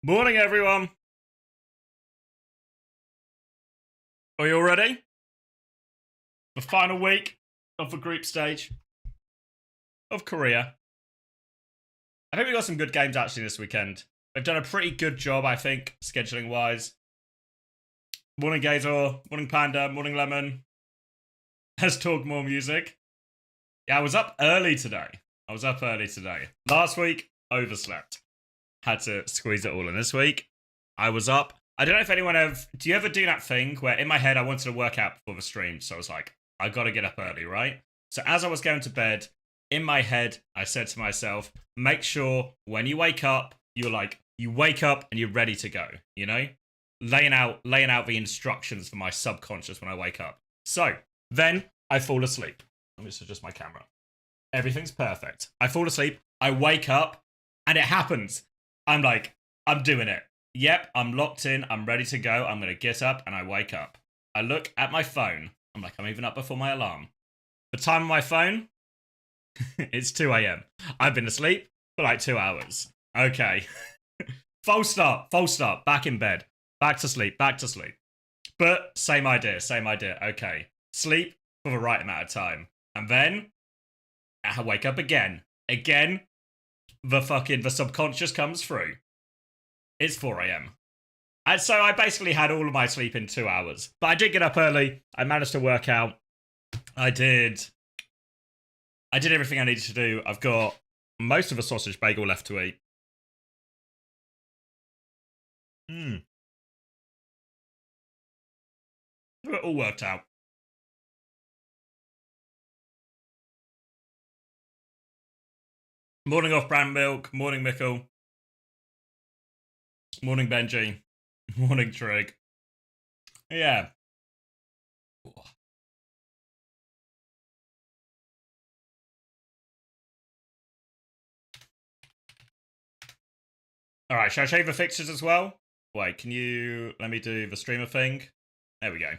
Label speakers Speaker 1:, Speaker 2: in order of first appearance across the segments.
Speaker 1: Morning, everyone. Are you all ready? The final week of the group stage of Korea. I think we got some good games actually this weekend. They've done a pretty good job, I think, scheduling wise. Morning, Gator. Morning, Panda. Morning, Lemon. Let's talk more music. Yeah, I was up early today. Last week, overslept. Had to squeeze it all in. This week, I was up. I don't know if anyone do you ever do that thing where in my head I wanted to work out before the stream, so I was like, I gotta get up early, right? So as I was going to bed, in my head, I said to myself, make sure when you wake up, you wake up and you're ready to go, you know? Laying out the instructions for my subconscious when I wake up. So, then I fall asleep. Let me just adjust my camera. Everything's perfect. I fall asleep, I wake up, and it happens. I'm like, I'm doing it. Yep, I'm locked in. I'm ready to go. I'm going to get up and I wake up. I look at my phone. I'm like, I'm even up before my alarm. The time on my phone, it's 2 a.m. I've been asleep for like 2 hours. Okay. Full stop. Back in bed. Back to sleep. But same idea. Okay. Sleep for the right amount of time. And then I wake up again. The subconscious comes through. It's 4 a.m. And so I basically had all of my sleep in 2 hours. But I did get up early. I managed to work out. I did everything I needed to do. I've got most of a sausage bagel left to eat. It all worked out. Morning off brand milk. Morning Mickle. Morning Benji. Morning Trig. Yeah. Alright, should I show you the fixtures as well? Wait, can you let me do the streamer thing? There we go.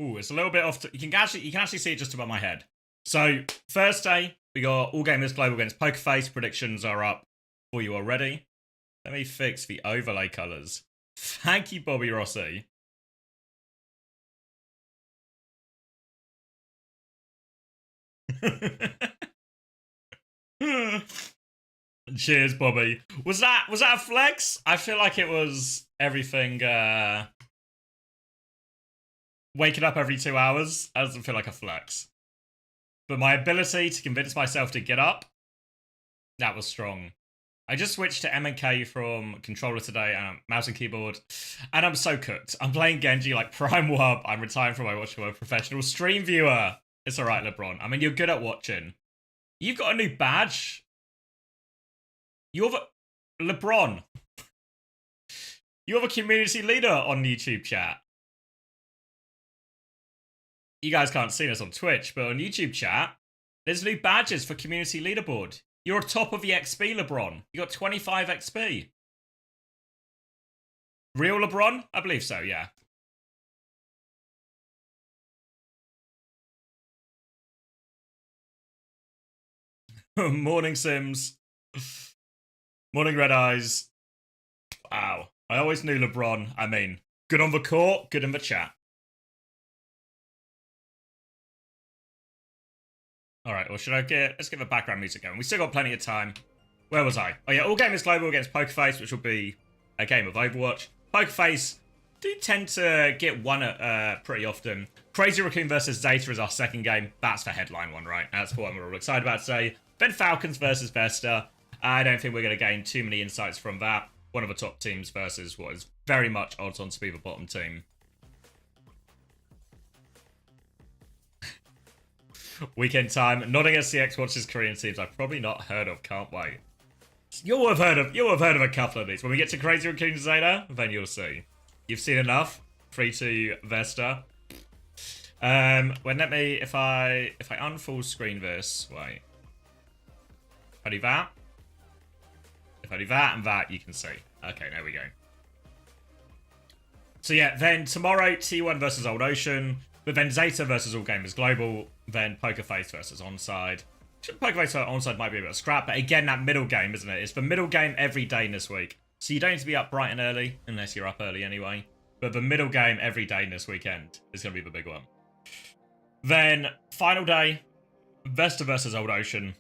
Speaker 1: Ooh, it's a little bit off. You can actually see it just above my head. So, Thursday, we got OWCSKorea Global against Pokerface. Predictions are up for you already. Let me fix the overlay colors. Thank you, Bobby Rossi. Cheers, Bobby. Was that a flex? I feel like it was everything. Waking up every 2 hours. That doesn't feel like a flex. But my ability to convince myself to get up, that was strong. I just switched to M&K from controller today, mouse and keyboard, and I'm so cooked. I'm playing Genji like Prime Wub. I'm retiring from my watch for a professional stream viewer. It's alright, LeBron. I mean, you're good at watching. You've got a new badge. You're the... LeBron. You're the community leader on YouTube chat. You guys can't see this on Twitch, but on YouTube chat, there's new badges for community leaderboard. You're top of the XP, LeBron. You got 25 XP. Real LeBron? I believe so, yeah. Morning, Sims. Morning, Red Eyes. Wow. I always knew LeBron. I mean, good on the court, good in the chat. Alright, well, let's get the background music going. We still got plenty of time. Where was I? Oh yeah, OWCSKorea Global against Pokerface, which will be a game of Overwatch. Pokerface do tend to get one pretty often. Crazy Raccoon versus Zeta is our second game. That's the headline one, right? That's what we're all excited about today. Then Falcons versus Vesta. I don't think we're going to gain too many insights from that. One of the top teams versus what is very much odds on to be the bottom team. Weekend time. Nodding SCX watches Korean teams I've probably not heard of. Can't wait. You'll have heard of a couple of these. When we get to Crazy Raccoon Zeta, then you'll see. You've seen enough. 3-2 Vesta. Let me if I unfull screen this, wait. If I do that. If I do that and that, you can see. Okay, there we go. So yeah, then tomorrow T1 versus Old Ocean. But then Zeta versus All Gamers Global, then Pokerface versus Onside. Pokeface onside might be a bit of a scrap, but again, that middle game, isn't it? It's the middle game every day this week. So you don't need to be up bright and early, unless you're up early anyway. But the middle game every day this weekend is going to be the big one. Then, final day, Vesta versus Old Ocean.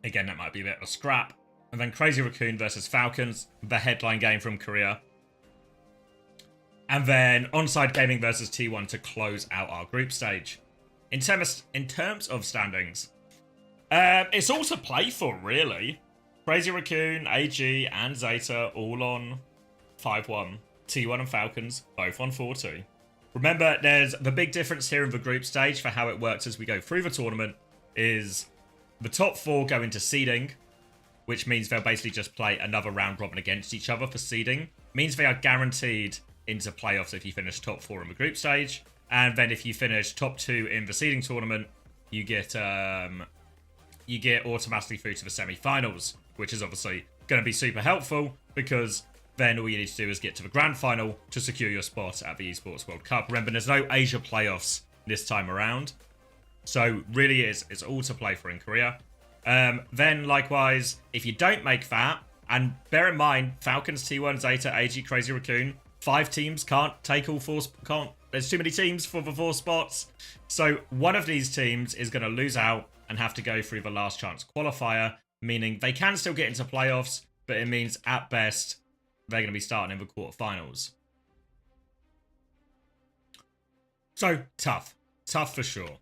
Speaker 1: Again, that might be a bit of a scrap. And then Crazy Raccoon versus Falcons, the headline game from Korea. And then Onside Gaming versus T1 to close out our group stage. In terms of standings, it's all to play for, really. Crazy Raccoon, AG, and Zeta all on 5-1. T1 and Falcons both on 4-2. Remember, there's the big difference here in the group stage for how it works as we go through the tournament is the top 4 go into seeding, which means they'll basically just play another round robin against each other for seeding. Means they are guaranteed into playoffs if you finish top 4 in the group stage. And then if you finish top 2 in the seeding tournament, you get automatically through to the semi-finals, which is obviously going to be super helpful because then all you need to do is get to the grand final to secure your spot at the Esports World Cup. Remember, there's no Asia playoffs this time around. So really it's all to play for in Korea. Then likewise, if you don't make that, and bear in mind, Falcons, T1, Zeta, AG, Crazy Raccoon, 5 teams can't take all 4, there's too many teams for the 4 spots. So one of these teams is going to lose out and have to go through the last chance qualifier, meaning they can still get into playoffs, but it means at best, they're going to be starting in the quarterfinals. So, tough. Tough for sure.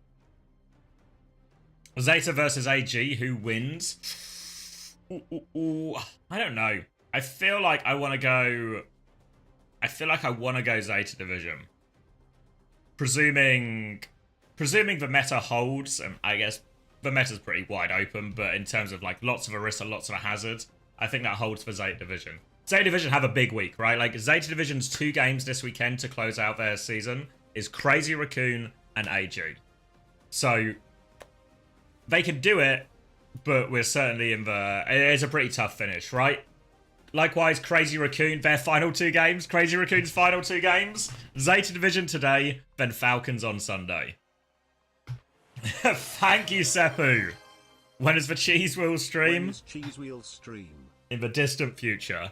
Speaker 1: Zeta versus AG, who wins? I don't know. I feel like I want to go Zeta Division. Presuming the meta holds, and I guess the meta's pretty wide open, but in terms of like lots of Orisa, lots of a hazard, I think that holds for Zeta Division. Zeta Division have a big week, right? Like, Zeta Division's 2 games this weekend to close out their season is Crazy Raccoon and AG. So, they can do it, but we're certainly in the... It's a pretty tough finish, right? Likewise, Crazy Raccoon, their final 2 games. Crazy Raccoon's final 2 games. Zeta Division today, then Falcons on Sunday. Thank you, Seppu. When is the Cheese Wheel stream?
Speaker 2: When is Cheese Wheel stream?
Speaker 1: In the distant future.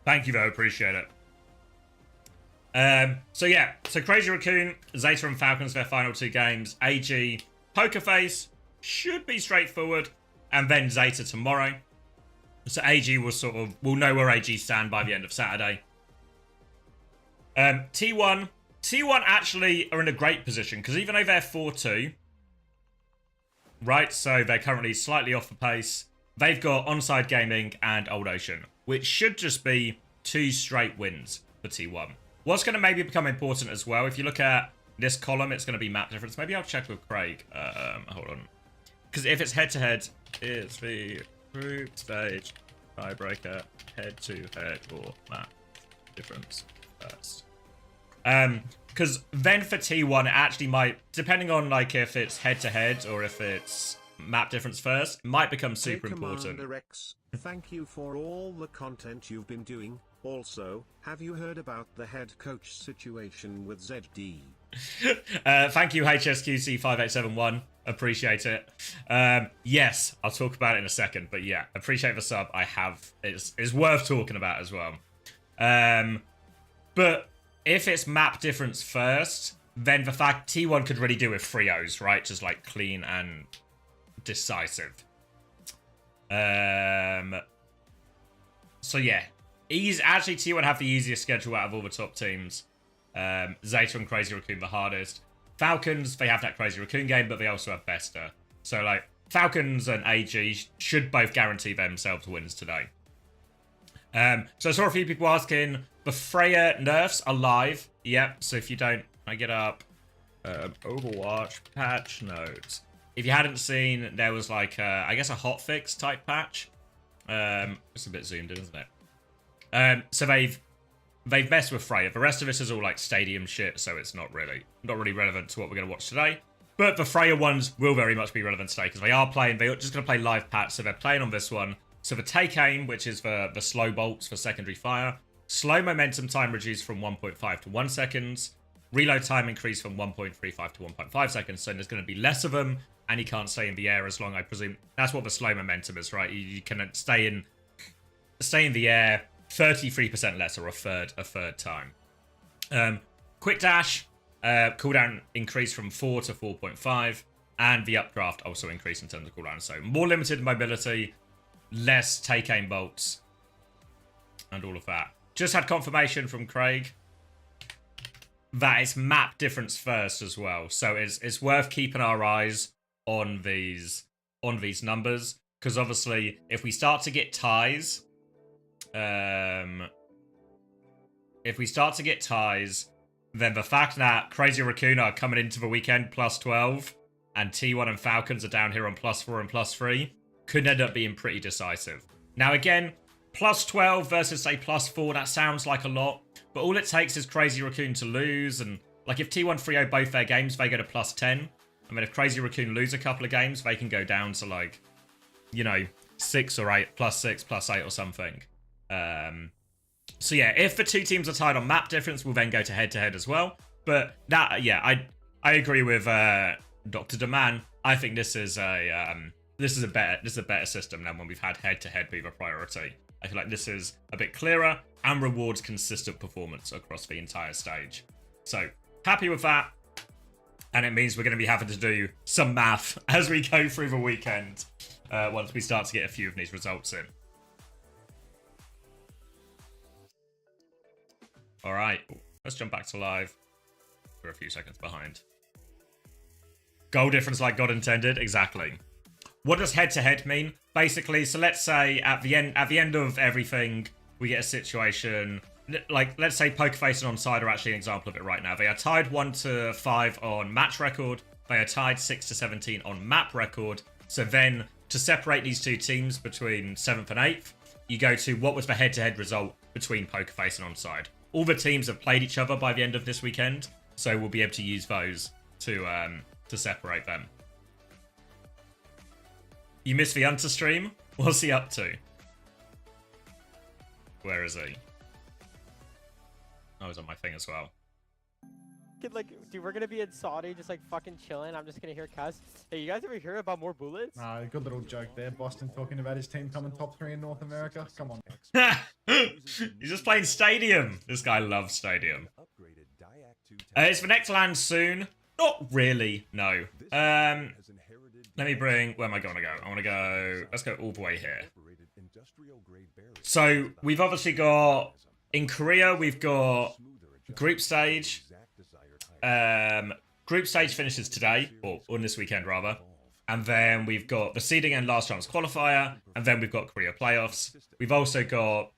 Speaker 1: Thank you, though. Appreciate it. So Crazy Raccoon, Zeta and Falcons, their final 2 games. AG, Pokerface, should be straightforward. And then Zeta tomorrow. So AG we'll know where AG stand by the end of Saturday. T1 actually are in a great position because even though they're 4-2, right, so they're currently slightly off the pace, they've got Onside Gaming and Old Ocean, which should just be 2 straight wins for T1. What's going to maybe become important as well, if you look at this column, it's going to be map difference. Maybe I'll check with Craig. Hold on. Because if it's head-to-head, it's the group stage tiebreaker head-to-head or map difference first. Because then for T1, it actually might, depending on like if it's head-to-head or if it's map difference first, it might become super important.
Speaker 2: Commander X, thank you for all the content you've been doing. Also, have you heard about the head coach situation with ZD?
Speaker 1: Thank you, HSQC5871. Appreciate it. Yes, I'll talk about it in a second, but yeah, appreciate the sub. I have. It's worth talking about as well. But if it's map difference first, then the fact T1 could really do with 3-0s, right? Just like clean and decisive. So yeah, actually T1 have the easiest schedule out of all the top teams. Zeta and Crazy Raccoon the hardest. Falcons, they have that Crazy Raccoon game, but they also have Besta. So like Falcons and AG should both guarantee themselves wins today. So I saw a few people asking, the Freya nerfs are live. Yep, so if you don't, I get up Overwatch patch notes. If you hadn't seen, there was like, I guess a hotfix type patch. It's a bit zoomed in, isn't it? So they've messed with Freya. The rest of this is all like stadium shit, so it's not really relevant to what we're going to watch today. But the Freya ones will very much be relevant today because they are playing. They're just going to play live patch, so they're playing on this one. So the take aim, which is the slow bolts for secondary fire, slow momentum time reduced from 1.5 to 1 seconds. Reload time increased from 1.35 to 1.5 seconds. So there's going to be less of them, and you can't stay in the air as long. I presume that's what the slow momentum is, right? You can stay in the air 33% less, or a third time. Quick dash cooldown increased from 4 to 4.5, and the updraft also increased in terms of cooldown. So more limited mobility, less take aim bolts, and all of that. Just had confirmation from Craig that it's map difference first as well. So it's worth keeping our eyes on these numbers, because obviously if we start to get ties, then the fact that Crazy Raccoon are coming into the weekend plus 12 and T1 and Falcons are down here on plus 4 and plus 3 could end up being pretty decisive. Now again, plus 12 versus say plus 4, that sounds like a lot, but all it takes is Crazy Raccoon to lose, and like if T1 3-0 both their games, they go to plus 10. I mean, if Crazy Raccoon lose a couple of games, they can go down to like, 6 or 8, plus 6, plus 8 or something. So yeah, if the two teams are tied on map difference, we'll then go to head-to-head as well. But that, yeah, I agree with Dr. Deman. I think this is a better system than when we've had head-to-head be the priority. I feel like this is a bit clearer and rewards consistent performance across the entire stage. So happy with that, and it means we're going to be having to do some math as we go through the weekend once we start to get a few of these results in. All right, let's jump back to live. We're a few seconds behind. Goal difference like God intended, exactly. What does head-to-head mean? Basically, so let's say at the end of everything, we get a situation like, let's say Pokerface and Onside are actually an example of it right now. They are tied 1-5 on match record. They are tied 6-17 on map record. So then, to separate these two teams between 7th and 8th, you go to what was the head-to-head result between Pokerface and Onside. All the teams have played each other by the end of this weekend, so we'll be able to use those to separate them. You missed the Hunter stream? What's he up to? Where is he? Oh, he's on my thing as well.
Speaker 3: Like, dude, we're gonna be in Saudi just like fucking chilling. I'm just gonna hear cuss. Hey, you guys ever hear about more bullets?
Speaker 4: Good little joke there. Boston talking about his team coming top 3 in North America. Come on.
Speaker 1: He's just playing Stadium. This guy loves Stadium. Is the next land soon? Not really, no. Let me bring... Where am I going to go? I want to go... Let's go all the way here. So, we've obviously got... In Korea, we've got group stage. Group stage finishes today, or on this weekend rather, and then we've got the seeding and last chance qualifier, and then we've got Korea playoffs. We've also got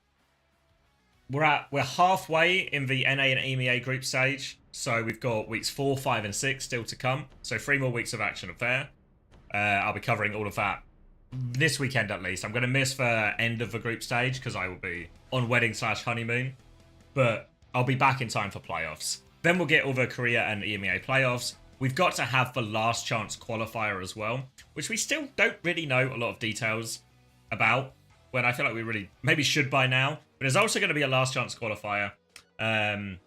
Speaker 1: we're halfway in the NA and EMEA group stage, so we've got weeks 4, 5, and 6 still to come. So 3 more weeks of action up there. I'll be covering all of that this weekend at least. I'm going to miss the end of the group stage because I will be on wedding/honeymoon, but I'll be back in time for playoffs. Then we'll get all the Korea and EMEA playoffs. We've got to have the last chance qualifier as well, which we still don't really know a lot of details about, when I feel like we really maybe should by now. But there's also going to be a last chance qualifier. And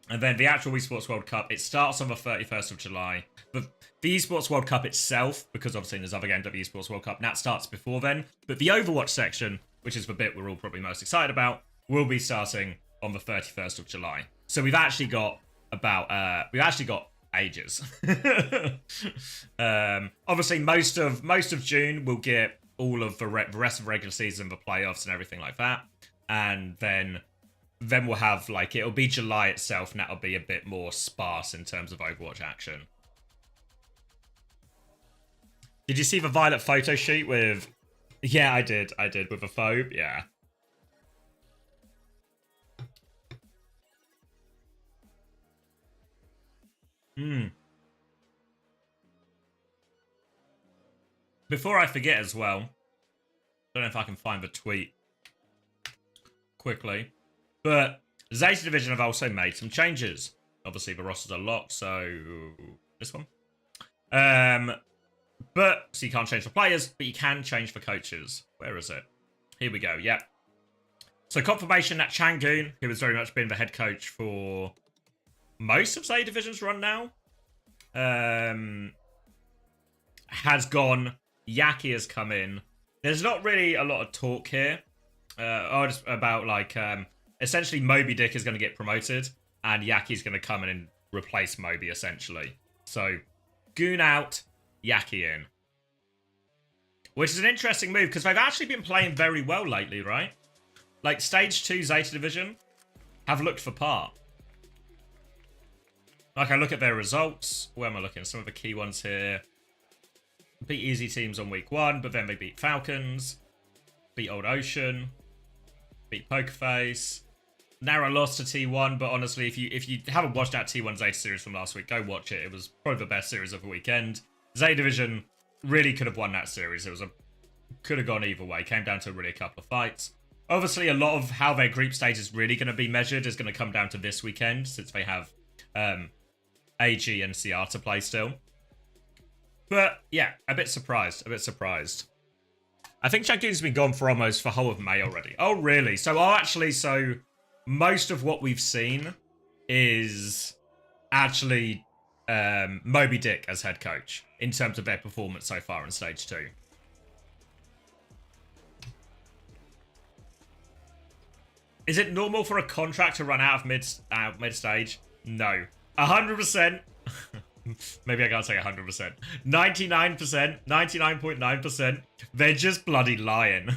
Speaker 1: then the actual Esports World Cup, it starts on the 31st of July. But the Esports World Cup itself, because obviously there's other games of the Esports World Cup, that starts before then. But the Overwatch section, which is the bit we're all probably most excited about, will be starting on the 31st of July. So we've actually got ages. Obviously most of June we'll get all of the rest of the regular season, the playoffs and everything like that, and then we'll have, like, it'll be July itself, and that'll be a bit more sparse in terms of Overwatch action. Did you see the Violet photo shoot with... Yeah, I did with the phobe, yeah. Before I forget as well, don't know if I can find the tweet quickly, but Zeta Division have also made some changes. Obviously, the rosters are locked, so this one. But so you can't change for players, but you can change for coaches. Where is it? Here we go. Yep. So confirmation that Changoon, who has very much been the head coach for most of Zay Division's run now, has gone. Yaki has come in. There's not really a lot of talk here. Just about like essentially Moby Dick is going to get promoted and Yaki's going to come in and replace Moby essentially. So Goon out, Yaki in. Which is an interesting move because they've actually been playing very well lately, right? Like Stage 2 Zeta Division have looked for par. Like I look at their results. Where am I looking? Some of the key ones here. Beat easy teams on week 1, but then they beat Falcons. Beat Old Ocean. Beat Pokerface. Narrow loss to T1, but honestly, if you haven't watched that T1 Zeta series from last week, go watch it. It was probably the best series of the weekend. Zeta Division really could have won that series. Could have gone either way. Came down to really a couple of fights. Obviously, a lot of how their group stage is really going to be measured is going to come down to this weekend, since they have AG and CR to play still. But yeah, a bit surprised. I think Changoon's been gone for almost the whole of May already. Oh, really? So most of what we've seen is actually Moby Dick as head coach in terms of their performance so far in Stage 2. Is it normal for a contract to run out of mid-stage? No. 100%. Maybe I can't say 100%. 99%, 99.9%. They're just bloody lying.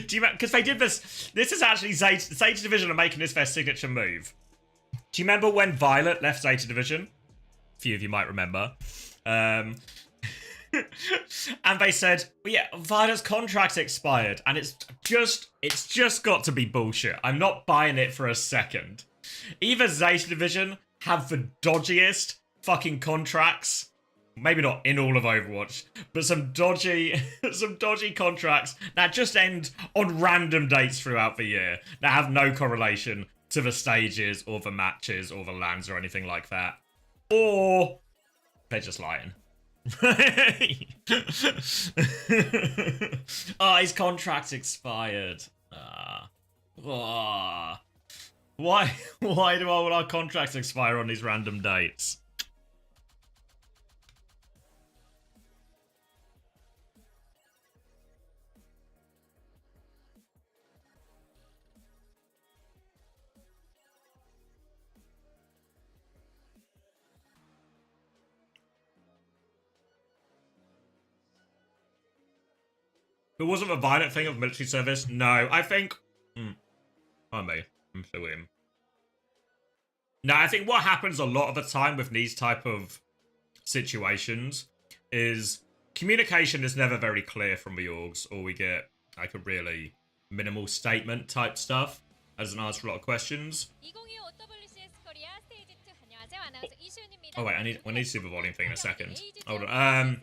Speaker 1: Do you? Because they did this. This is actually Zeta Division are making this their signature move. Do you remember when Violet left Zeta Division? A few of you might remember. And they said, well, yeah, Violet's contract expired, and it's just got to be bullshit. I'm not buying it for a second. Either Zeta Division have the dodgiest fucking contracts, maybe not in all of Overwatch, but some dodgy contracts that just end on random dates throughout the year that have no correlation to the stages or the matches or the lands or anything like that. Or they're just lying. Oh, his contract expired. Why do all our contracts expire on these random dates? It wasn't a violent thing of military service. No, I think... I may. I'm so in. No, I think what happens a lot of the time with these type of situations is communication is never very clear from the orgs, or we get like a really minimal statement type stuff as an answer to a lot of questions. Oh wait, we need to see the volume thing in a second. Hold on.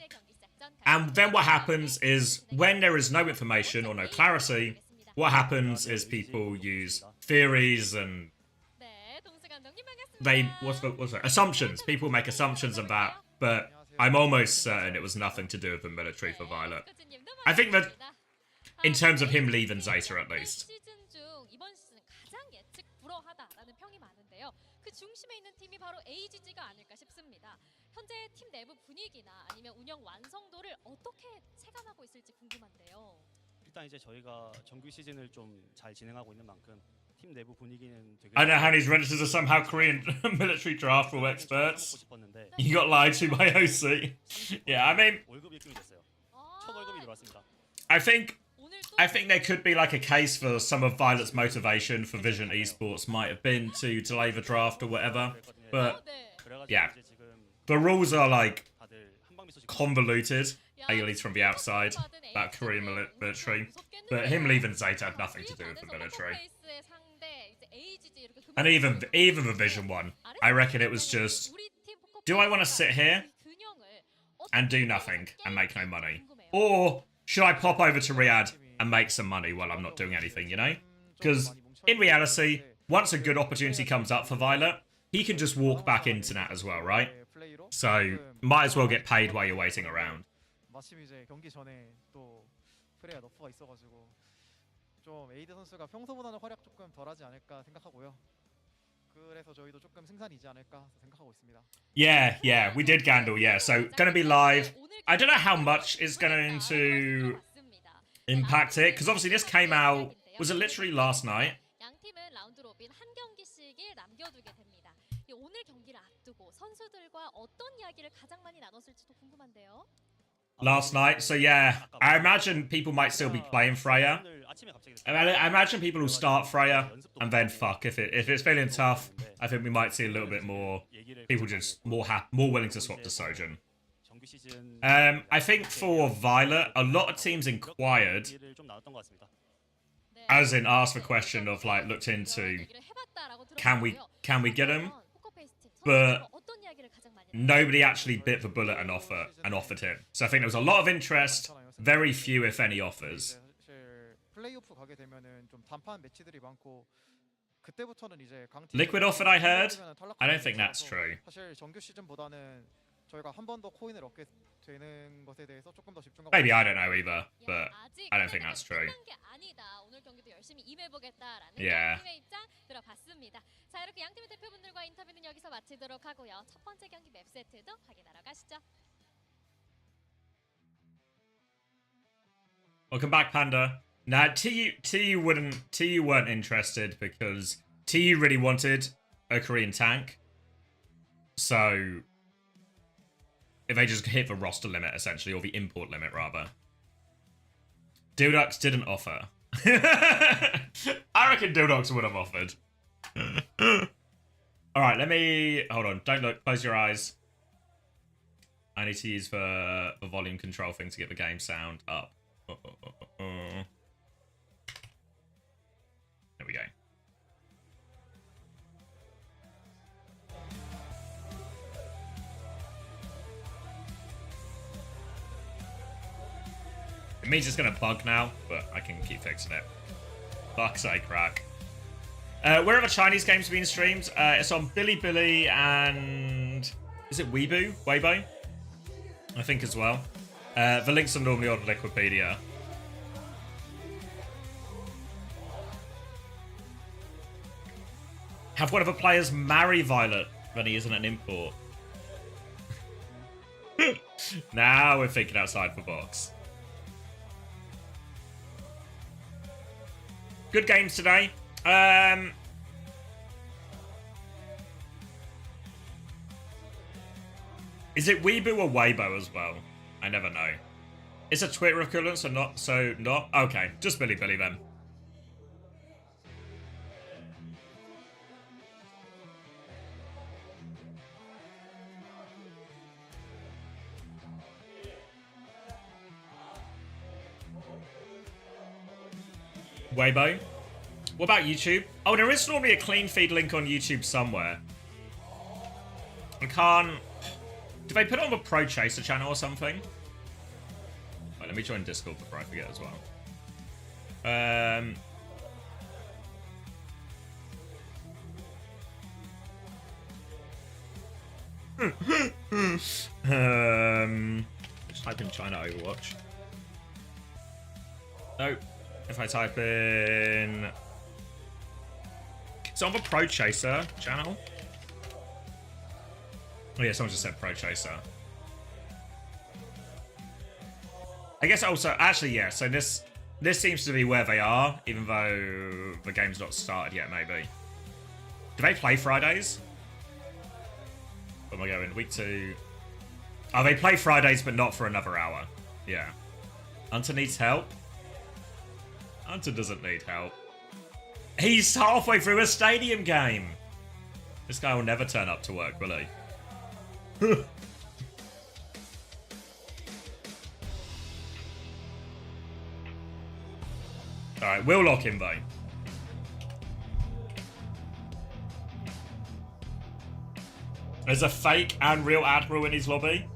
Speaker 1: And then what happens is when there is no information or no clarity, what happens is people use theories and what's that? Assumptions. People make assumptions of that, but I'm almost certain it was nothing to do with the military for Violet. I think that in terms of him leaving Zeta at least.
Speaker 5: 현재 팀 내부 분위기나 아니면 운영 완성도를 어떻게 체감하고 있을지 궁금한데요.
Speaker 6: 일단 이제 저희가 정규 시즌을 좀 잘 진행하고 있는 만큼 팀 내부 분위기는 되게
Speaker 1: I know how these relatives are somehow Korean military draft rule experts. You got lied to by OC. Yeah, I mean,
Speaker 6: 월급 입금이 됐어요. 첫 월급이 들어왔습니다.
Speaker 1: I think there could be like a case for some of Violet's motivation for Vision Esports might have been to delay the draft or whatever, but yeah. The rules are like convoluted, at least from the outside, about Korean military. But him leaving Zeta had nothing to do with the military. And even the Vision one, I reckon it was just, do I want to sit here and do nothing and make no money? Or should I pop over to Riyadh and make some money while I'm not doing anything, you know? Because in reality, once a good opportunity comes up for Violet, he can just walk back into that as well, right? So might as well get paid while you're waiting around.
Speaker 7: 마침 이제 경기 전에 또 프레야 너프가 있어가지고 좀 에이드 선수가 평소보다는 활약 조금 덜하지 않을까 생각하고요. 그래서 저희도 조금 승산이지 않을까 생각하고 있습니다.
Speaker 1: Yeah, we did Gandalf, yeah. So gonna be live. I don't know how much is going to impact it, because obviously this came out, was it literally last night?
Speaker 5: 양 팀은 라운드 로빈 한 경기씩을 남겨두게 됩니다. 이 오늘 경기를 앞두고 선수들과 어떤 이야기를 가장 많이 나눴을지도 궁금한데요.
Speaker 1: Last night, so yeah, I imagine people might still be playing Freya. I imagine people will start Freya and then fuck. If it's feeling tough, I think we might see a little bit more people just more willing to swap to Sojourn. I think for Violet, a lot of teams inquired, as in asked the question of like looked into, can we get him? But nobody actually bit the bullet and offered him. So I think there was a lot of interest, very few if any offers.
Speaker 7: 사실 플레이오프 가게 되면은 좀 단판 매치들이 많고 그때부터는 이제 강팀
Speaker 1: Liquid offered, I heard. I don't think that's true.
Speaker 7: 사실 정규 시즌보다는 저희가 한 번 더 코인을 얻게 되는 것에 대해서 조금 더 집중하고
Speaker 1: Maybe I don't know either, but I don't think that's true.
Speaker 5: 오늘 경기도 열심히 임해보겠다라는
Speaker 1: Yeah.
Speaker 5: 팀의 입장 들어봤습니다. 자, 이렇게 양 팀의 대표분들과 인터뷰는 여기서 마치도록 하고요. 첫 번째 경기 맵 세트도 확인하러 가시죠.
Speaker 1: Welcome back, Panda. Nah, TU weren't interested because TU really wanted a Korean tank. So if they just hit the roster limit essentially, or the import limit rather. Dildux didn't offer. I reckon Dildux would have offered. Alright, let me hold on, don't look, close your eyes. I need to use the volume control thing to get the game sound up. There we go. It means it's gonna bug now, but I can keep fixing it. Fuck's sake, crack. Where are the Chinese games being streamed? It's on Bilibili and is it Weibo? I think as well. The links are normally on Wikipedia. Have one of the players marry Violet when he isn't an import. Now we're thinking outside the box. Good games today. Is it Weibo or Weibo as well? I never know. It's a Twitter equivalent, so not. Okay, just Bilibili then. Weibo. What about YouTube? Oh, there is normally a clean feed link on YouTube somewhere. I can't... Do they put it on the Pro Chaser channel or something? Right, let me join Discord before I forget as well. Just type in China Overwatch. No. If I type in... It's on the Pro Chaser channel. Oh yeah, someone just said Pro Chaser. I guess also, actually, yeah, so this seems to be where they are, even though the game's not started yet, maybe. Do they play Fridays? Where am I going? Week 2. Oh, they play Fridays, but not for another hour. Yeah. Hunter needs help. Hunter doesn't need help. He's halfway through a stadium game. This guy will never turn up to work, will he? Alright, we'll lock him though. There's a fake and real Admiral in his lobby.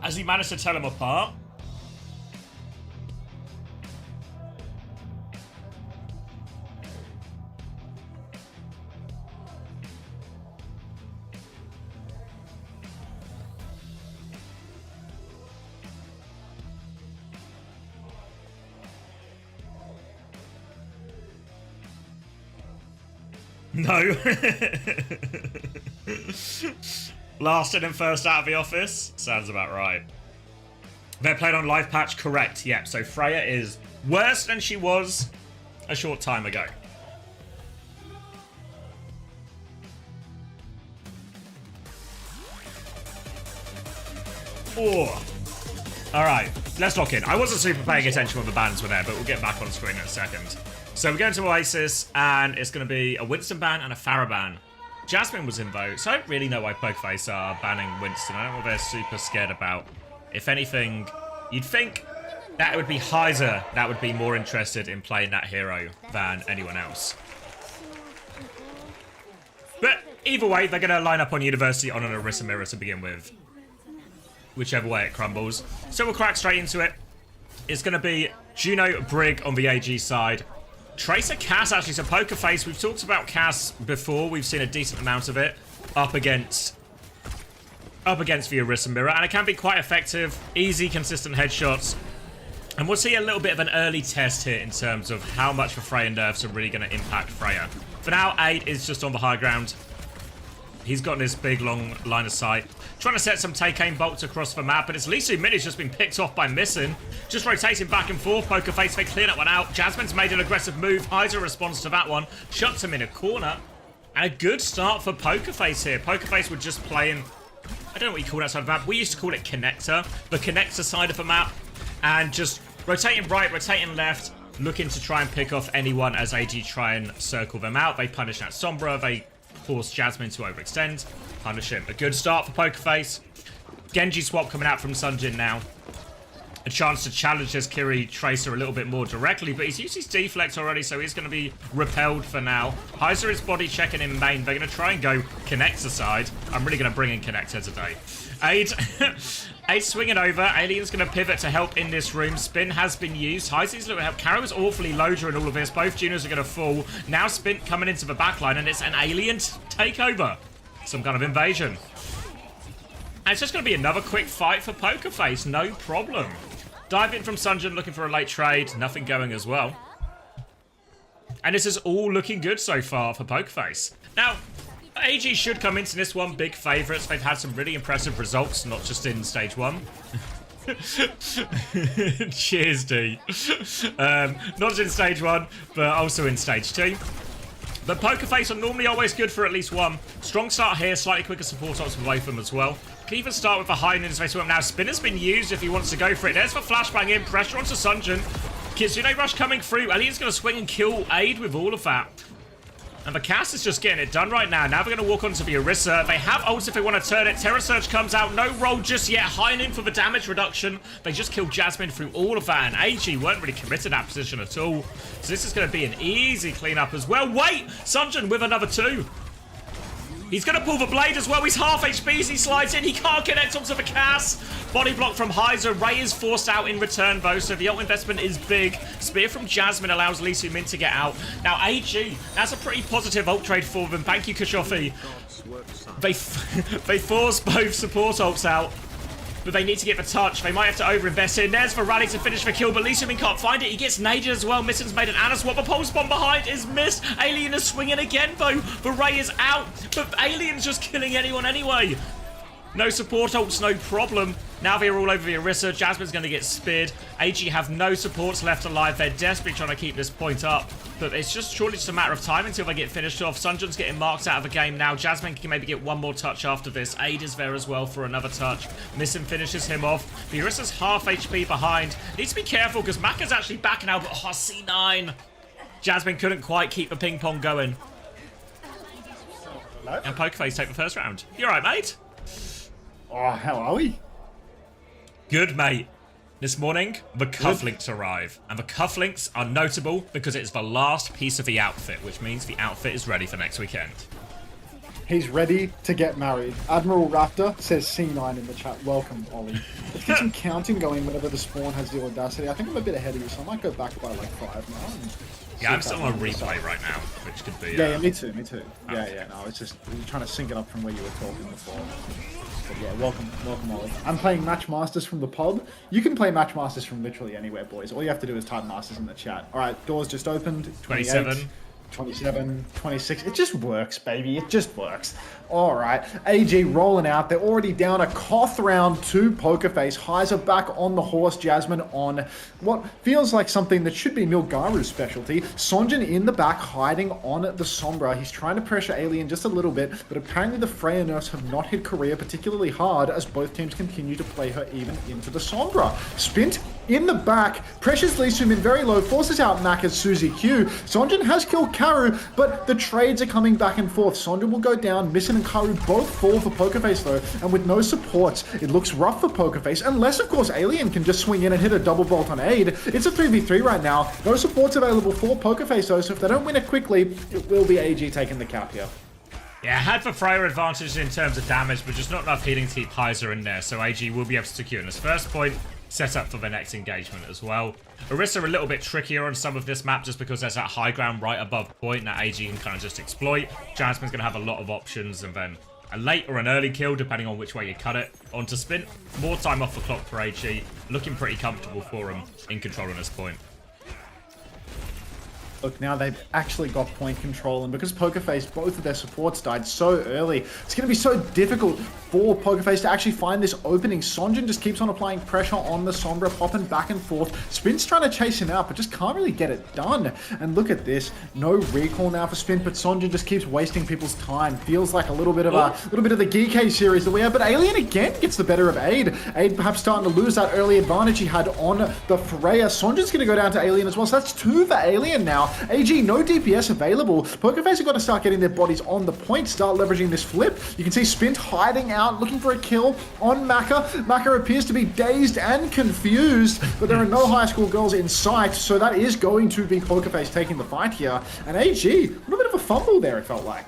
Speaker 1: Has he managed to tell them apart? No. Last in and first out of the office? Sounds about right. They're playing on live patch? Correct, yep. So Freya is worse than she was a short time ago. Oh. Alright, let's lock in. I wasn't super paying attention when the bans were there, but we'll get back on screen in a second. So we're going to Oasis, and it's going to be a Winston ban and a Pharah ban. Jasmine was in though, so I don't really know why Pokeface are banning Winston. I don't know what they're super scared about. If anything, you'd think that it would be Heiser that would be more interested in playing that hero than anyone else. But either way, they're going to line up on University on an Orisa Mirror to begin with. Whichever way it crumbles. So we'll crack straight into it. It's going to be Juno Brig on the AG side. Tracer Cass, actually, so Pokerface. We've talked about Cass before. We've seen a decent amount of it up against the Orisa Mirror. And it can be quite effective. Easy, consistent headshots. And we'll see a little bit of an early test here in terms of how much the Freya nerfs are really going to impact Freya. For now, 8 is just on the high ground. He's got this big, long line of sight. Trying to set some take-aim bolts across the map, but it's Lisu Mini's just been picked off by Missing. Just rotating back and forth. Pokerface, they clear that one out. Jasmine's made an aggressive move. Heiser responds to that one. Shuts him in a corner. And a good start for Pokerface here. Pokerface were just playing, I don't know what you call that side of the map. We used to call it Connector. The Connector side of the map. And just rotating right, rotating left. Looking to try and pick off anyone as AG try and circle them out. They punish that Sombra. They force Jasmine to overextend. Punish him. A good start for Pokerface. Genji swap coming out from Sunjin now. A chance to challenge this Kiri Tracer a little bit more directly, but he's used his deflect already, so he's going to be repelled for now. Heiser is body checking in main. They're going to try and go Connector side. I'm really going to bring in Connector today. Aid swinging over. Alien's going to pivot to help in this room. Spin has been used. Heiser's looking to help. Kara was awfully low during all of this. Both juniors are going to fall. Now Spin coming into the backline, and it's an Alien takeover. Some kind of invasion. And it's just going to be another quick fight for Pokerface. No problem. Dive in from Sunjin, looking for a late trade. Nothing going as well. And this is all looking good so far for Pokerface. Now, AG should come into this one big favourites. They've had some really impressive results, not just in Stage 1. Cheers, D. Not just in Stage 1, but also in Stage 2. But Pokerface are normally always good for at least one. Strong start here, slightly quicker support ups for both of them as well. Can even start with a high in his face swim. Now, Spinner's been used if he wants to go for it. There's the flashbang in, pressure onto Sunjin. Kitsune Rush coming through. Alien's going to swing and kill Aid with all of that. And the Cass is just getting it done right now. Now they're going to walk onto the Orisa. They have ults if they want to turn it. Terror Surge comes out. No roll just yet. High in for the damage reduction. They just killed Jasmine through all of that. And AG weren't really committed to that position at all. So this is going to be an easy cleanup as well. Wait! Sunjin with another 2. He's going to pull the blade as well. He's half HP as he slides in. He can't connect onto the Cass. Body block from Heiser. Ray is forced out in return, though, so the ult investment is big. Spear from Jasmine allows Lee Min to get out. Now, AG, that's a pretty positive ult trade for them. Thank you, Kashofi. They force both support ults out, but they need to get the touch. They might have to overinvest here. There's the rally to finish the kill, but Lee Min can't find it. He gets naded as well. Missin's made an Anna swap. The pulse bomb behind is missed. Alien is swinging again, though. The Ray is out, but Alien's just killing anyone anyway. No support ults, no problem. Now they're all over the Orisa. Jasmine's going to get speared. AG have no supports left alive. They're desperately trying to keep this point up. But it's surely just a matter of time until they get finished off. Sunjin's getting marked out of the game now. Jasmine can maybe get one more touch after this. Aid is there as well for another touch. Missing finishes him off. The Orisa's half HP behind. Needs to be careful because Maka's actually back now. But C9. Jasmine couldn't quite keep the ping pong going.
Speaker 4: Hello?
Speaker 1: And Pokerface take the first round. You alright, mate?
Speaker 4: Oh, how are we?
Speaker 1: Good, mate. This morning, the cufflinks arrive. And the cufflinks are notable because it's the last piece of the outfit, which means the outfit is ready for next weekend.
Speaker 8: He's ready to get married. Admiral Raptor says C9 in the chat. Welcome, Ollie. Let's get some counting going whenever the spawn has the audacity. I think I'm a bit ahead of you, so I might go back by like 5 now.
Speaker 1: Yeah, I'm still on a replay right now, which could be...
Speaker 8: Yeah, me too. Yeah, no, it's just trying to sync it up from where you were talking before. But yeah, welcome, Ollie. I'm playing Match Masters from the pub. You can play Match Masters from literally anywhere, boys. All you have to do is type Masters in the chat. All right, doors just opened.
Speaker 1: 27.
Speaker 8: 27, 26. It just works, baby. It just works. All right. AG rolling out. They're already down a Koth round to Pokerface. Heiser back on the horse. Jasmine on what feels like something that should be Milgaru's specialty. Sonjin in the back hiding on the Sombra. He's trying to pressure Alien just a little bit, but apparently the Freya nerfs have not hit Korea particularly hard as both teams continue to play her even into the Sombra. Spint in the back, pressures Lee Soo-min very low, forces out Mac as Suzy Q. Sonjin has killed Karu, but the trades are coming back and forth. Sonjin will go down, Missin and Karu both fall for Pokerface though, and with no supports, it looks rough for Pokerface, unless of course Alien can just swing in and hit a double bolt on Aid. It's a 3v3 right now, no supports available for Pokerface though, so if they don't win it quickly, it will be AG taking the cap here.
Speaker 1: Yeah, had for Freya advantage in terms of damage, but just not enough healing to keep Heiser in there, so AG will be able to secure in his first point, set up for the next engagement as well. Orisa a little bit trickier on some of this map just because there's that high ground right above point that AG can kind of just exploit. Jasmine's going to have a lot of options, and then a late or an early kill, depending on which way you cut it, onto Spin. More time off the clock for AG. Looking pretty comfortable for him in control on this point.
Speaker 8: Look, now they've actually got point control, and because Pokerface, both of their supports died so early, it's going to be so difficult for Pokerface to actually find this opening. Sonjin just keeps on applying pressure on the Sombra, popping back and forth. Spin's trying to chase him out, but just can't really get it done. And look at this, no recall now for Spin, but Sonjin just keeps wasting people's time. Feels like a little bit of the GK series that we have, but Alien again gets the better of Aid. Aid perhaps starting to lose that early advantage he had on the Freya. Sonjin's going to go down to Alien as well, so that's 2 for Alien now. AG, no DPS available. Pokerface have got to start getting their bodies on the point, start leveraging this flip. You can see Spint hiding out, looking for a kill on Maka. Maka appears to be dazed and confused, but there are no high school girls in sight, so that is going to be Pokerface taking the fight here. And AG, a little bit of a fumble there, it felt like.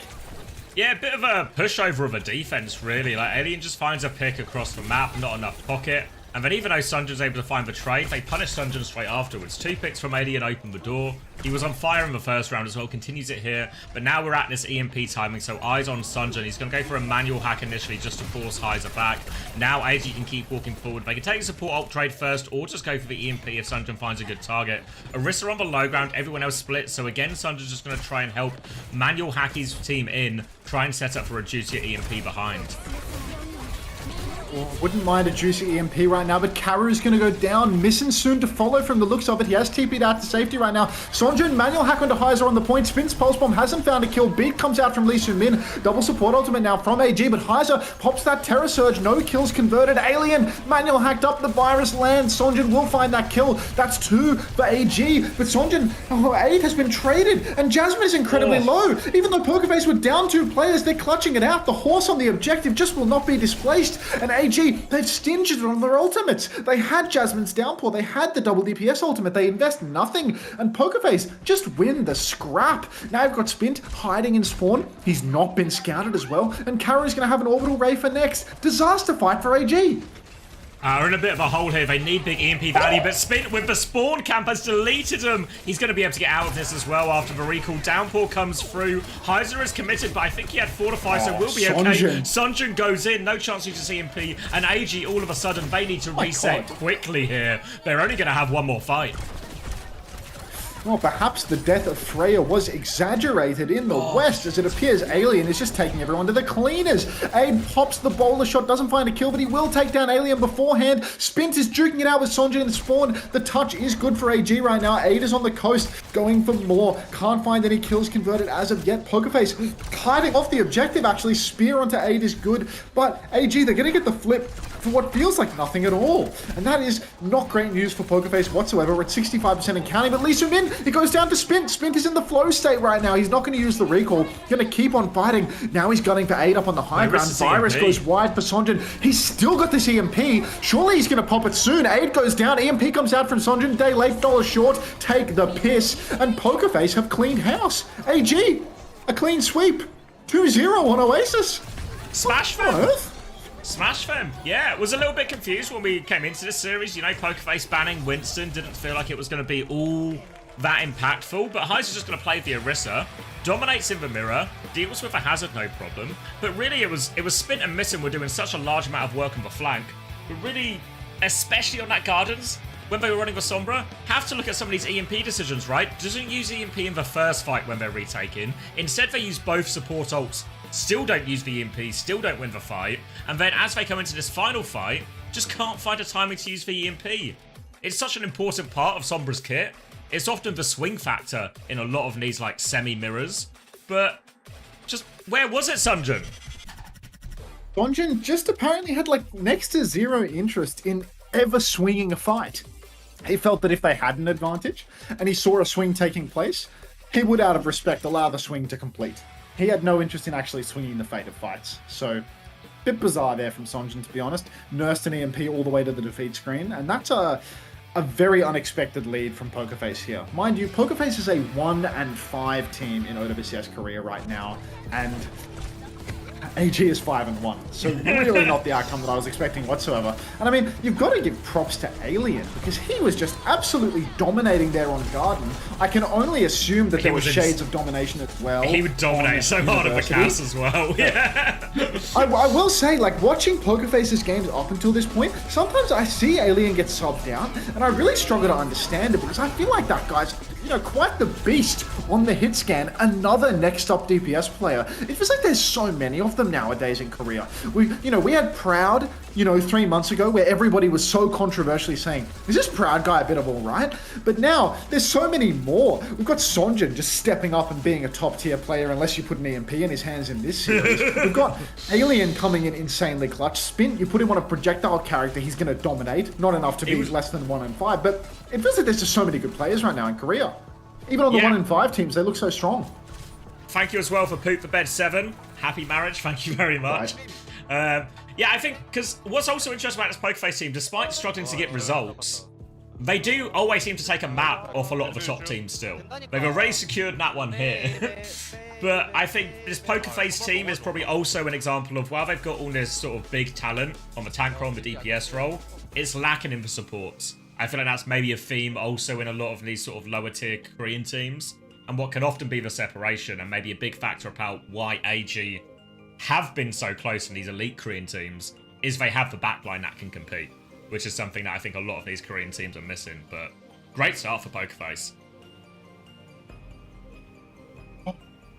Speaker 1: Yeah, a bit of a pushover of a defense, really. Like, Alien just finds a pick across the map, not enough pocket. And then even though Sunjin's able to find the trade, they punish Sunjin straight afterwards. 2 picks from Alien open the door. He was on fire in the first round as well, continues it here. But now we're at this EMP timing, so eyes on Sunjin. He's going to go for a manual hack initially just to force Heiser back. Now AG can keep walking forward. They can take the support ult trade first or just go for the EMP if Sunjin finds a good target. Orisa on the low ground, everyone else split. So again, Sunjin's just going to try and help manual hack his team in, try and set up for a juicier EMP behind.
Speaker 8: Wouldn't mind a juicy EMP right now, but Karu's going to go down. Missing soon to follow from the looks of it. He has TP'd out to safety right now. Sonjin, manual hack onto Heiser on the point. Spins Pulse Bomb, hasn't found a kill. Beat comes out from Lee Soo-min. Double support ultimate now from AG, but Heiser pops that Terror Surge. No kills converted. Alien, manual hacked up. The virus lands. Sonjin will find that kill. That's 2 for AG, but Sonjin, 8 has been traded, and Jasmine is incredibly low. Even though Pokerface were down 2 players, they're clutching it out. The horse on the objective just will not be displaced, and AG, they've stinged it on their ultimates. They had Jasmine's downpour, they had the double DPS ultimate, they invest nothing, and Pokerface just win the scrap. Now you've got Spint hiding in spawn, he's not been scouted as well, and Karu's going to have an orbital ray for next. Disaster fight for AG.
Speaker 1: We're in a bit of a hole here. They need big EMP value, but Spint with the spawn camp has deleted him. He's going to be able to get out of this as well after the recall. Downpour comes through. Heiser is committed, but I think he had Fortify, so we'll be okay. Sonjin goes in. No chance to use EMP. And AG, all of a sudden, they need to reset quickly here. They're only going to have one more fight.
Speaker 8: Well, perhaps the death of Freya was exaggerated in the West, as it appears Alien is just taking everyone to the cleaners. Aid pops the bowler shot, doesn't find a kill, but he will take down Alien beforehand. Spint is duking it out with Sonjin and Spawn. The touch is good for AG right now. Aid is on the coast, going for more. Can't find any kills converted as of yet. Pokerface hiding off the objective, actually. Spear onto Aid is good, but AG, they're going to get the flip for what feels like nothing at all. And that is not great news for Pokerface whatsoever. We're at 65% and counting, but Lee Soo-min, he goes down to Spint. Spint is in the flow state right now. He's not going to use the recall. Going to keep on fighting. Now he's gunning for Aid up on the high ground. Virus goes wide for Sonjin. He's still got this EMP. Surely he's going to pop it soon. Aid goes down. EMP comes out from Sonjin. Day late, dollar short. Take the piss. And Pokerface have cleaned house. AG, a clean sweep. 2-0 on Oasis.
Speaker 1: Smash them. Smash them. Yeah, it was a little bit confused when we came into this series. You know, Pokerface banning Winston didn't feel like it was going to be all that impactful, but Heiser's just going to play the Orisa, dominates in the mirror, deals with a hazard no problem, but really it was Spint and Mitten were doing such a large amount of work on the flank, but really, especially on that Gardens, when they were running with Sombra, have to look at some of these EMP decisions, right? Doesn't use EMP in the first fight when they're retaking. Instead, they use both support ults. Still don't use the EMP, still don't win the fight. And then as they come into this final fight, just can't find a timing to use the EMP. It's such an important part of Sombra's kit. It's often the swing factor in a lot of these like semi-mirrors. But just where was it, Sunjin?
Speaker 8: Sonjin just apparently had like next to zero interest in ever swinging a fight. He felt that if they had an advantage and he saw a swing taking place, he would out of respect allow the swing to complete. He had no interest in actually swinging the fate of fights. So, bit bizarre there from Sonjin, to be honest. Nursed an EMP all the way to the defeat screen, and that's a very unexpected lead from Pokerface here. Mind you, Pokerface is a 1-5 team in OWCSKorea right now, and AG is 5-1, so really not the outcome that I was expecting whatsoever. And I mean, you've got to give props to Alien, because he was just absolutely dominating there on Garden. I can only assume that there were shades of domination as well.
Speaker 1: He would dominate so hard at the cast as well, yeah.
Speaker 8: I will say, like, watching Pokerface's games up until this point, sometimes I see Alien get subbed out, and I really struggle to understand it, because I feel like that guy's, you know, quite the beast on the hit scan. Another next up DPS player. It feels like there's so many of them nowadays in Korea. We had Proud, 3 months ago, where everybody was so controversially saying, is this Proud guy a bit of all right? But now there's so many more. We've got Sonjin just stepping up and being a top tier player, unless you put an EMP in his hands in this series. We've got Alien coming in insanely clutch. Spin, you put him on a projectile character, he's going to dominate. Not enough to be less than 1-5, but it feels like there's just so many good players right now in Korea. Even on the 1-5 teams, they look so strong.
Speaker 1: Thank you as well for Poop the Bed 7. Happy marriage, thank you very much. Yeah, I think, because what's also interesting about this Pokerface team, despite struggling to get results, they do always seem to take a map off a lot of the top teams still. They've already secured that one here. But I think this Pokerface team is probably also an example of, while they've got all this sort of big talent on the tank role and the DPS role, it's lacking in the supports. I feel like that's maybe a theme also in a lot of these sort of lower tier Korean teams. And what can often be the separation, and maybe a big factor about why AG have been so close in these elite Korean teams, is they have the backline that can compete, which is something that I think a lot of these Korean teams are missing. But great start for Pokerface.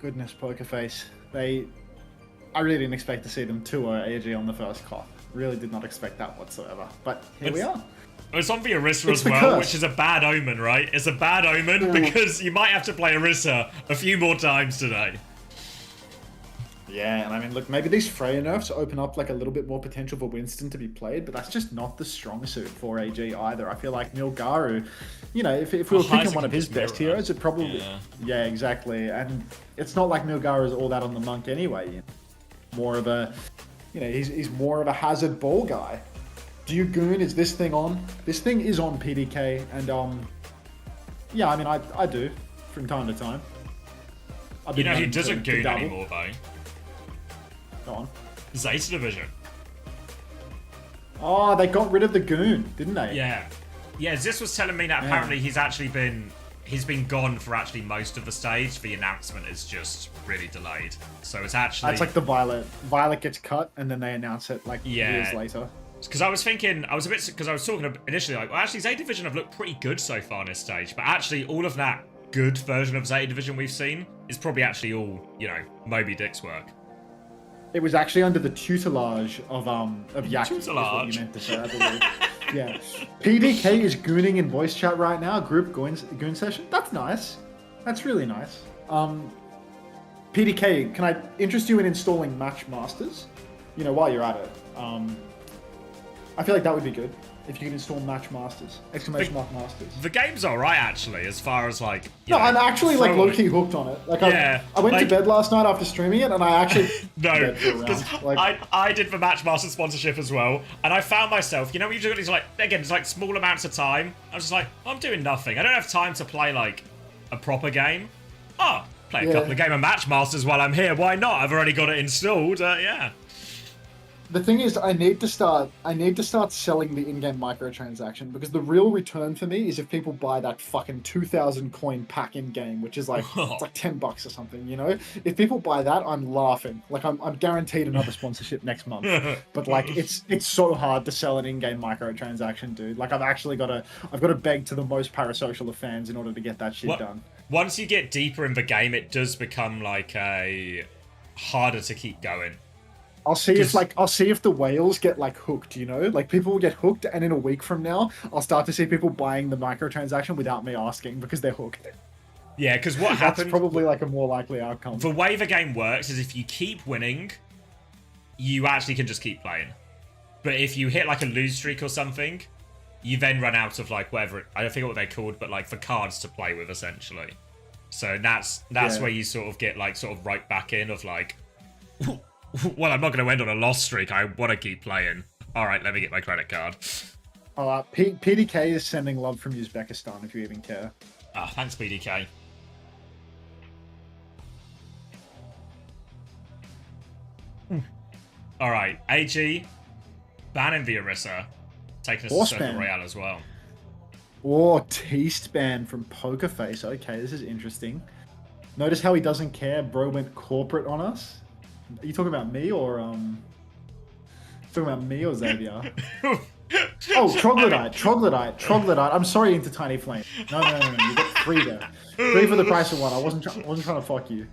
Speaker 8: Goodness, Pokerface. I really didn't expect to see them 2-0 AG on the first call. Really did not expect that whatsoever. But here we are.
Speaker 1: It's on the Orisa as well, which is a bad omen, right? It's a bad omen because you might have to play Orisa a few more times today.
Speaker 8: Yeah, and I mean, look, maybe these Freya nerfs open up like a little bit more potential for Winston to be played, but that's just not the strong suit for AG either. I feel like Nilgaru, if we were picking one of his best heroes, it probably... Yeah, exactly. And it's not like Nilgaru is all that on the monk anyway. More of a... he's more of a hazard ball guy. Do you goon? Is this thing on? This thing is on PDK, and yeah, I mean, I do from time to time.
Speaker 1: He doesn't goon anymore though.
Speaker 8: Go on.
Speaker 1: Zeta Division.
Speaker 8: Oh, they got rid of the goon, didn't they?
Speaker 1: Yeah. Yeah, Zis was telling me that apparently he's been gone for actually most of the stage. The announcement is just really delayed. So it's actually...
Speaker 8: That's like the Violet. Violet gets cut, and then they announce it like years later.
Speaker 1: Because I was thinking, I was talking initially like, well, actually Zeta Division have looked pretty good so far on this stage, but actually all of that good version of Zeta Division we've seen is probably actually all, Moby Dick's work.
Speaker 8: It was actually under the tutelage of Yaki, is what you meant to say, I believe. Yeah. PDK is gooning in voice chat right now, group goon session. That's nice. That's really nice. PDK, can I interest you in installing Match Masters? While you're at it. I feel like that would be good if you could install Match Masters. Exclamation mark Masters.
Speaker 1: The game's alright actually, as far as like...
Speaker 8: I'm actually like low-key hooked on it. Like I went to bed last night after streaming it, and I actually...
Speaker 1: No, because I did the Match Master sponsorship as well, and I found myself, you've got these it's like small amounts of time. I was just like, I'm doing nothing. I don't have time to play like a proper game. Play a couple of game of Match Masters while I'm here. Why not? I've already got it installed. Yeah.
Speaker 8: The thing is, I need to start selling the in-game microtransaction, because the real return for me is if people buy that fucking 2,000 coin pack in-game, which is like it's like $10 or something. You know, if people buy that, I'm laughing. Like I'm guaranteed another sponsorship next month. But like it's so hard to sell an in-game microtransaction, dude. Like I've got to beg to the most parasocial of fans in order to get that shit done.
Speaker 1: Once you get deeper in the game, it does become like a harder to keep going.
Speaker 8: I'll see if the whales get like hooked, you know? Like people will get hooked, and in a week from now, I'll start to see people buying the microtransaction without me asking because they're hooked.
Speaker 1: Yeah, because what happens...
Speaker 8: That's probably like a more likely outcome.
Speaker 1: The way the game works is if you keep winning, you actually can just keep playing. But if you hit like a lose streak or something, you then run out of like whatever... I don't forget what they're called, but like the cards to play with, essentially. So that's where you sort of get like sort of right back in of like... Well, I'm not going to end on a loss streak. I want to keep playing. All right, let me get my credit card.
Speaker 8: PDK is sending love from Uzbekistan, if you even care.
Speaker 1: Ah, thanks, PDK. All right, AG, banning the Orisa, taking us to Circle Royale as well.
Speaker 8: Oh, Teast ban from Pokerface. Okay, this is interesting. Notice how he doesn't care. Bro went corporate on us. Are you talking about me or Xavier? Oh, Troglodyte. I'm sorry, Into Tiny Flame. No. You got 3 there. 3 for the price of 1. I wasn't trying to fuck you.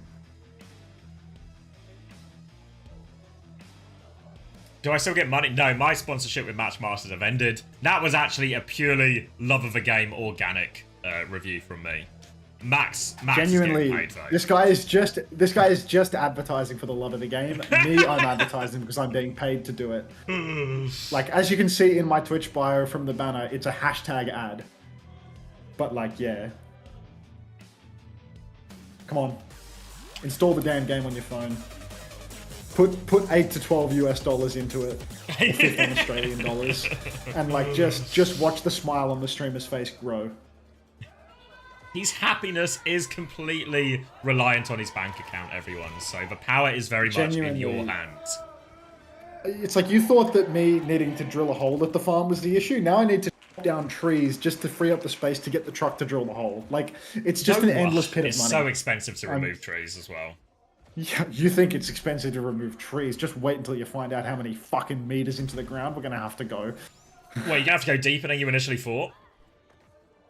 Speaker 1: Do I still get money? No, my sponsorship with Matchmasters have ended. That was actually a purely love of the game organic review from me. Max
Speaker 8: Genuinely,
Speaker 1: is getting paid, though.
Speaker 8: This guy is just advertising for the love of the game. Me, I'm advertising because I'm being paid to do it. Like, as you can see in my Twitch bio from the banner, it's a hashtag ad. But like, yeah. Come on. Install the damn game on your phone. Put 8 to 12 US dollars into it, or 15 Australian dollars, and like just watch the smile on the streamer's face grow.
Speaker 1: His happiness is completely reliant on his bank account, everyone. So the power is very much in your hands.
Speaker 8: It's like you thought that me needing to drill a hole at the farm was the issue. Now I need to chop down trees just to free up the space to get the truck to drill the hole. Like, it's just an endless pit of money.
Speaker 1: It's so expensive to remove trees as well.
Speaker 8: Yeah, you think it's expensive to remove trees. Just wait until you find out how many fucking meters into the ground we're going to have to go.
Speaker 1: Well, you're going to have to go deeper than you initially thought.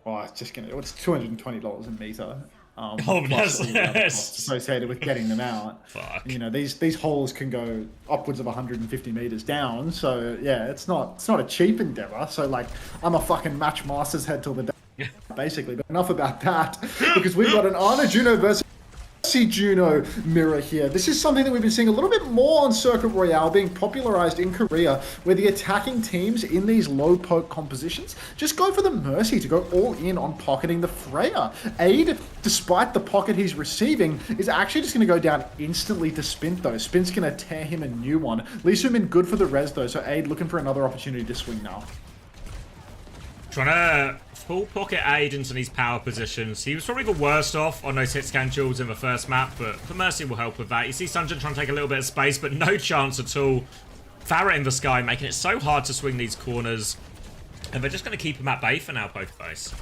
Speaker 8: Oh, it's $220 a meter.
Speaker 1: That's
Speaker 8: associated with getting them out.
Speaker 1: Fuck.
Speaker 8: You know, these holes can go upwards of 150 meters down. So yeah, it's not a cheap endeavor. So like, I'm a fucking Matchmasters head till the day, basically. But enough about that, because we've got an Ana Juno versus Juno mirror here. This is something that we've been seeing a little bit more on Circuit Royale being popularized in Korea, where the attacking teams in these low poke compositions just go for the mercy to go all in on pocketing the Freya. Aid, despite the pocket he's receiving, is actually just going to go down instantly to Spint though. Spint's going to tear him a new one. Lee Soo-min good for the res though, so Aid looking for another opportunity to swing now.
Speaker 1: Trying to full pocket Aid into these power positions. He was probably the worst off on those hit scan jewels in the first map, but the Mercy will help with that. You see Sunjin trying to take a little bit of space, but no chance at all. Farah in the sky, making it so hard to swing these corners. And they're just going to keep him at bay for now, Pokerface.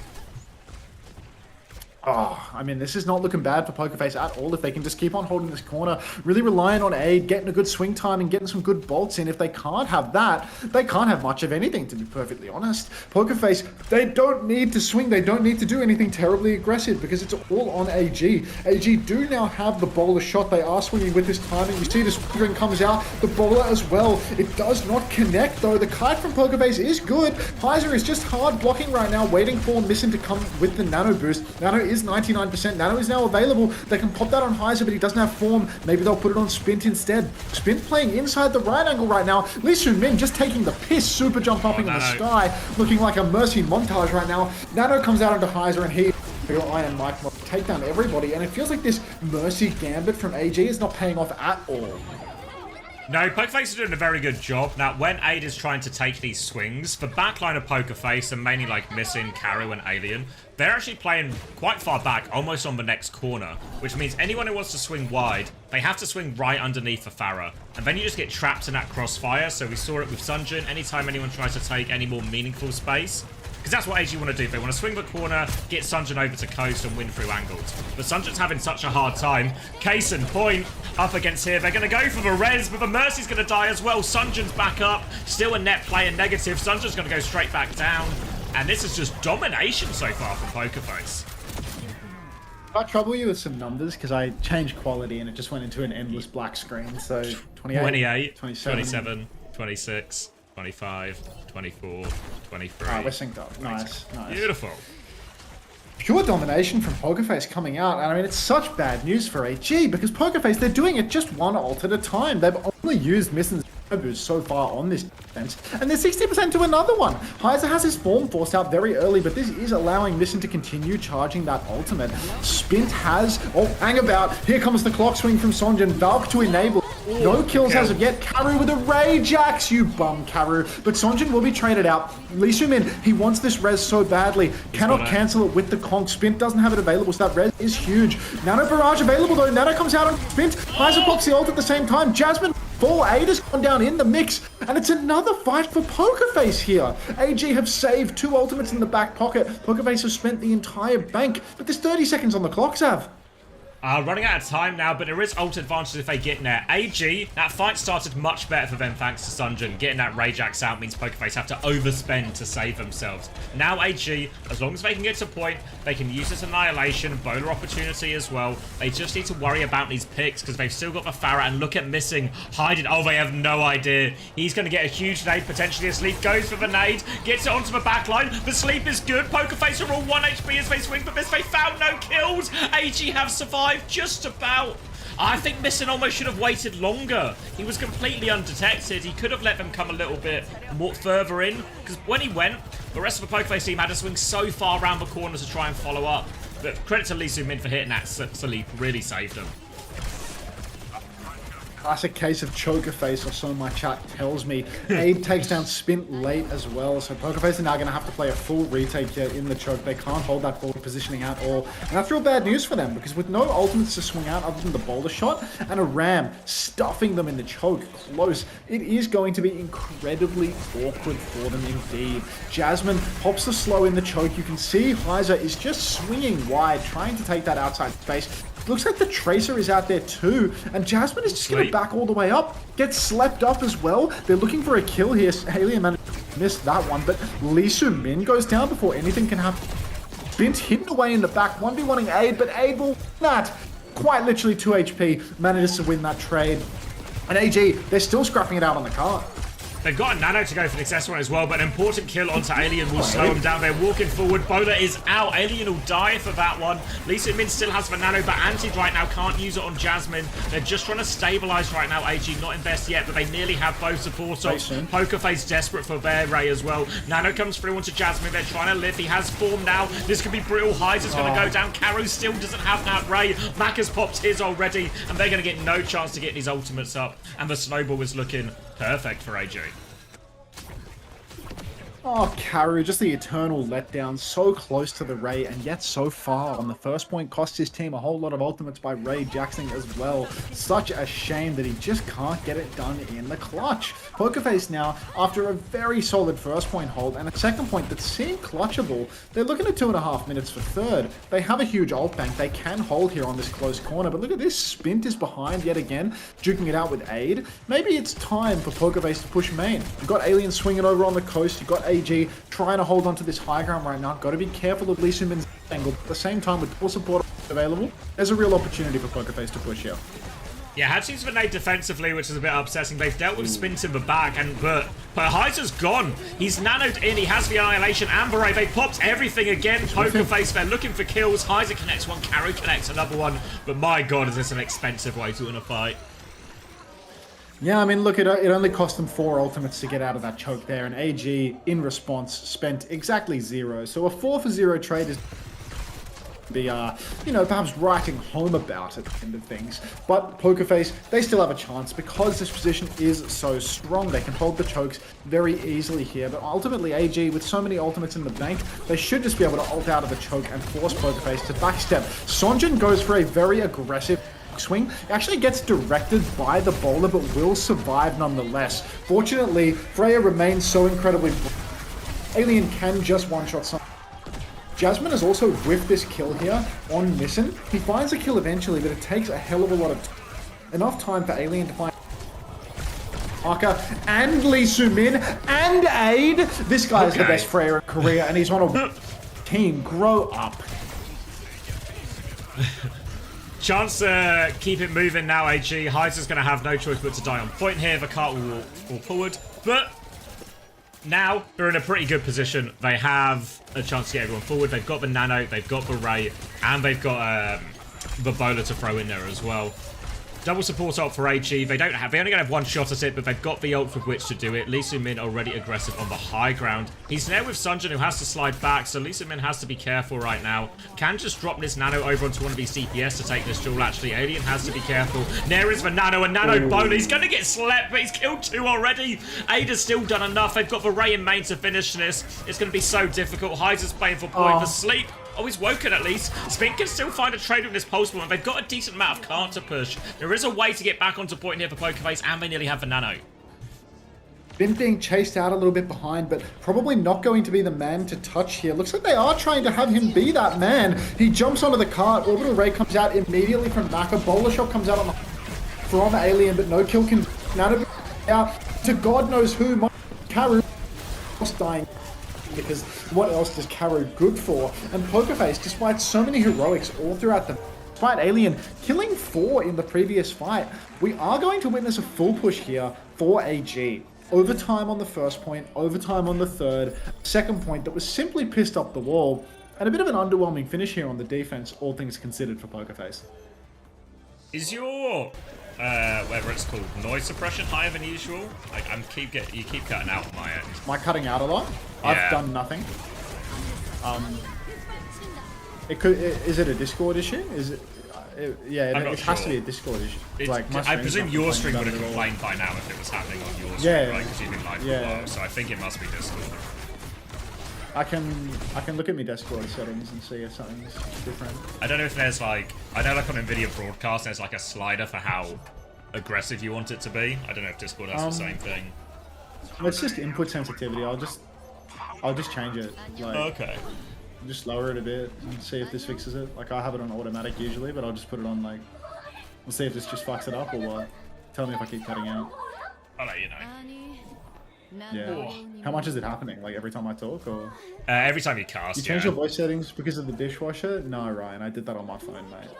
Speaker 8: Oh, I mean, this is not looking bad for Pokerface at all if they can just keep on holding this corner, really relying on Aid, getting a good swing time and getting some good bolts in. If they can't have that, they can't have much of anything, to be perfectly honest. Pokerface, they don't need to swing, they don't need to do anything terribly aggressive because it's all on AG. AG do now have the bowler shot. They are swinging with this timing. You see the swing comes out, the bowler as well. It does not connect though. The kite from Pokerface is good. Heiser is just hard blocking right now, waiting for Missin to come with the nano boost. Nano is 99%. Nano is now available. They can pop that on Heiser, but he doesn't have form. Maybe they'll put it on Spint instead. Spint playing inside the right angle right now. Lee Soo-min just taking the piss, super jump upping in the sky, looking like a Mercy montage right now. Nano comes out into Heiser and he Iron Mike take down everybody, and it feels like this Mercy gambit from AG is not paying off at all.
Speaker 1: No, Pokerface is doing a very good job. Now, when Aid is trying to take these swings, the backline of Pokerface, and mainly like Missing, Karu, and Alien, they're actually playing quite far back, almost on the next corner, which means anyone who wants to swing wide, they have to swing right underneath the Pharah. And then you just get trapped in that crossfire, so we saw it with Sunjin. Anytime anyone tries to take any more meaningful space, because that's what AG want to do. They want to swing the corner, get Sunjin over to coast, and win through angles. But Sunjin's having such a hard time. Case in point, up against here. They're going to go for the res, but the Mercy's going to die as well. Sunjin's back up. Still a net player negative. Sunjin's going to go straight back down. And this is just domination so far from Pokerface.
Speaker 8: I trouble you with some numbers because I changed quality and it just went into an endless black screen. So
Speaker 1: 28,
Speaker 8: 27,
Speaker 1: 27, 26, 25, 24, 23.
Speaker 8: Alright, we're synced up. Nice.
Speaker 1: Beautiful.
Speaker 8: Pure domination from Pokerface coming out, and I mean, it's such bad news for AG because Pokerface, they're doing it just one ult at a time. They've only used Missin's boost so far on this defense, and they're 60% to another one. Heiser has his form forced out very early, but this is allowing Missin to continue charging that ultimate. Spint has, hang about, here comes the clock swing from Sonjin, Valk to enable. No kills as of yet. Karu with a Rage Axe, you bum, Karu. But Sonjin will be traded out. Lee Soo-min, he wants this res so badly. Cannot cancel it with the conk. Spint doesn't have it available, so that res is huge. Nano Barrage available though. Nano comes out on Spint. Heiser pops the ult at the same time. Jasmine, full aid has gone down in the mix. And it's another fight for Pokerface here. AG have saved 2 ultimates in the back pocket. Pokerface has spent the entire bank. But there's 30 seconds on the clock, Sav.
Speaker 1: Running out of time now, but there is ult advantage if they get in there. AG, that fight started much better for them thanks to Sunjin. Getting that Rage Axe out means Pokerface have to overspend to save themselves. Now AG, as long as they can get to point, they can use this Annihilation, bowler opportunity as well. They just need to worry about these picks because they've still got the Pharah, and look at Missing, hiding. Oh, they have no idea. He's going to get a huge nade, potentially a sleep, goes for the nade, gets it onto the back line. The sleep is good. Pokerface are all 1 HP as they swing, but this they found no kills. AG have survived. Just about. I think Missing almost should have waited longer. He was completely undetected. He could have let them come a little bit more further in, because when he went, the rest of the Pokerface team had to swing so far around the corner to try and follow up. But credit to Lee Soo-min for hitting that sleep. Really saved him.
Speaker 8: Classic case of Chokerface, or so my chat tells me. Aid takes down Spint late as well, so Pokerface are now going to have to play a full retake here in the choke. They can't hold that forward positioning at all, and that's real bad news for them, because with no ultimates to swing out other than the boulder shot, and a Ram stuffing them in the choke close, it is going to be incredibly awkward for them indeed. Jasmine pops the slow in the choke. You can see Heiser is just swinging wide, trying to take that outside space. Looks like the Tracer is out there too, and Jasmine is just going to back all the way up, get slept up as well. They're looking for a kill here. Alien managed to miss that one, but Lee Soo-min goes down before anything can happen. Spint hidden away in the back, 1v1ing Aid, but Aid will win that. Quite literally 2 HP, manages to win that trade. And AG, they're still scrapping it out on the card.
Speaker 1: They've got a Nano to go for the next one as well, but an important kill onto Alien will slow him down. They're walking forward. Bowler is out. Alien will die for that one. Lee Soo-min still has the Nano, but Anti right now can't use it on Jasmine. They're just trying to stabilize right now. AG not invest yet, but they nearly have both support on. Pokerface desperate for Bear Ray as well. Nano comes through onto Jasmine. They're trying to live. He has form now. This could be brutal. Heiser's going to go down. Karu still doesn't have that Ray. Mac has popped his already, and they're going to get no chance to get these ultimates up. And the snowball is looking perfect for AG.
Speaker 8: Oh, Karu, just the eternal letdown, so close to the Ray and yet so far. On the first point, cost his team a whole lot of ultimates by Ray Jackson as well. Such a shame that he just can't get it done in the clutch. Pokerface now, after a very solid first point hold and a second point that seemed clutchable, they're looking at 2.5 minutes for third. They have a huge ult bank. They can hold here on this close corner, but look at this. Spint is behind yet again, duking it out with Aid. Maybe it's time for Pokerface to push main. You've got Alien swinging over on the coast. You've got AG trying to hold on to this high ground right now. Got to be careful of Lee Soo-min's angle. At the same time, with full support available, there's a real opportunity for Pokerface to push here.
Speaker 1: Yeah, had to use the nade defensively, which is a bit upsetting. They've dealt with Spint in the back, but Heiser's gone. He's nanoed in. He has the Annihilation. Amber Ray, they popped everything again. Pokerface, they're looking for kills. Heiser connects one. Karu connects another one. But my god, is this an expensive way to win a fight.
Speaker 8: Yeah, I mean, look, it only cost them 4 ultimates to get out of that choke there, and AG, in response, spent exactly 0. So a 4 for 0 trade is be, you know, perhaps writing home about at the end of things. But Pokerface, they still have a chance because this position is so strong. They can hold the chokes very easily here. But ultimately, AG, with so many ultimates in the bank, they should just be able to ult out of the choke and force Pokerface to backstep. Sonjin goes for a very aggressive swing. It actually gets directed by the bowler, but will survive nonetheless. Fortunately, Freya remains so incredibly... Alien can just one-shot some. Jasmine has also whiffed this kill here on Missin. He finds a kill eventually, but it takes a hell of a lot of enough time for Alien to find Parker and Lee Soo-min and Aid. This guy is the best Freya in Korea, and he's on a team. Grow up.
Speaker 1: Chance to keep it moving now, AG. Heiser's going to have no choice but to die on point here. The cart will fall forward. But now they're in a pretty good position. They have a chance to get everyone forward. They've got the Nano, they've got the Ray, and they've got the Bowler to throw in there as well. Double support ult for AG. They only going to have one shot at it, but they've got the ult with which to do it. Lee Soo-min already aggressive on the high ground. He's there with Sunjin, who has to slide back, so Lee Soo-min has to be careful right now. Can just drop this Nano over onto one of these DPS to take this duel, actually. Alien has to be careful. There is the Nano, and Nano Bowler. He's going to get slept, but he's killed 2 already. Ada's still done enough. They've got the Ray in main to finish this. It's going to be so difficult. Heiser's playing for point for sleep. Oh, he's woken at least. Spink can still find a trade with this pulse bomb. They've got a decent amount of cart to push. There is a way to get back onto point here for Pokerface, and they nearly have the Nano.
Speaker 8: Been being chased out a little bit behind, but probably not going to be the man to touch here. Looks like they are trying to have him be that man. He jumps onto the cart. Orbital Ray comes out immediately from Maka. Bowler Shot comes out on the from Alien, but no kill can Nano out to God knows who. Karu dying. Because what else does Karu good for? And Pokerface, despite so many heroics all throughout the fight, Alien killing 4 in the previous fight, we are going to witness a full push here for AG. Overtime on the first point, overtime on the third, second point that was simply pissed up the wall, and a bit of an underwhelming finish here on the defense, all things considered for Pokerface.
Speaker 1: Is your whatever it's called, noise suppression higher than usual? Like you keep cutting out on my end.
Speaker 8: Am I cutting out a lot?
Speaker 1: Yeah.
Speaker 8: I've done nothing. Is it a Discord issue? Is it? Yeah, it has to be a Discord issue.
Speaker 1: I presume your stream would have complained by now if it was happening on your stream, right? Because you've been live for a while, so I think it must be Discord.
Speaker 8: I can look at my Discord settings and see if something's different.
Speaker 1: I don't know if there's like, I know like on NVIDIA broadcast there's like a slider for how aggressive you want it to be. I don't know if Discord has the same thing.
Speaker 8: It's just input sensitivity. I'll just change it. Like,
Speaker 1: okay.
Speaker 8: Just lower it a bit and see if this fixes it. Like I have it on automatic usually, but I'll just put it on like, we'll see if this just fucks it up or what. Tell me if I keep cutting out.
Speaker 1: I'll let you know.
Speaker 8: Yeah. How much is it happening? Like every time I talk or?
Speaker 1: Every time you cast,
Speaker 8: You change your voice settings because of the dishwasher? No, Ryan, I did that on my phone, mate.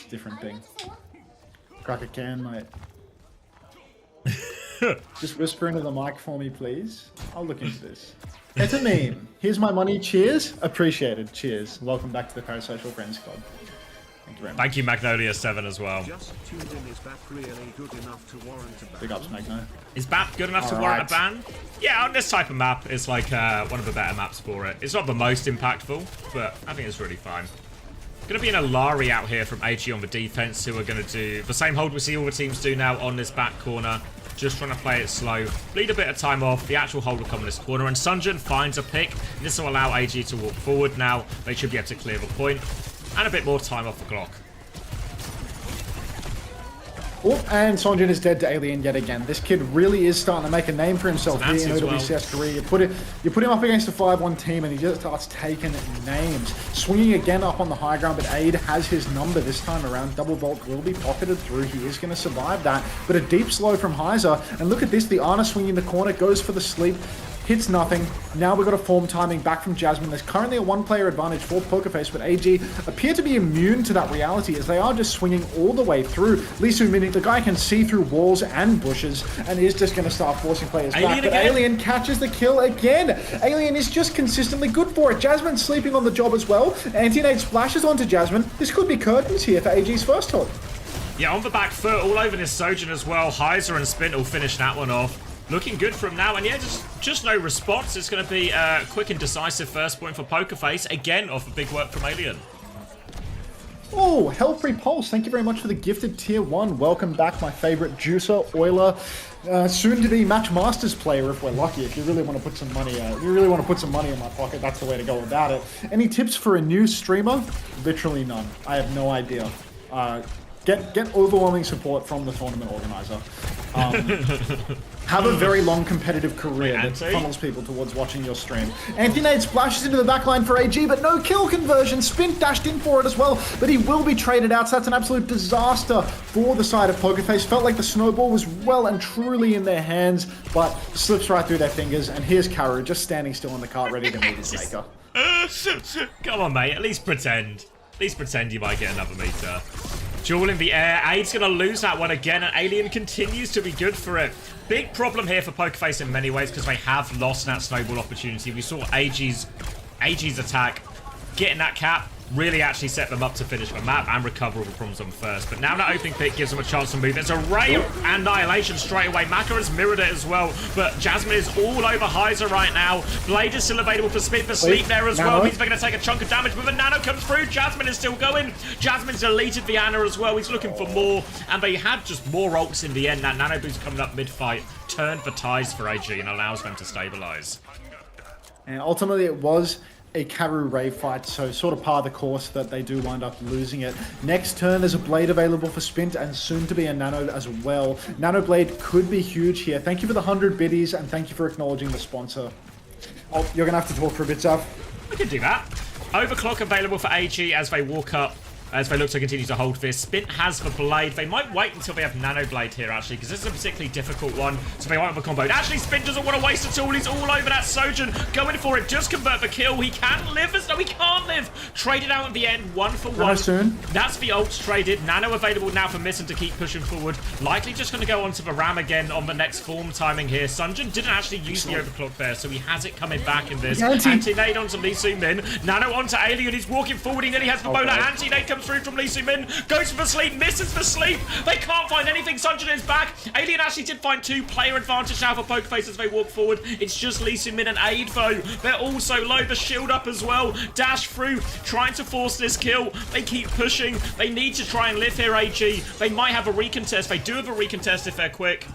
Speaker 8: Different thing. Crack a can, mate. Just whisper into the mic for me, please. I'll look into this. It's a meme. Here's my money. Cheers. Appreciated. Cheers. Welcome back to the Parasocial Friends Club. Thank you very much.
Speaker 1: Thank you, Magnolia7 as well.
Speaker 2: Just tuned in, is BAP really good enough to warrant a ban?
Speaker 8: Big ups, Magno.
Speaker 1: Is BAP good enough to warrant a ban? Yeah, on this type of map, it's like one of the better maps for it. It's not the most impactful, but I think it's really fine. Going to be an Alari out here from AG on the defense, who are going to do the same hold we see all the teams do now on this back corner. Just trying to play it slow. Bleed a bit of time off. The actual hold will come in this corner, and Sunjin finds a pick. This will allow AG to walk forward now. They should be able to clear the point. And a bit more time off the clock.
Speaker 8: Oh, and Sonjin is dead to Alien yet again. This kid really is starting to make a name for himself here in OWCSKorea. You put him up against a 5-1 team and he just starts taking names. Swinging again up on the high ground, but Aid has his number this time around. Double Bolt will be pocketed through. He is going to survive that. But a deep slow from Heiser. And look at this, the Ana swinging the corner, goes for the sleep. Hits nothing. Now we've got a form timing back from Jasmine. There's currently a 1-player advantage for Pokerface, but AG appear to be immune to that reality as they are just swinging all the way through. Lee Soo-min, the guy can see through walls and bushes and is just going to start forcing players back. But Alien catches the kill again. Alien is just consistently good for it. Jasmine's sleeping on the job as well. Anti-nade splashes onto Jasmine. This could be curtains here for AG's first hold.
Speaker 1: Yeah, on the back foot, all over this Sojin as well. Heiser and Spint will finish that one off. looking good from now. And yeah, just no response. It's going to be a quick and decisive first point for Pokerface. Again, off of big work from Alien.
Speaker 8: Oh, Hellfree Pulse, thank you very much for the gifted tier 1. Welcome back, my favorite juicer, Oiler, soon to be Match Masters player if we're lucky. If you really want to put some money, in my pocket, that's the way to go about it. Any tips for a new streamer? Literally none. I have no idea. Get overwhelming support from the tournament organizer. Have a very long competitive career that funnels people towards watching your stream. Anti-Nade splashes into the backline for AG, but no kill conversion. Spint dashed in for it as well, but he will be traded out, so that's an absolute disaster for the side of Pokerface. Felt like the snowball was well and truly in their hands, but slips right through their fingers, and here's Karu just standing still in the cart, ready to meet his maker.
Speaker 1: Come on, mate, at least pretend. At least pretend you might get another meter. Jewel in the air. Aid's going to lose that one again, and Alien continues to be good for it. Big problem here for Pokerface in many ways because they have lost that snowball opportunity. We saw AG's attack getting that cap really actually set them up to finish the map and recover from them first. But now that opening pick gives them a chance to move. There's a ray of annihilation straight away. Maka has mirrored it as well, but Jasmine is all over Heiser right now. Blade is still available for Spit for Sleep there as well. He's going to take a chunk of damage, but the Nano comes through. Jasmine is still going. Jasmine's deleted the Ana as well. He's looking for more, and they had just more ults in the end. That Nano boost coming up mid-fight turned the ties for AG and allows them to stabilize.
Speaker 8: And ultimately it was a Karu Ray fight, so sort of par of the course that they do wind up losing it. Next turn, there's a Blade available for Spint and soon to be a Nano as well. Nano Blade could be huge here. Thank you for the 100 biddies and thank you for acknowledging the sponsor. Oh, you're going to have to talk for a bit, Zav.
Speaker 1: We can do that. Overclock available for AG as they walk up. As they look to continue to hold this. Spint has the Blade. They might wait until they have Nano Blade here, actually, because this is a particularly difficult one. So they won't have a combo. Actually, Spint doesn't want to waste at all. He's all over that Sojourn. Going for it. Just convert the kill. He can live. No, he can't live. Traded out at the end. 1 for 1.
Speaker 8: Nano soon.
Speaker 1: That's the ults traded. Nano available now for Missing to keep pushing forward. Likely just going to go onto the Ram again on the next form timing here. Sunjin didn't actually use the overclock there, so he has it coming back in this. Anti-Nade onto Lee Soo-min. Nano onto Alien. He's walking forward. He nearly has the bowler. Anti-Nade comes through from Lee Soo-min. Goes for Sleep, misses for Sleep. They can't find anything. Sunjin is back. Alien actually did find 2 player advantage now for Pokerface as they walk forward. It's just Lee Soo-min and Aid though. They're all so low. The shield up as well. Dash through, trying to force this kill. They keep pushing. They need to try and live here, AG. They might have a recontest. They do have a recontest if they're quick.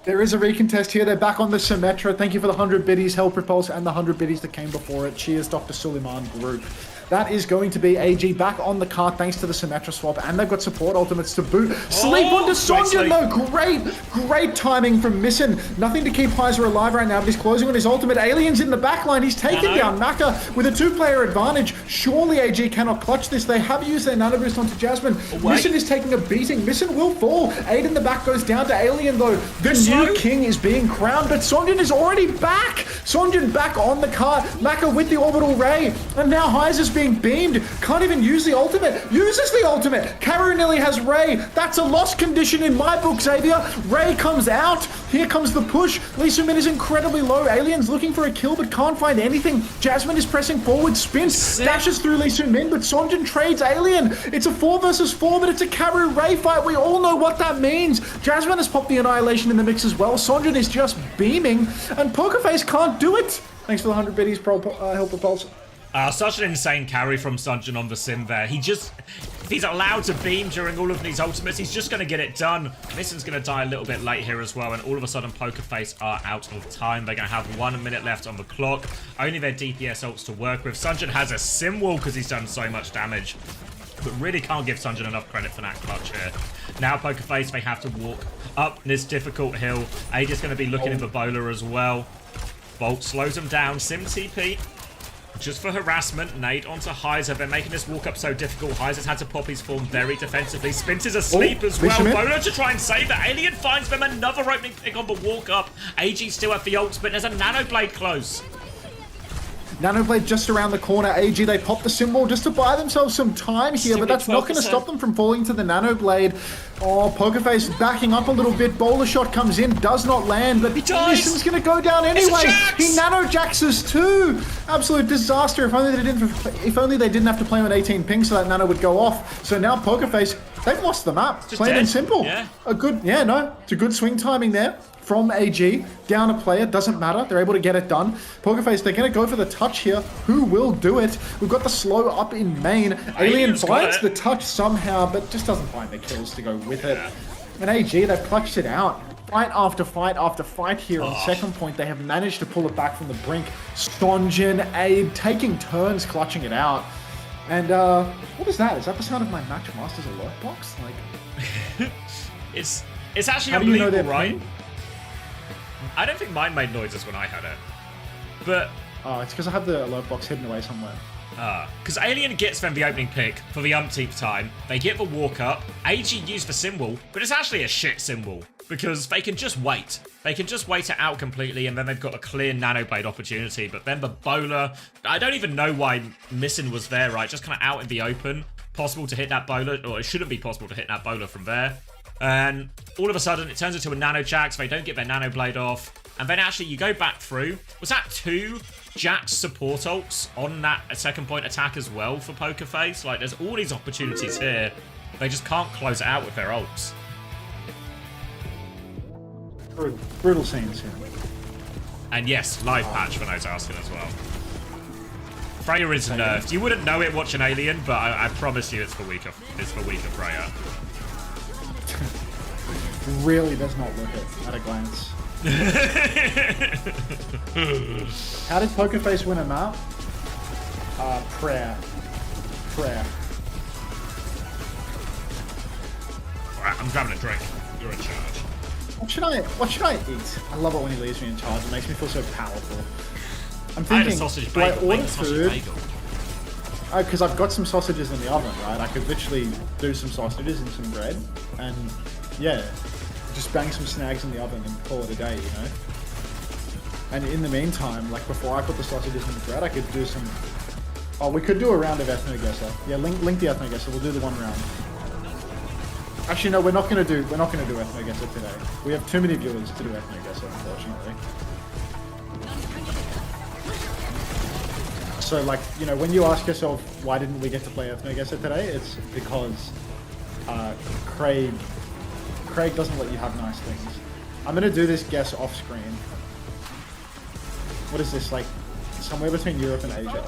Speaker 8: There is a recontest here. They're back on the Symmetra. Thank you for the 100 biddies, Hell Repulse, and the 100 biddies that came before it. Cheers, Dr. Suleiman Group. That is going to be AG back on the cart thanks to the Symmetra swap, and they've got support ultimates to boot. Sleep onto Sonja, though. Great timing from Missin. Nothing to keep Heiser alive right now, but he's closing on his ultimate. Alien's in the backline. He's taken down Maka with a 2-player advantage. Surely AG cannot clutch this. They have used their nano boost onto Jasmine. Missin is taking a beating. Missin will fall. Aid in the back goes down to Alien, though. The new king is being crowned, but Sonjin is already back. Sonjin back on the cart. Maka with the orbital ray, and now Heiser's being beamed. Can't even use the ultimate. Uses the ultimate. Karu nearly has Ray. That's a lost condition in my book, Xavier. Ray comes out. Here comes the push. Lee Soo-min is incredibly low. Alien's looking for a kill but can't find anything. Jasmine is pressing forward. Spin. Dashes through Lee Soo-min, but Sonjin trades Alien. It's a 4 versus 4, but it's a Karu Ray fight. We all know what that means. Jasmine has popped the Annihilation in the mix as well. Sonjin is just beaming, and Pokerface can't do it. Thanks for the 100 biddies, Help the Pulse.
Speaker 1: Such an insane carry from Sunjin on the sim there. If he's allowed to beam during all of these ultimates, he's just going to get it done. Missin's going to die a little bit late here as well, and all of a sudden Pokerface are out of time. They're going to have 1 minute left on the clock. Only their DPS ults to work with. Sunjin has a sim wall because he's done so much damage, but really can't give Sunjin enough credit for that clutch here. Now Pokerface, they have to walk up this difficult hill. Ada's going to be looking in the bowler as well. Bolt slows him down. Sim TP. Just for harassment, Nade onto Heiser. They're making this walk up so difficult. Heiser's had to pop his form very defensively. Spint is asleep as well. Bowler to try and save it. Alien finds them another opening pick on the walk up. AG still have the ults, but there's a Nano Blade close.
Speaker 8: Nano Blade just around the corner. AG, they pop the symbol just to buy themselves some time here, but that's not going to stop them from falling to the Nano Blade. Oh, Pokerface backing up a little bit. Bowler shot comes in, does not land, but Missin's going to go down anyway. He Nano Jaxes too. Absolute disaster. If only they didn't have to play on 18 ping so that Nano would go off. So now Pokerface They've lost the map.
Speaker 1: Just
Speaker 8: Plain
Speaker 1: dead.
Speaker 8: and simple.
Speaker 1: Yeah.
Speaker 8: It's a good swing timing there from AG. Down a player, doesn't matter. They're able to get it done. Pokerface, they're going to go for the touch here. Who will do it? We've got the slow up in main. Alien
Speaker 1: Alien's got
Speaker 8: finds
Speaker 1: it.
Speaker 8: the touch somehow, but just doesn't find the kills to go with it. And AG, they've clutched it out. Fight after fight after fight here on second point. They have managed to pull it back from the brink. Stonjin, Abe, taking turns clutching it out. And what is that? Is that the sound of my Match Masters alert box? Like,
Speaker 1: It's actually
Speaker 8: how do you know
Speaker 1: unbelievable,
Speaker 8: they're
Speaker 1: right?
Speaker 8: playing?
Speaker 1: I don't think mine made noises when I had it. But
Speaker 8: Oh, it's because I have the alert box hidden away somewhere.
Speaker 1: because Alien gets them the opening pick for the umpteenth time. They get the walk up. AG used the symbol, but it's actually a shit symbol because they can just wait. They can just wait it out completely, and then they've got a clear nanoblade opportunity. But then the bowler, I don't even know why missing was there, right? Just kind of out in the open. Possible to hit that bowler, or it shouldn't be possible to hit that bowler from there. And all of a sudden, it turns into a nano jack, so they don't get their nano blade off. And then actually, you go back through. Was that 2 Jax support ults on that second point attack as well for Pokerface? Like, there's all these opportunities here. They just can't close it out with their ults.
Speaker 8: Brutal scenes here.
Speaker 1: And yes, live patch for those asking as well. Freya is nerfed. You wouldn't know it watching Alien, but I promise you it's for weaker Freya.
Speaker 8: Really does not look it at a glance. How did Pokerface win a map? Prayer.
Speaker 1: Alright, I'm grabbing a drink. You're in charge.
Speaker 8: What should I eat? I love it when he leaves me in charge. It makes me feel so powerful. I'm
Speaker 1: I had a
Speaker 8: thinking,
Speaker 1: sausage
Speaker 8: do I
Speaker 1: bagel.
Speaker 8: order
Speaker 1: Make a sausage
Speaker 8: food?
Speaker 1: bagel.
Speaker 8: Because I've got some sausages in the oven, right? I could literally do some sausages and some bread, and yeah, just bang some snags in the oven and call it a day, you know? And in the meantime, like before I put the sausages in the bread, I could do some... Oh, we could do a round of Ethno Guesser. Yeah, link the Ethno Guesser. We'll do the one round. Actually, no, we're not gonna do Ethno Guesser today. We have too many viewers to do Ethno Guesser, unfortunately. So, like, you know, when you ask yourself, why didn't we get to play Ethno Guesser today? It's because Craig doesn't let you have nice things. I'm gonna do this guess off screen. What is this, like, somewhere between Europe and Asia?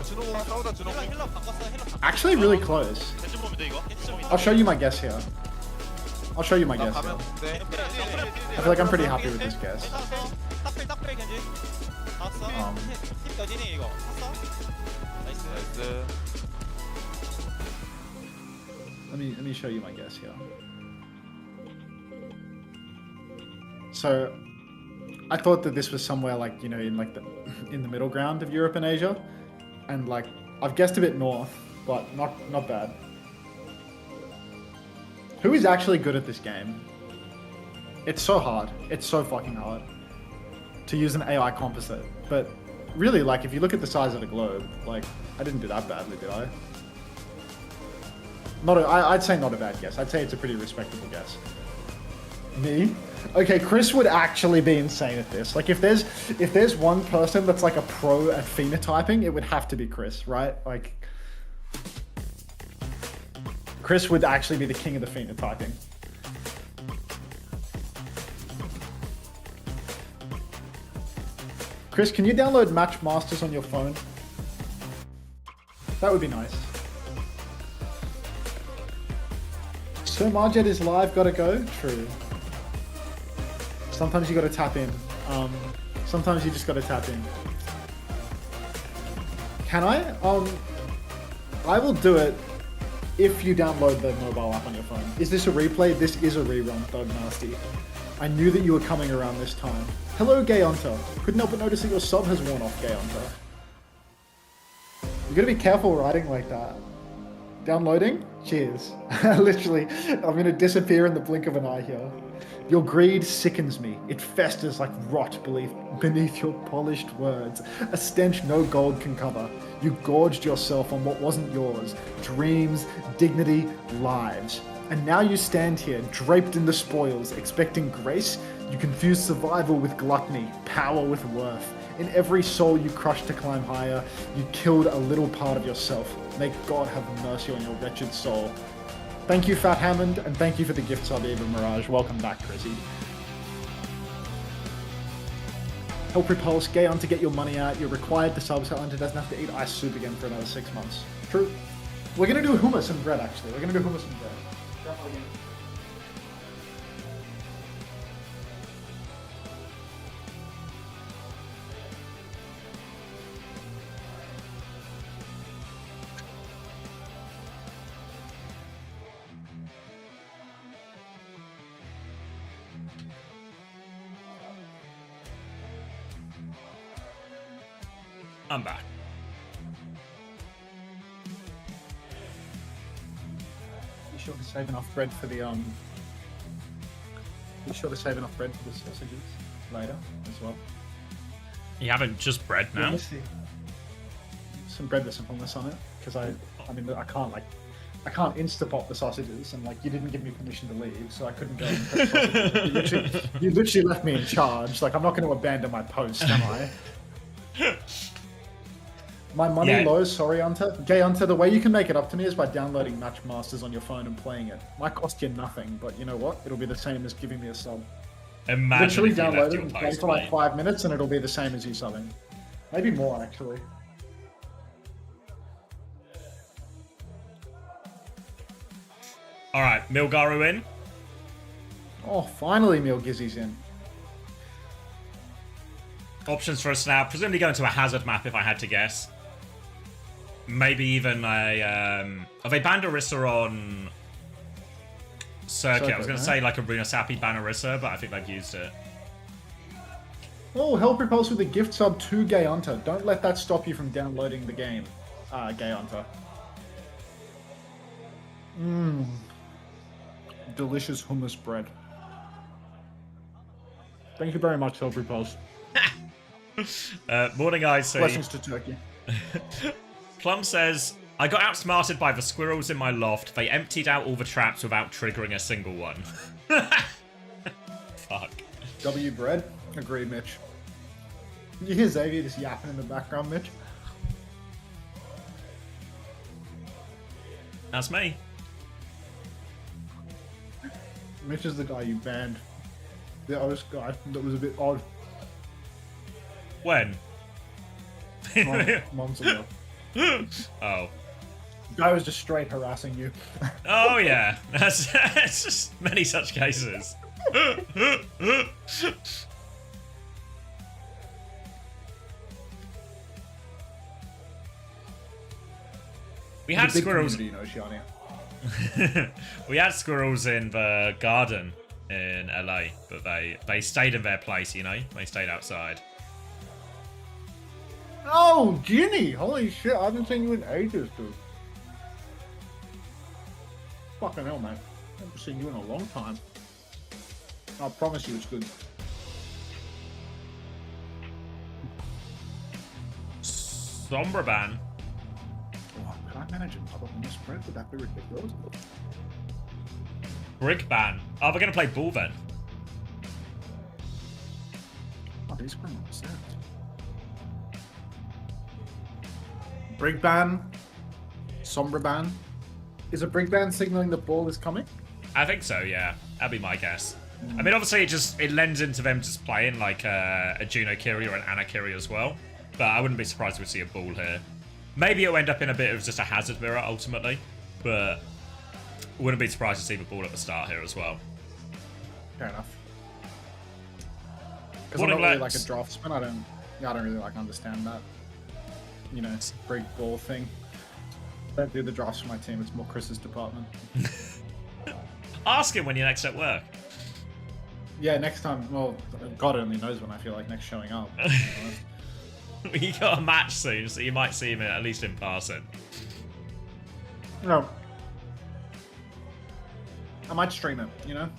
Speaker 8: Actually, really close. I'll show you my guess here. I feel like I'm pretty happy with this guess. Let me show you my guess here. So, I thought that this was somewhere like, you know, in the middle ground of Europe and Asia, and like I've guessed a bit north, but not bad. Who is actually good at this game? It's so hard. It's so fucking hard to use an AI composite. But really, like, if you look at the size of the globe, like, I didn't do that badly, did I? I'd say not a bad guess. I'd say it's a pretty respectable guess. Me? Okay, Chris would actually be insane at this. Like, if there's one person that's like a pro at phenotyping, it would have to be Chris, right? Like, Chris would actually be the king of the phenotyping. Chris, can you download Match Masters on your phone? That would be nice. So Marjet is live, gotta go? True. Sometimes you gotta tap in. Sometimes you just gotta tap in. Can I? I will do it if you download the mobile app on your phone. Is this a replay? This is a rerun, Thug Nasty. I knew that you were coming around this time. Hello, Gayonta. Couldn't help but notice that your sub has worn off, Gayonta. You gotta be careful writing like that. Downloading? Cheers. Literally, I'm gonna disappear in the blink of an eye here. Your greed sickens me. It festers like rot beneath your polished words. A stench no gold can cover. You gorged yourself on what wasn't yours. Dreams, dignity, lives. And now you stand here, draped in the spoils, expecting grace? You confuse survival with gluttony, power with worth. In every soul you crushed to climb higher, you killed a little part of yourself. May God have mercy on your wretched soul. Thank you, Fat Hammond, and thank you for the gift sub, Eva Mirage. Welcome back, Chrissy. Help Repulse, Gay on to get your money out. You're required to sub so Hunter doesn't have to eat ice soup again for another 6 months. True. We're gonna do hummus and bread, actually. We're gonna do hummus and bread.
Speaker 1: I'm back.
Speaker 8: You sure to save enough bread for the You sure to save enough bread for the sausages later as well?
Speaker 1: You haven't just bread now?
Speaker 8: Yeah, some bread with some hummus on it, because I mean, I can't Instapot the sausages, and like you didn't give me permission to leave, so I couldn't go. And prep sausages. You literally left me in charge. Like I'm not going to abandon my post, am I? My money low, sorry, Hunter. Gay Hunter, the way you can make it up to me is by downloading Match Masters on your phone and playing it. Might cost you nothing, but you know what? It'll be the same as giving me a sub.
Speaker 1: Imagine
Speaker 8: Literally
Speaker 1: if you
Speaker 8: download
Speaker 1: left
Speaker 8: it
Speaker 1: your
Speaker 8: and play
Speaker 1: post,
Speaker 8: for like
Speaker 1: mate.
Speaker 8: 5 minutes, and it'll be the same as you subbing. Maybe more, actually.
Speaker 1: Alright, Milgaru in.
Speaker 8: Oh, finally Milgizzy's in.
Speaker 1: Options for us now. Presumably going to a hazard map if I had to guess. Maybe even a... Have they banned Orisa on... Circuit? I was going to say like a Runa Sappy ban Orisa, but I think they've used it.
Speaker 8: Oh, Help Repulse with a gift sub to Gay Hunter. Don't let that stop you from downloading the game, Gay Hunter. Mmm. Delicious hummus bread. Thank you very much, Help Repulse.
Speaker 1: Morning, IC.
Speaker 8: Blessings to Turkey.
Speaker 1: Plum says, I got outsmarted by the squirrels in my loft. They emptied out all the traps without triggering a single one. Fuck.
Speaker 8: W bread? Agreed, Mitch. You hear Xavier just yapping in the background, Mitch?
Speaker 1: That's me.
Speaker 8: Mitch is the guy you banned. The other guy that was a bit odd.
Speaker 1: When?
Speaker 8: Months ago.
Speaker 1: Oh.
Speaker 8: Guy was just straight harassing you.
Speaker 1: Oh, yeah. That's it's just many such cases. We had squirrels.
Speaker 8: You know, Shiani.
Speaker 1: We had squirrels in the garden in LA, but they stayed in their place, you know? They stayed outside.
Speaker 8: Oh, Ginny! Holy shit, I haven't seen you in ages, dude. Fucking hell, mate. I haven't seen you in a long time. I promise you it's good.
Speaker 1: Sombra ban.
Speaker 8: Oh, can I manage another hummus spread? Would that be ridiculous?
Speaker 1: Brick ban. Oh, we're going to play ball then.
Speaker 8: Oh, these are not set. Brig ban. Sombra ban. Is a Brig ban signaling the ball is coming?
Speaker 1: I think so, yeah. That'd be my guess. I mean, obviously, it lends into them just playing like a Juno Kiri or an Ana Kiri as well. But I wouldn't be surprised if we see a ball here. Maybe it'll end up in a bit of just a hazard mirror ultimately. But wouldn't be surprised to see the ball at the start here as well.
Speaker 8: Fair enough. Because I'm not really like a draftsman. I don't really like understand that. You know, Brig ball thing. I don't do the drafts for my team. It's more Chris's department.
Speaker 1: Ask him when you're next at work.
Speaker 8: Yeah, next time. Well, God only knows when I feel like next showing up. To be honest.
Speaker 1: We got a match soon, so you might see him at least in passing.
Speaker 8: No. I might stream it, you know?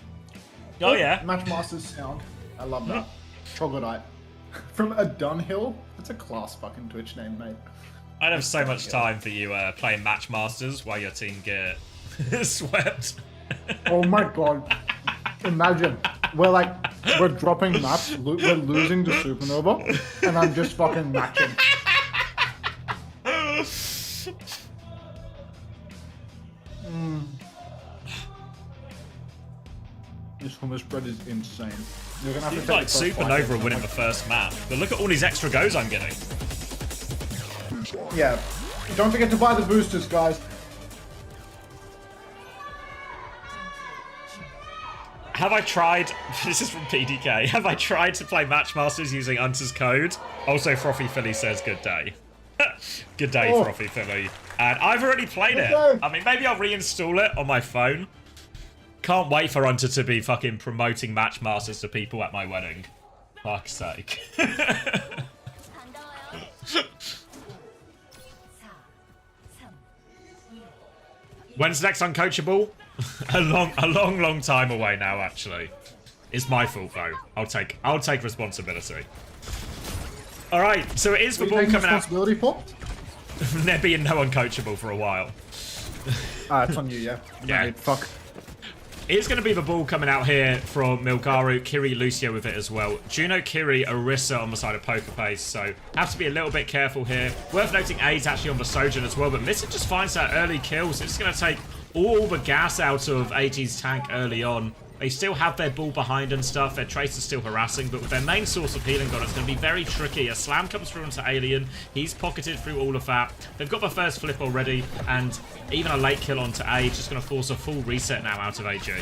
Speaker 1: Oh, yeah.
Speaker 8: Matchmaster's sound. I love that. Troglodyte. From a Dunhill? That's a class fucking Twitch name, mate.
Speaker 1: I'd have so much time for you playing Matchmasters while your team get swept.
Speaker 8: Oh my god. Imagine. We're dropping maps, we're losing to Supernova, and I'm just fucking matching. This hummus bread is insane. You're gonna have to
Speaker 1: He's
Speaker 8: take
Speaker 1: like
Speaker 8: the first bite
Speaker 1: supernova
Speaker 8: here.
Speaker 1: winning the first map. But look at all these extra goes I'm getting.
Speaker 8: Yeah. Don't forget to buy the boosters, guys.
Speaker 1: Have I tried, this is from PDK, have I tried to play Matchmasters using Hunter's code? Also, Frothy Philly says good day. Good day,
Speaker 8: Oh.
Speaker 1: Frothy Philly. And I've already played it.
Speaker 8: day.
Speaker 1: I mean, maybe I'll reinstall it on my phone. Can't wait for Hunter to be fucking promoting Matchmasters to people at my wedding. Fuck's sake. When's next Uncoachable? a long time away now, actually. It's my fault though. I'll take responsibility. Alright, so it is the
Speaker 8: What are
Speaker 1: ball
Speaker 8: you taking
Speaker 1: coming out.
Speaker 8: responsibility for?
Speaker 1: There being no Uncoachable for a while.
Speaker 8: It's on you, yeah.
Speaker 1: Yeah.
Speaker 8: Mate, fuck.
Speaker 1: It's going to be the ball coming out here from Milgaru, Kiri, Lucio with it as well. Juno, Kiri, Orisa on the side of Poker Face, so have to be a little bit careful here. Worth noting A's actually on the Sojourn as well, but Missing just finds that early kill, so it's going to take all the gas out of AG's tank early on. They still have their ball behind and stuff. Their Trace is still harassing, but with their main source of healing gone, it's going to be very tricky. A slam comes through onto Alien. He's pocketed through all of that. They've got the first flip already, and even a late kill onto A, just going to force a full reset now out of AG.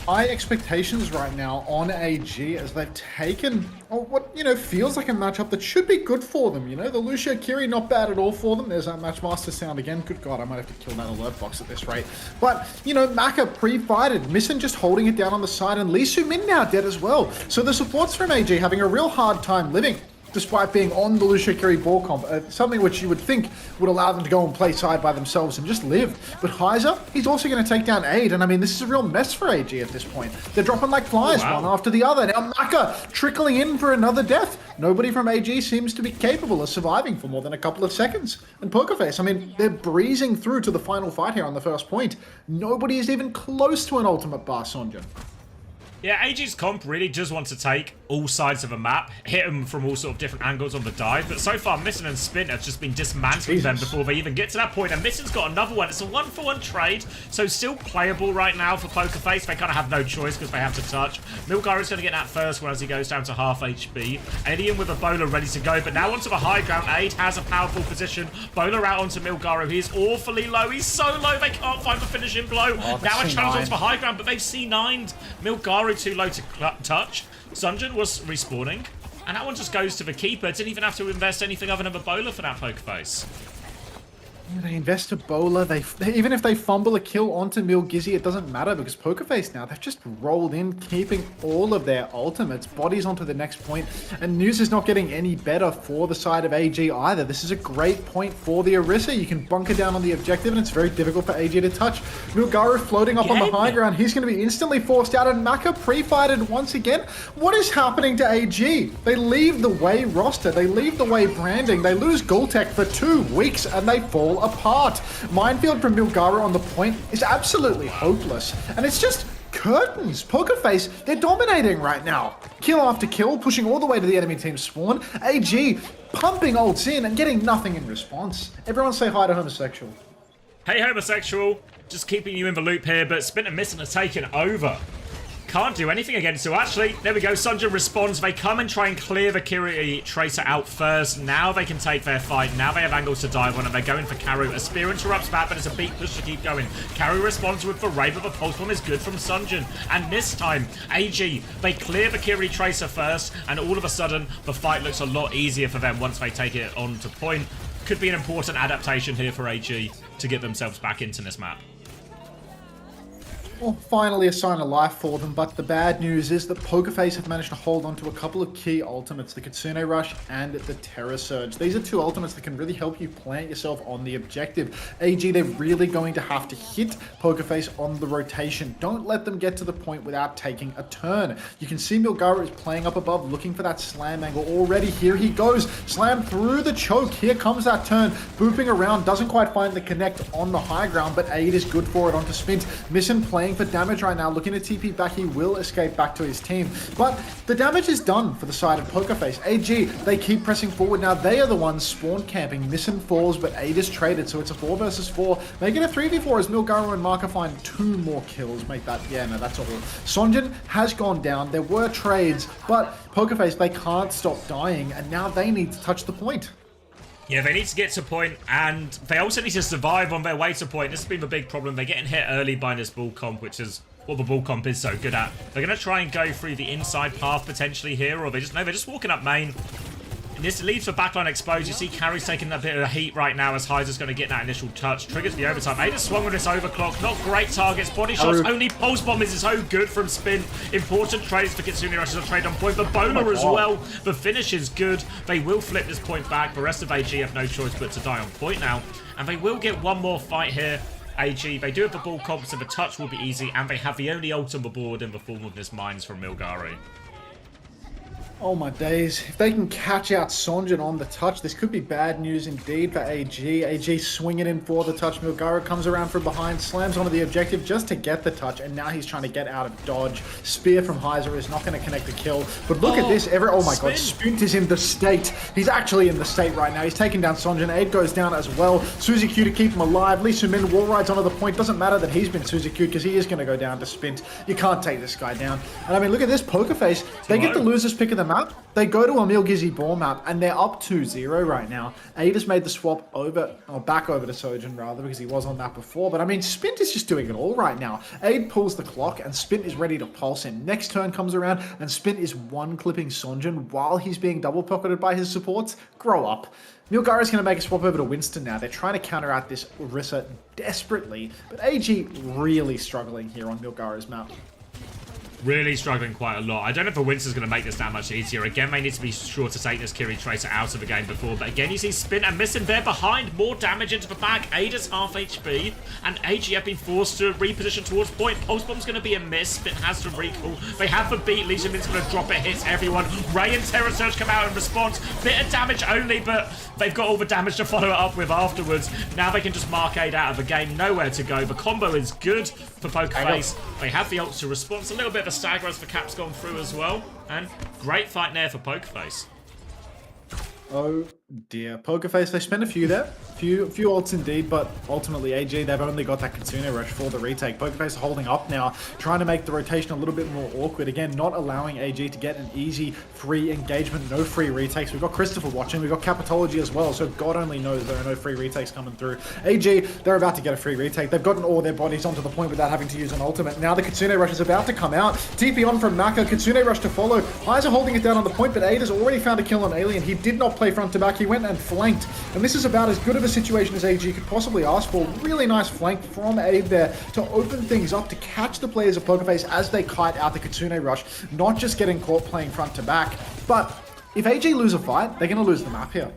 Speaker 8: High expectations right now on AG as they've taken what, feels like a matchup that should be good for them. The Lucio Kiri, not bad at all for them. There's that Matchmaster sound again. Good God, I might have to kill that alert box at this rate. But, Maka pre-fighted. Missin just holding it down on the side, and Lee Su-min now dead as well. So the supports from AG having a real hard time living, despite being on the Lucio Kiri ball comp, something which you would think would allow them to go and play side by themselves and just live. But Heiser, he's also going to take down Aid, and I mean, this is a real mess for AG at this point. They're dropping like flies, one after the other. Now Maka trickling in for another death. Nobody from AG seems to be capable of surviving for more than a couple of seconds. And Pokerface, I mean, they're breezing through to the final fight here on the first point. Nobody is even close to an ultimate bar, Sonja.
Speaker 1: Yeah, AG's comp really does want to take all sides of a map, hit them from all sort of different angles on the dive, but so far Missin and Spin have just been dismantling them before they even get to that point, and Missin's got another one. It's a 1-for-1 trade, so still playable right now for Pokerface. They kind of have no choice because they have to touch. Milgaru's going to get that first one as he goes down to half HP. Alien with a bowler ready to go, but now onto the high ground. Aid has a powerful position. Bowler out onto Milgaru. He's awfully low. He's so low they can't find the finishing blow. Now a challenge onto the high ground, but they've C9'd. Milgaru too low to touch. Sunjin was respawning, and that one just goes to the keeper. Didn't even have to invest anything other than the bowler for that Pokerface.
Speaker 8: They invest a bowler. Even if they fumble a kill onto Milgizzy, it doesn't matter because Pokerface now, they've just rolled in, keeping all of their ultimates, bodies onto the next point, and news is not getting any better for the side of AG either. This is a great point for the Orisa. You can bunker down on the objective, and it's very difficult for AG to touch. Milgaru floating up on the high ground. He's going to be instantly forced out, and Maka pre-fighted once again. What is happening to AG? They leave the way roster. They leave the way branding. They lose Gultech for 2 weeks, and they fall apart. Minefield from Milgaru on the point is absolutely hopeless, and it's just curtains. Pokerface, they're dominating right now. Kill after kill, pushing all the way to the enemy team's spawn. AG pumping ults in and getting nothing in response. Everyone say hi to Homosexual.
Speaker 1: Hey, Homosexual. Just keeping you in the loop here, but Spin and Missin are taking over. Can't do anything again. So actually, there we go. Sunja responds. They come and try and clear the Kiri Tracer out first. Now they can take their fight. Now they have angles to dive on, and they're going for Karu. A spear interrupts that, but it's a beat push to keep going. Karu responds with the Rave, but the pulse bomb is good from Sunjin. And this time, AG, they clear the Kiri Tracer first, and all of a sudden, the fight looks a lot easier for them once they take it on to point. Could be an important adaptation here for AG to get themselves back into this map.
Speaker 8: Well, finally a sign of life for them, but the bad news is that Pokerface have managed to hold on to a couple of key ultimates, the Kitsune Rush and the Terror Surge. These are 2 ultimates that can really help you plant yourself on the objective. AG, they're really going to have to hit Pokerface on the rotation. Don't let them get to the point without taking a turn. You can see Milgaru is playing up above, looking for that slam angle already. Here he goes. Slam through the choke. Here comes that turn. Booping around, doesn't quite find the connect on the high ground, but Aid is good for it onto Spint. Missin playing playing for damage right now, looking to TP back. He will escape back to his team. But the damage is done for the side of Pokerface. AG, they keep pressing forward. Now they are the ones spawn camping. Missing falls, but 8 is traded, so it's a 4 versus 4. They get a 3v4 as Milgaro and Marka find 2 more kills. Make that, yeah, no, that's all. Sonjin has gone down. There were trades, but Pokerface, they can't stop dying, and now they need to touch the point.
Speaker 1: Yeah, they need to get to point, and they also need to survive on their way to point. This has been the big problem. They're getting hit early by this bull comp, which is what the bull comp is so good at. They're going to try and go through the inside path potentially here, or they're just walking up main. And this leaves for backline exposed. You see Carrie's taking a bit of heat right now as Heiser's going to get that initial touch. Triggers the overtime. Ada swung with this overclock. Not great targets. Body shots. Only pulse bomb is so good from Spin. Important trades for Kitsune Rush as a trade on point. But Bola as well. The finish is good. They will flip this point back. The rest of AG have no choice but to die on point now. And they will get one more fight here. AG, they do have the ball comp, so the touch will be easy. And they have the only ult on the board in the form of this Mines from Milgari.
Speaker 8: Oh my days. If they can catch out Sonjin on the touch, this could be bad news indeed for AG. AG swinging in for the touch. Milgaro comes around from behind, slams onto the objective just to get the touch, and now he's trying to get out of dodge. Spear from Heiser is not going to connect the kill. But look at this. Oh my god, Spint is in the state. He's actually in the state right now. He's taking down Sonjin. Aid goes down as well. Suzy Q to keep him alive. Lee Sumin wall rides onto the point. Doesn't matter that he's been Suzy Q because he is going to go down to Spint. You can't take this guy down. And I mean, look at this Pokerface. They get the loser's pick of the map. They go to a Milgizzy ball map and they're up 2-0 right now. Aid has made the swap over, or back over to Sojin rather, because he was on that before. But I mean, Spint is just doing it all right now. Aid pulls the clock and Spint is ready to pulse in. Next turn comes around and Spint is one clipping Sonjin while he's being double pocketed by his supports. Grow up. Milgaro's going to make a swap over to Winston now. They're trying to counteract this Orisa desperately. But AG really struggling here on Milgaro's map.
Speaker 1: Really struggling quite a lot. I don't know if the Winston's going to make this that much easier. Again, they need to be sure to take this Kiri Tracer out of the game before. But again, you see Spin and Missing there behind. More damage into the back. Ada's half HP. And AG have been forced to reposition towards point. Pulse Bomb's going to be a miss. Spin has to recall. They have the beat. Lee Min's going to drop it. Hits everyone. Ray and Terror Surge come out in response. Bit of damage only, but they've got all the damage to follow it up with afterwards. Now they can just mark Ada out of the game. Nowhere to go. The combo is good for Pokerface. They have the ult to response. A little bit of a stagger as the cap's gone through as well. And great fight there for Pokerface.
Speaker 8: Oh dear. Pokerface, they spent a few there. Few ults indeed, but ultimately AG, they've only got that Kitsune Rush for the retake. Pokerface holding up now, trying to make the rotation a little bit more awkward. Again, not allowing AG to get an easy free engagement, no free retakes. We've got Christopher watching, we've got Capitology as well, so God only knows there are no free retakes coming through. AG, they're about to get a free retake. They've gotten all their bodies onto the point without having to use an ultimate. Now the Kitsune Rush is about to come out. TP on from Maka, Kitsune Rush to follow. Heiser holding it down on the point, but Ada's already found a kill on Alien. He did not play front to back, he went and flanked. And this is about as good of a situation as AG could possibly ask for. Really nice flank from Aid there to open things up, to catch the players of Pokerface as they kite out the Kitsune Rush, not just getting caught playing front to back. But if AG lose a fight, they're going to lose the map here.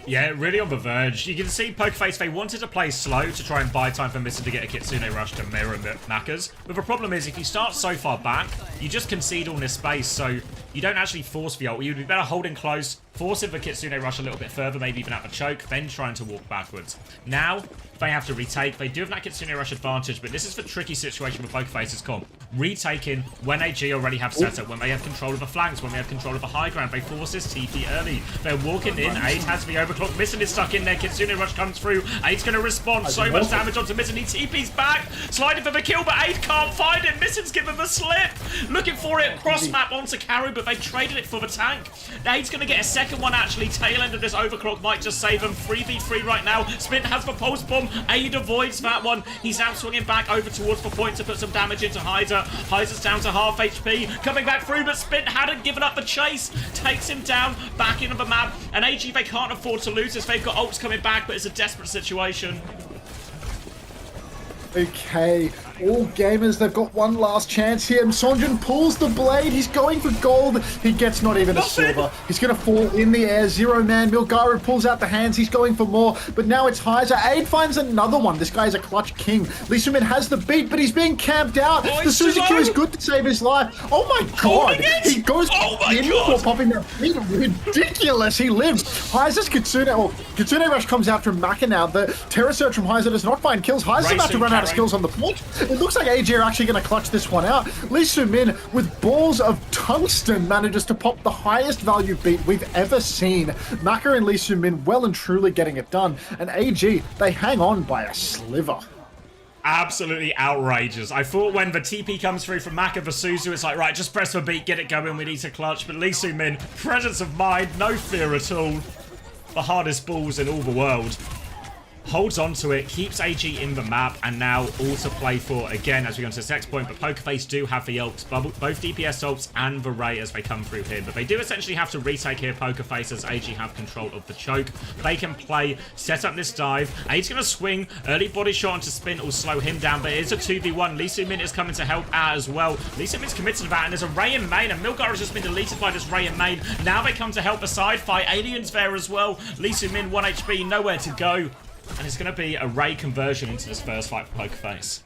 Speaker 1: Yeah, really on the verge. You can see Pokerface, they wanted to play slow to try and buy time for Missing to get a Kitsune Rush to mirror Makas. But the problem is, if you start so far back, you just concede all this space, so you don't actually force the ult. You'd be better holding close, forcing the Kitsune Rush a little bit further, maybe even at the choke, then trying to walk backwards. Now, they have to retake. They do have that Kitsune Rush advantage, but this is the tricky situation with Pokerface's comp. Retaking when AG already have setup, when they have control of the flanks, when they have control of the high ground. They force this TP early. They're walking in. Aid has the overclock. Missing is stuck in there. Kitsune Rush comes through. Aid's going to respond. So much damage onto Missing. He TP's back. Sliding for the kill, but Aid can't find it. Missing's given the slip. Looking for it. Cross map onto Karu, but they've traded it for the tank. Aid's going to get a second one, actually. Tail end of this overclock might just save him. 3v3 right now. Spin has the pulse bomb. Aid avoids that one. He's now swinging back over towards the point to put some damage into Heiser. Heiser's down to half HP. Coming back through, but Spin hadn't given up the chase. Takes him down, back into the map. And AG, they can't afford to lose this. They've got ults coming back, but it's a desperate situation.
Speaker 8: Okay, all gamers, they've got one last chance here, and Sonjin pulls the blade. He's going for gold. He gets not even a silver. He's going to fall in the air. Zero man. Milgaro pulls out the hands. He's going for more, but now it's Heiser. Aid finds another one. This guy is a clutch king. Lee Sumin has the beat, but he's being camped out. The Suzy Q is good to save his life. Oh my god. He goes in for popping that beat. Ridiculous. He lives. Heiser's Kitsune Rush comes after Maka now. The Terror Search from Heiser does not find kills. Heiser's about to run out of skills on the point. It looks like AG are actually going to clutch this one out. Lee Soo-min, with balls of tungsten, manages to pop the highest value beat we've ever seen. Maka and Lee Soo-min well and truly getting it done. And AG, they hang on by a sliver.
Speaker 1: Absolutely outrageous. I thought when the TP comes through from Maka for Suzu, it's like, right, just press for beat, get it going, we need to clutch. But Lee Soo-min, presence of mind, no fear at all. The hardest balls in all the world. Holds on to it, keeps AG in the map, and now all to play for again as we go into this next point. But Pokerface do have the ults, both DPS ults and the Ray as they come through here. But they do essentially have to retake here, Pokerface, as AG have control of the choke. They can play, set up this dive. AG's going to swing, early body shot onto Spin will slow him down, but it is a 2v1. Lee Soo-min is coming to help out as well. Lee Soo-min's committed to that, and there's a Ray in main, and Milgar has just been deleted by this Ray in main. Now they come to help the side fight. Alien's there as well. Lee Soo-min, 1 HP, nowhere to go. And it's going to be a Ray conversion into this first fight for Pokerface.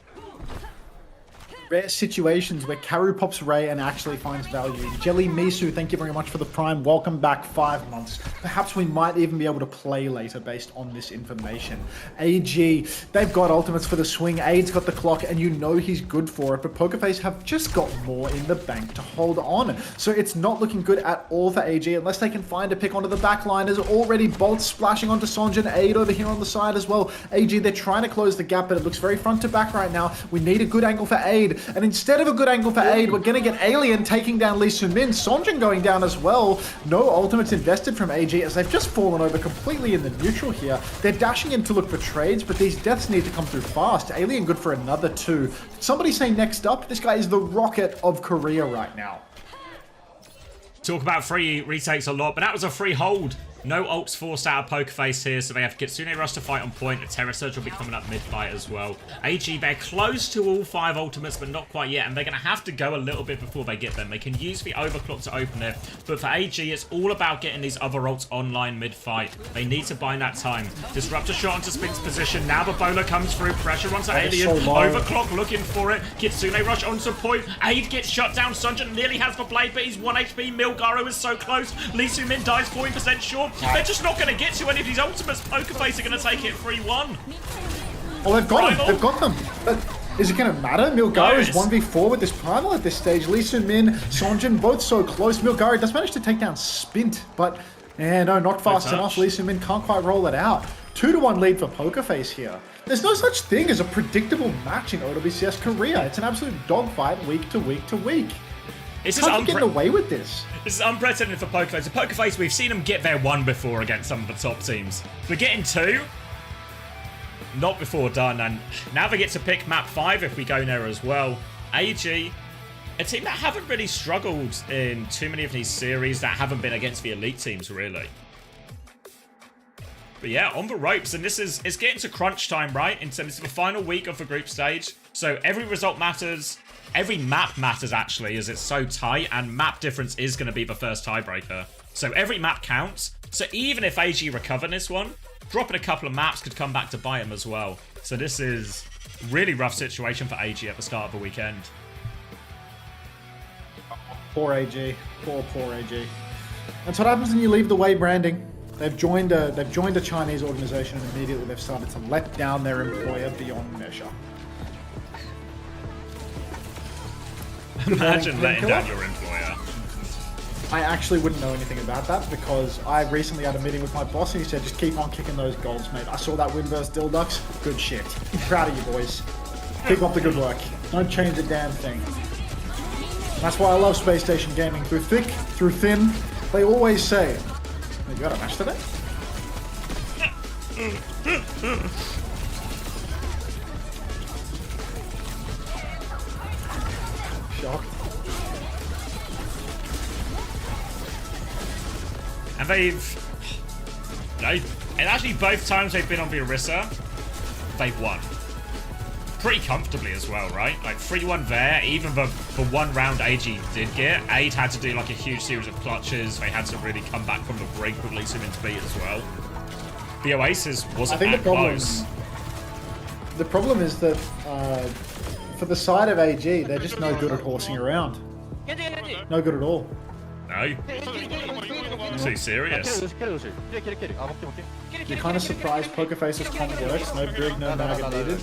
Speaker 8: Rare situations where Karu pops Ray and actually finds value. Jelly Misu, thank you very much for the Prime. Welcome back, 5 months. Perhaps we might even be able to play later based on this information. AG, they've got ultimates for the swing. Aid's got the clock, and you know he's good for it. But Pokerface have just got more in the bank to hold on. So it's not looking good at all for AG unless they can find a pick onto the back line. There's already bolts splashing onto Sonjin. Aid over here on the side as well. AG, they're trying to close the gap, but it looks very front to back right now. We need a good angle for Aid. And instead of a good angle for Aid, we're going to get Alien taking down Lee Soo-min. Sonjin going down as well. No ultimates invested from AG as they've just fallen over completely in the neutral here. They're dashing in to look for trades, but these deaths need to come through fast. Alien good for another 2. Did somebody say next up? This guy is the rocket of Korea right now.
Speaker 1: Talk about free retakes a lot, but that was a free hold. No ults forced out of Pokerface here, so they have Kitsune Rush to fight on point. A Terror Surge will be coming up mid-fight as well. AG, they're close to all 5 ultimates, but not quite yet, and they're going to have to go a little bit before they get them. They can use the Overclock to open it, but for AG, it's all about getting these other ults online mid-fight. They need to buy that time. Disruptor shot onto Spin's position. Now the bowler comes through. Pressure onto Alien.
Speaker 8: So
Speaker 1: Overclock looking for it. Kitsune Rush onto point. Aid gets shut down. Sunjin nearly has the blade, but he's 1 HP. Milgaro is so close. Lee Soo-min dies 40% short. They're just not going to get to any of these ultimates. Pokerface are going to take it 3-1.
Speaker 8: Oh, they've got them. They've got them. But is it going to matter? Milgaro is
Speaker 1: No,
Speaker 8: 1v4 with this Primal at this stage. Lee Soo-min, Sonjin, both so close. Milgaro does manage to take down Spint, but no, not fast enough. Lee Soo-min can't quite roll it out. 2-1 lead for Pokerface here. There's no such thing as a predictable match in OWCSKorea. It's an absolute dogfight week to week to week.
Speaker 1: It's
Speaker 8: How are you getting away with this?
Speaker 1: This is unprecedented for Pokerface. For Pokerface, we've seen them get their 1 before against some of the top teams. We're getting 2. Not before done, and now they get to pick map 5 if we go there as well. AG, a team that haven't really struggled in too many of these series, that haven't been against the elite teams, really. But yeah, on the ropes, and it's getting to crunch time, right? This is the final week of the group stage, so every result matters. Every map matters, actually, as it's so tight, and map difference is going to be the first tiebreaker. So every map counts. So even if AG recover this one, dropping a couple of maps could come back to bite them as well. So this is a really rough situation for AG at the start of the weekend.
Speaker 8: Poor AG. Poor AG. That's what happens when you leave the way branding. They've joined a Chinese organization, and immediately they've started to let down their employer beyond measure.
Speaker 1: Imagine letting down your employer.
Speaker 8: I actually wouldn't know anything about that because I recently had a meeting with my boss and he said, just keep on kicking those goals, mate. I saw that win versus Dilducks. Good shit. I'm proud of you, boys. Keep up the good work. Don't change a damn thing. That's why I love Space Station Gaming. Through thick, through thin, they always say, you got a match today? Shock.
Speaker 1: And and actually both times they've been on the Orisa, they've won. Pretty comfortably as well, right? Like 3-1 there, even the one round AG did get. Aid had to do like a huge series of clutches. They had to really come back from the brink with Lee Soo-min's beat as well. The Oasis wasn't that close.
Speaker 8: The problem is that for the side of AG, they're just no good at horsing around. No good at all.
Speaker 1: No. Too serious.
Speaker 8: You're kind of surprised Poker Face's comp works. No brig, no maggot needed.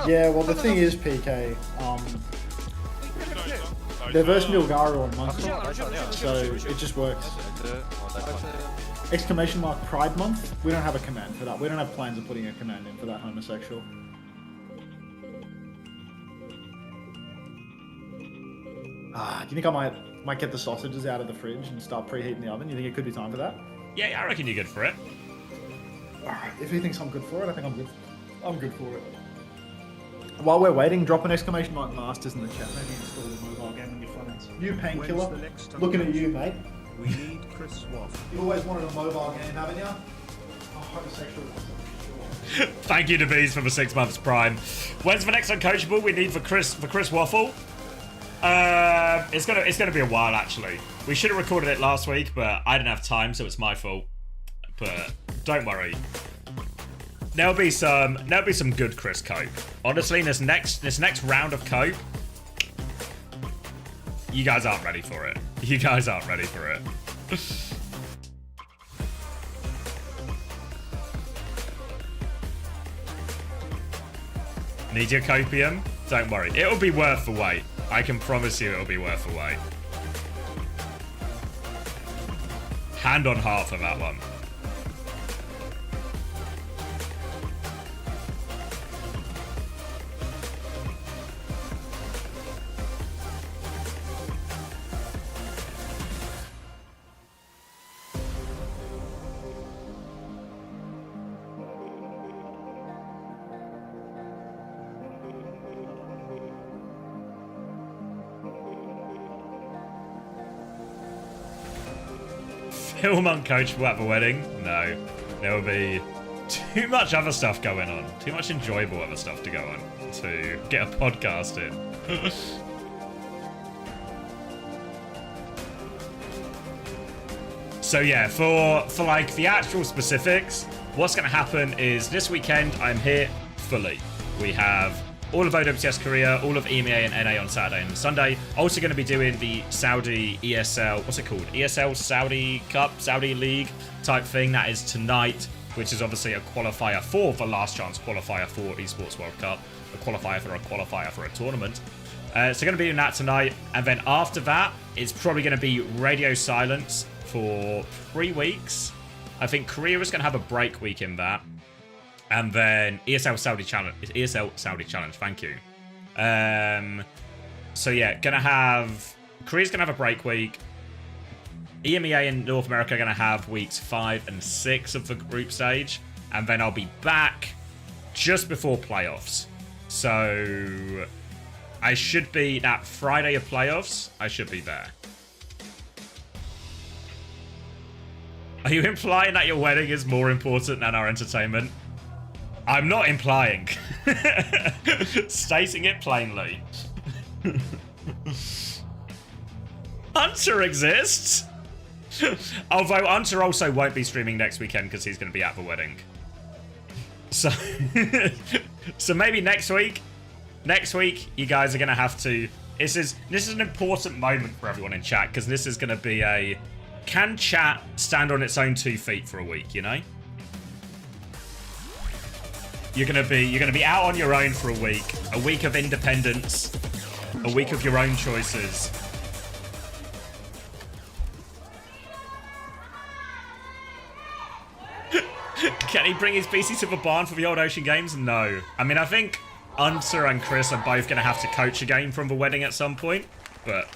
Speaker 8: Yeah, well the thing is, PK, they're versus Milgaru on Monkey, so it just works. Exclamation mark Pride Month? We don't have a command for that. We don't have plans of putting a command in for that homosexual. Do you think I might get the sausages out of the fridge and start preheating the oven? You think it could be time for that?
Speaker 1: Yeah, I reckon you're good for it.
Speaker 8: Alright, if he thinks I'm good for it, I think I'm good. I'm good for it. While we're waiting, drop an exclamation mark Masters in the chat. Maybe install the mobile game on your phones. You Painkiller, looking at you, mate.
Speaker 2: We need Chris Waff.
Speaker 8: You always wanted a mobile game, haven't you? Oh, homosexual.
Speaker 1: Thank you to Bees for the 6 months prime. When's the next Uncoachable we need for Chris Waffle? It's gonna be a while actually. We should have recorded it last week, but I didn't have time, so it's my fault. But don't worry. There'll be some good Chris cope. Honestly, this next round of cope, you guys aren't ready for it. You guys aren't ready for it. Need your copium? Don't worry. It'll be worth the wait. I can promise you it'll be worth the wait. Hand on heart for that one. Film uncoachable at the wedding? No. There will be too much other stuff going on. Too much enjoyable other stuff to go on to get a podcast in. So yeah, for like the actual specifics, what's going to happen is this weekend I'm here fully. We have all of OWCSKorea, all of EMEA and NA on Saturday and Sunday. Also going to be doing the Saudi ESL, what's it called? ESL Saudi Cup, Saudi League type thing. That is tonight, which is obviously a qualifier for the last chance qualifier for Esports World Cup, a qualifier for a tournament. So going to be doing that tonight. And then after that, it's probably going to be radio silence for 3 weeks. I think Korea is going to have a break week in that. And then ESL Saudi Challenge, thank you. So yeah, Korea's gonna have a break week. EMEA in North America are gonna have weeks 5 and 6 of the group stage. And then I'll be back just before playoffs. So I should be, that Friday of playoffs, I should be there. Are you implying that your wedding is more important than our entertainment? I'm not implying. Stating it plainly. Hunter exists. Although Hunter also won't be streaming next weekend because he's going to be at the wedding. So, so maybe next week. Next week, you guys are going to have to. This is an important moment for everyone in chat because this is going to be a. Can chat stand on its own 2 feet for a week? You know. You're gonna be out on your own for a week of independence, a week of your own choices. Can he bring his PC to the barn for the Old Ocean Games? No. I mean, I think Unser and Chris are both gonna have to coach a game from the wedding at some point, but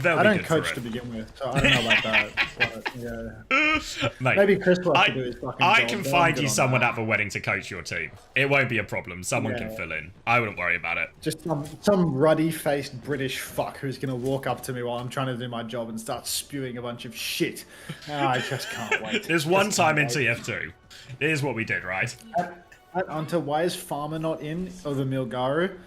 Speaker 8: I don't coach to begin with, so I don't know about that. But, yeah.
Speaker 1: Mate,
Speaker 8: maybe Chris will have to do his fucking job.
Speaker 1: I can find you someone at the wedding to coach your team. It won't be a problem. Someone can fill in. I wouldn't worry about it.
Speaker 8: Just some ruddy-faced British fuck who's going to walk up to me while I'm trying to do my job and start spewing a bunch of shit. I just can't wait.
Speaker 1: There's one time in TF2. Here's what we did, right?
Speaker 8: Until why is Farmer not in, or the Milgaru?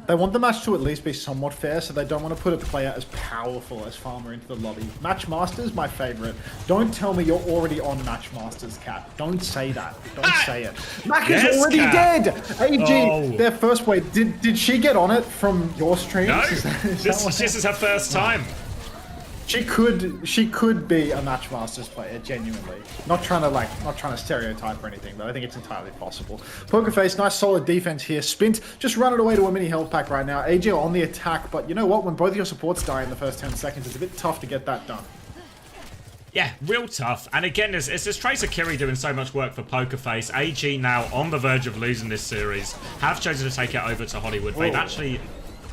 Speaker 8: They want the match to at least be somewhat fair, so they don't want to put a player as powerful as Farmer into the lobby. Matchmaster's my favorite. Don't tell me you're already on Matchmaster's, Cat. Don't say that. Don't say it. Mac is already dead! AG, their first wait. Did she get on it from your streams?
Speaker 1: No, this is her first time.
Speaker 8: She could be a Match Masters player, genuinely. Not trying to stereotype or anything, but I think it's entirely possible. Pokerface, nice solid defense here. Spint, just running away to a mini health pack right now. AJ on the attack, but you know what? When both your supports die in the first 10 seconds, it's a bit tough to get that done.
Speaker 1: Yeah, real tough. And again, it's this Tracer Kiri doing so much work for Pokerface. AG now on the verge of losing this series. Have chosen to take it over to Hollywood. They've actually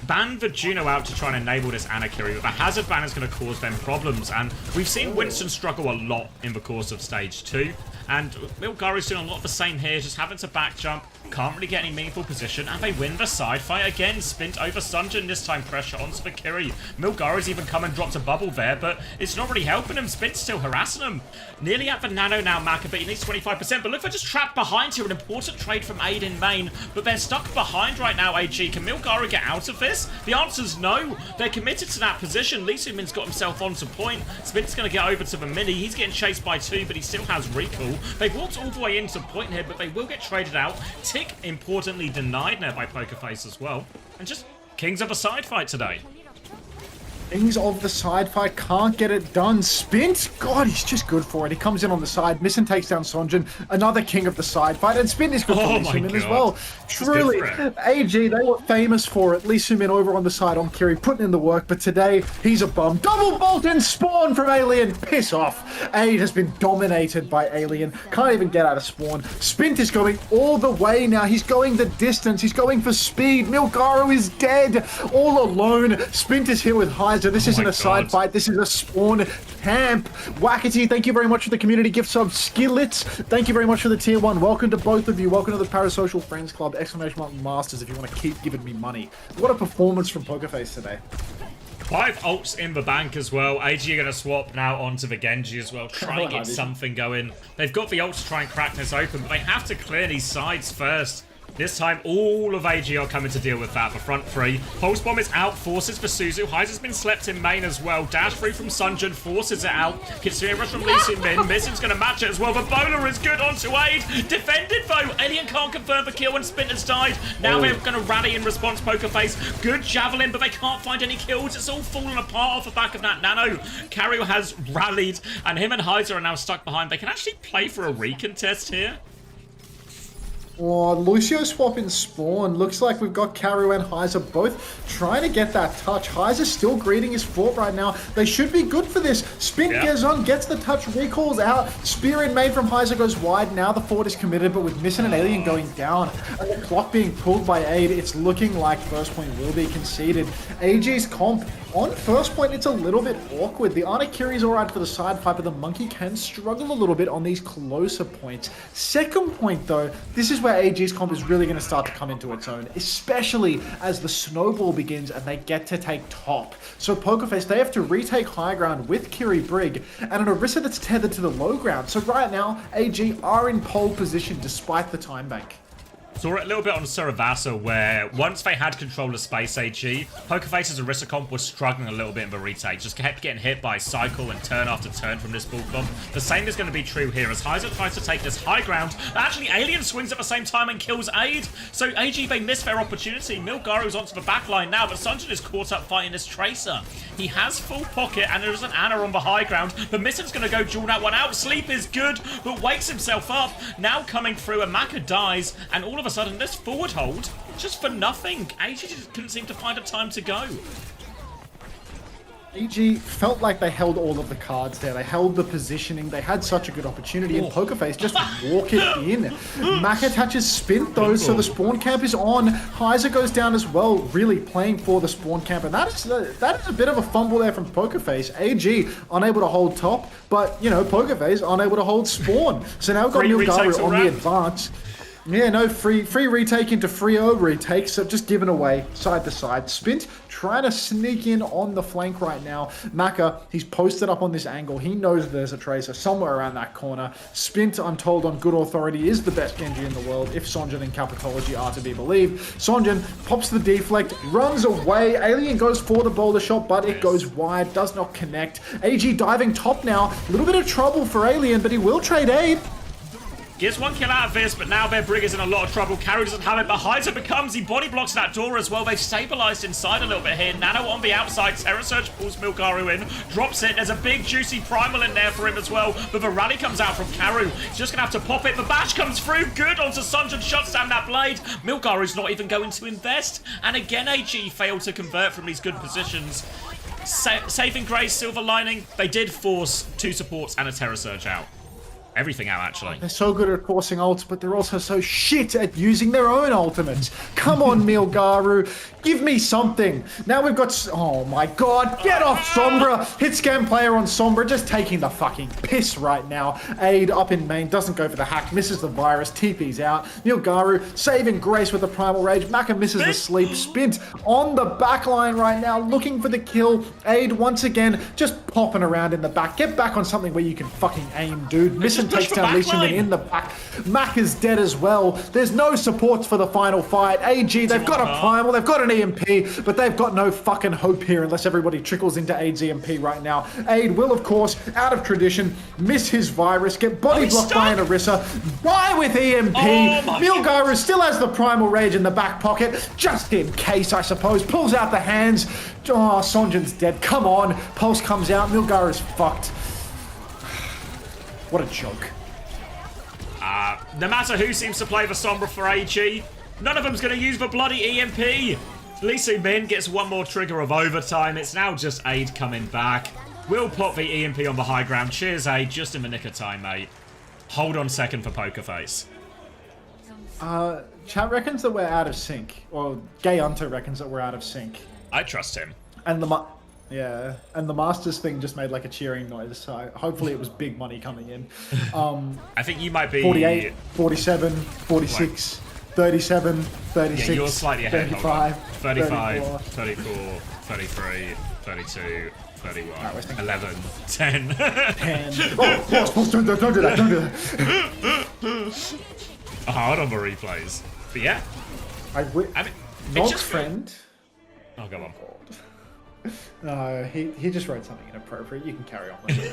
Speaker 1: banned the Juno out to try and enable this Ana Kiri, but the Hazard ban is going to cause them problems. And we've seen Winston struggle a lot in the course of Stage 2. And Milgari's doing a lot of the same here, just having to back jump. Can't really get any meaningful position, and they win the side fight again. Spint over Sunjin, this time pressure onto the Kiri. Milgari's even come and dropped a bubble there, but it's not really helping him. Spint's still harassing him. Nearly at the nano now, Maka, but he needs 25%. But look, they're just trapped behind here. An important trade from Aid in main, but they're stuck behind right now, AG. Can Milgari get out of this? The answer's no. They're committed to that position. Lee Soo-min's got himself onto point. Spint's going to get over to the mini. He's getting chased by 2, but he still has recall. They've walked all the way into point here, but they will get traded out. Tick, importantly, denied now by Pokerface as well. And just kings of a side fight today.
Speaker 8: Kings of the side fight can't get it done. Spint, God, he's just good for it. He comes in on the side, Missin takes down Sonjin, another king of the side fight, and Spint is good for Lee Soo-min as well. Truly, AG, they were famous for it. Lee Soo-min over on the side on Kiri, putting in the work, but today, he's a bum. Double bolt and spawn from Alien. Piss off. Aid has been dominated by Alien. Can't even get out of spawn. Spint is going all the way now. He's going the distance. He's going for speed. Milgaro is dead. All alone. Spint is here with Heiser. This isn't a side fight. This is a spawn camp. Wackety, thank you very much for the community gift sub. Skillets, thank you very much for the tier 1. Welcome to both of you. Welcome to the Parasocial Friends Club. Exclamation mark Masters if you want to keep giving me money. What a performance from Pokerface today.
Speaker 1: 5 ults in the bank as well. AG are going to swap now onto the Genji as well. Try and get something going. They've got the ults to try and crack this open, but they have to clear these sides first. This time, all of AG are coming to deal with that. The front 3. Pulse Bomb is out. Forces for Suzu. Heiser's been slept in main as well. Dash free from Sunjin. Forces it out. Kitsune rush from Lee Soo-min. Missin's going to match it as well. The bowler is good onto Aid. Defended though. Alien can't confirm the kill and Spint has died. Now they're going to rally in response. Pokerface. Good javelin, but they can't find any kills. It's all falling apart off the back of that nano. Cario has rallied, and him and Heiser are now stuck behind. They can actually play for a recontest here.
Speaker 8: Oh, Lucio swapping spawn. Looks like we've got Karu and Heiser both trying to get that touch. Heiser's still greeting his fort right now. They should be good for this. Spin goes on, gets the touch, recalls out. Spear in main from Heiser goes wide. Now the fort is committed, but with Missin and Alien going down and the clock being pulled by Aid, it's looking like first point will be conceded. AG's comp on first point, it's a little bit awkward. The Ana Kiri's alright for the side fight, but the Monkey can struggle a little bit on these closer points. Second point though, this is where AG's comp is really going to start to come into its own, especially as the snowball begins and they get to take top. So Pokerface, they have to retake high ground with Kiri Brig and an Orisa that's tethered to the low ground. So right now, AG are in pole position despite the time bank.
Speaker 1: Saw it a little bit on Saravasa where once they had control of space AG, Pokerface's Orisa comp was struggling a little bit in the retake. Just kept getting hit by cycle and turn after turn from this bull bomb. The same is going to be true here as Heiser tries to take this high ground. Actually, Alien swings at the same time and kills Aid. So AG, they miss their opportunity. Milgaro's onto the back line now, but Sunjin is caught up fighting this Tracer. He has full pocket and there's an Ana on the high ground. The Missin's going to go duel that one out. Sleep is good, but wakes himself up. Now coming through and Maka dies, and all of a sudden this forward hold just for nothing. AG just couldn't seem to find a time to go.
Speaker 8: AG felt like they held all of the cards there. They held the positioning. They had such a good opportunity, and Pokerface just walk it in. Mac attaches Spin though, so the spawn camp is on. Heiser goes down as well, really playing for the spawn camp, and that is a bit of a fumble there from Pokerface. AG unable to hold top, but you know, Pokerface unable to hold spawn. So now we've got Milgaro on the advance. Yeah, no, free retake into free O retake, so just given away side to side. Spint trying to sneak in on the flank right now. Maka, he's posted up on this angle. He knows there's a Tracer somewhere around that corner. Spint, I'm told on good authority, is the best Genji in the world, if Sonjin and Capitology are to be believed. Sonjin pops the deflect, runs away. Alien goes for the boulder shot, but it goes wide, does not connect. AG diving top now. A little bit of trouble for Alien, but he will trade aid.
Speaker 1: Gets 1 kill out of this, but now their Brig is in a lot of trouble. Carry doesn't have it. Behind her becomes. He body blocks that door as well. They've stabilized inside a little bit here. Nano on the outside. Terra Surge pulls Milgaru in. Drops it. There's a big juicy primal in there for him as well. But the rally comes out from Karu. He's just going to have to pop it. The bash comes through. Good onto Sunjun. Shuts down that blade. Milgaru's not even going to invest. And again, AG failed to convert from these good positions. Saving grace, silver lining. They did force 2 supports and a Terra Surge out. Everything out, actually.
Speaker 8: They're so good at forcing ults, but they're also so shit at using their own ultimates. Come on, Milgaru. Give me something. Now we've got... Oh, my God. Get off Sombra. Hit scam player on Sombra. Just taking the fucking piss right now. Aid up in main. Doesn't go for the hack. Misses the virus. TP's out. Milgaru saving grace with the primal rage. Maka misses the sleep. Spint on the back line right now. Looking for the kill. Aid once again. Just popping around in the back. Get back on something where you can fucking aim, dude. Missing takes down Lee Min in the back. Mac is dead as well. There's no supports for the final fight. AG, they've got a primal, they've got an EMP, but they've got no fucking hope here unless everybody trickles into Aid's EMP right now. Aid will, of course, out of tradition, miss his virus, get body blocked by an Orisa, die with EMP. Milgaru still has the primal rage in the back pocket, just in case, I suppose. Pulls out the hands. Oh, Sonjin's dead. Come on. Pulse comes out. Milgaru's fucked. What a joke.
Speaker 1: No matter who seems to play the Sombra for AG, none of them's going to use the bloody EMP. Lee Min gets 1 more trigger of overtime. It's now just Aid coming back. We'll pop the EMP on the high ground. Cheers, Aid. Just in the nick of time, mate. Hold on second for Pokerface.
Speaker 8: Chat reckons that we're out of sync. Or Gay Unto reckons that we're out of sync.
Speaker 1: I trust him.
Speaker 8: And the Masters thing just made like a cheering noise, so hopefully it was big money coming in.
Speaker 1: I think you might be...
Speaker 8: 48, 47, 46, 37, 36,
Speaker 1: yeah, you're slightly ahead.
Speaker 8: 35,
Speaker 1: 35, 34, 33, 32, 31, 11, 10.
Speaker 8: 10. Oh, don't do that, don't do that.
Speaker 1: Hard on the replays. But yeah.
Speaker 8: I mean, Nog friend.
Speaker 1: Oh, go on.
Speaker 8: No, he just wrote something inappropriate. You can carry on with the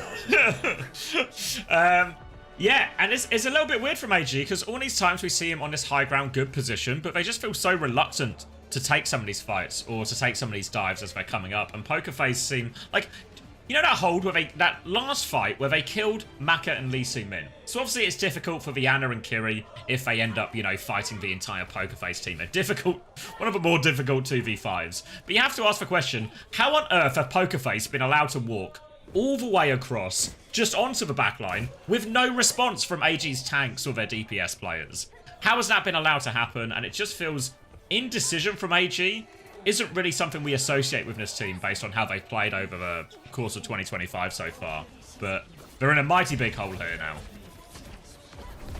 Speaker 8: analysis.
Speaker 1: Yeah, and it's a little bit weird from AG because all these times we see him on this high ground good position, but they just feel so reluctant to take some of these fights or to take some of these dives as they're coming up. And Pokerface seem like, you know that hold where that last fight where they killed Maka and Lee Min. So obviously it's difficult for Vianna and Kiri if they end up, you know, fighting the entire Pokerface team. They're difficult, one of the more difficult 2v5s. But you have to ask the question, how on earth have Pokerface been allowed to walk all the way across, just onto the backline, with no response from AG's tanks or their DPS players? How has that been allowed to happen? And it just feels indecision from AG isn't really something we associate with this team based on how they've played over the course of 2025 so far. But they're in a mighty big hole here now.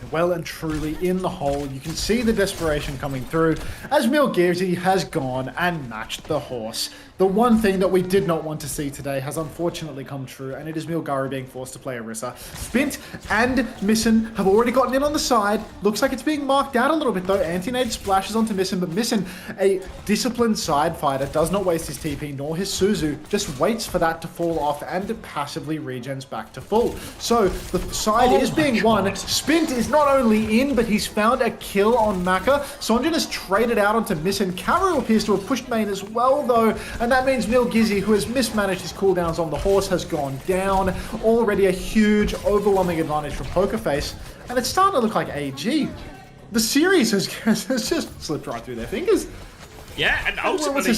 Speaker 8: Well and truly in the hole. You can see the desperation coming through as Milgaru has gone and matched the horse. The one thing that we did not want to see today has unfortunately come true, and it is Milgaru being forced to play Orisa. Spint and Missin have already gotten in on the side. Looks like it's being marked out a little bit though. Anti-nade splashes onto Missin, but Missin, a disciplined side fighter, does not waste his TP nor his Suzu, just waits for that to fall off and passively regens back to full. So the side is being won. Spint is not only in, but he's found a kill on Maka. Sonjin has traded out onto Missin. Karu appears to have pushed main as well though, and that means Milgizzy, who has mismanaged his cooldowns on the horse, has gone down. Already a huge, overwhelming advantage for Pokerface, and it's starting to look like AG. The series has just slipped right through their fingers.
Speaker 1: Yeah, and ultimately,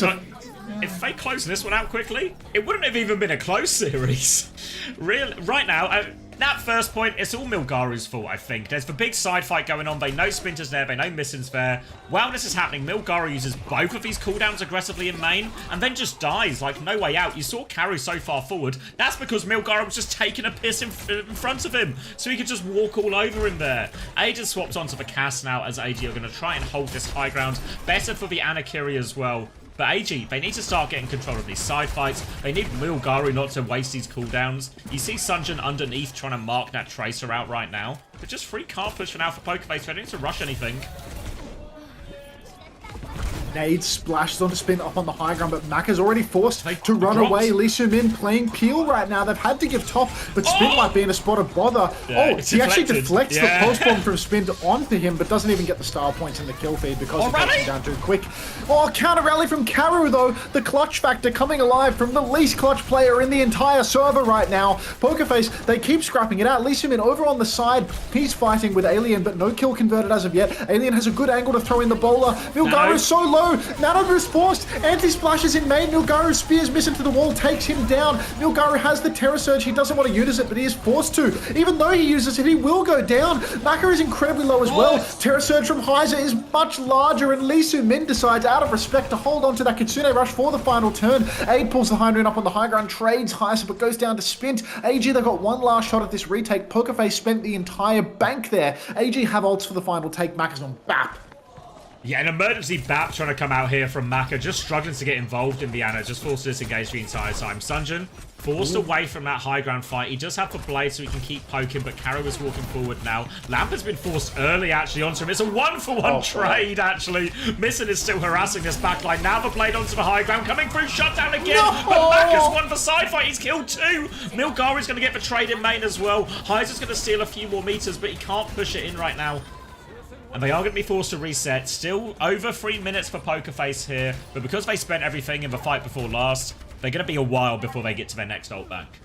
Speaker 1: if they close this one out quickly, it wouldn't have even been a close series. Right now, that first point, it's all Milgaru's fault, I think. There's the big side fight going on. They know Splinter's there. They know Missin's there. While this is happening, Milgaru uses both of these cooldowns aggressively in main and then just dies, like no way out. You saw Karu so far forward. That's because Milgaru was just taking a piss in front of him, so he could just walk all over him there. AG has swapped onto the cast now as AG are going to try and hold this high ground. Better for the Anakiri as well. But AG, they need to start getting control of these side fights. They need Milgaru not to waste these cooldowns. You see Sunjin underneath trying to mark that Tracer out right now. But just free card push for now for Pokerface. They don't need to rush anything.
Speaker 8: Nade splashes onto Spin up on the high ground, but Maka's already forced
Speaker 1: They
Speaker 8: to run
Speaker 1: dropped.
Speaker 8: away. Lee Soo-min playing Peel right now. They've had to give top, but Spin might be in a spot of bother.
Speaker 1: Yeah,
Speaker 8: Oh,
Speaker 1: it's
Speaker 8: he actually
Speaker 1: deflected.
Speaker 8: deflects
Speaker 1: Yeah.
Speaker 8: the post bomb from Spin onto him, but doesn't even get the style points in the kill feed because he takes him down too quick. Oh, counter rally from Karu though. The clutch factor coming alive from the least clutch player in the entire server right now. Pokerface, they keep scrapping it out. Lee Soo-min over on the side. He's fighting with Alien, but no kill converted as of yet. Alien has a good angle to throw in the bowler. Milgaru's so low. Nano boost forced. Anti-splashes in main. Milgaru spears miss into the wall, takes him down. Milgaru has the Terror Surge. He doesn't want to use it, but he is forced to. Even though he uses it, he will go down. Maka is incredibly low as well. Terror Surge from Heiser is much larger, and Lee Soo-min decides, out of respect, to hold on to that Kitsune Rush for the final turn. Aid pulls the Hydrian up on the high ground, trades Heiser, but goes down to Spint. AG, they've got one last shot at this retake. Pokerface spent the entire bank there. AG have ults for the final take. Maka's on BAP.
Speaker 1: Yeah, an emergency BAP trying to come out here from Maka, just struggling to get involved in the Ana, just forced to disengage the entire time. Sunjin forced away from that high ground fight. He does have the blade so he can keep poking, but Karu is walking forward now. Lamp has been forced early actually onto him. It's a one-for-one trade actually. Missing is still harassing this backline. Now the blade onto the high ground, coming through, shut down again. But Maka's won the side fight. He's killed two. Milgaru's going to get betrayed in main as well. Heiser's going to steal a few more meters, but he can't push it in right now. And they are going to be forced to reset. Still over 3 minutes for Pokerface here. But because they spent everything in the fight before last, they're going to be a while before they get to their next ult back.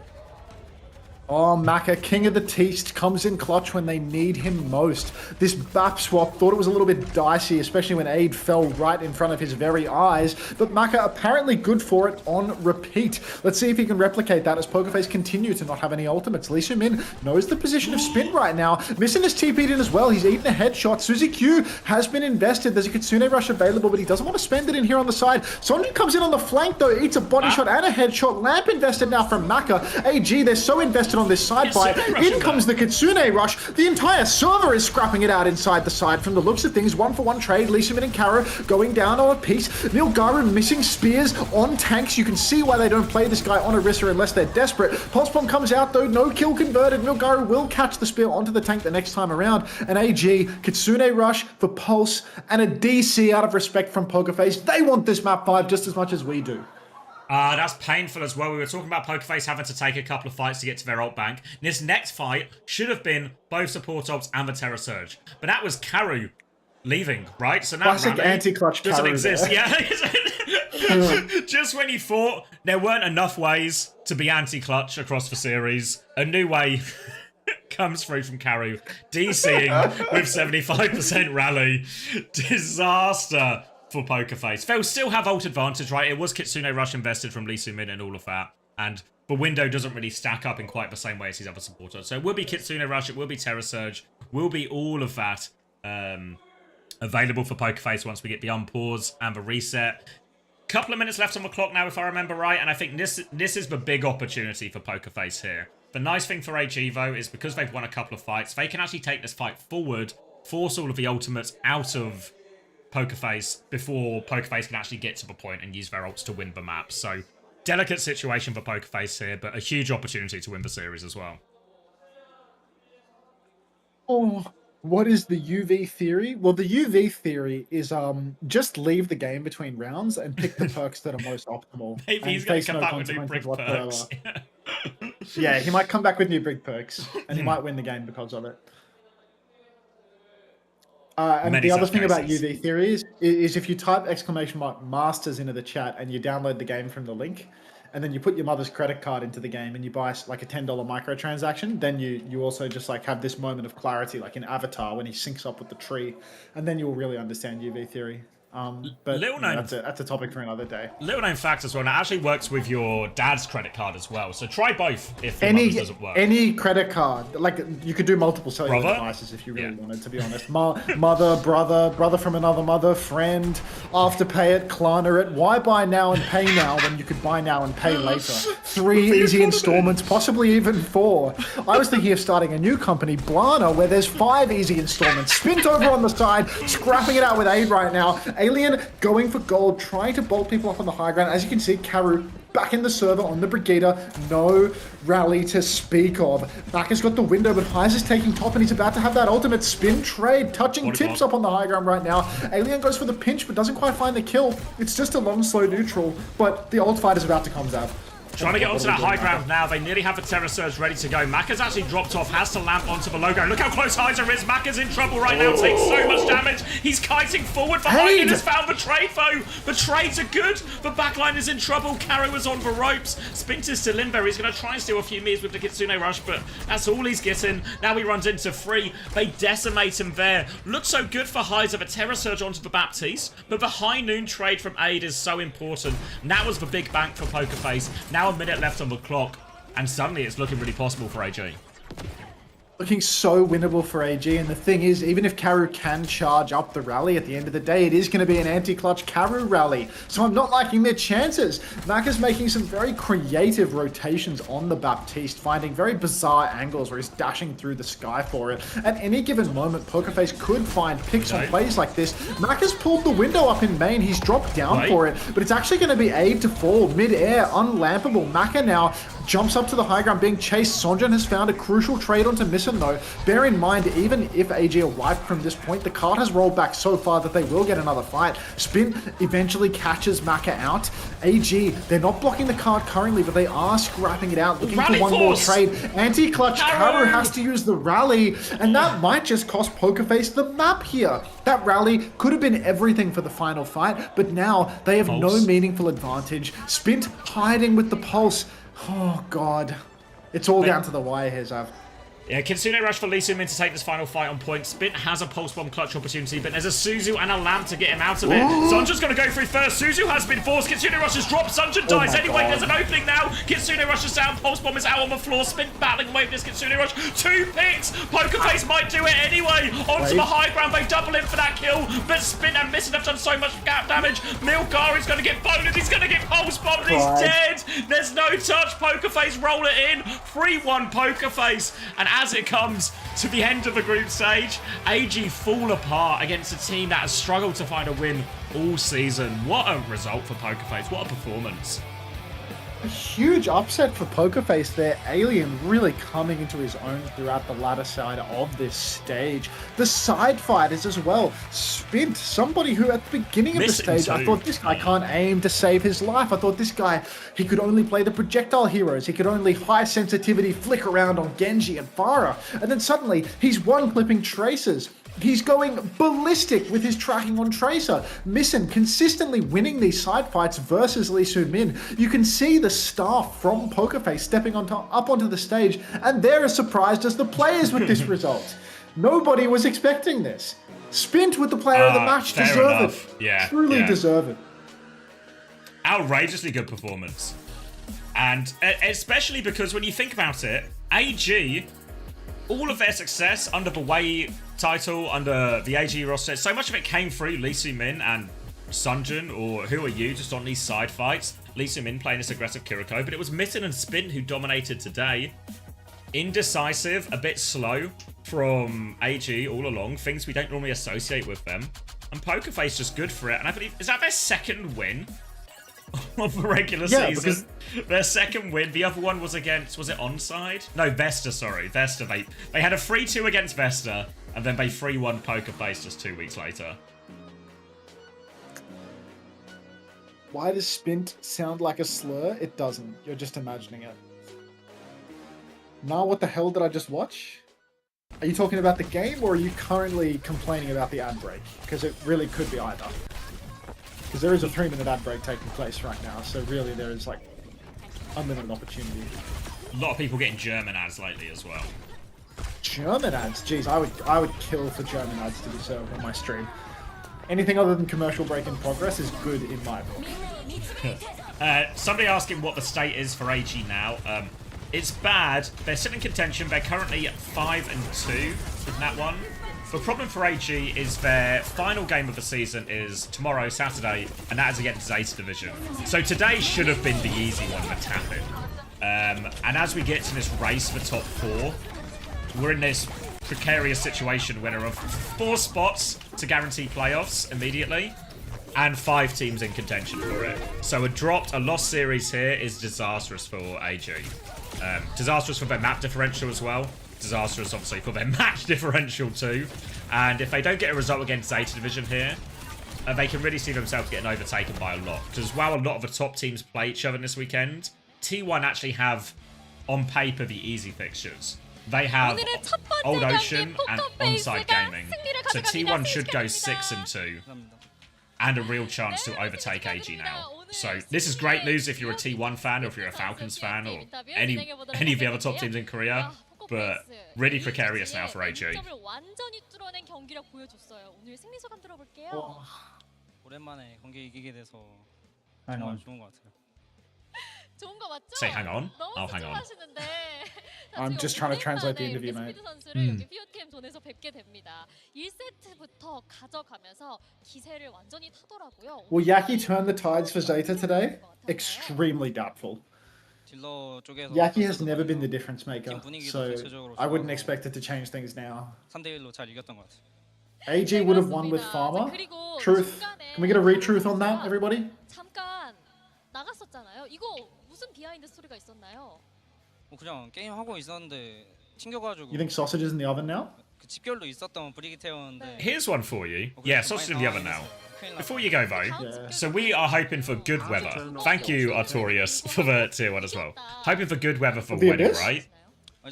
Speaker 8: Oh, Maka, king of the Teast, comes in clutch when they need him most. This BAP swap, thought it was a little bit dicey, especially when Aid fell right in front of his very eyes, but Maka apparently good for it on repeat. Let's see if he can replicate that as Pokerface continue to not have any ultimates. Lee Soo-min knows the position of Spin right now. Missing his TP'd in as well. He's eaten a headshot. Suzy Q has been invested. There's a Kitsune Rush available, but he doesn't want to spend it in here on the side. Sonjin comes in on the flank though, eats a body shot and a headshot. Lamp invested now from Maka. AG, they're so invested on this side fight. In comes the Kitsune Rush. The entire server is scrapping it out inside the side. From the looks of things, one-for-one trade. Lee Soo-min and Kara going down on a piece. Milgaru missing spears on tanks. You can see why they don't play this guy on Orisa unless they're desperate. Pulse Bomb comes out though. No kill converted. Milgaru will catch the spear onto the tank the next time around. And AG, Kitsune Rush for Pulse and a DC out of respect from Pokerface. They want this map 5 just as much as we do.
Speaker 1: That's painful as well. We were talking about Pokerface having to take a couple of fights to get to their ult bank. This next fight should have been both support ults and the Terror Surge. But that was Karu leaving, right? So now
Speaker 8: Classic anti-clutch
Speaker 1: doesn't
Speaker 8: Karu
Speaker 1: exist.
Speaker 8: there.
Speaker 1: Yeah. Just when you thought there weren't enough ways to be anti-clutch across the series, a new way comes through from Karu. DCing with 75% rally. Disaster for Pokerface. They'll still have ult advantage, right? It was Kitsune Rush invested from Lee Soo-min and all of that. And the window doesn't really stack up in quite the same way as his other supporters. So it will be Kitsune Rush, it will be Terror Surge, will be all of that available for Pokerface once we get the unpause and the reset. Couple of minutes left on the clock now, if I remember right, and I think this is the big opportunity for Pokerface here. The nice thing for AG, though, is because they've won a couple of fights, they can actually take this fight forward, force all of the ultimates out of Pokerface before Pokerface can actually get to the point and use their ults to win the map. So, delicate situation for Pokerface here, but a huge opportunity to win the series as well.
Speaker 8: Oh, what is the UV theory? Well, the UV theory is just leave the game between rounds and pick the perks that are most optimal.
Speaker 1: Maybe he's going to come back with new brick perks.
Speaker 8: Yeah, he might come back with new brick perks, and he might win the game because of it. And
Speaker 1: Many
Speaker 8: the other
Speaker 1: such
Speaker 8: thing about
Speaker 1: cases.
Speaker 8: UV theories is if you type !masters into the chat and you download the game from the link, and then you put your mother's credit card into the game and you buy like a $10 microtransaction, then you also just like have this moment of clarity, like in Avatar when he syncs up with the tree, and then you'll really understand UV theory. But
Speaker 1: Little known-
Speaker 8: that's a topic for another day.
Speaker 1: Little known fact as well, and it actually works with your dad's credit card as well. So try both if your mother's doesn't work.
Speaker 8: Any credit card, like you could do multiple cellular
Speaker 1: Brother?
Speaker 8: devices if you really wanted, to be honest. Mother, brother from another mother, friend, Afterpay it, Klarna it. Why buy now and pay now when you could buy now and pay later? 3 easy installments, possibly even 4. I was thinking of starting a new company, Blana, where there's 5 easy installments. Spint over on the side, scrapping it out with Aid right now. Alien going for gold, trying to bolt people up on the high ground. As you can see, Karu back in the server on the Brigida. No rally to speak of. Mac has got the window, but Heise is taking top, and he's about to have that ultimate spin trade. Touching tips up on the high ground right now. Alien goes for the pinch, but doesn't quite find the kill. It's just a long, slow neutral, but the ult fight is about to come, Zav.
Speaker 1: Trying to get onto that high ground now. They nearly have the Terror Surge ready to go. Maka's actually dropped off, has to lamp onto the logo. Look how close Heiser is. Maka's in trouble right now, takes so much damage. He's kiting forward for Heiser. Has found the trade, though. The trades are good. The backline is in trouble. Karo is on the ropes. Spint is still in there. He's going to try and steal a few meters with the Kitsune Rush, but that's all he's getting. Now he runs into free. They decimate him there. Looks so good for Heiser. The Terror Surge onto the Baptiste, but the high noon trade from Aid is so important. And that was the big bank for Pokerface. Now a minute left on the clock, and suddenly it's looking really possible for AG.
Speaker 8: Looking so winnable for AG, and the thing is, even if Karu can charge up the rally, at the end of the day, it is going to be an anti-clutch Karu rally. So I'm not liking their chances. Mac is making some very creative rotations on the Baptiste, finding very bizarre angles where he's dashing through the sky for it. At any given moment, Pokerface could find picks on plays like this. Mac has pulled the window up in main. He's dropped down for it, but it's actually going to be Aid to fall mid-air, unlampable. Maka now jumps up to the high ground, being chased. Sonjan has found a crucial trade onto Misson, though. Bear in mind, even if AG are wiped from this point, the card has rolled back so far that they will get another fight. Spin eventually catches Maka out. AG, they're not blocking the card currently, but they are scrapping it out, looking for one more trade. Anti-clutch Karu has to use the rally, and that might just cost Pokerface the map here. That rally could have been everything for the final fight, but now they have no meaningful advantage. Spint hiding with the pulse. Oh, God. It's all down to the wire here, Zav.
Speaker 1: Yeah, Kitsune Rush for Lee Soo-min to take this final fight on point. Spint has a Pulse Bomb clutch opportunity, but there's a Suzu and a Lamp to get him out of it. Sunjin's going to go through first. Suzu has been forced. Kitsune Rush has dropped. Sunjin dies anyway. There's an opening now. Kitsune Rush is down. Pulse Bomb is out on the floor. Spint battling away with this Kitsune Rush. 2 picks. Pokerface might do it anyway. Onto the high ground. They double in for that kill, but Spint and Misson have done so much gap damage. Milgar is going to get boned. He's going to get Pulse Bombed. He's dead. There's no touch. Pokerface roll it in. 3-1 Pokerface. And as it comes to the end of the group stage, AG fall apart against a team that has struggled to find a win all season. What a result for Pokerface. What a performance.
Speaker 8: A huge upset for Pokerface there. Alien really coming into his own throughout the latter side of this stage. The side fighters as well. Spint, somebody who at the beginning of the stage, I thought this guy can't aim to save his life. I thought this guy, he could only play the projectile heroes. He could only high sensitivity flick around on Genji and Pharah. And then suddenly, he's one clipping Tracers. He's going ballistic with his tracking on Tracer. Misson consistently winning these side fights versus Lee Soo-min. You can see the staff from Pokerface stepping up onto the stage, and they're as surprised as the players with this result. Nobody was expecting this. Spint with the player of the match. Deserve it.
Speaker 1: Yeah,
Speaker 8: truly deserve it.
Speaker 1: Outrageously good performance. And especially because when you think about it, AG, all of their success under the Wei title, under the AG roster, so much of it came through Lee Soo-min and Sunjin, or Who Are You, just on these side fights. Lee Soo-min playing this aggressive Kiriko, but it was Mitten and Spin who dominated today. Indecisive, a bit slow from AG all along, things we don't normally associate with them. And Pokerface just good for it, and I believe, is that their second win of the regular season? Their second win. The other one was against, was it Onside? No, Vesta, sorry. Vesta, they had a 3-2 against Vesta, and then they 3-1 Pokerface just 2 weeks later.
Speaker 8: Why does Spint sound like a slur? It doesn't. You're just imagining it. Now, what the hell did I just watch? Are you talking about the game, or are you currently complaining about the ad break? Because it really could be either. Because there is a 3-minute ad break taking place right now, so really there is like unlimited opportunity.
Speaker 1: A lot of people getting German ads lately as well.
Speaker 8: German ads? Jeez, I would kill for German ads to be served on my stream. Anything other than commercial break in progress is good in my book.
Speaker 1: Somebody asking what the state is for AG now. It's bad. They're still in contention. They're currently 5-2 in that one. The problem for AG is their final game of the season is tomorrow, Saturday, and that is against Zeta Division. So today should have been the easy one to tap in. And as we get to this race for top 4, we're in this precarious situation where there are 4 spots to guarantee playoffs immediately. and 5 teams in contention for it. So a lost series here is disastrous for AG. Disastrous for their map differential as well. Disastrous, obviously, for their match differential too. And if they don't get a result against Zeta Division here, they can really see themselves getting overtaken by a lot. Because while a lot of the top teams play each other this weekend, T1 actually have, on paper, the easy fixtures. They have Old Ocean and Onside Gaming. So T1 should go 6-2 and a real chance to overtake AG now. So this is great news if you're a T1 fan or if you're a Falcons fan or any of the other top teams in Korea. But really precarious now for AG.
Speaker 5: 완전히 뚫어낸 경기력 보여줬어요. 오늘 승리 소감 들어볼게요.
Speaker 6: 오랜만에 경기 이기게 돼서
Speaker 8: Hang
Speaker 6: 정말
Speaker 8: on.
Speaker 6: 좋은 것 같아요.
Speaker 5: 좋은 거 맞죠?
Speaker 1: Say hang on.
Speaker 5: 너무
Speaker 1: I'll hang on.
Speaker 5: 수줍어하시는데.
Speaker 8: I'm just trying to translate the interview, mate.
Speaker 5: 스피드 선수를 여기 POTM 존에서 뵙게 됩니다. 1세트부터 가져가면서 기세를 완전히 타더라고요.
Speaker 8: Will Yaki turn the tides for Zeta today? Extremely doubtful.
Speaker 6: 딜러 쪽에서
Speaker 8: Yaki has never been the difference maker,
Speaker 6: 팀 분위기도
Speaker 8: so
Speaker 6: 전체적으로
Speaker 8: I wouldn't
Speaker 6: 좋아서
Speaker 8: expect it to change things now.
Speaker 6: 3대1로 잘 이겼던 것 같아요.
Speaker 8: AG would have won with Farmer. Truth. Can we get a retruth on that, everybody?
Speaker 5: 잠깐 나갔었잖아요. 이거 무슨 비하인드 스토리가 있었나요?
Speaker 6: 뭐 그냥 게임 하고 있었는데 튕겨가지고
Speaker 8: You think sausage is in the oven now?
Speaker 6: 그 집결로 있었던 브리기테였는데
Speaker 1: Here's one for you. Yeah, sausage in the oven now. Before you go though,
Speaker 8: Yeah.
Speaker 1: so we are hoping for good weather. Thank you, Artorius, for the tier 1 as well. Hoping for good weather for
Speaker 8: Be
Speaker 1: wedding,
Speaker 8: this?
Speaker 1: right?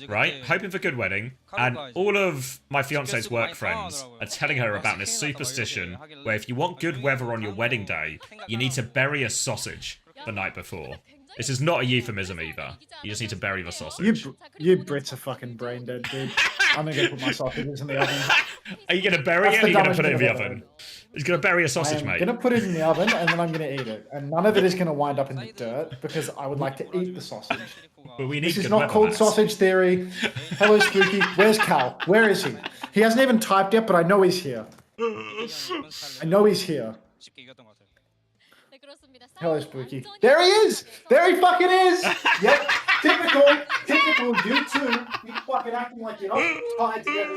Speaker 1: Right? Hoping for good wedding. And all of my fiance's work friends are telling her about this superstition where if you want good weather on your wedding day, you need to bury a sausage the night before. This is not a euphemism either. You just need to bury the sausage.
Speaker 8: You Brits are fucking brain dead, dude. I'm gonna go put my sausages in the oven.
Speaker 1: Are you going to bury
Speaker 8: That's
Speaker 1: it or are
Speaker 8: the
Speaker 1: you going to
Speaker 8: dumbest
Speaker 1: put it in
Speaker 8: thing
Speaker 1: the
Speaker 8: I've ever
Speaker 1: oven? He's going to bury a sausage,
Speaker 8: I'm
Speaker 1: mate.
Speaker 8: gonna put it in the oven and then I'm gonna eat it. And none of it is gonna wind up in the dirt because I would like to eat the sausage.
Speaker 1: But we need
Speaker 8: This is
Speaker 1: good
Speaker 8: not
Speaker 1: weather,
Speaker 8: called
Speaker 1: Max.
Speaker 8: sausage theory. Hello, Spooky. Where's Cal? Where is he? He hasn't even typed yet, but I know he's here. I know he's here.
Speaker 6: 쉽게 이겼던 것 같아요.
Speaker 5: 네, 그렇습니다.
Speaker 8: Hello, Spooky. There he is! There he fucking is! Yep, typical, typical. You too. You fucking acting like you're not tied together.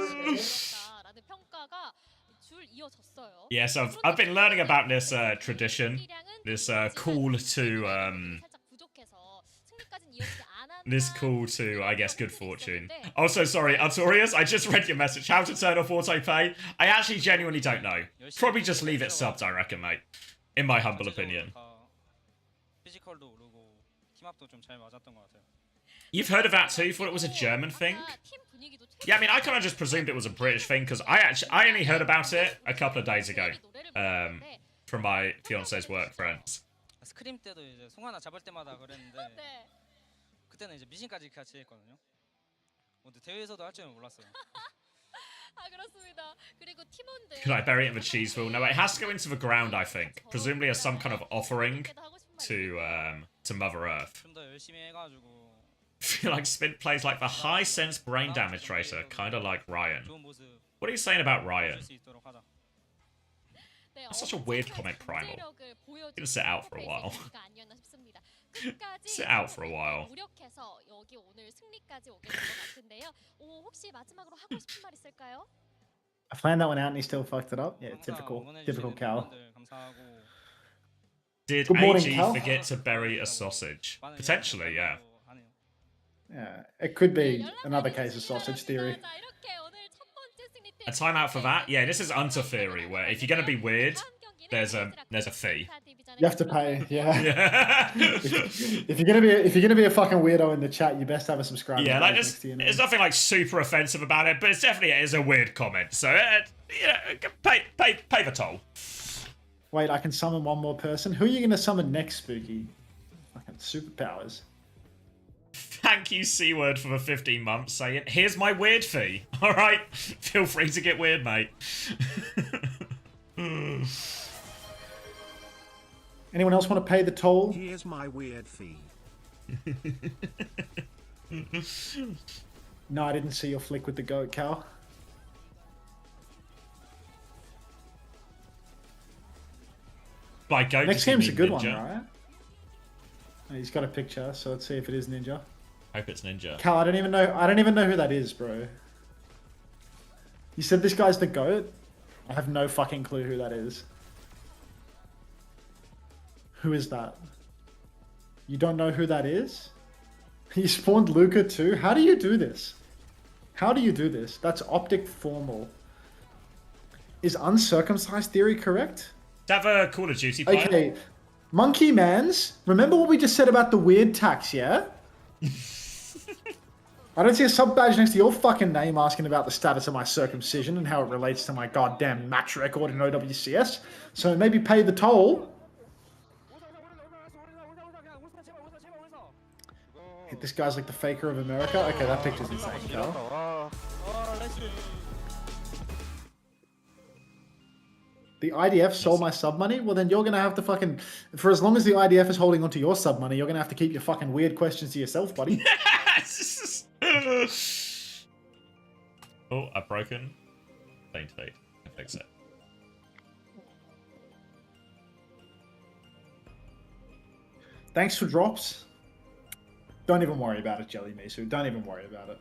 Speaker 5: 라는 평가가 줄 이어졌어요.
Speaker 1: Yes, I've been learning about this tradition. This call to
Speaker 5: 살짝 부족해서 승리까지는 이어지지 않았나.
Speaker 1: this call to, I guess, good fortune. Also, sorry, Artorius, I just read your message. How to turn off auto pay? I actually genuinely don't know. Probably just leave it subbed, I reckon, mate. In my humble opinion.
Speaker 6: 피지컬도 오르고 팀합도 좀 잘 맞았던 것 같아요.
Speaker 1: You've heard of that too? Thought it was a German thing? Yeah, I mean, I kind of just presumed it was a British thing because I only heard about it a couple of days ago from my fiance's work friends.
Speaker 6: 스크림 때도 이제 송 하나 잡을 때마다 그랬는데
Speaker 5: 네.
Speaker 6: 그때는 이제 미신까지 같이 했거든요. 근데 대회에서도 할 줄은 몰랐어요.
Speaker 5: 아 그렇습니다. 그리고 팀원들.
Speaker 1: Could I bury it in the cheese wheel? No, it has to go into the ground, I think. Presumably as some kind of offering to Mother Earth.
Speaker 6: 좀 더 열심히 해가지고
Speaker 1: I feel like Spint plays like the high sense brain damage tracer, kind of like Ryan.
Speaker 6: 좋은 모습
Speaker 1: What are you saying about Ryan?
Speaker 6: 보여줄 수 있도록 하자.
Speaker 1: That's such a weird comment, Primal. Gonna sit out for a while. Sit out for a while.
Speaker 5: 무력해서 여기 오늘 승리까지 오게 된 것 같은데요. 오, 혹시 마지막으로 하고 싶은 말 있을까요?
Speaker 8: I planned that one out and he still fucked it up. Yeah,
Speaker 6: 항상
Speaker 8: typical.
Speaker 6: 응원해주시는
Speaker 8: Typical Cal.
Speaker 6: 팬분들 감사하고
Speaker 1: Did
Speaker 8: Good morning,
Speaker 1: AG
Speaker 8: Cal.
Speaker 1: forget to bury a sausage?
Speaker 6: 많은
Speaker 1: Potentially, yeah.
Speaker 6: 응원도 하네요.
Speaker 8: Yeah, it could be another case of sausage theory.
Speaker 5: 자, 이렇게 오늘 첫 번째 승리
Speaker 1: A timeout for that? Yeah, this is Unter theory, where if you're gonna be weird, there's a fee.
Speaker 8: You have to pay. Yeah.
Speaker 1: Yeah,
Speaker 8: If you're gonna be a fucking weirdo in the chat, you best have a subscriber.
Speaker 1: yeah, like
Speaker 8: next to your name.
Speaker 1: there's nothing like super offensive about it, but it is a weird comment. So pay the toll.
Speaker 8: Wait, I can summon one more person. Who are you gonna summon next, Spooky? Fucking superpowers.
Speaker 1: Thank you, C-word, for the 15 months saying, here's my weird fee. All right, feel free to get weird, mate.
Speaker 8: Anyone else want to pay the toll?
Speaker 2: Here's my weird fee.
Speaker 8: No, I didn't see your flick with the goat, Cal.
Speaker 1: By go,
Speaker 8: Next
Speaker 1: does he
Speaker 8: game's a
Speaker 1: mean
Speaker 8: good
Speaker 1: Ninja?
Speaker 8: one, right? He's got a picture, so let's see if it is Ninja.
Speaker 1: Hope it's Ninja.
Speaker 8: Cal, I don't even know who that is, bro. You said this guy's the goat? I have no fucking clue who that is. Who is that? You don't know who that is? You spawned Luca too? How do you do this? How do you do this? That's optic formal. Is uncircumcised theory correct?
Speaker 1: Have a Call of Duty player?
Speaker 8: Okay. Monkey Mans, remember what we just said about the weird tax, yeah? I don't see a sub badge next to your fucking name asking about the status of my circumcision and how it relates to my goddamn match record in OWCS. So maybe pay the toll. This guy's like the faker of America. Okay, that picture's insane, Cal. The IDF sold my sub money? Well, then you're going to have to fucking... For as long as the IDF is holding onto your sub money, you're going to have to keep your fucking weird questions to yourself, buddy.
Speaker 1: Oh, I've broken. Faint fade. I fix it.
Speaker 8: Thanks for drops. Don't even worry about it, Jelly Misu. Don't even worry about it.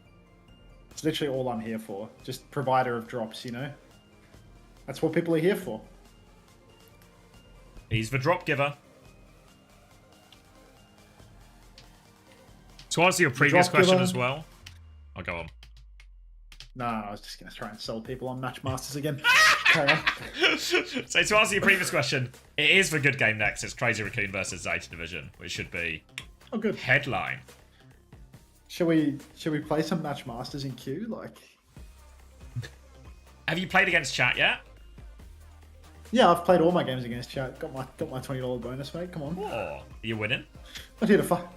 Speaker 8: It's literally all I'm here for. Just provider of drops, you know? That's what people are here for.
Speaker 1: He's the drop giver. To answer your previous question as well, I'll go on.
Speaker 8: No, I was just going to try and sell people on Matchmasters again. Carry on.
Speaker 1: So to answer your previous question, it is the good game next. It's Crazy Raccoon versus Zeta Division, which should be
Speaker 8: good
Speaker 1: headline.
Speaker 8: Should we play some Matchmasters in queue? Like,
Speaker 1: have you played against chat yet?
Speaker 8: Yeah, I've played all my games against chat. Got my $20 bonus, mate. Come on.
Speaker 1: Oh, are you winning?
Speaker 8: Not here to fuck.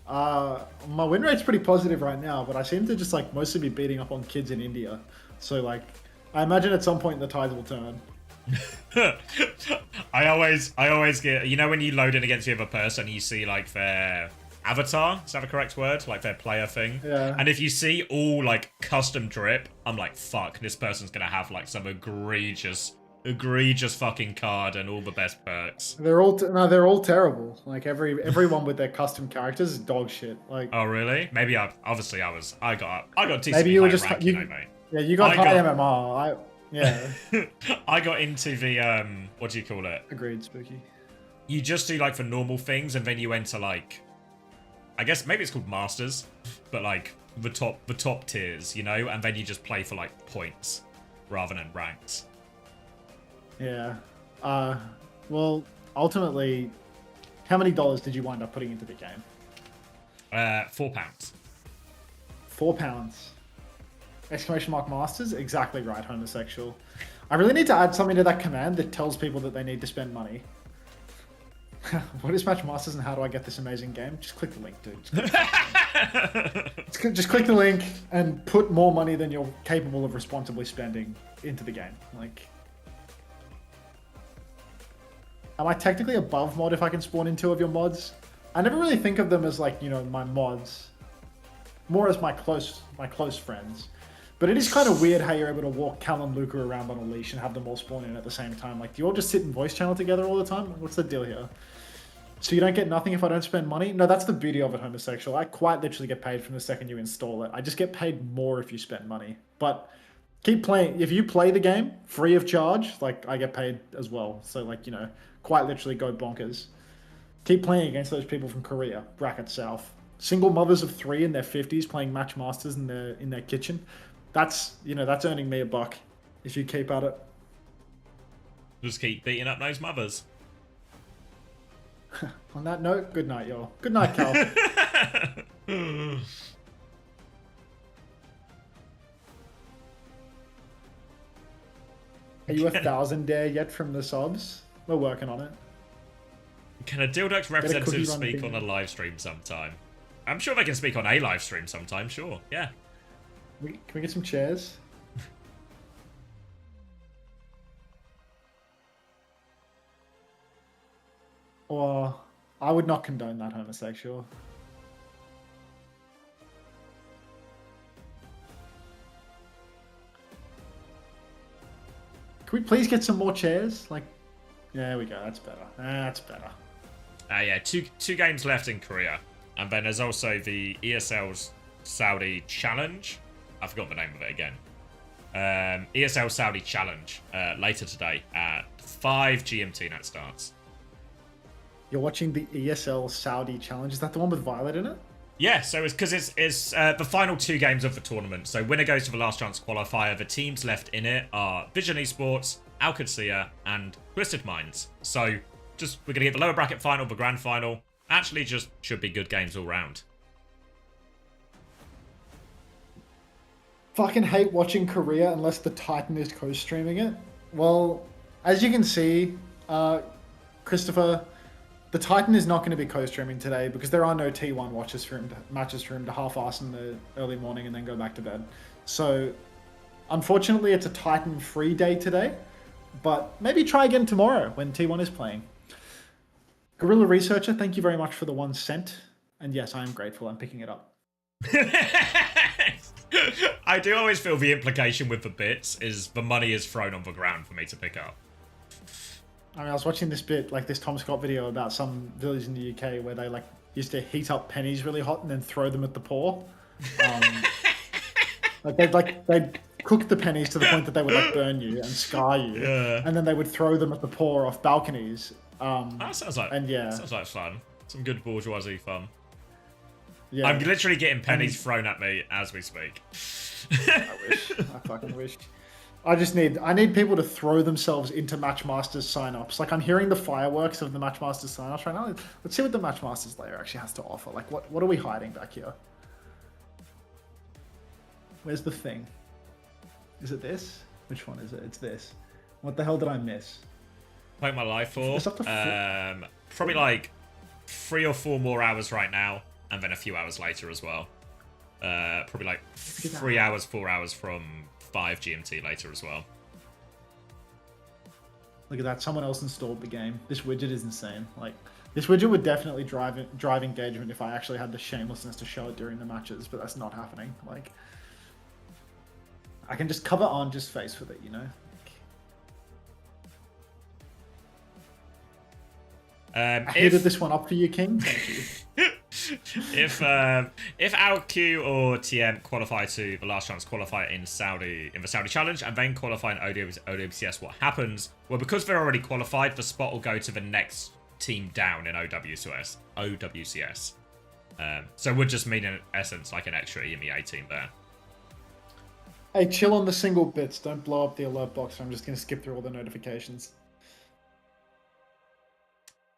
Speaker 8: My win rate's pretty positive right now, but I seem to just like mostly be beating up on kids in India. So like, I imagine at some point the tides will turn.
Speaker 1: I always get, you know, when you load in against the other person, you see like their avatar. Is that the correct word? Like their player thing.
Speaker 8: Yeah.
Speaker 1: And if you see all like custom drip, I'm like, fuck, this person's gonna have like some egregious fucking card and all the best perks.
Speaker 8: They're all terrible. Like everyone with their custom characters is dog shit. Like,
Speaker 1: oh really? Maybe I got TCP
Speaker 8: maybe you were just
Speaker 1: rank,
Speaker 8: you,
Speaker 1: know, mate.
Speaker 8: Yeah, you got high MMR.
Speaker 1: I got into the what do you call it?
Speaker 8: Agreed, Spooky.
Speaker 1: You just do like the normal things, and then you enter like, I guess maybe it's called Masters, but like the top tiers, you know, and then you just play for like points rather than ranks.
Speaker 8: Yeah. Well, ultimately, how many dollars did you wind up putting into the game?
Speaker 1: £4.
Speaker 8: £4. Exclamation mark masters? Exactly right, homosexual. I really need to add something to that command that tells people that they need to spend money. What is Matchmasters and how do I get this amazing game? Just click the link, dude. Just click the link and put more money than you're capable of responsibly spending into the game. Like, am I technically above mod if I can spawn in 2 of your mods? I never really think of them as like, you know, my mods. More as my close friends. But it is kind of weird how you're able to walk Cal and Luca around on a leash and have them all spawn in at the same time. Like, do you all just sit in voice channel together all the time? What's the deal here? So you don't get nothing if I don't spend money? No, that's the beauty of it, homosexual. I quite literally get paid from the second you install it. I just get paid more if you spend money. But keep playing. If you play the game free of charge, like, I get paid as well. So, like, you know, quite literally go bonkers. Keep playing against those people from Korea, bracket South. Single mothers of 3 in their 50s playing Matchmasters in their kitchen. That's, you know, that's earning me $1 if you keep at it.
Speaker 1: Just keep beating up those mothers.
Speaker 8: On that note, good night, y'all. Good night, Cal. Are you 1,000 there yet from the subs? We're working on it.
Speaker 1: Can a Dildox representative speak on a live stream sometime? I'm sure they can speak on a live stream sometime, sure. Yeah.
Speaker 8: Can we get some chairs? Or I would not condone that, homosexual. Can we please get some more chairs? Like, yeah, there we go. That's better. That's better.
Speaker 1: Yeah, two games left in Korea. And then there's also the ESL's Saudi Challenge. I forgot the name of it again. ESL Saudi Challenge later today at 5 GMT that starts.
Speaker 8: You're watching the ESL Saudi Challenge. Is that the one with Violet in it?
Speaker 1: Yeah, so it's because it's the final 2 games of the tournament. So winner goes to the last chance qualifier. The teams left in it are Vision Esports, OWCSKorea, and Twisted Minds. So we're going to get the lower bracket final, the grand final. Actually, just should be good games all round.
Speaker 8: Fucking hate watching Korea unless the Titan is co-streaming it. Well, as you can see, Christopher, the Titan is not going to be co-streaming today because there are no T1 matches for him to half-ass in the early morning and then go back to bed. So, unfortunately, it's a Titan-free day today, but maybe try again tomorrow when T1 is playing. Guerrilla Researcher, thank you very much for the 1 cent. And yes, I am grateful. I'm picking it up.
Speaker 1: I do always feel the implication with the bits is the money is thrown on the ground for me to pick up.
Speaker 8: I mean, I was watching this Tom Scott video about some village in the UK where they used to heat up pennies really hot and then throw them at the poor. They'd cook the pennies to the point that they would burn you and scar you, and then they would throw them at the poor off balconies.
Speaker 1: That sounds like fun. Some good bourgeoisie fun.
Speaker 8: Yeah.
Speaker 1: I'm literally getting pennies thrown at me as we speak.
Speaker 8: I wish. I fucking wish. I need people to throw themselves into Matchmasters signups. I'm hearing the fireworks of the Matchmasters signups right now. Let's see what the Matchmasters layer actually has to offer. What are we hiding back here? Where's the thing? Is it this? Which one is it? It's this. What the hell did I miss?
Speaker 1: Playing my life for probably 3 or 4 more hours right now, and then a few hours later as well. Probably 3 hours, 4 hours from 5 GMT later as well.
Speaker 8: Look at that. Someone else installed the game. This widget is insane. This widget would definitely drive engagement if I actually had the shamelessness to show it during the matches, but that's not happening. I can just cover Anja's face with it, you know? I heated this one up for you, King. Thank you.
Speaker 1: If AOQ or TM qualify to the last chance qualifier in the Saudi Challenge and then qualify in OWCS, what happens? Well, because they're already qualified, the spot will go to the next team down in OWCS. So it would just mean in essence an extra EMEA team there.
Speaker 8: Hey, chill on the single bits. Don't blow up the alert box. I'm just going to skip through all the notifications.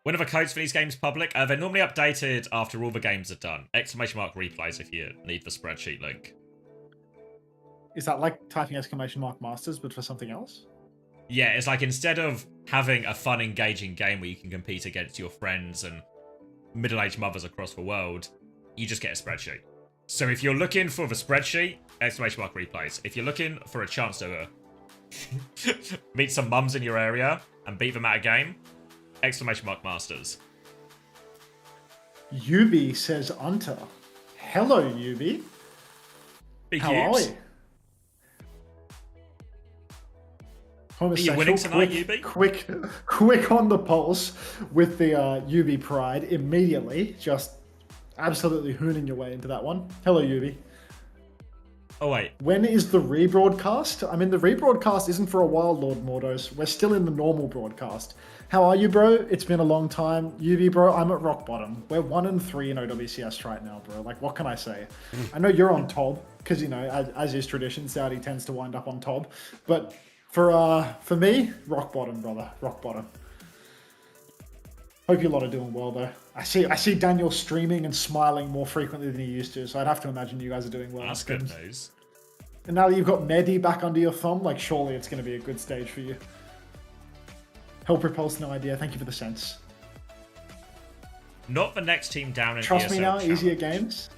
Speaker 1: When are the codes for these games public? They're normally updated after all the games are done. ! Replays if you need the spreadsheet link.
Speaker 8: Is that like typing !masters, but for something else?
Speaker 1: Yeah, it's instead of having a fun, engaging game where you can compete against your friends and middle-aged mothers across the world, you just get a spreadsheet. So if you're looking for the spreadsheet, ! Replays. If you're looking for a chance to meet some mums in your area and beat them at a game, ! Masters.
Speaker 8: Yubi says Unter. Hello, Yubi.
Speaker 1: Big
Speaker 8: How are we?
Speaker 1: Are you winning tonight, Yubi?
Speaker 8: Quick on the pulse with the Yubi pride immediately. Just absolutely hooning your way into that one. Hello, Yubi.
Speaker 1: Oh, wait.
Speaker 8: When is the rebroadcast? I mean, the rebroadcast isn't for a while, Lord Mordos. We're still in the normal broadcast. How are you, bro? It's been a long time. UV, bro, I'm at rock bottom. We're 1-3 in OWCS right now, bro. What can I say? I know you're on top, because, as is tradition, Saudi tends to wind up on top. But for me, rock bottom, brother. Rock bottom. Hope you lot are doing well, though. I see Daniel streaming and smiling more frequently than he used to, so I'd have to imagine you guys are doing well.
Speaker 1: That's good news.
Speaker 8: And now that you've got Mehdi back under your thumb, surely it's going to be a good stage for you. Help Repulse, no idea. Thank you for the sense.
Speaker 1: Not the next team down in
Speaker 8: Trust
Speaker 1: ESL
Speaker 8: me now,
Speaker 1: challenge.
Speaker 8: easier games?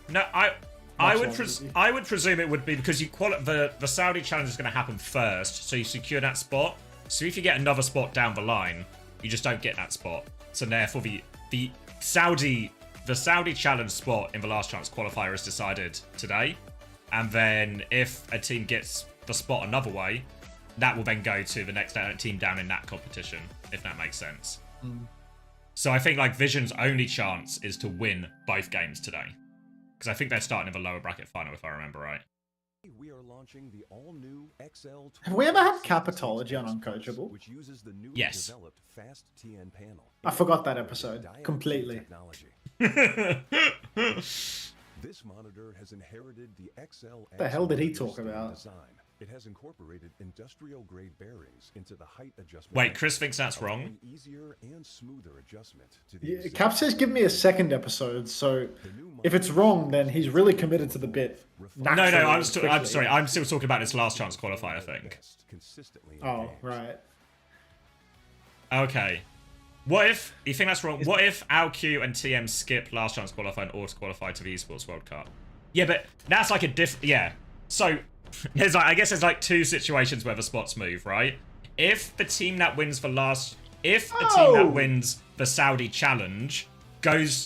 Speaker 1: No, I would presume it would be because the Saudi challenge is going to happen first, so you secure that spot. So if you get another spot down the line, you just don't get that spot. So therefore, the Saudi challenge spot in the last chance qualifier is decided today, and then if a team gets the spot another way, that will then go to the next team down in that competition, if that makes sense. So I think Vision's only chance is to win both games today, because I think they're starting in the lower bracket final, if I remember right.
Speaker 9: We are launching the all-new XL.
Speaker 8: Have we ever had Capitology on Uncoachable?
Speaker 9: Which uses the newly
Speaker 1: Yes.
Speaker 9: developed fast TN panel.
Speaker 8: I forgot that episode completely.
Speaker 9: Technology. This monitor has inherited the XL.
Speaker 8: The hell did he talk about?
Speaker 9: Design. It has incorporated industrial-grade bearings into the height adjustment.
Speaker 1: Wait, Chris thinks that's wrong.
Speaker 9: Easier and smoother adjustment to
Speaker 8: Yeah,
Speaker 9: the
Speaker 8: Cap says give me a second episode, so if it's wrong, then he's really committed to the bit.
Speaker 1: No, I'm sorry. I'm still talking about this last chance qualifier thing.
Speaker 8: Oh, right.
Speaker 1: Okay. What if you think that's wrong? What if ALQ and TM skip last chance qualifier and auto qualify to the Esports World Cup? Yeah, but that's like a yeah. So there's like, I guess there's like two situations where the spots move, right? If the team that wins team that wins the Saudi Challenge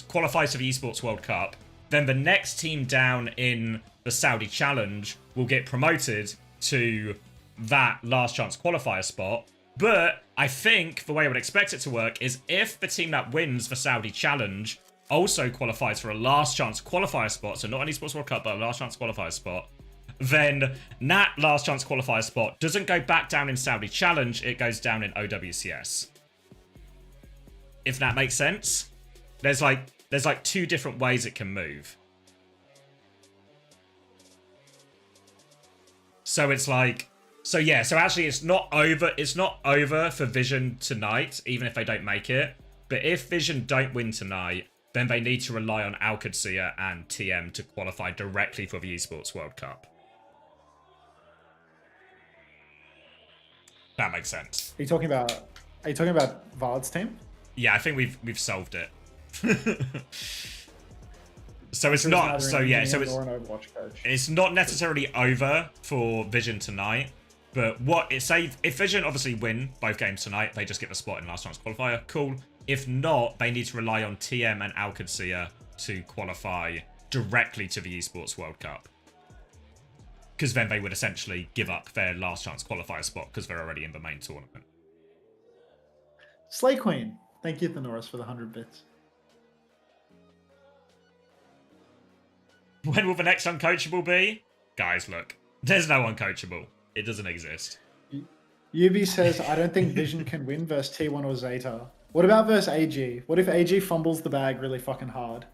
Speaker 1: qualifies to the Esports World Cup, then the next team down in the Saudi Challenge will get promoted to that last chance qualifier spot. But I think the way I would expect it to work is if the team that wins the Saudi Challenge also qualifies for a last chance qualifier spot, so not an Esports World Cup, but a last chance qualifier spot, then that last chance qualifier spot doesn't go back down in Saudi Challenge, it goes down in OWCS. If that makes sense. There's like two different ways it can move. So it's like, so actually it's not over for Vision tonight, even if they don't make it. But if Vision don't win tonight, then they need to rely on OWCSKorea and TM to qualify directly for the Esports World Cup. That makes sense.
Speaker 8: Are you talking about Vard's team?
Speaker 1: Yeah, I think we've solved it. So it's not. So yeah. So it's not necessarily over for Vision tonight. But if Vision obviously win both games tonight, they just get the spot in last chance qualifier. Cool. If not, they need to rely on TM and OWCSKorea to qualify directly to the Esports World Cup. Because then they would essentially give up their last chance qualifier spot because they're already in the main tournament.
Speaker 8: Slay Queen. Thank you, Thanoris, for the 100 bits.
Speaker 1: When will the next uncoachable be? Guys, look. There's no uncoachable. It doesn't exist.
Speaker 8: Yubi says, I don't think Vision can win versus T1 or Zeta. What about versus AG? What if AG fumbles the bag really fucking hard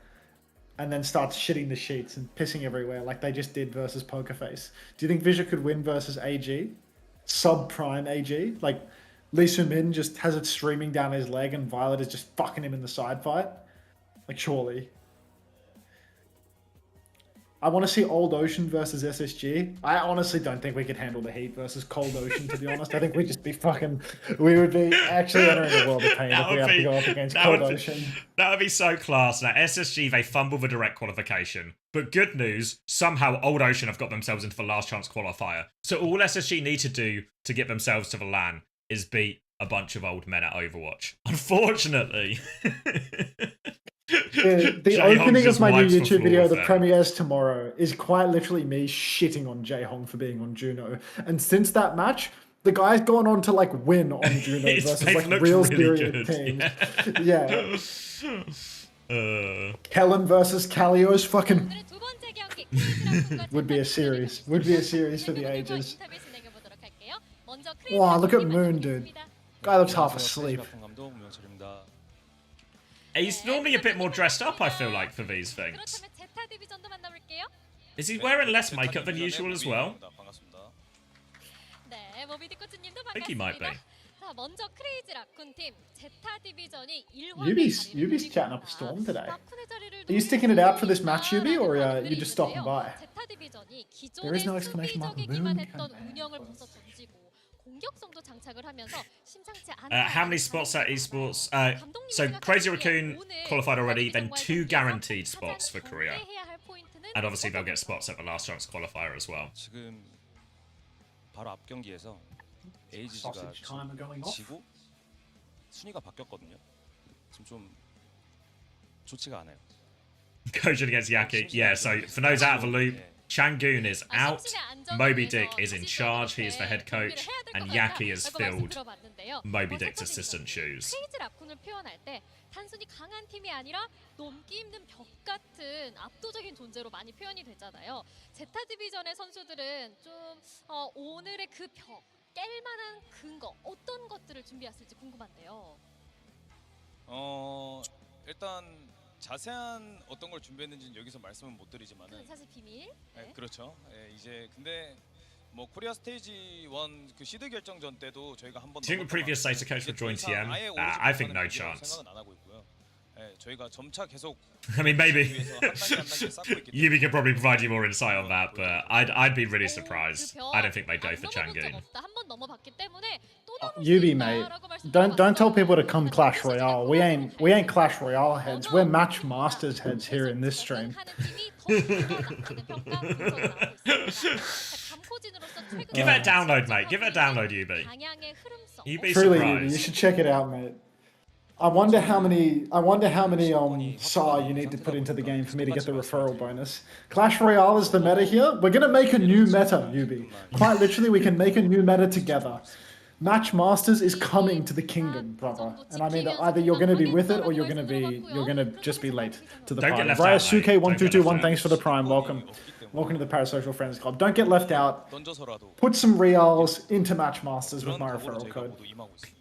Speaker 8: and then starts shitting the sheets and pissing everywhere like they just did versus Pokerface? Do you think Vision could win versus AG? Sub-prime AG? Like, Lee Soo-min just has it streaming down his leg and Violet is just fucking him in the side fight? Like, surely. I want to see Old Ocean versus SSG. I honestly don't think we could handle the Heat versus Cold Ocean, to be honest. I think we'd just be we would be actually entering a world of pain if we had to go up against Cold Ocean.
Speaker 1: That would be so class. Now, SSG, they fumble the direct qualification. But good news, somehow Old Ocean have got themselves into the last chance qualifier. So all SSG need to do to get themselves to the LAN is beat a bunch of old men at Overwatch. Unfortunately.
Speaker 8: The opening of my new YouTube video, the premieres tomorrow, is quite literally me shitting on Jae-Hong for being on Juno. And since that match, the guy's gone on to like win on Juno versus like real serious teams. Yeah. Kellen versus Kalio's fucking would be a series. Would be a series for the ages. Wow, look at Moon, dude. Guy looks half asleep.
Speaker 1: He's normally a bit more dressed up, I feel like, for these things. Is he wearing less makeup than usual as well? I think he might be.
Speaker 8: Yubi's chatting up a storm today. Are you sticking it out for this match, Yubi, or are you just stopping by? There is no exclamation mark. Moon.
Speaker 1: How many spots at esports? So Crazy Raccoon qualified already, then 2 guaranteed spots for Korea. And obviously they'll get spots at the last chance qualifier as well.
Speaker 6: 지금 바로 앞 경기에서 AG가 지고 순위가 바뀌었거든요. 지금 좀 좋지가 않아요.
Speaker 1: Kojin against Yaki. Yeah, so for those out of the loop, Changun is out, Moby Dick is in charge, he is the head coach, and Yaki has filled Moby Dick's assistant shoes.
Speaker 5: 페이지 라쿤을 표현할 때 단순히 강한 팀이 아니라 넘기 힘든 벽 같은 압도적인 존재로 많이 표현이 되잖아요. 제타 디비전의 선수들은 좀 오늘의 그 벽 깰 만한 근거 어떤 것들을 준비했을지 궁금한데요.
Speaker 10: 일단 자세한 어떤 걸 준비했는지는 여기서 말씀은 못 드리지만은
Speaker 5: 그건 사실 비밀.
Speaker 10: 네, 그렇죠. 예, 이제 근데 뭐 코리아 스테이지 1 그 시드 결정전 때도 저희가 한번
Speaker 1: Do you think the previous Zeta coach would join TM? I think no chance.
Speaker 10: 생각은 안 하고 있고요. 예, 저희가 점차 계속
Speaker 1: I mean, maybe
Speaker 10: 위해서 한 단계 한 단계 쌓고 있기 때문에
Speaker 1: Yubi could probably provide you more insight on that, but I'd be really surprised. I don't think they'd go for Changun.
Speaker 5: 한번 넘어봤기 때문에 또 넘을 수
Speaker 8: Yubi, mate.
Speaker 5: 있다라고
Speaker 8: Don't tell people to come Clash Royale. We ain't Clash Royale heads. We're Match Masters heads here in this stream.
Speaker 1: Give it a download, mate. Give it a download, Yubi. You'd be
Speaker 8: Truly, Yubi, you
Speaker 1: surprised.
Speaker 8: should check it out, mate. I wonder how many SAR you need to put into the game for me to get the referral bonus. Clash Royale is the meta here. We're gonna make a new meta, Yubi. Quite literally, we can make a new meta together. Match Masters is coming to the kingdom, brother. And I mean that either you're gonna be with it or you're gonna just be late to the
Speaker 1: Don't get
Speaker 8: party.
Speaker 1: left out, mate. Don't get left
Speaker 8: Ryasuke1221,
Speaker 1: out.
Speaker 8: thanks for the prime. Welcome. Welcome to the Parasocial Friends Club. Don't get left out.
Speaker 10: 던져서라도
Speaker 8: Put some reals into Match Masters with
Speaker 10: 그런
Speaker 8: my
Speaker 10: 각오로
Speaker 8: referral
Speaker 10: 저희가
Speaker 8: code.
Speaker 10: 모두 임하고 있습니다.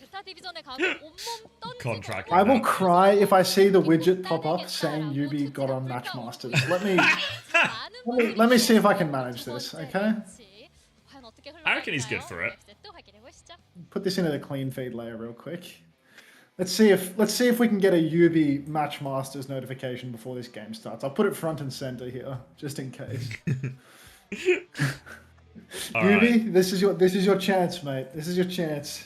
Speaker 5: 제타 디비전에 가서 온몸 던지고
Speaker 1: Contract.
Speaker 8: I will cry if I see the widget pop up saying Yubi got on Match Masters. Let me see if I can manage this, okay?
Speaker 1: I reckon he's good for it.
Speaker 8: Put this into the clean feed layer real quick. Let's see if we can get a Yubi Match Masters notification before this game starts. I'll put it front and center here, just in case.
Speaker 1: All
Speaker 8: Yubi,
Speaker 1: right.
Speaker 8: this is your chance, mate. This is your chance.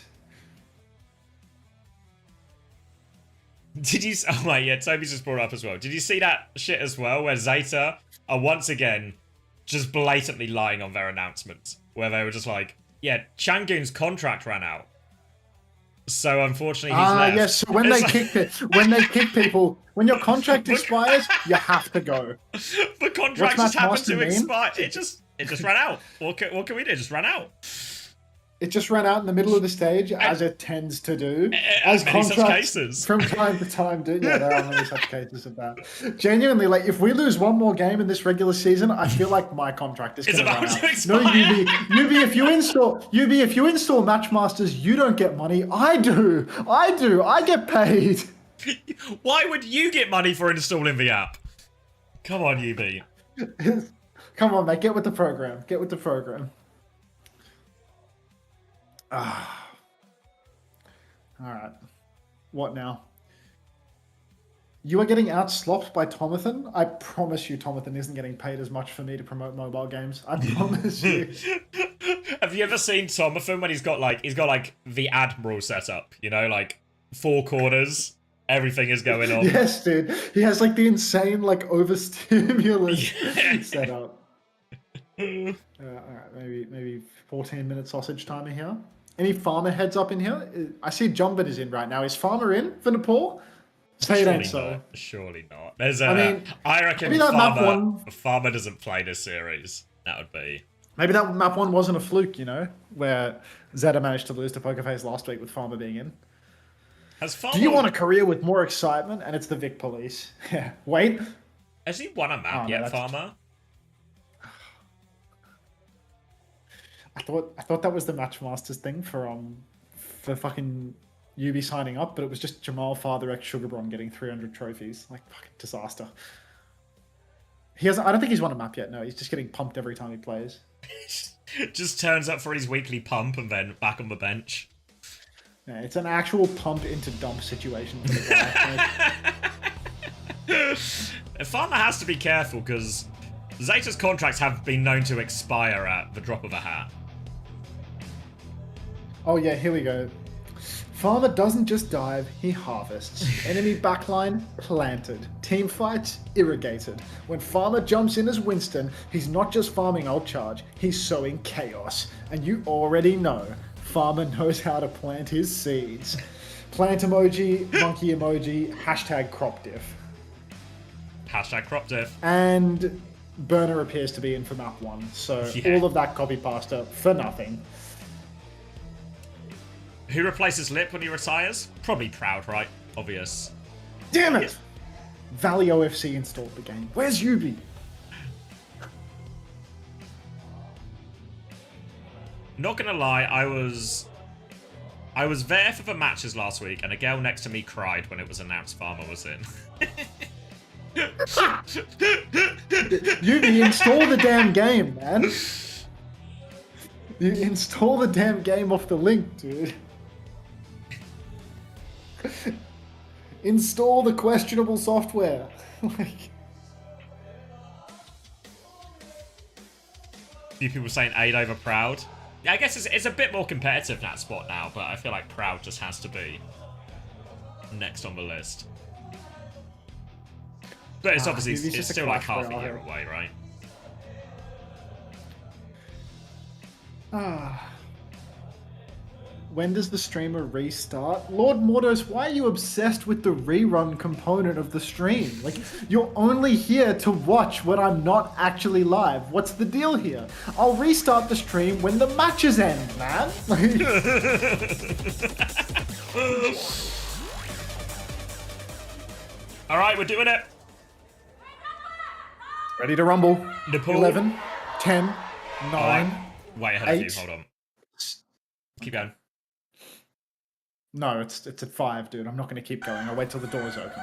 Speaker 1: Did you? Oh wait, yeah. Toby's just brought it up as well. Did you see that shit as well, where Zeta are once again just blatantly lying on their announcements, where they were just like, "Yeah, Changun's contract ran out, so unfortunately he's left."
Speaker 8: Yes. So when
Speaker 1: It's
Speaker 8: they kick people, when your contract expires, you have to go.
Speaker 1: the contract
Speaker 8: What's
Speaker 1: just
Speaker 8: Match
Speaker 1: happened
Speaker 8: Master
Speaker 1: to
Speaker 8: mean?
Speaker 1: expire. It just ran out. What can we do? It just ran out.
Speaker 8: It just ran out in the middle of the stage, as it tends to do.
Speaker 1: As many such
Speaker 8: contracts
Speaker 1: cases.
Speaker 8: from time to time do. Yeah, there are many such cases of that. Genuinely, like, if we lose one more game in this regular season, I feel like my contract is
Speaker 1: It's
Speaker 8: going to run
Speaker 1: about
Speaker 8: out.
Speaker 1: to expire.
Speaker 8: No, Yubi, if you install Match Masters, you don't get money. I do. I get paid.
Speaker 1: Why would you get money for installing the app? Come on, Yubi.
Speaker 8: Come on, mate. Get with the program. Get with the program. Ah. All right. What now? You are getting outslopped by Tomathan? I promise you Tomathan isn't getting paid as much for me to promote mobile games. I promise you.
Speaker 1: Have you ever seen Tomathan when he's got like the Admiral setup? You know, like 4 corners, everything is going on.
Speaker 8: Yes, dude. He has like the insane like overstimulus setup. All right, maybe 14-minute sausage timer here. Any farmer heads up in here? I see Jumbit is in right now. Is farmer in for Nepal? Say it ain't so.
Speaker 1: Surely not. There's
Speaker 8: I
Speaker 1: reckon
Speaker 8: maybe that map one-
Speaker 1: farmer doesn't play this series. That would be.
Speaker 8: Maybe that map one wasn't a fluke, you know, where Zeta managed to lose to Pokerface last week with Farmer being in.
Speaker 1: Has farmer?
Speaker 8: Do you want a career with more excitement? And it's the Vic Police. Yeah. Wait.
Speaker 1: Has he won a map
Speaker 8: Oh, no,
Speaker 1: yet,
Speaker 8: that's-
Speaker 1: farmer?
Speaker 8: I thought that was the Match Masters thing for fucking Yubi signing up, but it was just Jamal Father X Sugarbrom getting 300 trophies. Like, fucking disaster. I don't think he's won a map yet. No, he's just getting pumped every time he plays.
Speaker 1: Just turns up for his weekly pump and then back on the bench.
Speaker 8: Yeah, it's an actual pump into dump situation for the guy.
Speaker 1: Farmer has to be careful because Zeta's contracts have been known to expire at the drop of a hat.
Speaker 8: Oh yeah, here we go. Farmer doesn't just dive, he harvests. Enemy backline, planted. Team fights, irrigated. When Farmer jumps in as Winston, he's not just farming ult charge, he's sowing chaos. And you already know, Farmer knows how to plant his seeds. Plant emoji, monkey emoji, hashtag crop diff.
Speaker 1: Hashtag crop diff.
Speaker 8: And Burner appears to be in for map 1, so
Speaker 1: Yeah.
Speaker 8: all of that copy pasta for nothing.
Speaker 1: Who replaces Lip when he retires? Probably Proud, right? Obvious.
Speaker 8: Damn it! Valley OFC installed the game. Where's Yubi?
Speaker 1: Not gonna lie, I was there for the matches last week, and a girl next to me cried when it was announced Farmer was in.
Speaker 8: Yubi, install the damn game, man. You install the damn game off the link, dude. Install the questionable software. Like,
Speaker 1: few people saying Aid over Proud. Yeah, I guess it's a bit more competitive in that spot now, but I feel like Proud just has to be next on the list. But it's obviously
Speaker 8: Yubi's
Speaker 1: it's
Speaker 8: just a
Speaker 1: still like
Speaker 8: class
Speaker 1: half a
Speaker 8: royale
Speaker 1: year
Speaker 8: here.
Speaker 1: away, right?
Speaker 8: When does the streamer restart? Lord Mordos, why are you obsessed with the rerun component of the stream? Like, you're only here to watch when I'm not actually live. What's the deal here? I'll restart the stream when the matches end, man.
Speaker 1: All right, we're doing it.
Speaker 8: Ready to rumble.
Speaker 1: Nepal.
Speaker 8: 11, 10, 9,
Speaker 1: Way ahead of
Speaker 8: 8.
Speaker 1: you. Hold on. Keep going.
Speaker 8: No, it's at 5, dude. I'm not going to keep going. I'll wait till the doors open.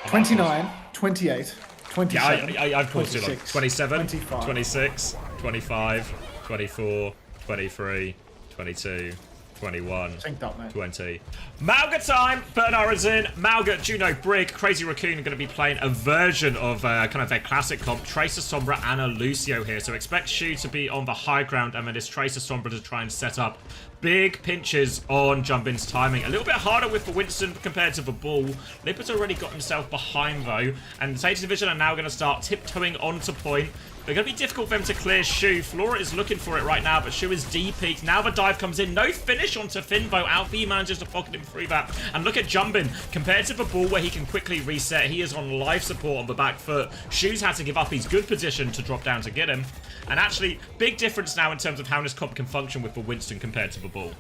Speaker 8: 29, 28, 27,
Speaker 1: Yeah, I've paused too long.
Speaker 8: 26,
Speaker 1: 27,
Speaker 8: 25.
Speaker 1: 26, 25, 24, 23, 22, 21,
Speaker 8: Synced up, mate.
Speaker 1: 20. Malga time! Bernard is in. Malga, Juno, Brig, Crazy Raccoon are going to be playing a version of kind of their classic comp. Tracer Sombra and a Lucio here. So expect Shu to be on the high ground and then it's Tracer Sombra to try and set up big pinches on Jumbin's timing. A little bit harder with the Winston compared to the Bull. Lipper's already got himself behind though. And the Zeta Division are now going to start tiptoeing onto point. They're going to be difficult for them to clear Shu. Flora is looking for it right now, but Shu is D-peaked. Now the dive comes in. No finish onto Finbo. Alfie manages to pocket him through that. And look at Jumbin. Compared to the Ball where he can quickly reset, he is on life support on the back foot. Shu's had to give up his good position to drop down to get him. And actually, big difference now in terms of how this comp can function with the Winston compared to the Ball.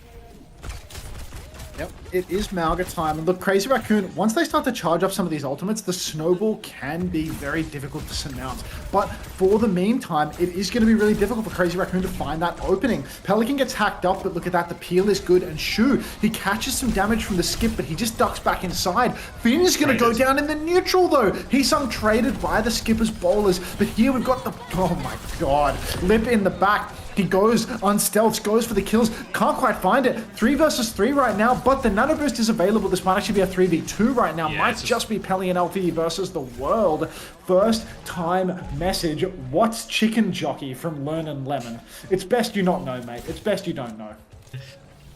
Speaker 8: Yep, it is Malga time. And look, Crazy Raccoon, once they start to charge up some of these ultimates, the snowball can be very difficult to surmount. But for the meantime, it is going to be really difficult for Crazy Raccoon to find that opening. Pelican gets hacked up, but look at that, the peel is good. And Shu, he catches some damage from the skip, but he just ducks back inside. Finn is going to go down in the neutral, though. He's traded by the skipper's bowlers. But here we've got the... Oh, my God. Lip in the back. He goes on stealths, goes for the kills, can't quite find it. 3 versus 3 right now, but the nano boost is available. This might actually be a 3v2 right now.
Speaker 1: Yeah,
Speaker 8: might just be Pelly and LP versus the world. First time message. What's chicken jockey from Learn and Lemon? It's best you not know, mate. It's best you don't know.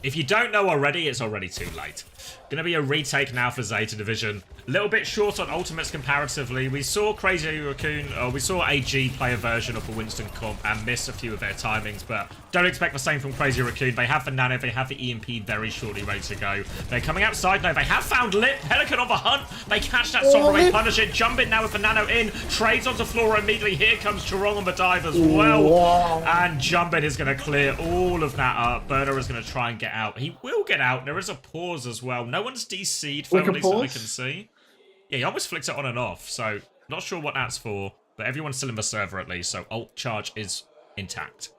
Speaker 1: If you don't know already, it's already too late. Gonna be a retake now for Zeta Division. A little bit short on ultimates comparatively. We saw Crazy Raccoon, we saw AG play a version of the Winston comp and miss a few of their timings, but don't expect the same from Crazy Raccoon. They have the Nano, they have the EMP very shortly ready to go. They're coming outside now. They have found Lip. Pelican on the hunt. They catch that Sombra, they punish it. Jump in now with the Nano in. Trades onto Flora immediately. Here comes Chirong on the dive as well.
Speaker 8: Wow.
Speaker 1: And Jumbin is going to clear all of that up. Burner is going to try and get out. He will get out. There is a pause as well. No one's DC'd, for at least that I can see. Yeah, he almost flicks it on and off, so not sure what that's for, but everyone's still in the server at least, so ult charge is intact.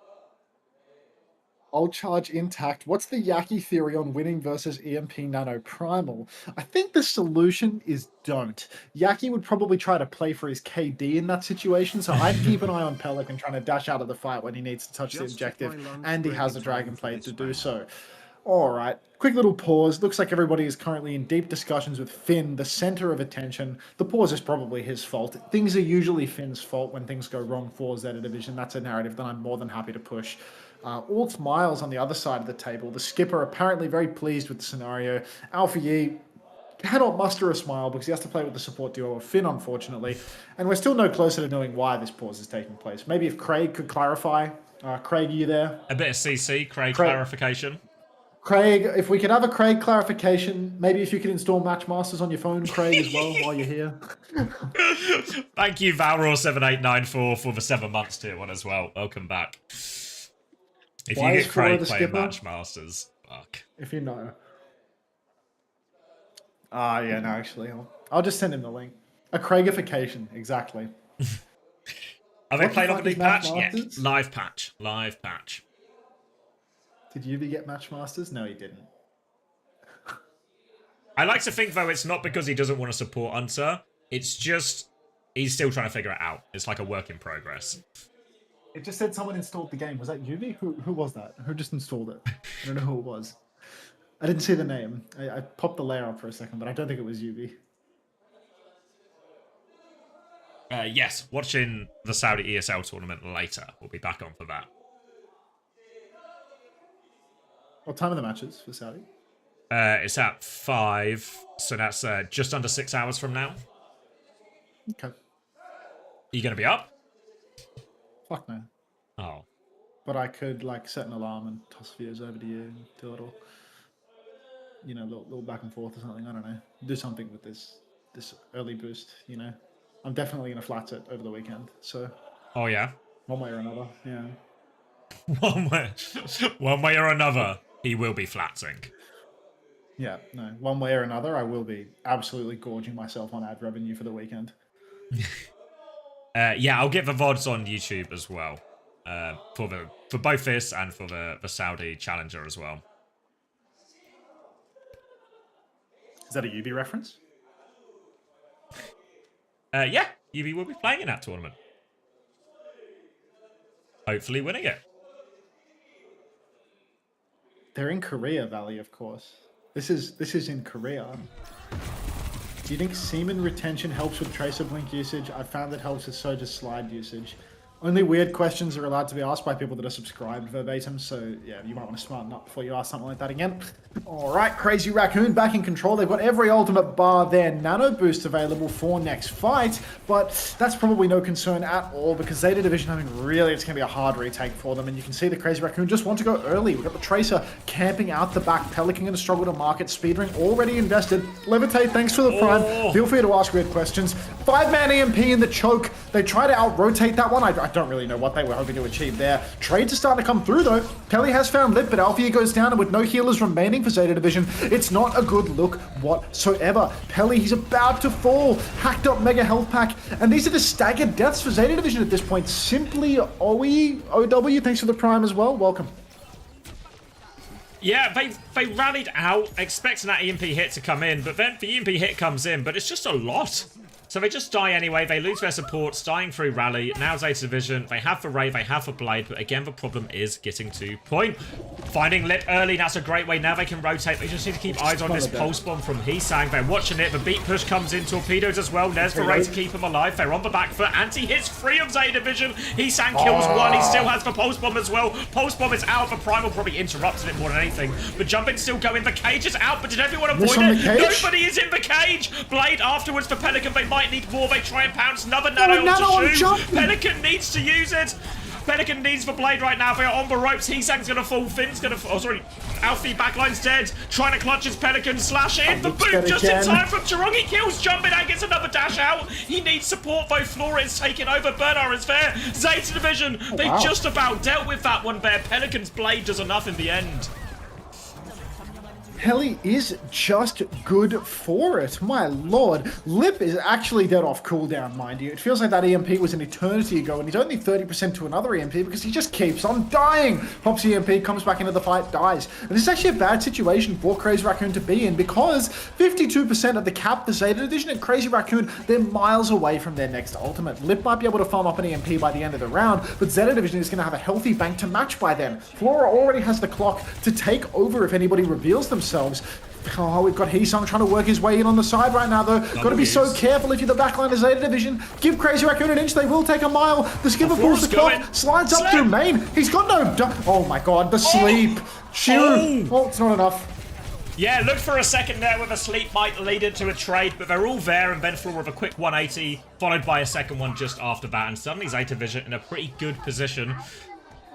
Speaker 8: Ult charge intact. What's the Yaki theory on winning versus EMP Nano Primal? I think the solution is don't. Yaki would probably try to play for his KD in that situation, so I'd keep an eye on Pelican trying to dash out of the fight when he needs to touch the objective, and he has a Dragon Blade to do so. Alright, quick little pause. Looks like everybody is currently in deep discussions with Finn, the center of attention. The pause is probably his fault. Things are usually Finn's fault when things go wrong for Zeta Division. That's a narrative that I'm more than happy to push. Alt Miles on the other side of the table. The skipper apparently very pleased with the scenario. Alpha Yi cannot muster a smile because he has to play with the support duo of Finn, unfortunately. And we're still no closer to knowing why this pause is taking place. Maybe if Craig could clarify. Craig, are you there?
Speaker 1: A bit of CC, Craig clarification.
Speaker 8: Craig, if we could have a Craig clarification, maybe if you could install Matchmasters on your phone, Craig, as well, while you're here.
Speaker 1: Thank you, Valraw7894, for the 7 months tier one as well. Welcome back. If
Speaker 8: Why
Speaker 1: you
Speaker 8: is
Speaker 1: get
Speaker 8: Flora
Speaker 1: Craig
Speaker 8: the
Speaker 1: playing
Speaker 8: skipper?
Speaker 1: Matchmasters, fuck.
Speaker 8: If you know. Yeah, no, actually, I'll just send him the link. A Craigification, exactly.
Speaker 1: Are they
Speaker 8: What the
Speaker 1: playing on the
Speaker 8: fuck is
Speaker 1: big patch? Yeah,
Speaker 8: Matchmasters?
Speaker 1: live patch. Live patch.
Speaker 8: Did Yubi get Matchmasters? No, he didn't.
Speaker 1: I like to think, though, it's not because he doesn't want to support Hunter. It's just he's still trying to figure it out. It's like a work in progress.
Speaker 8: It just said someone installed the game. Was that Yubi? Who was that? Who just installed it? I don't know who it was. I didn't see the name. I popped the layer up for a second, but I don't think it was Yubi.
Speaker 1: Yes, watching the Saudi ESL tournament later. We'll be back on for that.
Speaker 8: What time are the matches for Saudi?
Speaker 1: It's at 5, so that's just under 6 hours from now.
Speaker 8: Okay.
Speaker 1: Are you going to be up?
Speaker 8: Fuck no.
Speaker 1: Oh.
Speaker 8: But I could like set an alarm and toss videos over to you and do a little, little back and forth or something. I don't know. Do something with this early boost. I'm definitely gonna flat it over the weekend. So.
Speaker 1: Oh yeah.
Speaker 8: One way or another. Yeah.
Speaker 1: One way or another, he will be flatting.
Speaker 8: Yeah. No. One way or another, I will be absolutely gorging myself on ad revenue for the weekend.
Speaker 1: Yeah, I'll get the VODs on YouTube as well. For both this and for the Saudi Challenger as well.
Speaker 8: Is that a UB reference?
Speaker 1: Yeah, UB will be playing in that tournament. Hopefully winning it.
Speaker 8: They're in Korea, Valley, of course. This is in Korea. Do you think semen retention helps with tracer blink usage? I found it helps with Soja's slide usage. Only weird questions are allowed to be asked by people that are subscribed verbatim, so yeah, you might want to smarten up before you ask something like that again. Alright, Crazy Raccoon back in control. They've got every ultimate bar there. Nano boost available for next fight, but that's probably no concern at all because Zeta Division, really, it's going to be a hard retake for them, and you can see the Crazy Raccoon just want to go early. We've got the Tracer camping out the back. Pelican going to struggle to market. Speedring already invested. Levitate, thanks for the prime. Feel free to ask weird questions. 5-man EMP in the choke. They try to out-rotate that one. I don't really know what they were hoping to achieve there. Trades are starting to come through, though. Pelly has found Lip, but Althea goes down, and with no healers remaining for Zeta Division, it's not a good look whatsoever. Pelly, he's about to fall. Hacked up Mega Health Pack, and these are the staggered deaths for Zeta Division at this point. Simply OW, thanks for the prime as well. Welcome.
Speaker 1: Yeah, they rallied out, expecting that EMP hit to come in, but then the EMP hit comes in, but it's just a lot. So they just die anyway, they lose their supports, dying through rally. Now Zeta Division, they have the Ray, they have the Blade, but again, the problem is getting to point. Finding Lip early, that's a great way. Now they can rotate, they just need to keep eyes on this pulse bomb from Heesang. They're watching it, the beat push comes in, torpedoes as well. There's the Ray to keep him alive. They're on the back foot, anti-hits free of Zeta Division. Heesang kills one, he still has the pulse bomb as well. Pulse bomb is out, the Primal probably interrupted it more than anything. The jumping's still going, the cage is out, but did everyone avoid it? Nobody is in the cage! Blade afterwards for Pelican, they might need more, they try and pounce another nano onto Shu. Pelican needs to use it. Pelican needs the Blade right now. They are on the ropes. Heesang's gonna fall. Finn's gonna fall. Oh, sorry. Alfie backline's dead. Trying to clutch his Pelican. Slash in. The boot just in time from Chirong. He kills Jumping and gets another dash out. He needs support though. Flora is taking over. Bernard is there. Zeta Division. They just about dealt with that one there. Pelican's Blade does enough in the end.
Speaker 8: Pelly is just good for it. My lord. Lip is actually dead off cooldown, mind you. It feels like that EMP was an eternity ago, and he's only 30% to another EMP because he just keeps on dying. Pops EMP, comes back into the fight, dies. And this is actually a bad situation for Crazy Raccoon to be in because 52% of the cap for Zeta Division and Crazy Raccoon, they're miles away from their next ultimate. Lip might be able to farm up an EMP by the end of the round, but Zeta Division is going to have a healthy bank to match by then. Flora already has the clock to take over if anybody reveals themselves. Oh, we've got Heesang trying to work his way in on the side right now, though. Got to be so careful if you're the backline of Zeta Division. Give Crazy Raccoon an inch, they will take a mile. The skipper pulls the clock, slides up through main. He's got no... Oh my god, the sleep. Shiru. Oh, it's not enough.
Speaker 1: Yeah, look for a second there with a sleep might lead into a trade, but they're all there, and Ben Flora with a quick 180, followed by a second one just after that, and suddenly Zeta Division in a pretty good position.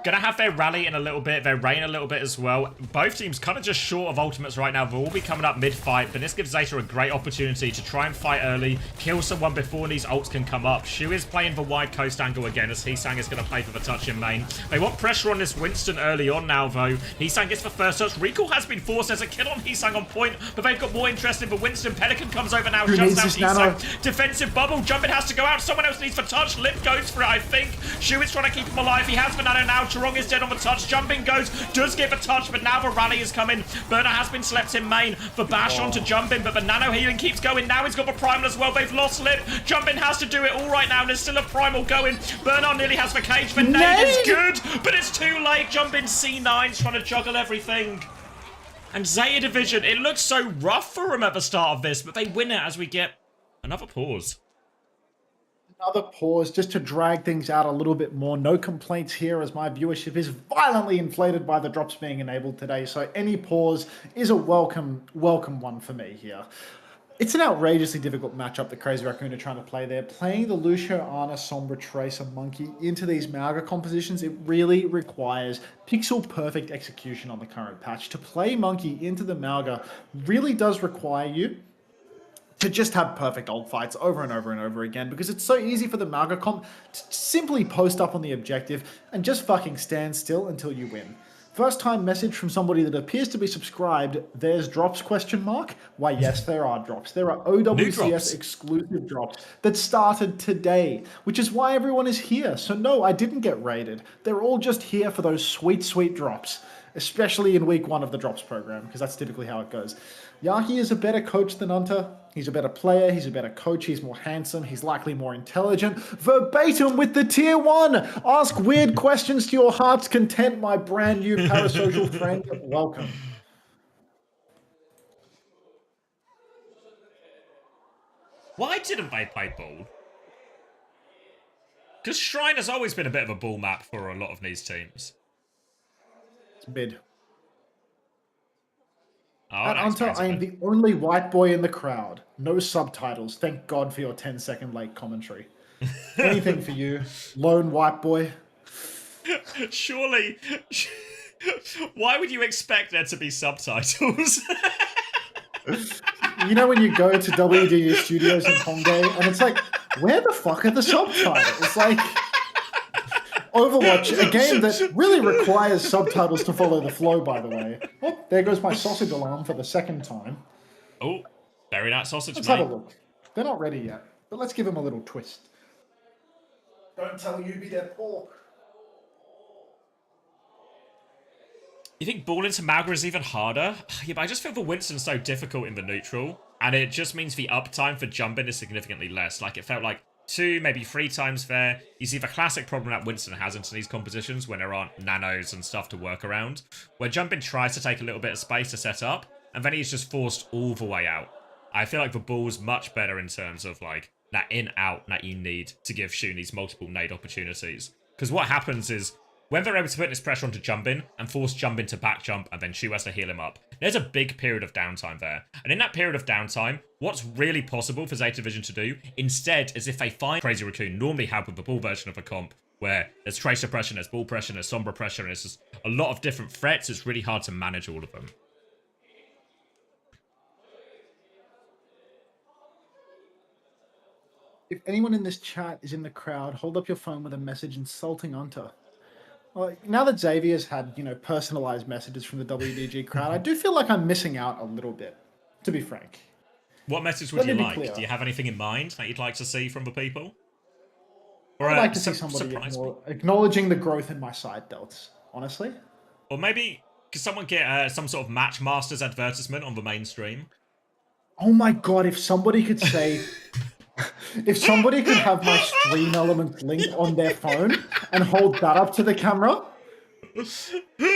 Speaker 1: Gonna have their rally in a little bit, their rain a little bit as well. Both teams kind of just short of ultimates right now. They'll all be coming up mid-fight, but this gives Zeta a great opportunity to try and fight early, kill someone before these ults can come up. Shu is playing the wide coast angle again, as Heesang is going to play for the touch in main. They want pressure on this Winston early on now, though. Heesang gets the first touch. Recall has been forced. There's a kill on Heesang on point, but they've got more interest in the Winston. Pelican comes over now, shuts down Heesang. Defensive bubble. Jumpin has to go out. Someone else needs the touch. Lip goes for it, I think. Shu is trying to keep him alive. He has the nano now. Chorong is dead on the touch. Jumping goes, does give a touch, but now the rally is coming. Burner has been slept in main. The bash onto Jumpin, but the nano healing keeps going. Now he's got the primal as well. They've lost Lip. Jumpin has to do it all right now. There's still a primal going. Burner nearly has the cage. The nade is good, but it's too late. Jumpin C9's trying to juggle everything. And Zeta Division, it looks so rough for them at the start of this, but they win it as we get another pause.
Speaker 8: Another pause just to drag things out a little bit more. No complaints here, as my viewership is violently inflated by the drops being enabled today. So any pause is a welcome one for me here. It's an outrageously difficult matchup that Crazy Raccoon are trying to play there. Playing the Lucio, Ana, Sombra, Tracer, Monkey into these Mauga compositions, it really requires pixel-perfect execution on the current patch. To play Monkey into the Mauga really does require you to just have perfect ult fights over and over and over again, because it's so easy for the Mauga comp to simply post up on the objective and just fucking stand still until you win. First time message from somebody that appears to be subscribed. There's drops ? Why, yes, there are drops. There are OWCS exclusive drops that started today, which is why everyone is here. So no, I didn't get raided. They're all just here for those sweet, sweet drops, especially in week 1 of the drops program, because that's typically how it goes. Yaki is a better coach than Unta. He's a better player, he's a better coach, he's more handsome, he's likely more intelligent. Verbatim with the tier 1! Ask weird questions to your heart's content, my brand new parasocial friend. Welcome.
Speaker 1: Why didn't they play ball? Because Shrine has always been a bit of a ball map for a lot of these teams.
Speaker 8: It's mid.
Speaker 1: Oh,
Speaker 8: At Unta, I am the only white boy in the crowd. No subtitles. Thank God for your 10-second late commentary. Anything for you, lone white boy.
Speaker 1: Surely. Why would you expect there to be subtitles?
Speaker 8: You know when you go to WDU Studios in Hongdae, and it's like, where the fuck are the subtitles? Like, Overwatch, a game that really requires subtitles to follow the flow, by the way. Oh, there goes my sausage alarm for the second time.
Speaker 1: Oh, bury that sausage,
Speaker 8: Let's
Speaker 1: mate.
Speaker 8: have a look. They're not ready yet, but let's give them a little twist. Don't tell you be their pork.
Speaker 1: You think ball into Mauga is even harder? Yeah, but I just feel the Winston's so difficult in the neutral, and it just means the uptime for jumping is significantly less. Like, it felt like 2, maybe 3 times there. You see the classic problem that Winston has into these compositions when there aren't nanos and stuff to work around, where jumping tries to take a little bit of space to set up, and then he's just forced all the way out. I feel like the ball's much better in terms of, like, that in-out that you need to give Shun these multiple nade opportunities. Because what happens is, when they're able to put this pressure onto Jumpin and force Jumpin to back jump and then Shu has to heal him up, there's a big period of downtime there. And in that period of downtime, what's really possible for Zeta Division to do, instead, is if they find Crazy Raccoon normally have with the ball version of a comp, where there's Tracer pressure, there's ball pressure, there's Sombra pressure, and it's just a lot of different threats, it's really hard to manage all of them.
Speaker 8: If anyone in this chat is in the crowd, hold up your phone with a message insulting Unta. Well, now that Xavier's had, personalized messages from the WDG crowd, I do feel like I'm missing out a little bit, to be frank.
Speaker 1: What message would you like? Do you have anything in mind that you'd like to see from the people? Or
Speaker 8: I'd like to see somebody more acknowledging the growth in my side delts, honestly.
Speaker 1: Or maybe, could someone get some sort of Match Masters advertisement on the mainstream?
Speaker 8: Oh my god, if somebody could say... If somebody could have my Stream Elements link on their phone and hold that up to the camera,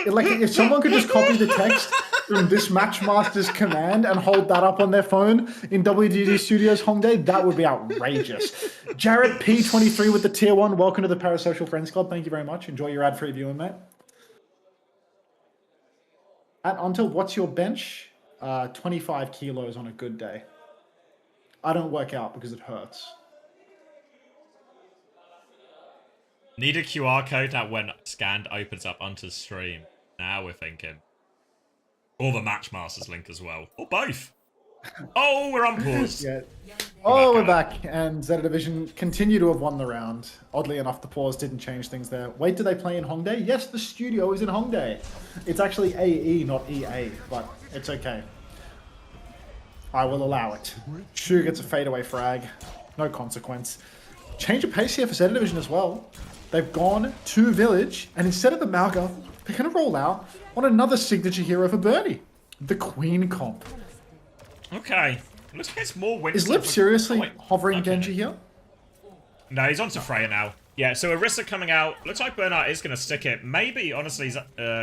Speaker 8: like if someone could just copy the text from this Matchmaster's command and hold that up on their phone in WDG Studios Hongdae, that would be outrageous. Jarrett P23 with the tier 1, welcome to the Parasocial Friends Club. Thank you very much. Enjoy your ad-free viewing, mate. Until what's your bench? 25 kilos on a good day. I don't work out because it hurts.
Speaker 1: Need a QR code that when scanned opens up onto stream. Now we're thinking. Or the Matchmasters link as well. Or both. Oh, we're on pause.
Speaker 8: Yeah. Oh, we're back. And Zeta Division continue to have won the round. Oddly enough, the pause didn't change things there. Wait, do they play in Hongdae? Yes, the studio is in Hongdae. It's actually AE, not EA, but it's okay. I will allow it. Shu gets a fadeaway frag. No consequence. Change of pace here for Zeta Division as well. They've gone to Village, and instead of the Malga, they're going to roll out on another signature hero for Bernie. The Queen comp.
Speaker 1: Okay. Looks like it's more Winston.
Speaker 8: Is Lip seriously hovering Genji here?
Speaker 1: No, he's on to Freya now. Yeah, so Orisa coming out. Looks like Bernard is going to stick it. Maybe, honestly,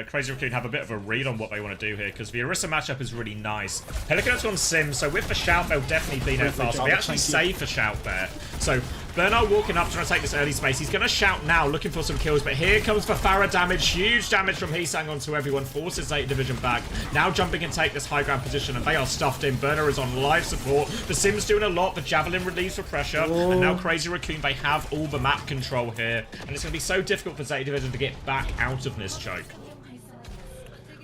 Speaker 1: Crazy Raccoon have a bit of a read on what they want to do here, because the Orisa matchup is really nice. Pelican's on Sim, so with the shout, they'll definitely be there fast. They actually save the shout there. So Bernard walking up, trying to take this early space. He's going to shout now, looking for some kills, but here comes the Farah damage. Huge damage from Heesang onto everyone, forces Zeta Division back. Now jumping and take this high ground position, and they are stuffed in. Bernard is on live support. The Sim's doing a lot. The Javelin relieves the pressure, and now Crazy Raccoon, they have all the map control here, and it's going to be so difficult for Zeta Division to get back out of this choke.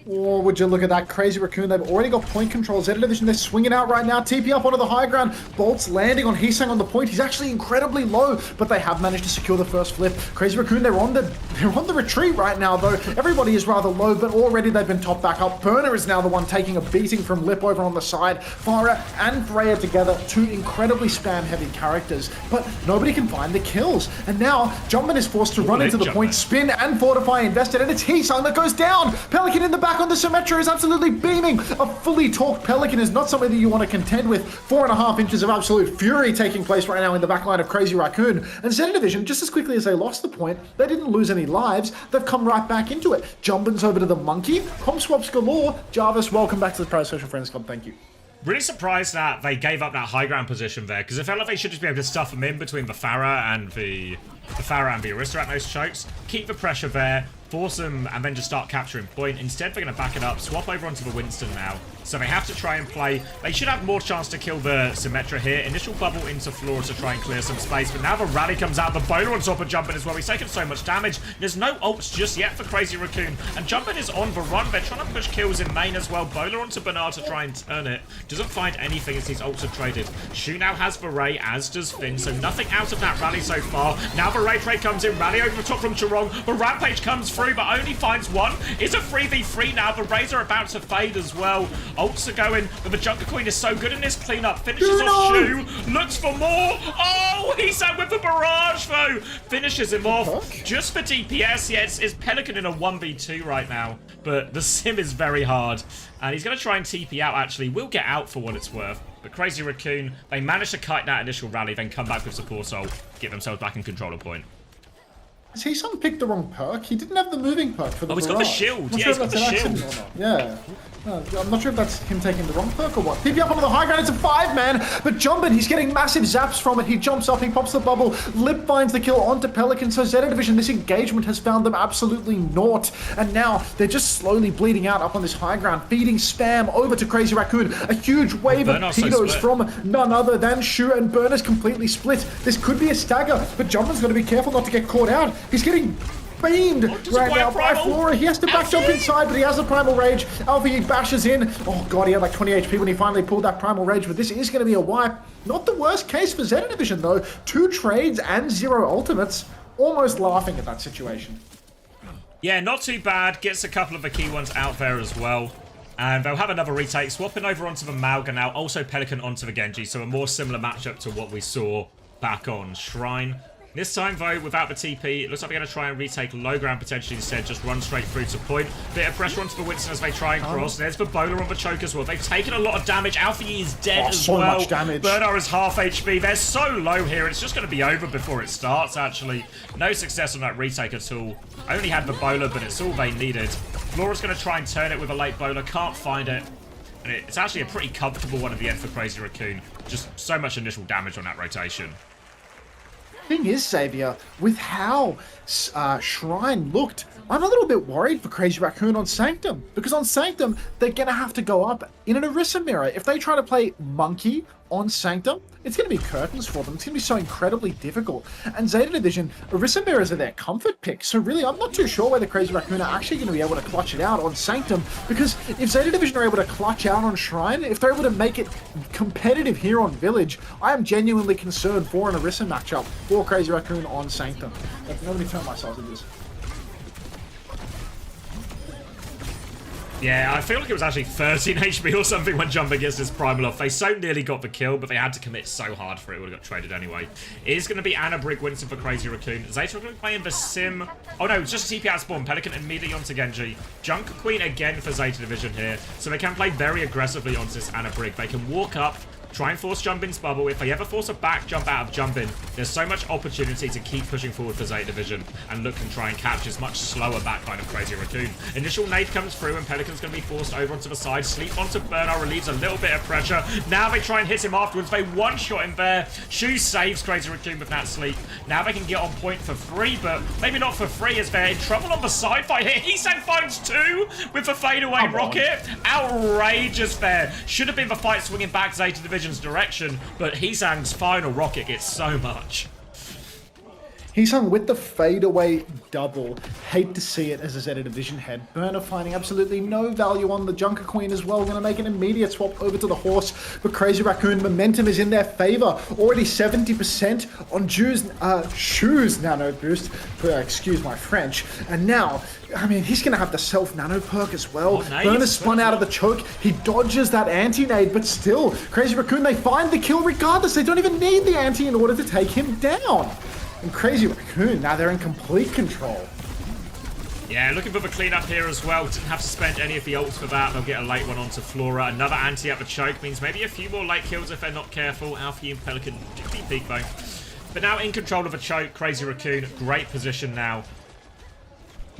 Speaker 8: Or would you look at that Crazy Raccoon? They've already got point control. Zeta Division, they're swinging out right now. TP up onto the high ground. Bolts landing on Heesang on the point. He's actually incredibly low, but they have managed to secure the first flip. Crazy Raccoon, they're on the retreat right now, though. Everybody is rather low, but already they've been topped back up. Burner is now the one taking a beating from Lip over on the side. Farah and Freya together, two incredibly spam-heavy characters, but nobody can find the kills. And now, Jumpman is forced to run into the point, spin and fortify invested, and it's Heesang that goes down. Pelican in the back on the Symmetra is absolutely beaming. A fully torqued Pelican is not something that you want to contend with. 4.5 inches of absolute fury taking place right now in the backline of Crazy Raccoon. And Zeta Division, just as quickly as they lost the point, they didn't lose any lives. They've come right back into it. Jumpman's over to the Monkey. Comp swaps galore. Jarvis, welcome back to the Pro Social Friends Club. Thank you.
Speaker 1: Really surprised that they gave up that high ground position there, because it felt like they should just be able to stuff them in between the Farah and the Orisa at those chokes. Keep the pressure there, force them, and then just start capturing point. Instead, they're going to back it up, swap over onto the Winston now. So they have to try and play. They should have more chance to kill the Symmetra here. Initial bubble into Flora to try and clear some space, but now the rally comes out. The bowler on top of Jumpin as well. He's taken so much damage. There's no ults just yet for Crazy Raccoon, and Jumpin is on the run. They're trying to push kills in main as well. Bowler onto Bernard to try and turn it. Doesn't find anything as these ults are traded. Shu now has the Ray, as does Finn, so nothing out of that rally so far. Now the Ray trade comes in. Rally over the top from Chirong. The Rampage comes through, but only finds one. It's a 3v3 now. The Rays are about to fade as well. Ults are going, but the Junker Queen is so good in this cleanup. Finishes off Shu. Looks for more. Oh, he's out with the barrage, though. Finishes him off just for DPS. Yeah, it's Pelican in a 1v2 right now, but the sim is very hard. And he's going to try and TP out, actually. Will get out for what it's worth. But Crazy Raccoon, they managed to kite that initial rally, then come back with support ult, get themselves back in control of point.
Speaker 8: Has Heesang picked the wrong perk? He didn't have the moving perk for the
Speaker 1: he's got the shield. Yeah, he's got the shield.
Speaker 8: Yeah. No, I'm not sure if that's him taking the wrong perk or what. TP up onto the high ground, it's a 5-man, but Jumpin, he's getting massive zaps from it. He jumps up, he pops the bubble. Lip finds the kill onto Pelican, so Zeta Division, this engagement has found them absolutely naught. And now they're just slowly bleeding out up on this high ground, feeding spam over to Crazy Raccoon. A huge wave of pedos from none other than Shu, and Burner's completely split. This could be a stagger, but Jumpin's got to be careful not to get caught out. He's getting beamed right now by Flora. He has to back jump inside, but he has a Primal Rage. Alfie bashes in. Oh god, he had like 20 HP when he finally pulled that Primal Rage, but this is going to be a wipe. Not the worst case for Zeta Division though. 2 trades and 0 ultimates. Almost laughing at that situation.
Speaker 1: Yeah, not too bad. Gets a couple of the key ones out there as well. And they'll have another retake. Swapping over onto the Malga now. Also Pelican onto the Genji. So a more similar matchup to what we saw back on Shrine. This time, though, without the TP, it looks like they're going to try and retake low ground potentially instead. Just run straight through to point. Bit of pressure onto the Winston as they try and cross. There's the bowler on the choke as well. They've taken a lot of damage. Alfie is dead as
Speaker 8: so
Speaker 1: well.
Speaker 8: Much damage.
Speaker 1: Bernard is half HP. They're so low here. It's just going to be over before it starts, actually. No success on that retake at all. Only had the bowler, but it's all they needed. Flora's going to try and turn it with a late bowler. Can't find it. And it's actually a pretty comfortable one at the end for Crazy Raccoon. Just so much initial damage on that rotation.
Speaker 8: Thing is, Xavier, with how Shrine looked, I'm a little bit worried for Crazy Raccoon on Sanctum, because on Sanctum they're gonna have to go up in an Orisa mirror. If they try to play Monkey on Sanctum, it's going to be curtains for them. It's going to be so incredibly difficult. And Zeta Division, Orisa Mirrors are their comfort pick. So really, I'm not too sure whether Crazy Raccoon are actually going to be able to clutch it out on Sanctum, because if Zeta Division are able to clutch out on Shrine, if they're able to make it competitive here on Village, I am genuinely concerned for an Orisa matchup for Crazy Raccoon on Sanctum. Like, nobody turn myself to this.
Speaker 1: Yeah, I feel like it was actually 13 HP or something when jumping against this Primal off. They so nearly got the kill, but they had to commit so hard for it. Would have got traded anyway. It is going to be Anna Brig Winston for Crazy Raccoon. Zeta are going to be playing the Sim. Oh no, it's just a TP out spawn. Pelican immediately onto Genji. Junker Queen again for Zeta Division here. So they can play very aggressively onto this Anna Brig. They can walk up, try and force Jumpin's bubble. If they ever force a back jump out of Jumpin, there's so much opportunity to keep pushing forward for Zeta Division and look and try and catch this much slower backline of Crazy Raccoon. Initial nade comes through and Pelican's going to be forced over onto the side. Sleep onto Bernard relieves a little bit of pressure. Now they try and hit him afterwards. They one-shot him there. Shu saves Crazy Raccoon with that sleep. Now they can get on point for free, but maybe not for free as they're in trouble on the side fight here. Heesang finds two with the fadeaway rocket. Outrageous there. Should have been the fight swinging back Zeta Division's direction, but Heesang's final rocket gets so much.
Speaker 8: Heesang with the fadeaway double. Hate to see it as a Zeta Division head. Burner finding absolutely no value on the Junker Queen as well. Going to make an immediate swap over to the horse. But Crazy Raccoon, momentum is in their favor. Already 70% on Shu's nano boost. Excuse my French. And now, I mean, he's going to have the self-nano perk as well. Burner spun out of the choke. He dodges that anti-nade, but still, Crazy Raccoon, they find the kill regardless. They don't even need the anti in order to take him down. And Crazy Raccoon, now they're in complete control.
Speaker 1: Yeah, looking for the cleanup here as well. Didn't have to spend any of the ults for that. They'll get a late one onto Flora. Another anti at the choke means maybe a few more late kills if they're not careful. Alfie and Pelican, particularly peak though. But now in control of a choke, Crazy Raccoon, great position now.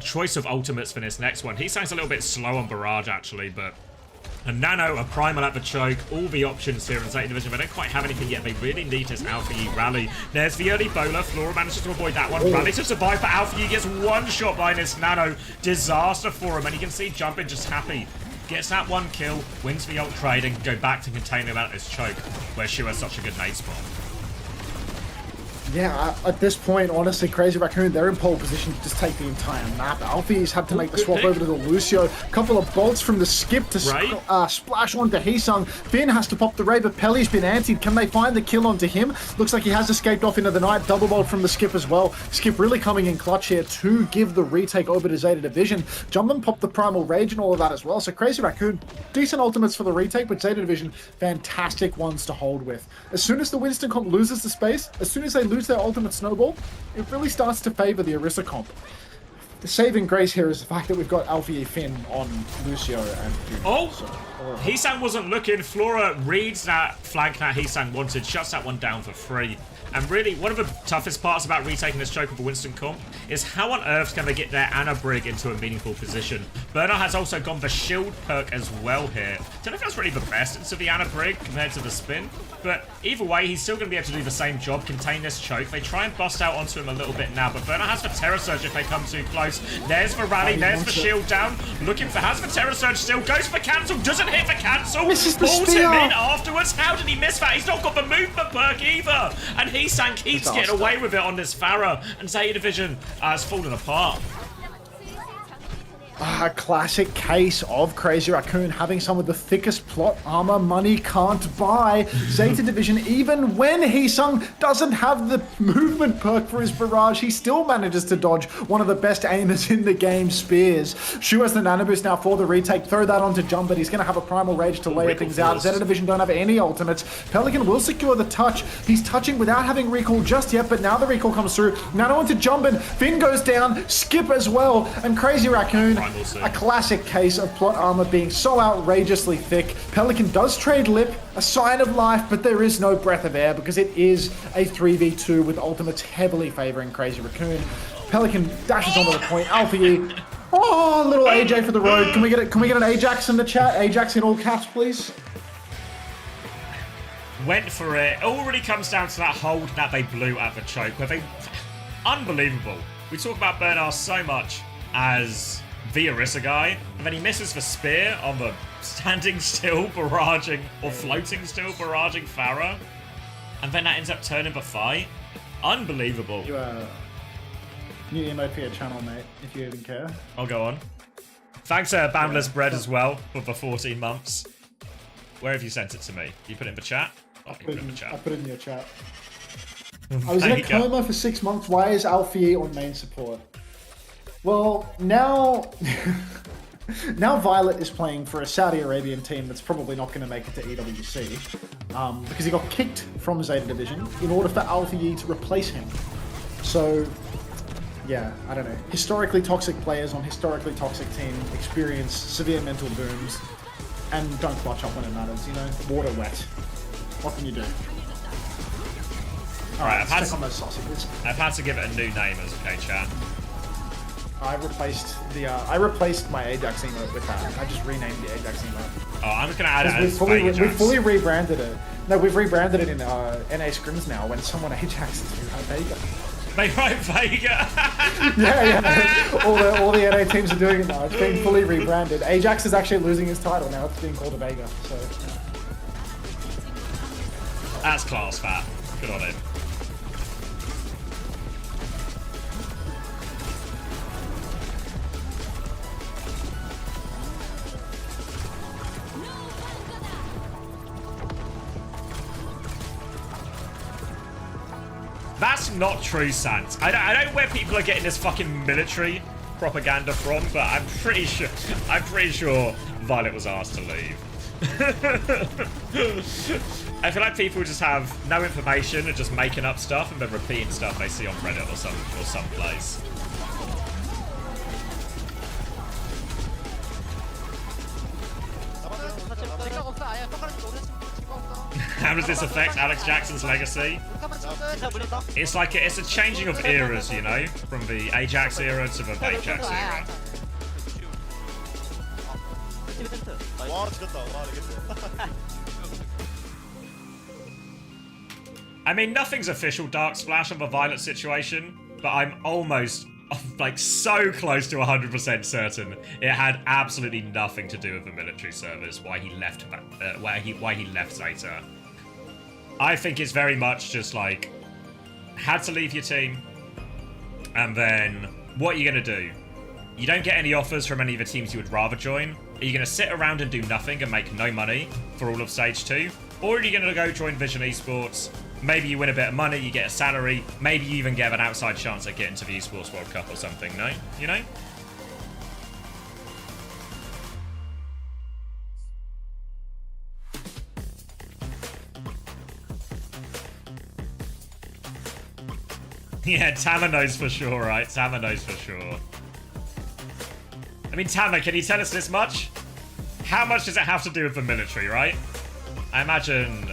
Speaker 1: Choice of ultimates for this next one. He sounds a little bit slow on Barrage actually, but a Nano, a Primal at the choke, all the options here in Zeta Division. They don't quite have anything yet. They really need this Alpha Yi rally. There's the early bowler. Flora manages to avoid that one. Rally to survive, but Alpha Yi gets one shot by this Nano. Disaster for him, and you can see Jumpin just happy. Gets that one kill, wins the ult trade, and can go back to contain him out this choke, where Shu has such a good nade spot.
Speaker 8: Yeah, at this point, honestly, Crazy Raccoon, they're in pole position to just take the entire map. Alfie's had to make the swap over to the Lucio. A couple of bolts from the skip to splash onto Heesang. Finn has to pop the Ray, but Pelly's been antied. Can they find the kill onto him? Looks like he has escaped off into the night. Double bolt from the skip as well. Skip really coming in clutch here to give the retake over to Zeta Division. Jumpman popped the Primal Rage and all of that as well. So Crazy Raccoon, decent ultimates for the retake, but Zeta Division, fantastic ones to hold with. As soon as the Winston comp loses the space, as soon as they lose their ultimate snowball, it really starts to favor the Orisa comp. The saving grace here is the fact that we've got Alfie Finn on Lucio and Junior.
Speaker 1: Heesang wasn't looking. Flora reads that flank that Heesang wanted, shuts that one down for free. And really, one of the toughest parts about retaking this choke of the Winston comp is how on earth can they get their Anna Brig into a meaningful position. Bernard has also gone the shield perk as well here. Don't know if that's really the best into the Anna Brig compared to the spin, but either way, he's still going to be able to do the same job, contain this choke. They try and bust out onto him a little bit now, but Bernard has the Terror Surge if they come too close. There's the rally, there's the shield down. Looking for, has the Terror Surge still, goes for cancel, doesn't hit the cancel. Pulls him in afterwards. How did he miss that? He's not got the movement perk either. And Heesang keeps getting away with it on this Pharah, and Zeta Division has fallen apart.
Speaker 8: A classic case of Crazy Raccoon having some of the thickest plot armor money can't buy. Zeta Division, even when Heesang doesn't have the movement perk for his barrage, he still manages to dodge one of the best aimers in the game, Spears. Shu has the nano boost now for the retake. Throw that onto Jump, but he's going to have a Primal Rage to layer things out. Zeta Division don't have any ultimates. Pelican will secure the touch. He's touching without having recall just yet, but now the recall comes through. Nano onto Jumpin. Finn goes down. Skip as well. And Crazy Raccoon, a classic case of plot armor being so outrageously thick. Pelican does trade lip, a sign of life, but there is no breath of air because it is a 3v2 with ultimates heavily favoring Crazy Raccoon. Pelican dashes onto the point. Alfie, oh, little AJ for the road. Can we get an Ajax in the chat? Ajax in all caps, please.
Speaker 1: Went for it. It all really comes down to that hold that they blew at the choke, where they, unbelievable. We talk about Bernard so much as the Orisa guy, and then he misses the spear on the standing still, barraging, or floating still, barraging Farah, and then that ends up turning the fight. Unbelievable.
Speaker 8: New emote for your channel, mate, if you even care.
Speaker 1: I'll go on. Thanks, Boundless Bread as well for the 14 months. Where have you sent it to me? You put it in the chat? Oh, you put it in the chat.
Speaker 8: I put it in your chat. I was in a coma for 6 months. Why is Alfie on main support? Well, now... now Violet is playing for a Saudi Arabian team that's probably not going to make it to EWC. Because he got kicked from Zeta Division in order for Alfie to replace him. So... yeah, I don't know. Historically toxic players on historically toxic team experience severe mental booms and don't clutch up when it matters, you know? Water wet. What can you do?
Speaker 1: Alright,
Speaker 8: I've
Speaker 1: had to give it a new name as okay, chat.
Speaker 8: I replaced my Ajax emote with that. I just renamed the Ajax emote.
Speaker 1: Oh, I'm just gonna add it as
Speaker 8: we fully rebranded it. No, we've rebranded it in NA scrims now when someone Ajaxes we write Vega.
Speaker 1: They write Vega!
Speaker 8: yeah. All the NA teams are doing it now. It's been fully rebranded. Ajax is actually losing his title now. It's being called a Vega. So
Speaker 1: that's class, Fat. Good on him. That's not true, Sant. I don't know where people are getting this fucking military propaganda from, but I'm pretty sure Violet was asked to leave. I feel like people just have no information and just making up stuff and then repeating stuff they see on Reddit or some place. How does this affect Alex Jackson's legacy? It's like it's a changing of eras, you know, from the Ajax era to the Ajax era. I mean, nothing's official Dark Splash of a Violet situation, but I'm almost, like, so close to 100% certain it had absolutely nothing to do with the military service. Why he left Zeta. I think it's very much just like had to leave your team, and then what are you gonna do? You don't get any offers from any of the teams you would rather join. Are you gonna sit around and do nothing and make no money for all of Stage 2? Or are you gonna go join Vision Esports? Maybe you win a bit of money, you get a salary, maybe you even get an outside chance at getting to the Esports World Cup or something, no? You know? Yeah, Tama knows for sure, right? Tama knows for sure. I mean, Tama, can you tell us this much? How much does it have to do with the military, right? I imagine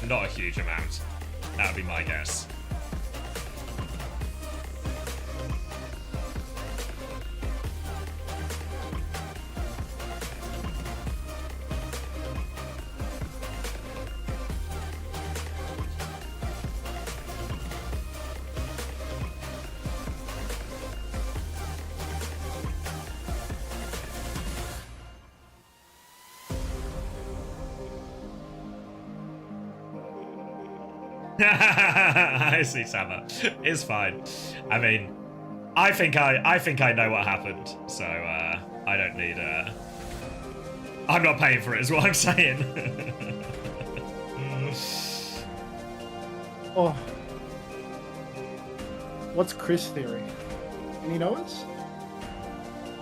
Speaker 1: not a huge amount. That would be my guess. I see, Sama. It's fine. I mean, I think I know what happened, so I don't need. I'm not paying for it, is what I'm saying.
Speaker 8: oh, what's Chris theory? Any knowers?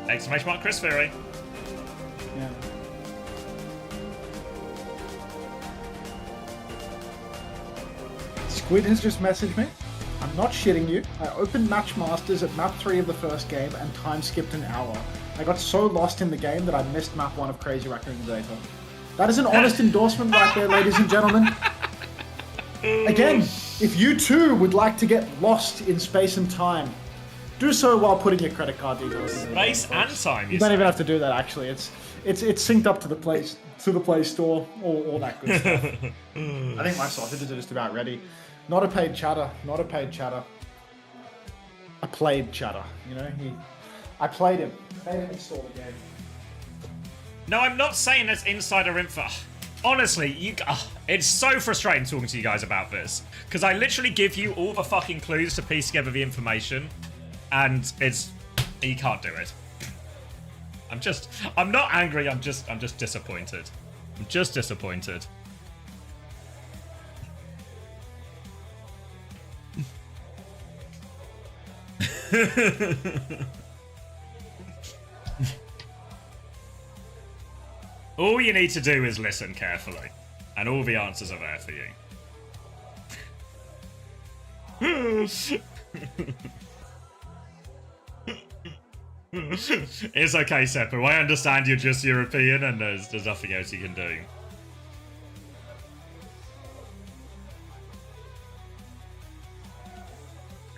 Speaker 1: Exclamation mark, Chris theory.
Speaker 8: Yeah. Squid has just messaged me. I'm not shitting you. I opened Match Masters at map 3 of the first game and time skipped an hour. I got so lost in the game that I missed map 1 of Crazy Raccoon Zeta. That is an honest endorsement right there, ladies and gentlemen. Again, if you too would like to get lost in space and time, do so while putting your credit card details in.
Speaker 1: Space and time.
Speaker 8: You don't even have to do that. Actually, it's synced up to the Play Store, all that good stuff. I think my sausages are just about ready. Not a paid chatter. Not a paid chatter. I played chatter. You know, I played him. Made him install the game.
Speaker 1: No, I'm not saying that's insider info. Honestly, it's so frustrating talking to you guys about this. Because I literally give you all the fucking clues to piece together the information. And you can't do it. I'm not angry, I'm just disappointed. I'm just disappointed. All you need to do is listen carefully, and all the answers are there for you. It's okay, Seppo. I understand you're just European, and there's nothing else you can do.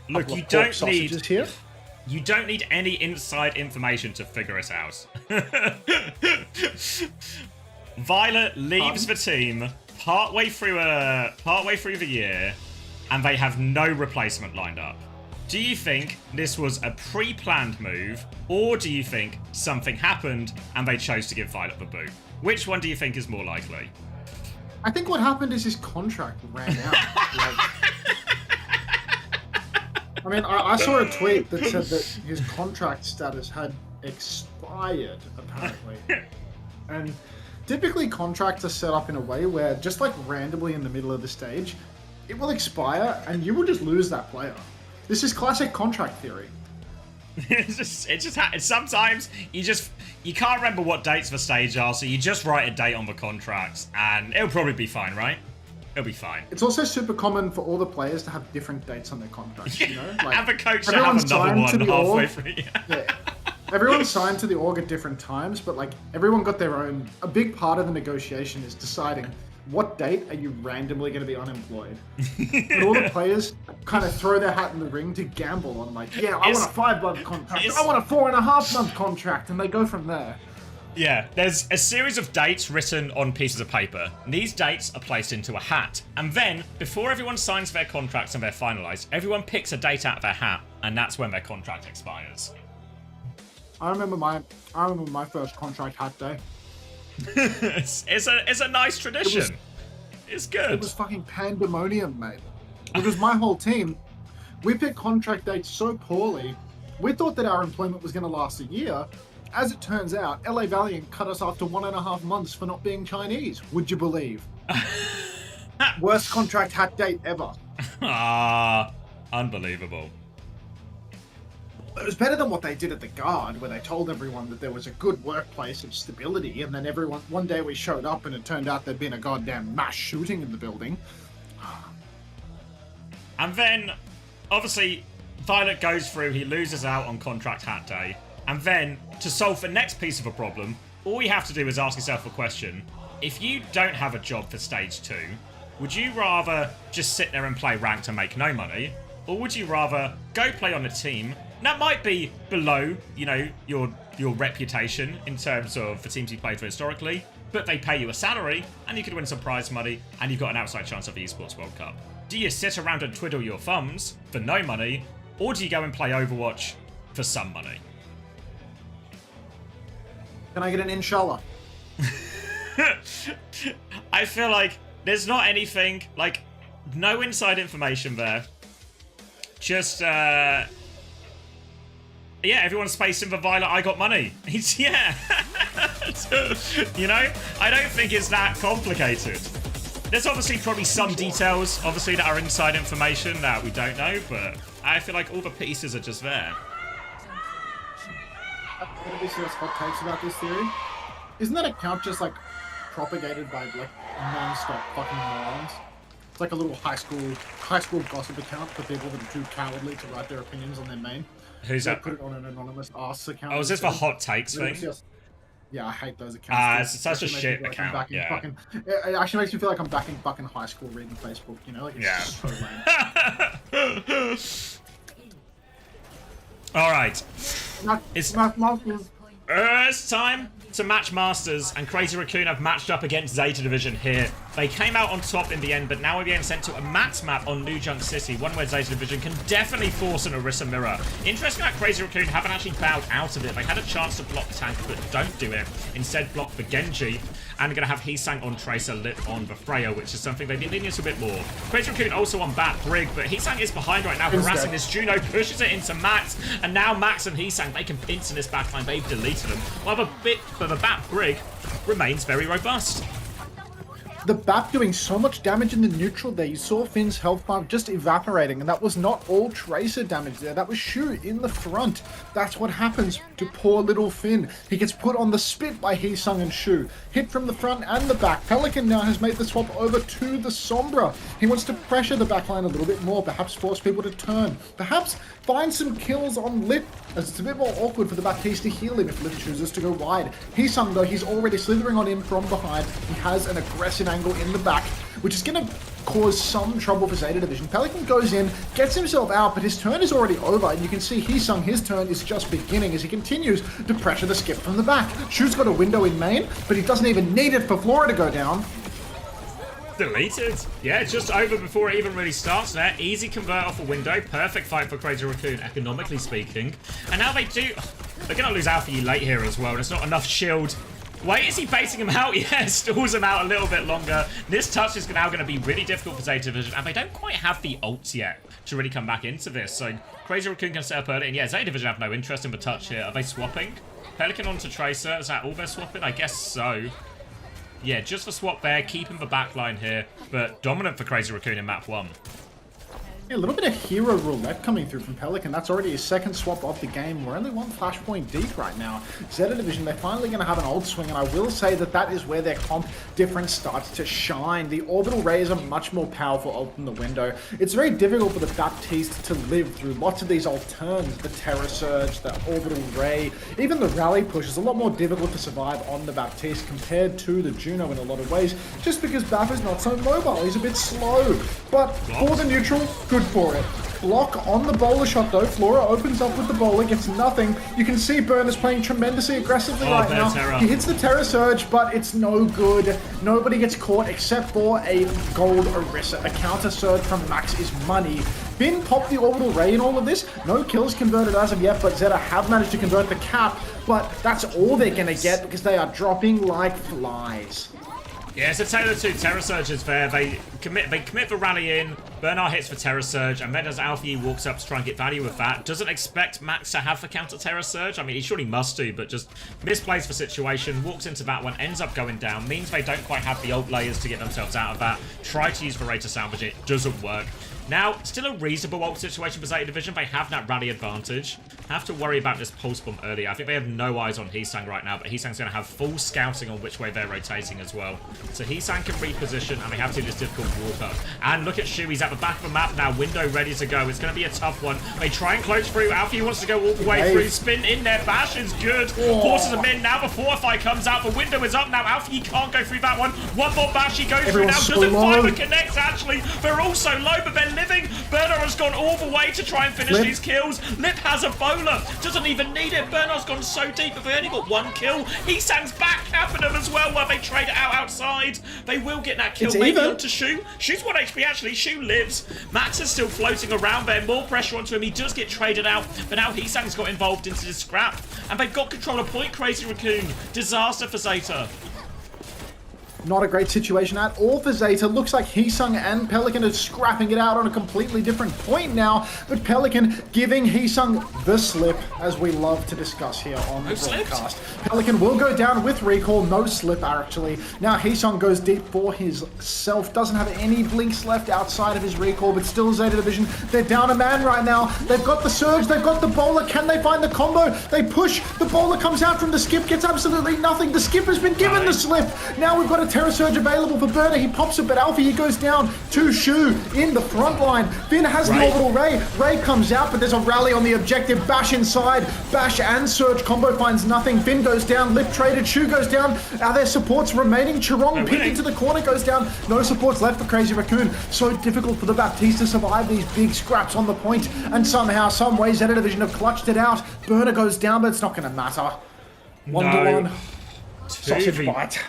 Speaker 1: Look, you don't need
Speaker 8: here.
Speaker 1: You don't need any inside information to figure it out. Violet leaves the team partway through the year, and they have no replacement lined up. Do you think this was a pre-planned move, or do you think something happened and they chose to give Violet the boot? Which one do you think is more likely?
Speaker 8: I think what happened is his contract ran out. I mean, I saw a tweet that said that his contract status had expired, apparently. And typically contracts are set up in a way where, just like randomly in the middle of the stage, it will expire and you will just lose that player. This is classic contract theory.
Speaker 1: Sometimes you can't remember what dates the stage are, so you just write a date on the contracts and it'll probably be fine, right? It'll be fine.
Speaker 8: It's also super common for all the players to have different dates on their contracts, you know? Like,
Speaker 1: have a coach to have another one halfway through.
Speaker 8: Yeah. Everyone's signed to the org at different times, but like everyone got their own. A big part of the negotiation is deciding what date are you randomly going to be unemployed. And all the players kind of throw their hat in the ring to gamble on like, yeah, I want a 5-month contract, I want a 4.5-month contract, and they go from there.
Speaker 1: Yeah, there's a series of dates written on pieces of paper. These dates are placed into a hat. And then, before everyone signs their contracts and they're finalised, everyone picks a date out of their hat, and that's when their contract expires.
Speaker 8: I remember my first contract hat day.
Speaker 1: it's a nice tradition. It's good.
Speaker 8: It was fucking pandemonium, mate. Because my whole team, we picked contract dates so poorly, we thought that our employment was going to last a year. As it turns out, LA Valiant cut us after 1.5 months for not being Chinese. Would you believe? Worst contract hat date ever.
Speaker 1: Unbelievable.
Speaker 8: It was better than what they did at the Guard, where they told everyone that there was a good workplace of stability, and then one day we showed up and it turned out there'd been a goddamn mass shooting in the building.
Speaker 1: And then, obviously, Violet goes through, he loses out on contract hat day. And then, to solve the next piece of a problem, all you have to do is ask yourself a question. If you don't have a job for stage 2, would you rather just sit there and play ranked and make no money? Or would you rather go play on a team that might be below, you know, your reputation in terms of the teams you played for historically, but they pay you a salary and you could win some prize money and you've got an outside chance of the Esports World Cup? Do you sit around and twiddle your thumbs for no money, or do you go and play Overwatch for some money?
Speaker 8: Can I get an inshallah?
Speaker 1: I feel like there's not anything, like, no inside information there. Just, yeah, everyone's spacing for Violet, I got money. Yeah. You know, I don't think it's that complicated. There's obviously probably some details, obviously, that are inside information that we don't know, but I feel like all the pieces are just there.
Speaker 8: Obviously, there's hot takes about this theory. Isn't that account just like propagated by like non-stop fucking morons? It's like a little high school gossip account for people that are too cowardly to write their opinions on their main.
Speaker 1: Who's that?
Speaker 8: Put it on an anonymous ass account.
Speaker 1: Oh, is this the hot takes thing?
Speaker 8: Yeah, I hate those accounts.
Speaker 1: It's such a shit account. Yeah.
Speaker 8: It actually makes me feel like I'm back in fucking high school reading Facebook. You know, like it's just so lame.
Speaker 1: All right. It's time to match Masters, and Crazy Raccoon have matched up against Zeta Division here They came out on top in the end, but now we're being sent to a max map on New Junk City, one where Zeta Division can definitely force an Orisa mirror. Interesting that Crazy Raccoon haven't actually bowed out of it. They had a chance to block tank, but don't do it. Instead, block for Genji, and going to have Heesang on Tracer, lit on the Freya, which is something they need a bit more. Crazy Raccoon also on Bat Brig, but Heesang is behind right now, harassing this Juno, pushes it into Max, and now Max and Heesang, they can pinch in this backline. They've deleted them, while the Bat Brig remains very robust.
Speaker 8: The BAP doing so much damage in the neutral there. You saw Finn's health bar just evaporating, and that was not all Tracer damage there. That was Shu in the front. That's what happens to poor little Finn. He gets put on the spit by Heesang and Shu. Hit from the front and the back. Pelican now has made the swap over to the Sombra. He wants to pressure the backline a little bit more, perhaps force people to turn. Perhaps find some kills on Lip, as it's a bit more awkward for the Baptiste to heal him if Lip chooses to go wide. Heesang, though, he's already slithering on him from behind. He has an aggressive angle in the back, which is going to cause some trouble for Zeta Division. Pelican goes in, gets himself out, but his turn is already over, and you can see Heesang, his turn is just beginning as he continues to pressure the skip from the back. Shu's got a window in main, but he doesn't even need it for Flora to go down.
Speaker 1: Deleted. Yeah, just over before it even really starts there. Easy convert off a window. Perfect fight for Crazy Raccoon, economically speaking. And now they're going to lose Alpha E late here as well, and it's not enough shield. Wait, is he baiting him out? Yeah, stalls him out a little bit longer. This touch is now going to be really difficult for Zeta Division, and they don't quite have the ults yet to really come back into this. So Crazy Raccoon can set up early, and yeah, Zeta Division have no interest in the touch here. Are they swapping? Pelican onto Tracer. Is that all they're swapping? I guess so. Yeah, just the swap there, keeping the backline here, but dominant for Crazy Raccoon in map 1.
Speaker 8: Yeah, a little bit of hero roulette coming through from Pelican. That's already his second swap of the game. We're only one flashpoint deep right now. Zeta Division, they're finally going to have an ult swing, and I will say that that is where their comp difference starts to shine. The orbital ray is a much more powerful ult than the window. It's very difficult for the Baptiste to live through lots of these ult turns. The Terror Surge, the orbital ray, even the rally push is a lot more difficult to survive on the Baptiste compared to the Juno in a lot of ways, just because Bap is not so mobile. He's a bit slow. But for the neutral, good for it. Block on the bowler shot though. Flora opens up with the bowler, gets nothing. You can see Burner's playing tremendously aggressively right now.
Speaker 1: Terror.
Speaker 8: He hits the Terror Surge, but it's no good. Nobody gets caught except for a gold Orisa. A counter surge from Max is money. Finn popped the orbital ray in all of this. No kills converted as of yet, but Zeta have managed to convert the cap. But that's all they're going to get because they are dropping like flies.
Speaker 1: Yeah, it's a tale of two Terror Surges there. They commit the rally in. Bernard hits for Terror Surge, and then as Alpha E walks up to try and get value with that, doesn't expect Max to have the counter Terror Surge. I mean, he surely must do, but just misplays the situation, walks into that one, ends up going down, means they don't quite have the ult layers to get themselves out of that. Try to use the ray to salvage it, doesn't work. Now, still a reasonable ult situation for Zeta Division. They have that rally advantage. Have to worry about this pulse bomb earlier. I think they have no eyes on Heesang right now, but Heesang's going to have full scouting on which way they're rotating as well. So Heesang can reposition, and they have to do this difficult walk up. And look at Shu, he's at the back of the map now, window ready to go. It's going to be a tough one. They try and close through. Alfie wants to go all the way through. Spin in there, Bash is good. Forces him in. Now the fortify comes out. The window is up now. Alfie can't go through that one. One more Bash he goes through now. Doesn't find the connect, actually. They're all so low, but they're living. Bernard has gone all the way to try and finish these kills. Lip has a bowler. Doesn't even need it. Bernard's gone so deep, but they only got one kill. Heesang's back capping them as well while they trade it out outside. They will get that kill. Maybe onto Shu. Shu's 1 HP actually. Shu lives. Max is still floating around there. More pressure onto him. He does get traded out, but now Heesang's got involved into this scrap. And they've got control of point. Crazy Raccoon. Disaster for Zeta.
Speaker 8: Not a great situation at all for Zeta. Looks like Heesang and Pelican are scrapping it out on a completely different point now. But Pelican giving Heesang the slip, as we love to discuss here on the broadcast. Pelican will go down with recall. No slip, actually. Now Heesang goes deep for himself. Doesn't have any blinks left outside of his recall, but still Zeta Division. They're down a man right now. They've got the surge. They've got the bowler. Can they find the combo? They push. The bowler comes out from the skip. Gets absolutely nothing. The skip has been given the slip. Now we've got a Terror Surge available for Burner. He pops it, but Alfie, he goes down to Shu in the front line. Finn has the orbital ray. Ray comes out, but there's a rally on the objective. Bash inside. Bash and Surge combo finds nothing. Finn goes down. Lip traded. Shu goes down. Are there supports remaining? Chirong picked into the corner, goes down. No supports left for Crazy Raccoon. So difficult for the Baptiste to survive these big scraps on the point. And somehow, some way, Zeta Division have clutched it out. Burner goes down, but it's not going to matter. 1-1. Sausage bite.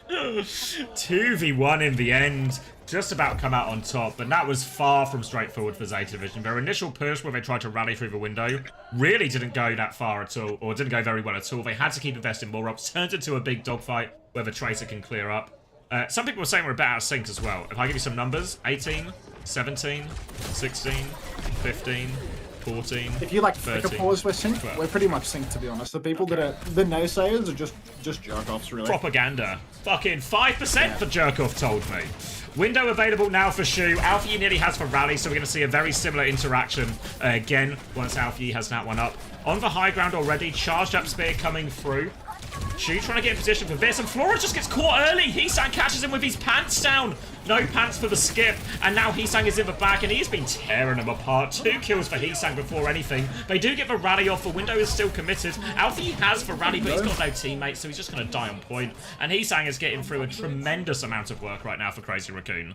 Speaker 1: 2v1 in the end. Just about come out on top, but that was far from straightforward for Zeta Division. Their initial push where they tried to rally through the window really didn't go that far at all, or didn't go very well at all. They had to keep investing more up, turned into a big dogfight where the Tracer can clear up. Some people were saying we're a bit out of sync as well. If I give you some numbers, 18, 17, 16, 15, 14,
Speaker 8: If you like
Speaker 1: 13,
Speaker 8: pick a pause, we're synced.
Speaker 1: 12.
Speaker 8: We're pretty much synced, to be honest. The people that are the naysayers are just jerk-offs, really.
Speaker 1: Propaganda. Fucking 5% for Jerkoff told me. Window available now for Shu. Alfie nearly has for Rally, so we're going to see a very similar interaction again once Alfie has that one up. On the high ground already, charged up spear coming through. Shu trying to get in position for this, and Flora just gets caught early. Heesang catches him with his pants down. No pants for the skip, and now Heesang is in the back, and he's been tearing them apart. 2 kills for Heesang before anything. They do get the rally off. The window is still committed. Alfie has for rally, but he's got no teammates, so he's just going to die on point. And Heesang is getting through a tremendous amount of work right now for Crazy Raccoon.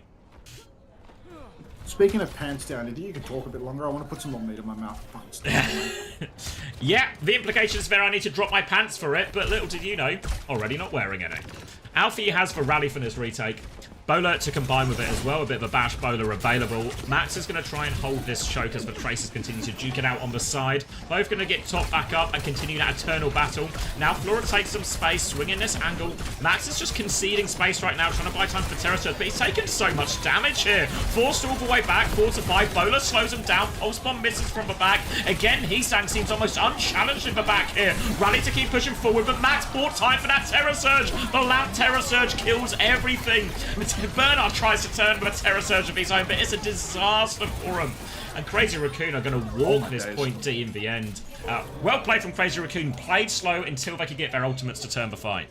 Speaker 8: Speaking of pants down, do you think you could talk a bit longer? I want to put some more meat in my mouth.
Speaker 1: Yeah, the implications there, I need to drop my pants for it, but little did you know, already not wearing any. Alfie has for rally for this retake. Bowler to combine with it as well, a bit of a bash Bowler available. Max is going to try and hold this choke as the Tracers continue to duke it out on the side. Both going to get top back up and continue that eternal battle. Now Flora takes some space, swinging this angle. Max is just conceding space right now, trying to buy time for Terror Surge, but he's taken so much damage here. Forced all the way back, 4 to 5. Bowler slows him down, Pulse Bomb misses from the back. Again, Heesang seems almost unchallenged in the back here. Rally to keep pushing forward, but Max bought time for that Terror Surge. The lamp Terror Surge kills everything. Bernard tries to turn with a Terror Surge of his own, but it's a disaster for him. And Crazy Raccoon are going to walk this point D in the end. Well played from Crazy Raccoon. Played slow until they could get their ultimates to turn the fight.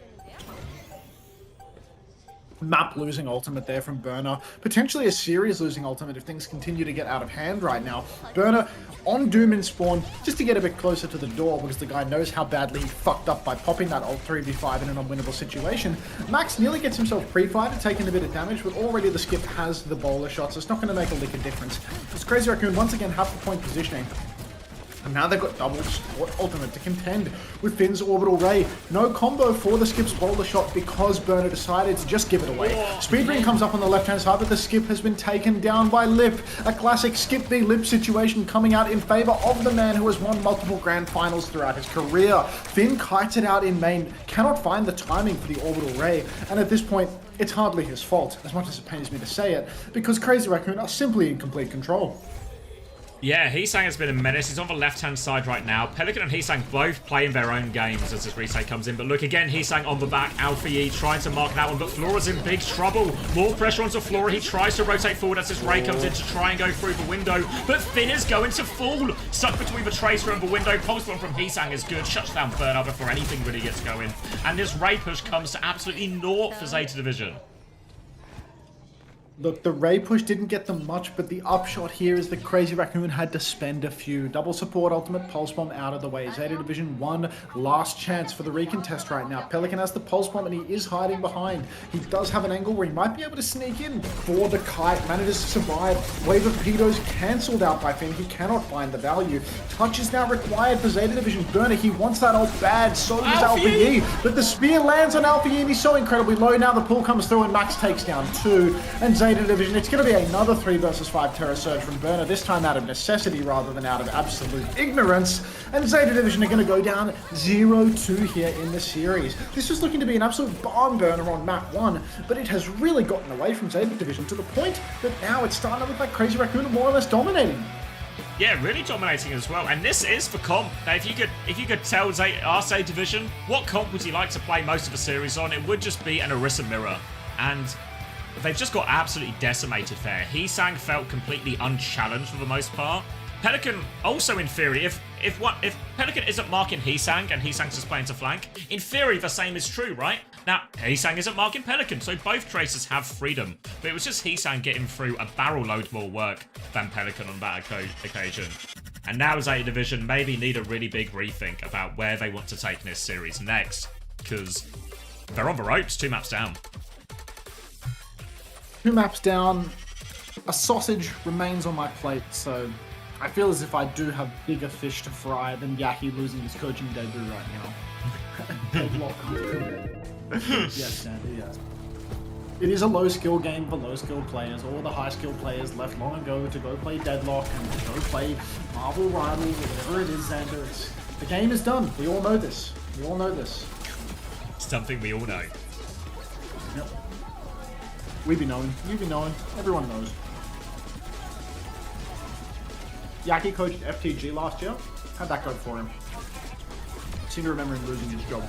Speaker 8: Map losing ultimate there from Burner. Potentially a series losing ultimate if things continue to get out of hand right now. Burner on Doom in spawn just to get a bit closer to the door because the guy knows how badly he fucked up by popping that ult 3v5 in an unwinnable situation. Max nearly gets himself pre-fired, taking a bit of damage, but already the skip has the bowler shot, so it's not going to make a lick of difference. As Crazy Raccoon once again have the point positioning. And now they've got double ultimate to contend with Finn's Orbital Ray. No combo for the Skip's bowler shot because Burner decided to just give it away. Speedring comes up on the left-hand side, but the Skip has been taken down by Lip. A classic Skip v Lip situation coming out in favor of the man who has won multiple grand finals throughout his career. Finn kites it out in main, cannot find the timing for the Orbital Ray, and at this point, it's hardly his fault, as much as it pains me to say it, because Crazy Raccoon are simply in complete control.
Speaker 1: Yeah, Heesang has been a menace. He's on the left-hand side right now. Pelican and Heesang both playing their own games as this retake comes in. But look, again, Heesang on the back. Alfie trying to mark that one, but Flora's in big trouble. More pressure onto Flora. He tries to rotate forward as this Ray comes in to try and go through the window. But Finn is going to fall. Stuck between the Tracer and the window. Pulse one from Heesang is good. Shuts down Burnout before anything really gets going. And this Ray push comes to absolutely naught for Zeta Division.
Speaker 8: Look, the Ray push didn't get them much, but the upshot here is that Crazy Raccoon had to spend a few. Double support, ultimate, Pulse Bomb out of the way. Zeta Division 1, last chance for the recontest right now. Pelican has the Pulse Bomb and he is hiding behind. He does have an angle where he might be able to sneak in for the kite. Manages to survive. Wave of Pedos cancelled out by Finn. He cannot find the value. Touch is now required for Zeta Division. Burner, he wants that ult bad. So does Alfie. But the spear lands on Alfie and he's so incredibly low. Now the pull comes through and Max takes down 2. And Zeta Division, it's going to be another 3 versus 5 Terror Surge from Burner, this time out of necessity rather than out of absolute ignorance. And Zeta Division are going to go down 0-2 here in the series. This is looking to be an absolute barn burner on map 1, but it has really gotten away from Zeta Division to the point that now it's starting to look like Crazy Raccoon more or less dominating.
Speaker 1: Yeah, really dominating as well. And this is for comp. Now, if you could tell our Zeta Division what comp would you like to play most of the series on, it would just be an Orisa Mirror. And they've just got absolutely decimated there. Heesang felt completely unchallenged for the most part. Pelican also, in theory, if Pelican isn't marking Heesang and Heesang's just playing to flank, in theory the same is true, right? Now, Heesang isn't marking Pelican, so both Tracers have freedom. But it was just Heesang getting through a barrel load more work than Pelican on that occasion. And now Zeta Division maybe need a really big rethink about where they want to take this series next, because they're on the ropes, 2 maps down.
Speaker 8: 2 maps down, a sausage remains on my plate, so I feel as if I do have bigger fish to fry than Yaki losing his coaching debut right now. Deadlock. Yes, Sandy, yes. It is a low skill game for low skill players. All the high skill players left long ago to go play Deadlock and to go play Marvel Rivals or whatever it is, Xander. The game is done. We all know this. We all know this.
Speaker 1: Something we all know.
Speaker 8: Yep. We be knowing. You be knowing. Everyone knows. Yaki coached FTG last year. How'd that go for him? I seem to remember him losing his job.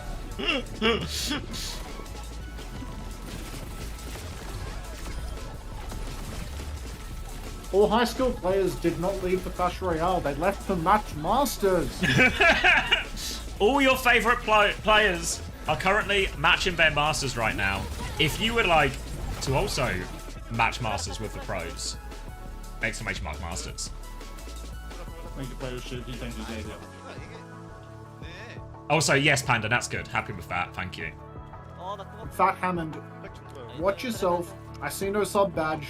Speaker 8: All high school players did not leave for Clash Royale. They left for Match Masters.
Speaker 1: All your favourite players are currently matching their masters right now. If you would like to also match masters with the pros, exclamation mark masters. Also, yes, Panda, that's good. Happy with that. Thank you.
Speaker 8: Fat Hammond, watch yourself. I see no sub badge.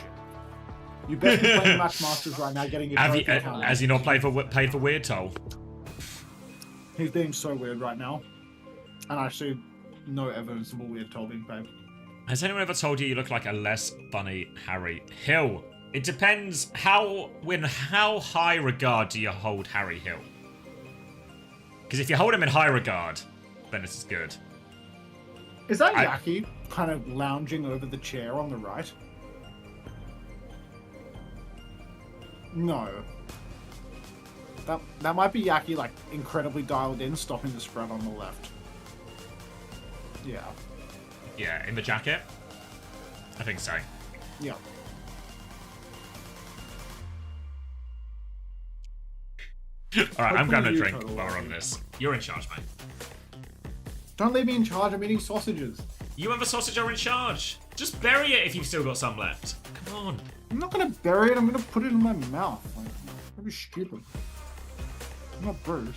Speaker 8: You best be playing Match Masters right now, getting your trophy count.
Speaker 1: Has he not paid for Weird Toll?
Speaker 8: He's being so weird right now. And I see no evidence of a Weird Toll being paid.
Speaker 1: Has anyone ever told you look like a less funny Harry Hill? It depends how high regard do you hold Harry Hill? Because if you hold him in high regard, then this is good.
Speaker 8: Is that Yaki kind of lounging over the chair on the right? No. That might be Yaki, like, incredibly dialed in, stopping the spread on the left. Yeah.
Speaker 1: Yeah, in the jacket? I think so.
Speaker 8: Yeah.
Speaker 1: Alright, I'm grabbing a drink while we're on this. You're in charge, mate.
Speaker 8: Don't leave me in charge, I'm eating sausages.
Speaker 1: You and the sausage are in charge. Just bury it if you've still got some left. Come on.
Speaker 8: I'm not gonna bury it, I'm gonna put it in my mouth. Like, that'd be stupid. I'm not Bruce.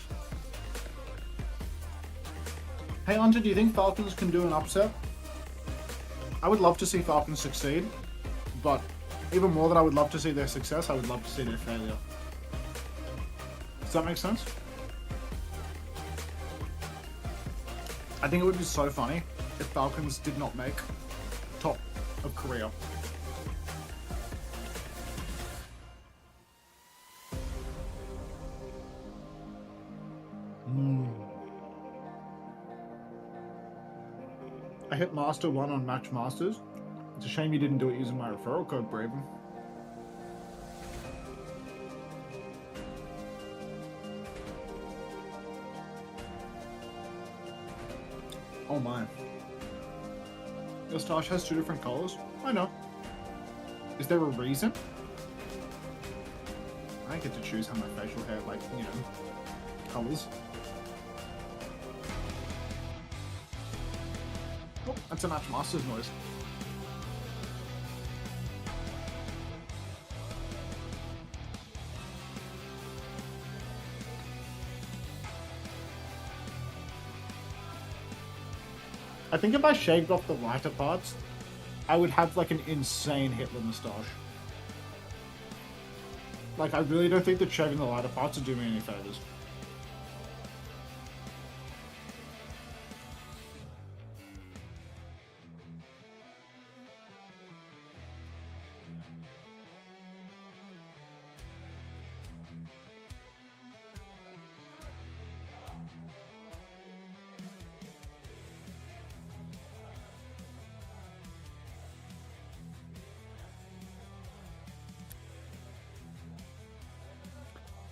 Speaker 8: Hey, Hunter, do you think Falcons can do an upset? I would love to see Falcons succeed, but even more than I would love to see their success, I would love to see their failure. Does that make sense? I think it would be so funny if Falcons did not make top of Korea. I hit Master 1 on Match Masters. It's a shame you didn't do it using my referral code, Braven. Oh my. Your stash has 2 different colors? I know. Is there a reason? I get to choose how my facial hair, like, you know, colors. Oh, that's a Match Masters noise. I think if I shaved off the lighter parts, I would have like an insane Hitler moustache. Like, I really don't think that shaving the lighter parts would do me any favors.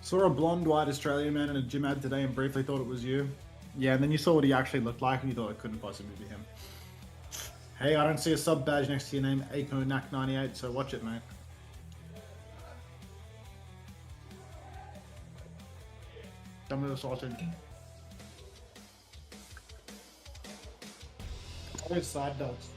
Speaker 8: Saw a blonde white Australian man in a gym ad today and briefly thought it was you. Yeah, and then you saw what he actually looked like and you thought it couldn't possibly be him. Hey, I don't see a sub badge next to your name, AcoNac98, so watch it, mate. Done with the sausage. Always side dogs.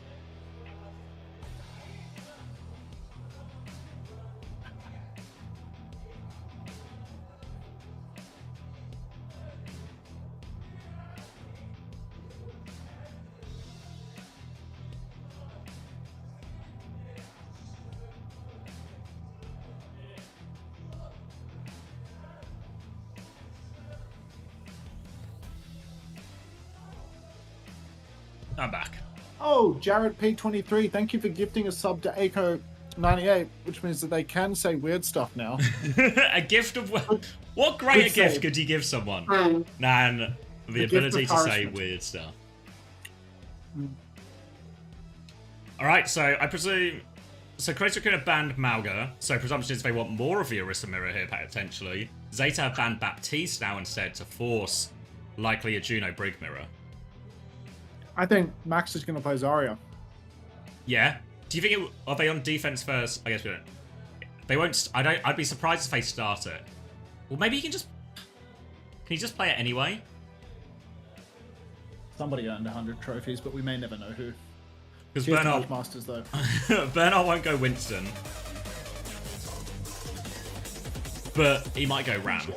Speaker 1: I'm back.
Speaker 8: Oh, Jared P23, thank you for gifting a sub to Aiko98, which means that they can say weird stuff now.
Speaker 1: A gift of what greater
Speaker 8: Good
Speaker 1: gift
Speaker 8: save.
Speaker 1: could you give someone than the
Speaker 8: The gift
Speaker 1: ability
Speaker 8: of
Speaker 1: to say
Speaker 8: harassment.
Speaker 1: weird stuff? All right, so I presume. So Crazy Raccoon have banned Malga, so presumption is they want more of the Orisa Mirror here, potentially. Zeta have banned Baptiste now instead to force likely a Juno Brig Mirror.
Speaker 8: I think Max is going to play Zarya.
Speaker 1: Yeah. Do you think are they on defense first? I guess we don't. They won't. I'd be surprised if they start it. Well, maybe you can just. Can you just play it anyway?
Speaker 8: Somebody earned 100 trophies, but we may never know who.
Speaker 1: Because
Speaker 8: Here's the
Speaker 1: Bernard,
Speaker 8: Masters, though.
Speaker 1: Bernard won't go Winston, but he might go Ram.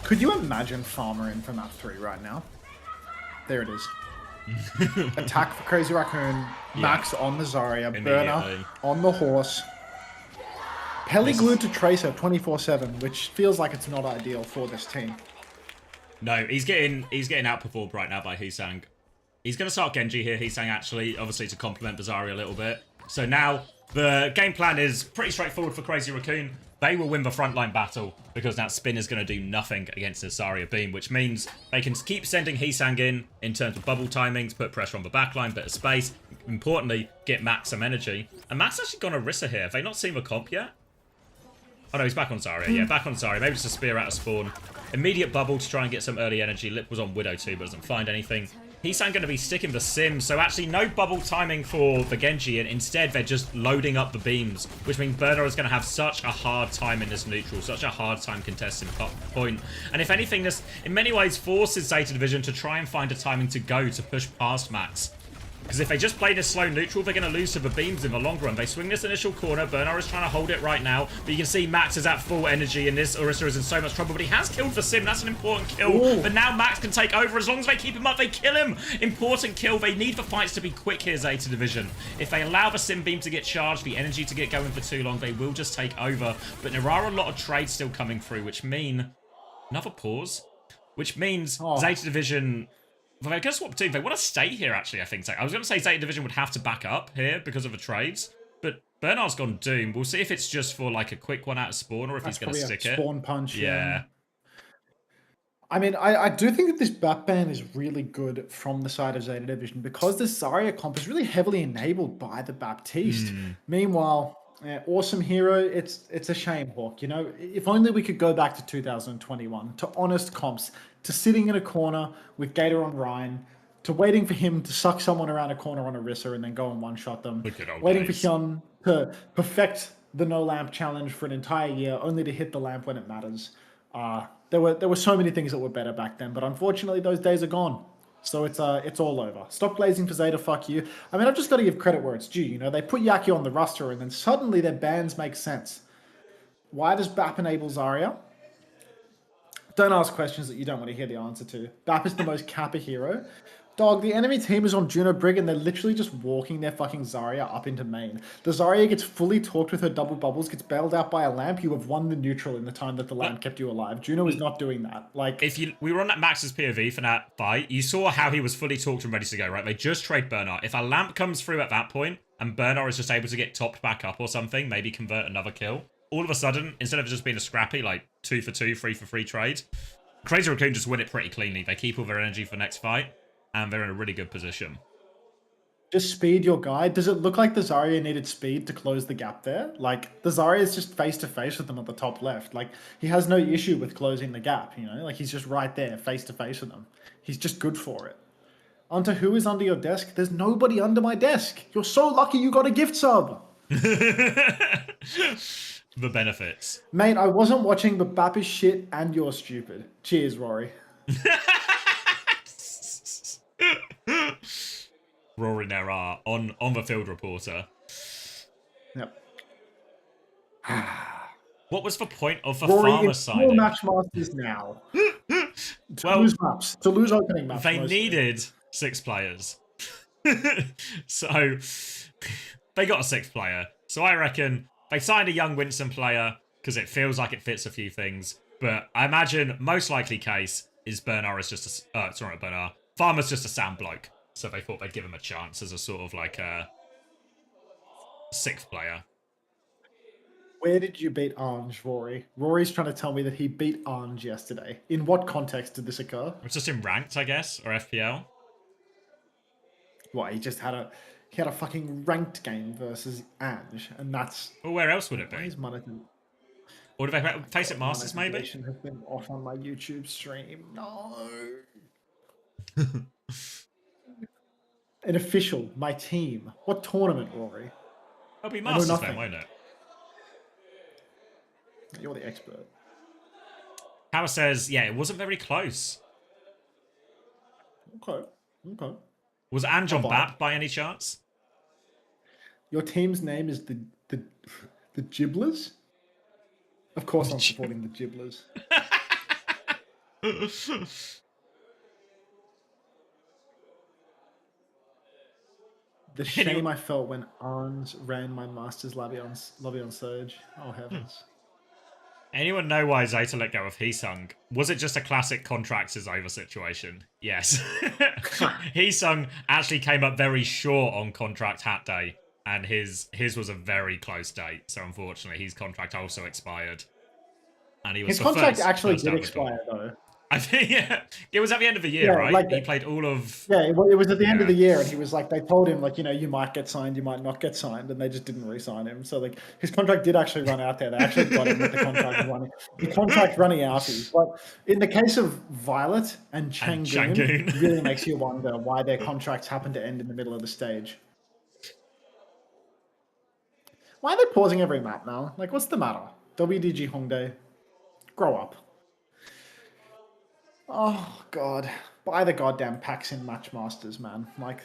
Speaker 8: Could you imagine Farmer in for map 3 right now? There it is. Attack for Crazy Raccoon, Max on the Zarya, Burner
Speaker 1: Immediately.
Speaker 8: on the horse. Pelly glued to Tracer 24/7, which feels like it's not ideal for this team.
Speaker 1: No, he's getting outperformed right now by Hisang. He's going to start Genji here, Hisang, actually, obviously to complement Bazari a little bit. So now, the game plan is pretty straightforward for Crazy Raccoon. They will win the frontline battle, because that spin is going to do nothing against the Zarya beam, which means they can keep sending Hisang in terms of bubble timings, put pressure on the backline, bit of space. Importantly, get Max some energy. And Max actually gone Orisa here. Have they not seen the comp yet? Oh no, he's back on Zarya. Yeah, back on Zarya. Maybe just a spear out of spawn. Immediate bubble to try and get some early energy. Lip was on Widow too, but doesn't find anything. He's going to be sticking the sim, so actually no bubble timing for the Genji, and instead they're just loading up the beams, which means Burner is going to have such a hard time in this neutral, such a hard time contesting point. And if anything, this in many ways forces Zeta Division to try and find a timing to go to push past Max. Because if they just play this slow neutral, they're going to lose to the beams in the long run. They swing this initial corner. Bernard is trying to hold it right now. But you can see Max is at full energy, and this Orisa is in so much trouble. But he has killed the Sim. That's an important kill.
Speaker 8: Ooh.
Speaker 1: But now Max can take over. As long as they keep him up, they kill him. Important kill. They need the fights to be quick here, Zeta Division. If they allow the Sim beam to get charged, the energy to get going for too long, they will just take over. But there are a lot of trades still coming through, which mean... Another pause. Which means Zeta Division... Well, I guess what team they want to stay here, actually, I think. I was going to say Zeta Division would have to back up here because of the trades, but Bernard's gone Doom. We'll see if it's just for, like, a quick one out of spawn or if he's going to stick it.
Speaker 8: Spawn punch,
Speaker 1: yeah.
Speaker 8: I mean, I do think that this bat ban is really good from the side of Zeta Division because the Zarya comp is really heavily enabled by the Baptiste. Meanwhile, awesome hero, it's a shame, Hawk. You know, if only we could go back to 2021, to honest comps, to sitting in a corner with Gator on Ryan, to waiting for him to suck someone around a corner on Orisa and then go and one-shot them, waiting for Hyun to perfect the no lamp challenge for an entire year, only to hit the lamp when it matters. There were so many things that were better back then, but unfortunately those days are gone. So it's all over. Stop glazing for Zeta, fuck you. I mean, I've just got to give credit where it's due. You know, they put Yaki on the roster and then suddenly their bans make sense. Why does BAP enable Zarya? Don't ask questions that you don't want to hear the answer to. BAP is the most Kappa hero. Dog, the enemy team is on Juno Brig and they're literally just walking their fucking Zarya up into main. The Zarya gets fully torqued with her double bubbles, gets bailed out by a lamp. You have won the neutral in the time that the lamp kept you alive. Juno is not doing that. Like,
Speaker 1: if we were on that Max's POV for that fight, you saw how he was fully torqued and ready to go, right? They just trade Bernard. If a lamp comes through at that point and Bernard is just able to get topped back up or something, maybe convert another kill, all of a sudden, instead of just being a scrappy, like 2 for 2, 3 for 3 trade, Crazy Raccoon just win it pretty cleanly. They keep all their energy for next fight, and they're in a really good position.
Speaker 8: just speed your guy. Does it look like the Zarya needed speed to close the gap there? Like, the Zarya is just face-to-face with them at the top left. Like, he has no issue with closing the gap, you know? Like, he's just right there, face-to-face with them. He's just good for it. Onto who is under your desk? There's nobody under my desk. You're so lucky you got a gift sub.
Speaker 1: The benefits.
Speaker 8: Mate, I wasn't watching, but Bap is shit and you're stupid. Cheers, Rory.
Speaker 1: Rory Nera on the field reporter.
Speaker 8: Yep.
Speaker 1: What was the point of the
Speaker 8: Rory,
Speaker 1: farmer
Speaker 8: it's
Speaker 1: signing?
Speaker 8: four match masters now. To lose maps. To lose opening maps.
Speaker 1: They
Speaker 8: mostly.
Speaker 1: needed 6 players. So they got a 6th player. So I reckon they signed a young Winston player because it feels like it fits a few things. But I imagine most likely case is Bernard is just a... sorry, not Bernard. Farmer's just a sound bloke. So they thought they'd give him a chance as a sort of like a 6th player.
Speaker 8: Where did you beat Ange, Rory? Rory's trying to tell me that he beat Ange yesterday. In what context did this occur?
Speaker 1: It was just in ranked, I guess, or FPL.
Speaker 8: What, he just had a fucking ranked game versus Ange, and that's...
Speaker 1: Well, where else would it
Speaker 8: Why
Speaker 1: be?
Speaker 8: is
Speaker 1: Or do they face it Masters, maybe?
Speaker 8: monetization has been off on my YouTube stream. No. An official, my team. What tournament, Rory?
Speaker 1: It'll be
Speaker 8: I know
Speaker 1: Masters then,
Speaker 8: nothing.
Speaker 1: won't it?
Speaker 8: You're the expert.
Speaker 1: Power says, yeah, it wasn't very close.
Speaker 8: Okay.
Speaker 1: Was Ange on
Speaker 8: Not
Speaker 1: BAP by any chance?
Speaker 8: Your team's name is the Gibblers? Of course I'm supporting the Gibblers. The shame I felt when Arns ran my Masters lobby on Surge. Oh heavens.
Speaker 1: Anyone know why Zeta let go of Heesung? Was it just a classic contractors over situation? Yes. Heesung actually came up very short on contract hat day, and his was a very close date. So unfortunately, his contract also expired. And he was
Speaker 8: His contract actually did
Speaker 1: out the
Speaker 8: expire
Speaker 1: door.
Speaker 8: though.
Speaker 1: I think it was at the end of the year,
Speaker 8: Yeah,
Speaker 1: right?
Speaker 8: like
Speaker 1: He played all of.
Speaker 8: Yeah, it was at the end of the year, and he was like, they told him like, you might get signed, you might not get signed, and they just didn't re-sign him. So like, his contract did actually run out there. They actually got him with the contract running. The contract running out. But in the case of Violet and Changoon, really makes you wonder why their contracts happen to end in the middle of the stage. Why are they pausing every map now? Like, what's the matter? WDG Hongdae, grow up. Oh, God. Buy the goddamn packs in Matchmasters, man. Like,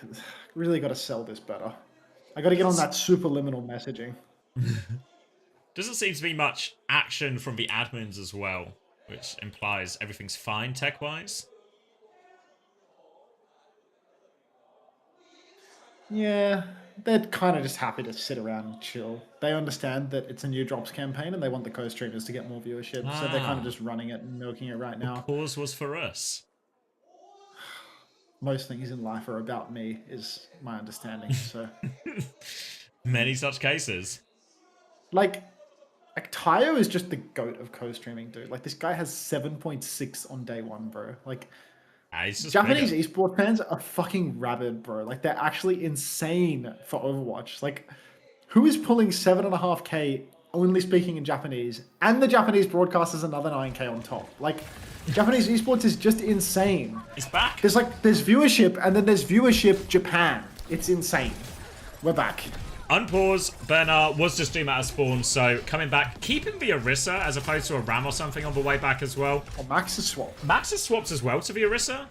Speaker 8: really got to sell this better. I got to get on that superliminal messaging.
Speaker 1: Doesn't seem to be much action from the admins as well, which implies everything's fine tech-wise.
Speaker 8: Yeah, they're kind of just happy to sit around and chill. They understand that it's a new drops campaign and they want the co-streamers to get more viewership, so they're kind of just running it and milking it right now.
Speaker 1: The pause was for us.
Speaker 8: Most things in life are about me, is my understanding. So,
Speaker 1: many such cases.
Speaker 8: Like Tayo is just the goat of co-streaming, dude. Like, this guy has 7.6 on day one, bro. Like, Japanese esports fans are fucking rabid, bro. Like, they're actually insane for Overwatch. Like, who is pulling 7.5k only speaking in Japanese, and the Japanese broadcast is another 9k on top? Like, Japanese esports is just insane.
Speaker 1: It's back.
Speaker 8: There's viewership, and then there's viewership Japan. It's insane. We're back.
Speaker 1: Unpause. Bernard was just doing that as spawn, so coming back, keeping the Orisa as opposed to a Ram or something on the way back as well.
Speaker 8: Oh, Max has swapped.
Speaker 1: Max has swapped as well to the Orisa?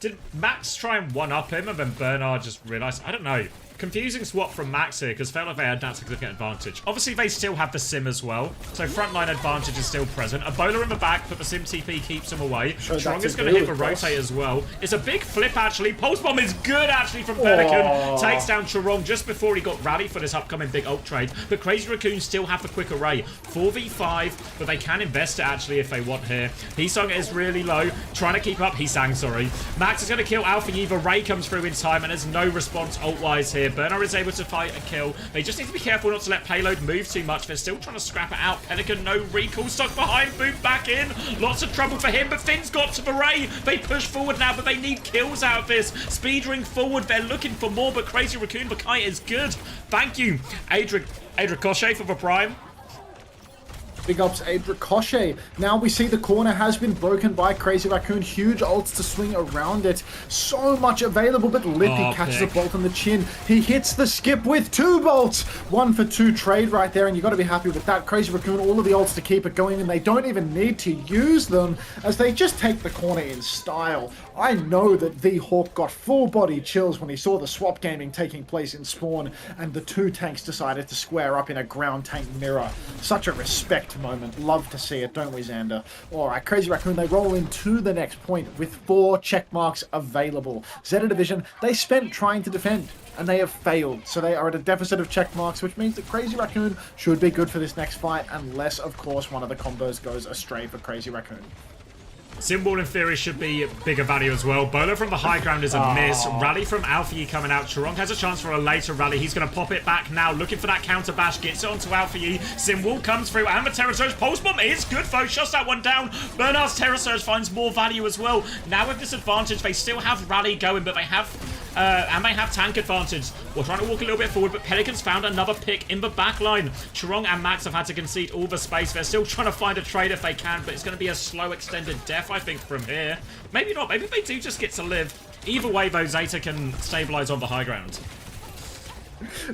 Speaker 1: Did Max try and one-up him and then Bernard just realised? I don't know. Confusing swap from Max here because felt like they had that significant advantage. Obviously, they still have the Sim as well, so frontline advantage is still present. A bowler in the back, but the Sim TP keeps him away. Strong is going to hit the rotate as well. It's a big flip, actually. Pulse Bomb is good, actually, from Pelican. Takes down Charong just before he got rallied for this upcoming big ult trade. But Crazy Raccoon still have the quick array. 4v5, but they can invest it, actually, if they want here. Heesung is really low, trying to keep up. Heesang, sorry. Max is going to kill Alpha Eva. Ray comes through in time, and there's no response ult-wise here. Bernard is able to fight a kill. They just need to be careful not to let payload move too much. They're still trying to scrap it out. Pelican, no recall. Stuck behind. Boot back in. Lots of trouble for him, but Finn's got to the Ray. They push forward now, but they need kills out of this. Speed ring forward. They're looking for more, but Crazy Raccoon, the kite is good. Thank you, Adric Koshe, for the prime.
Speaker 8: Big ups Aid Ricochet. Now we see the corner has been broken by Crazy Raccoon. Huge ults to swing around it. So much available, but Lippy catches a bolt on the chin. He hits the skip with 2 bolts. 1 for 2 trade right there, and you got to be happy with that. Crazy Raccoon, all of the ults to keep it going, and they don't even need to use them as they just take the corner in style. I know that the Hawk got full body chills when he saw the swap gaming taking place in Spawn, and the 2 tanks decided to square up in a ground tank mirror. Such a respect moment. Love to see it, don't we, Xander? Alright, Crazy Raccoon, they roll into the next point with 4 check marks available. Zeta Division, they spent trying to defend, and they have failed. So they are at a deficit of check marks, which means that Crazy Raccoon should be good for this next fight, unless, of course, one of the combos goes astray for Crazy Raccoon.
Speaker 1: Symbol in theory should be bigger value as well. Bolo from the high ground is a miss. Rally from Alpha Yi coming out. Churong has a chance for a later rally. He's going to pop it back now, looking for that counter bash. Gets it onto Alpha Yi. Symbol comes through, and the Terror Surge Pulse Bomb is good, folks. Shuts that one down. Bernard's Terror Surge finds more value as well. Now with this advantage, they still have rally going, but they have tank advantage. We're trying to walk a little bit forward, but Pelicans found another pick in the back line. Churong and Max have had to concede all the space. They're still trying to find a trade if they can, but it's going to be a slow extended death, I think, from here. Maybe not. Maybe they do just get to live. Either way, though, Zeta can stabilize on the high ground.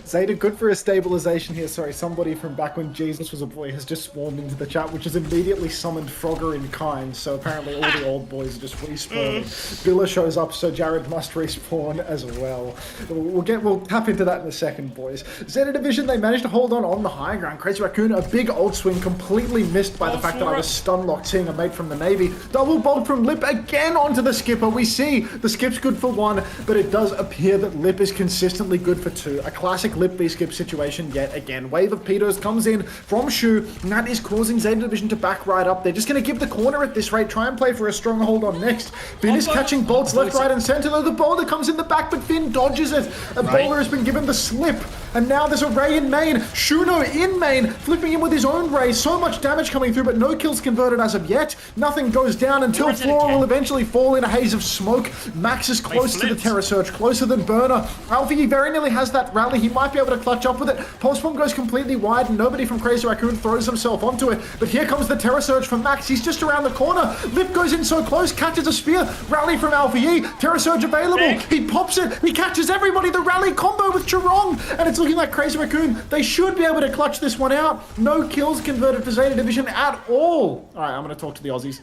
Speaker 8: Zeta, good for a stabilization here. Sorry, somebody from back when Jesus was a boy has just spawned into the chat, which has immediately summoned Frogger in kind. So apparently all the old boys are just respawning. Billa shows up, so Jared must respawn as well. We'll tap into that in a second, boys. Zeta Division, they managed to hold on the high ground. Crazy Raccoon, a big ult swing, completely missed by the fact that I was stun locked, seeing a mate from the Navy. Double bolt from Lip again onto the skipper. We see the skip's good for one, but it does appear that Lip is consistently good for two. A classic Lip v skip situation yet again. Wave of Petos comes in from Shu, and that is causing Zeta Division to back right up. They're just going to give the corner at this rate, try and play for a stronghold on next. Finn is catching bolts left, right, and center, though the boulder comes in the back, but Finn dodges it. A bowler has been given the slip, and now there's a Ray in main. Shuno in main, flipping in with his own Ray. So much damage coming through, but no kills converted as of yet. Nothing goes down until Flora will eventually fall in a haze of smoke. Max is close to the Terror Surge, closer than Burner. Alpha Yi very nearly has that rally. He might be able to clutch up with it. Pulse Bomb goes completely wide, and nobody from Crazy Raccoon throws himself onto it. But here comes the Terror Surge from Max. He's just around the corner. Lip goes in so close, catches a spear. Rally from Alpha Yi. Terror Surge available. He pops it. He catches everybody. The rally combo with Churong. And it's looking like Crazy Raccoon, they should be able to clutch this one out. No kills converted for Zeta Division at all. All right, I'm going to talk to the Aussies.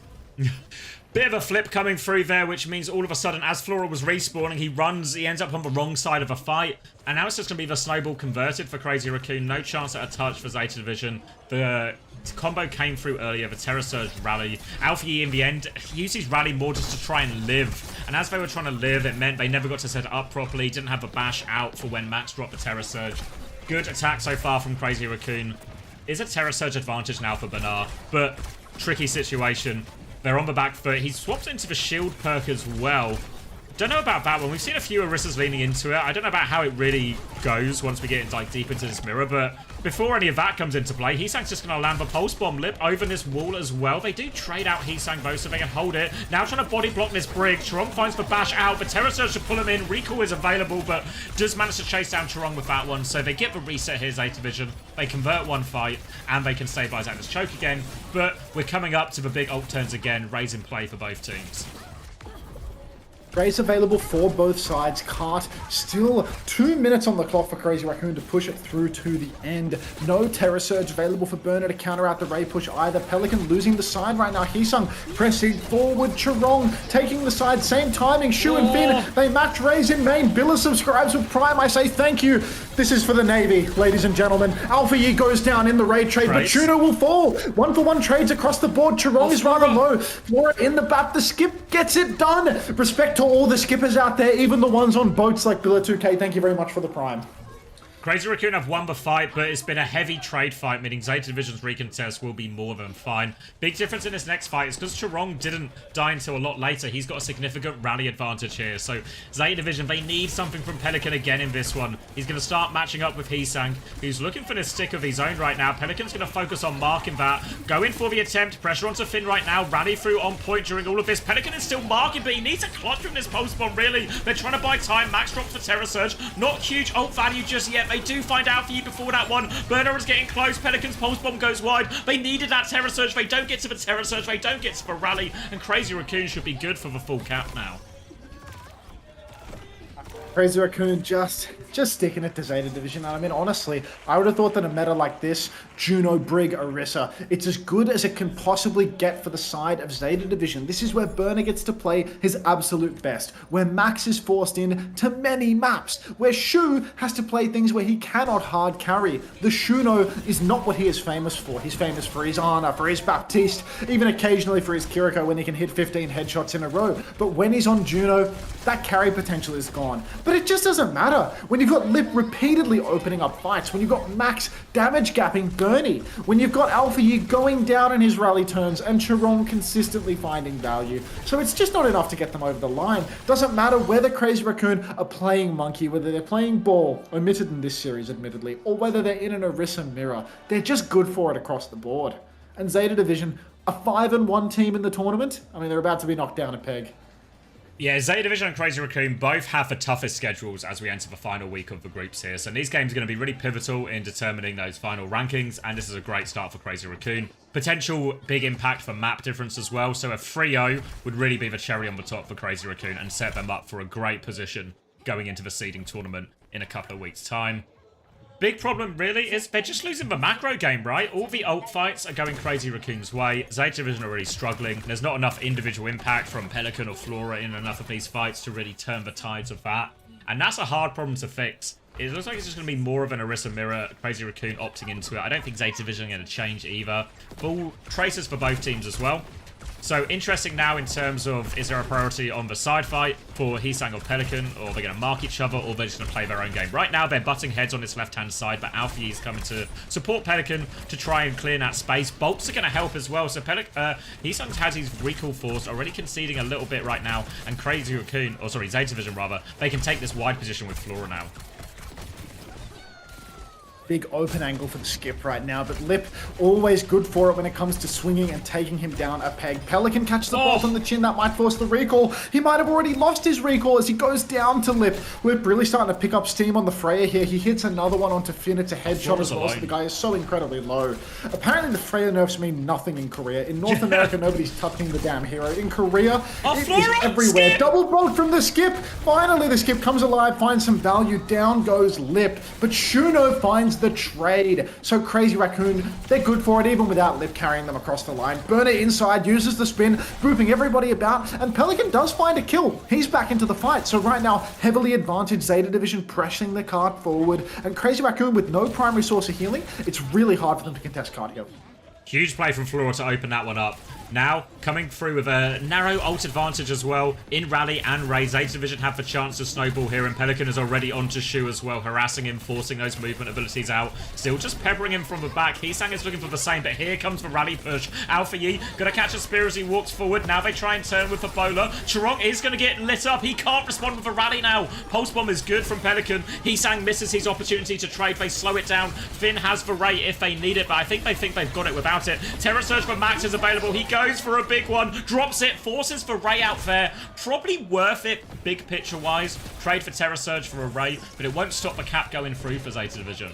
Speaker 1: Bit of a flip coming through there, which means all of a sudden, as Flora was respawning, he ends up on the wrong side of a fight. And now it's just going to be the snowball converted for Crazy Raccoon. No chance at a touch for Zeta Division. The combo came through earlier, the Terror Surge rally. Alpha Yi, in the end, used his rally more just to try and live. And as they were trying to live, it meant they never got to set it up properly. Didn't have a bash out for when Max dropped the Terror Surge. Good attack so far from Crazy Raccoon. Is a Terror Surge advantage now for Bernard, but tricky situation. They're on the back foot. He swapped into the shield perk as well. Don't know about that one. We've seen a few Orissas leaning into it. I don't know about how it really goes once we get like deep into this mirror, but before any of that comes into play, Heesang's just going to land the Pulse Bomb. Lip over this wall as well. They do trade out Heesang though, so they can hold it. Now trying to body block this Brig. Churong finds the bash out. The Terror Surge to pull him in. Recall is available, but does manage to chase down Churong with that one. So they get the reset here, Zeta Division. They convert one fight, and they can stabilize out this choke again. But we're coming up to the big ult turns again. Raise in play for both teams.
Speaker 8: Race available for both sides. Cart still 2 minutes on the clock for Crazy Raccoon to push it through to the end. No Terror Surge available for Burner to counter out the Ray push either. Pelican losing the side right now. Heesung pressing forward. Churong taking the side. Same timing. Shu and Finn. They match Rays in main. Billa subscribes with Prime. I say thank you. This is for the Navy, ladies and gentlemen. Alpha Yi goes down in the raid trade, but Shuno will fall. 1-for-1 trades across the board. Churong is rather low. Flora in the back. The skip gets it done. Respect to all the skippers out there, even the ones on boats like Billa 2K. Thank you very much for the Prime.
Speaker 1: Crazy Raccoon have won the fight, but it's been a heavy trade fight, meaning Zeta Division's recontest will be more than fine. Big difference in this next fight is because Churong didn't die until a lot later. He's got a significant rally advantage here. So Zeta Division, they need something from Pelican again in this one. He's going to start matching up with Heesang, who's looking for this stick of his own right now. Pelican's going to focus on marking that. Go in for the attempt. Pressure onto Finn right now. Rally through on point during all of this. Pelican is still marking, but he needs a clutch from this post bomb, really. They're trying to buy time. Max drops the Terror Surge. Not huge ult value just yet. They do find Alpha Yi before that one. Burner is getting close. Pelican's pulse bomb goes wide. They needed that Terror Surge. They don't get to the Terror Surge. They don't get to the rally. And Crazy Raccoon should be good for the full cap now.
Speaker 8: Crazy Raccoon just sticking it to Zeta Division. I mean, honestly, I would have thought that a meta like this, Juno, Brig, Orisa, it's as good as it can possibly get for the side of Zeta Division. This is where Burner gets to play his absolute best, where Max is forced in to many maps, where Shu has to play things where he cannot hard carry. The Shuno is not what he is famous for. He's famous for his Ana, for his Baptiste, even occasionally for his Kiriko when he can hit 15 headshots in a row. But when he's on Juno, that carry potential is gone. But it just doesn't matter. When when you've got Lip repeatedly opening up fights, when you've got Max damage gapping Bernie, when you've got Alpha Yi going down in his rally turns, and Chiron consistently finding value. So it's just not enough to get them over the line. Doesn't matter whether Crazy Raccoon are playing Monkey, whether they're playing Ball, omitted in this series admittedly, or whether they're in an Orisa Mirror. They're just good for it across the board. And Zeta Division, a 5-1 team in the tournament. I mean, they're about to be knocked down a peg.
Speaker 1: Yeah, Zeta Division and Crazy Raccoon both have the toughest schedules as we enter the final week of the groups here. So these games are going to be really pivotal in determining those final rankings, and this is a great start for Crazy Raccoon. Potential big impact for map difference as well, so a 3-0 would really be the cherry on the top for Crazy Raccoon and set them up for a great position going into the seeding tournament in a couple of weeks' time. Big problem, really, is they're just losing the macro game, right? All the ult fights are going Crazy Raccoon's way. Zeta Division are really struggling. There's not enough individual impact from Pelican or Flora in enough of these fights to really turn the tides of that. And that's a hard problem to fix. It looks like it's just going to be more of an Orisa Mirror, Crazy Raccoon opting into it. I don't think Zeta Division are going to change either. Full traces for both teams as well. So interesting now in terms of, is there a priority on the side fight for Heesang or Pelican, or they're going to mark each other, or they're just going to play their own game. Right now they're butting heads on this left-hand side, but Alpha Yi is coming to support Pelican to try and clear that space. Bolts are going to help as well, so Heesang has his recall force, already conceding a little bit right now, and Crazy Raccoon, or sorry, Zeta Division rather, they can take this wide position with Flora now.
Speaker 8: Big open angle for the skip right now, but Lip always good for it when it comes to swinging and taking him down a peg. Pelican catches the bolt on the chin, that might force the recall. He might have already lost his recall as he goes down to Lip. Lip really starting to pick up steam on the Freya here. He hits another one onto Finn. It's a headshot as well, so the guy is so incredibly low. Apparently the Freya nerfs mean nothing in Korea. In North America, nobody's touching the damn hero. In Korea, it is everywhere. Skip. Double bolt from the skip. Finally, the skip comes alive, finds some value. Down goes Lip, but Shuno finds the trade. So Crazy Raccoon, they're good for it even without Lip carrying them across the line. Burner inside, uses the spin, booping everybody about, and Pelican does find a kill. He's back into the fight. So right now, heavily advantaged Zeta Division pressing the card forward, and Crazy Raccoon with no primary source of healing, it's really hard for them to contest cardio.
Speaker 1: Huge play from Flora to open that one up. Now, coming through with a narrow ult advantage as well in Rally and Ray. Zeta Division have the chance to snowball here, and Pelican is already onto Shu as well, harassing him, forcing those movement abilities out. Still just peppering him from the back. Heesang is looking for the same, but here comes the Rally push. Alpha Yi gonna catch a spear as he walks forward. Now they try and turn with the bowler. Chirong is gonna get lit up. He can't respond with a Rally now. Pulse Bomb is good from Pelican. Heesang misses his opportunity to trade. They slow it down. Finn has the Ray if they need it, but I think they've got it without it. Terror Surge for Max is available. He goes for a big one, drops it, forces for Ray out there. Probably worth it, big picture-wise. Trade for Terror Surge for a Ray, but it won't stop the cap going through for Zeta Division.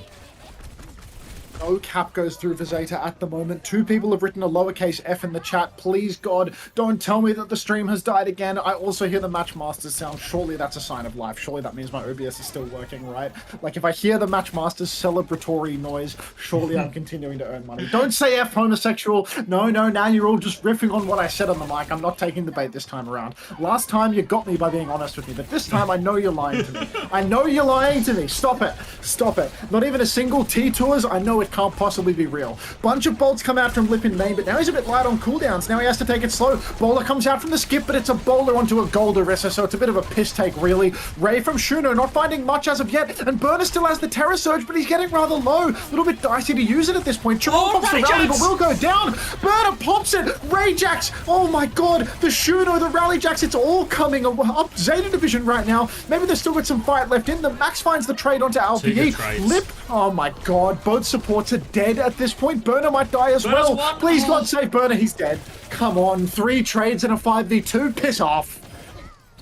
Speaker 8: No cap goes through for Zeta at the moment. Two people have written a lowercase f in the chat. Please, God, don't tell me that the stream has died again. I also hear the Matchmasters sound. Surely that's a sign of life. Surely that means my OBS is still working, right? Like, if I hear the Matchmasters celebratory noise, surely I'm continuing to earn money. Don't say F homosexual. No, now you're all just riffing on what I said on the mic. I'm not taking the bait this time around. Last time you got me by being honest with me, but this time I know you're lying to me. I know you're lying to me. Stop it. Stop it. Not even a single T-Tours. I know it can't possibly be real. Bunch of bolts come out from Lip in main, but now he's a bit light on cooldowns. Now he has to take it slow. Bowler comes out from the skip, but it's a bowler onto a gold Orisa, so it's a bit of a piss take, really. Ray from Shuno, not finding much as of yet, and Burner still has the Terror Surge, but he's getting rather low. A little bit dicey to use it at this point. Chiron pops the rally, but will go down. Burner pops it. Ray Jacks. Oh my God. The Shuno, the Rally Jacks, it's all coming up Zeta Division right now. Maybe there's still got some fight left in them. Max finds the trade onto Alpha Yi. Lip. Oh my God. Both supports are dead at this point. Burner might die as well. Please, God save Burner. He's dead. Come on. 3 trades and a 5v2. Piss off.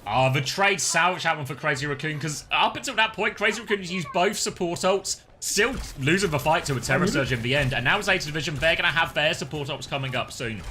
Speaker 1: Oh, the trade salvage that one for Crazy Raccoon, because up until that point, Crazy Raccoon has used both support ults, still losing the fight to a Terror Surge in the end, and now Zeta Division, they're going to have their support ults coming up soon.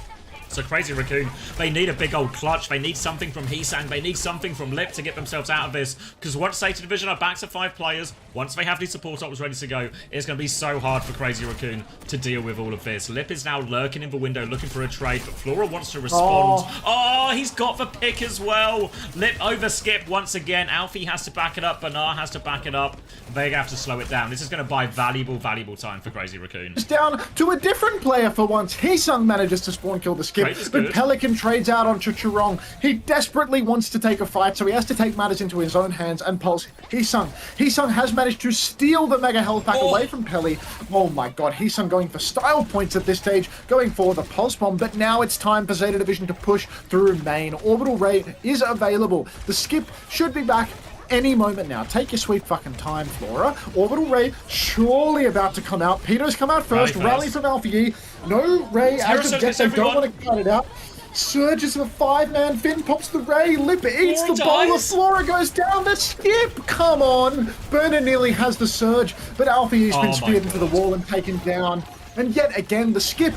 Speaker 1: So Crazy Raccoon, they need a big old clutch. They need something from Heesang. They need something from Lip to get themselves out of this. Because once Zeta Division are back to 5 players, once they have these support options ready to go, it's going to be so hard for Crazy Raccoon to deal with all of this. Lip is now lurking in the window looking for a trade, but Flora wants to respond. Oh, he's got the pick as well. Lip over skip once again. Alfie has to back it up. Bernard has to back it up. They have to slow it down. This is going to buy valuable time for Crazy Raccoon.
Speaker 8: It's down to a different player for once. Heesang manages to spawn kill the skip. Skip,
Speaker 1: Great is
Speaker 8: but
Speaker 1: good.
Speaker 8: Pelican trades out onto Churong. He desperately wants to take a fight, so he has to take matters into his own hands and pulse Heesung. Heesung has managed to steal the Mega Health Pack away from Peli. Oh my god, Heesung going for style points at this stage, going for the Pulse Bomb, but now it's time for Zeta Division to push through main. Orbital Ray is available. The Skip should be back any moment now. Take your sweet fucking time, Flora. Orbital Ray surely about to come out. Peter's come out first. Rally from Alpha Yi. No Ray as of yet. They don't want to cut it out. Surges of a 5-man. Finn pops the Ray. Lip eats the bowler. Flora goes down. The Skip. Come on. Burner nearly has the Surge, but Alpha Yi's been speared into the wall and taken down. And yet again, the Skip,